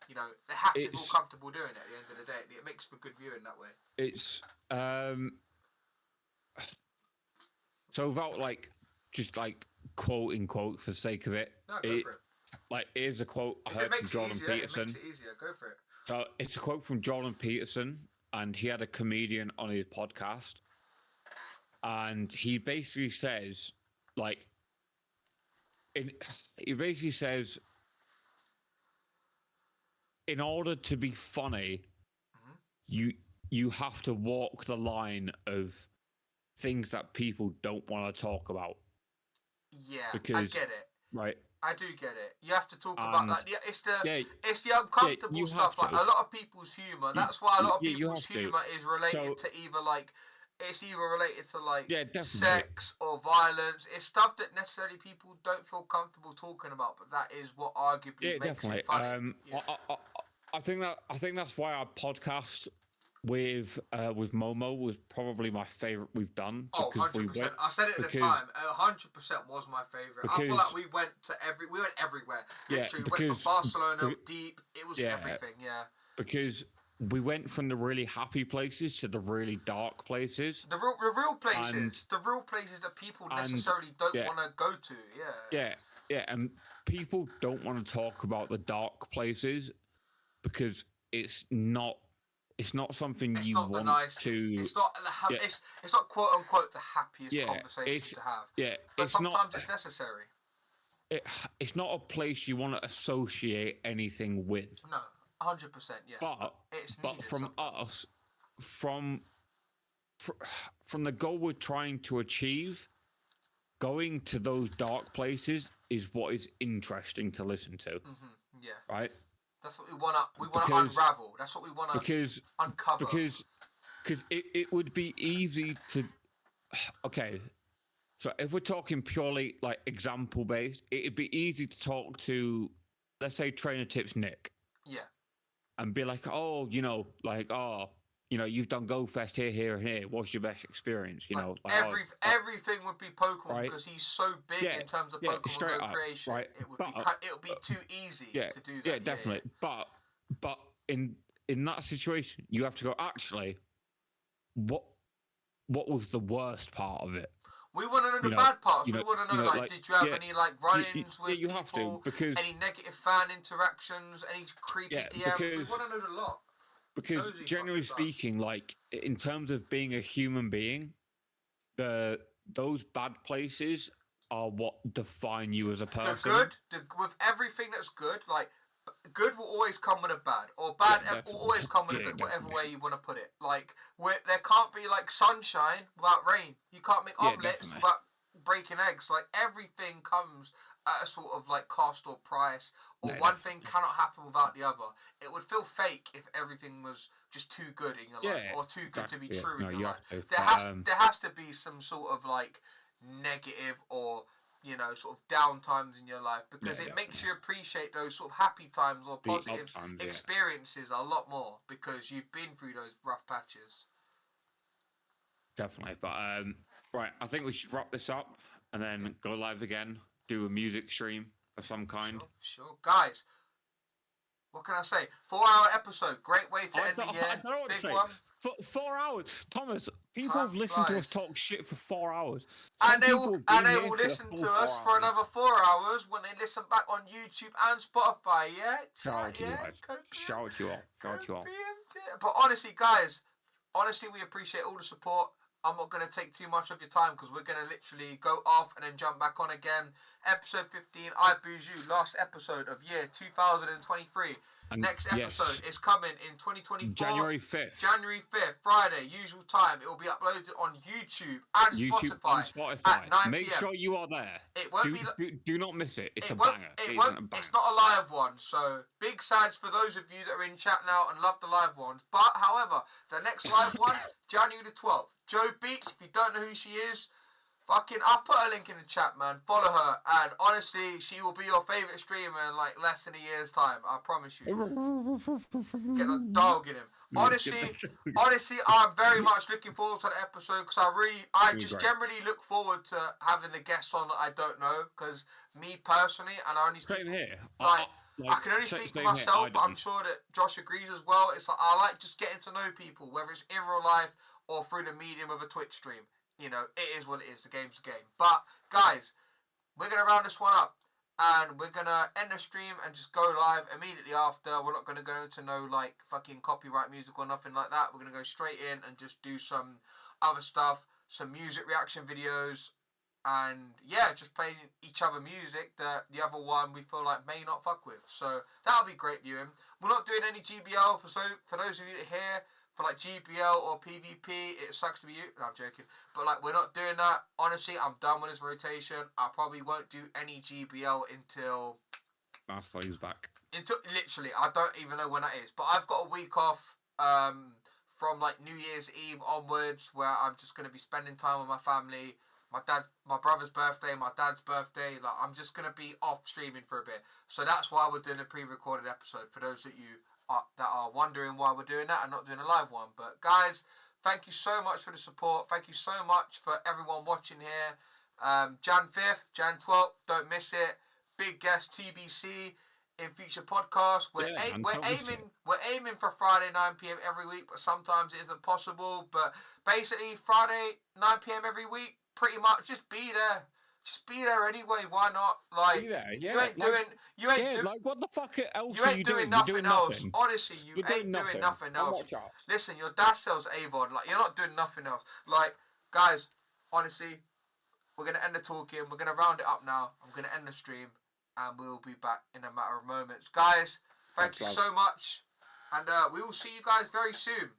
You know, they have to feel comfortable doing it at the end of the day. It makes for good viewing that way. It's so without just quoting quote for the sake of it. No, go for it. Like, here's a quote I If heard it makes from Jordan Peterson. It makes it easier. Go for it. So it's a quote from Jordan Peterson, and he had a comedian on his podcast, and he basically says, in order to be funny, you have to walk the line of things that people don't want to talk about. Yeah, because, I get it. Right. I do get it. You have to talk about that. Yeah, it's the uncomfortable you stuff. have Like, a lot of people's humor. That's why a lot of you people's have to. humor is related So- to either it's either related to definitely. sex or violence. It's stuff that necessarily people don't feel comfortable talking about, but that is what arguably makes definitely. it funny. I think that's why our podcast with Momo was probably my favorite we've done. Oh, 100%. I said it at the time. 100% was my favourite. I feel like we went everywhere. Literally, we went from Barcelona, deep. It was everything, Because we went from the really happy places to the really dark places. The real places. The real places that people necessarily don't want to go to, Yeah, and people don't want to talk about the dark places because it's not something you want to. It's not it's not quote unquote the happiest conversation to have. Yeah, but sometimes it's necessary. It's not a place you want to associate anything with. No, 100%. Yeah, but from us, from the goal we're trying to achieve, going to those dark places is what is interesting to listen to. Yeah. Right. That's what we want to unravel. That's what we want to uncover. Because it would be easy to. Okay, so if we're talking purely like example based, it'd be easy to talk to, let's say, Trainer Tips Nick. Yeah. And be like, you've done Go Fest here, and here. What's your best experience? You know, everything would be Pokemon because he's so big in terms of Pokemon Go creation. Right. It would be too easy to do that. Yeah, definitely. Yeah. But in that situation, you have to go. Actually, what was the worst part of it? We want to know the bad parts. We want to know, did you have any run-ins with you people? have to, because any negative fan interactions, any creepy DMs? We want to know the lot. Because generally speaking, in terms of being a human being, those bad places are what define you as a person. With everything that's good, good will always come with a bad, or bad will always come with a good, whatever way you want to put it. There can't be sunshine without rain. You can't make omelets without breaking eggs. Everything comes at a sort of cost or price, or one thing cannot happen without the other. It would feel fake if everything was just too good in your life, or too good to be true in your life. There has to be some sort of negative or sort of down times in your life, because it makes you appreciate those sort of happy times or positive experiences a lot more, because you've been through those rough patches. Definitely. But right, I think we should wrap this up and then go live again, do a music stream of some kind. Sure. Guys, What can I say? 4-hour episode. Great way to end the year. I don't know what Big to say. one. 4 hours. Thomas, people Time have listened to us flies. talk shit for 4 hours. And they will here for the listen full to 4 us for hours. another 4 hours when they listen back on YouTube and Spotify, yeah? Shout out to you Yeah? guys. Go Shout out to you all. Shout out to you all. But honestly, guys, we appreciate all the support. I'm not going to take too much of your time because we're going to literally go off and then jump back on again. Episode 15, I Boozy, last episode of year 2023. And Next episode yes, is coming in 2024. January 5th. January 5th, Friday, usual time. It will be uploaded on YouTube and Spotify at 9 Make p.m. sure you are there. It won't do not miss it. It's a won't- banger. It It won't, isn't a banger. it's not a live one, so big sides for those of you that are in chat now and love the live ones. But, however, the next live one, January the 12th. Joe Beach, if you don't know who she is, I'll put her link in the chat, man. Follow her, and honestly, she will be your favourite streamer in like less than a year's time. I promise you. Get a dog in him. Honestly, I'm very much looking forward to the episode because I just generally look forward to having a guest on that I don't know. Because me personally, and I only speak, Same here. I can only speak for myself, but I'm sure that Josh agrees as well. It's like I like just getting to know people, whether it's in real life or through the medium of a Twitch stream. You know, it is what it is. The game's the game. But, guys, we're going to round this one up. And we're going to end the stream and just go live immediately after. We're not going to go into no, like, fucking copyright music or nothing like that. We're going to go straight in and just do some other stuff. Some music reaction videos. And, yeah, just playing each other music that the other one we feel like may not fuck with. So, that'll be great viewing. We're not doing any GBL. For those of you that hear, for like GBL or PvP, it sucks to be you. No, I'm joking. But like, we're not doing that. Honestly, I'm done with this rotation. I probably won't do any GBL until Matthew's back. Literally, I don't even know when that is. But I've got a week off from like New Year's Eve onwards, where I'm just gonna be spending time with my family. My brother's birthday, my dad's birthday. Like, I'm just gonna be off streaming for a bit. So that's why we're doing a pre-recorded episode. For those of you that are wondering why we're doing that and not doing a live one. But guys, thank you so much for the support. Thank you so much for everyone watching here. Jan 5th, Jan 12th, don't miss it. Big guest TBC in future podcasts. We're aiming for Friday 9 p.m. every week, but sometimes it isn't possible. But basically, Friday 9 p.m. every week, pretty much just be there. Just be there anyway. Why not? Like, be there, yeah. You ain't doing. Like, what the fuck else You are ain't you doing doing? nothing You're doing else. nothing. Honestly, you ain't doing nothing else. Listen, your dad sells Avon. Like, you're not doing nothing else. Like, guys, honestly, we're gonna end the talking. We're gonna round it up now. I'm gonna end the stream, and we'll be back in a matter of moments. Guys, thank you so much, and we will see you guys very soon.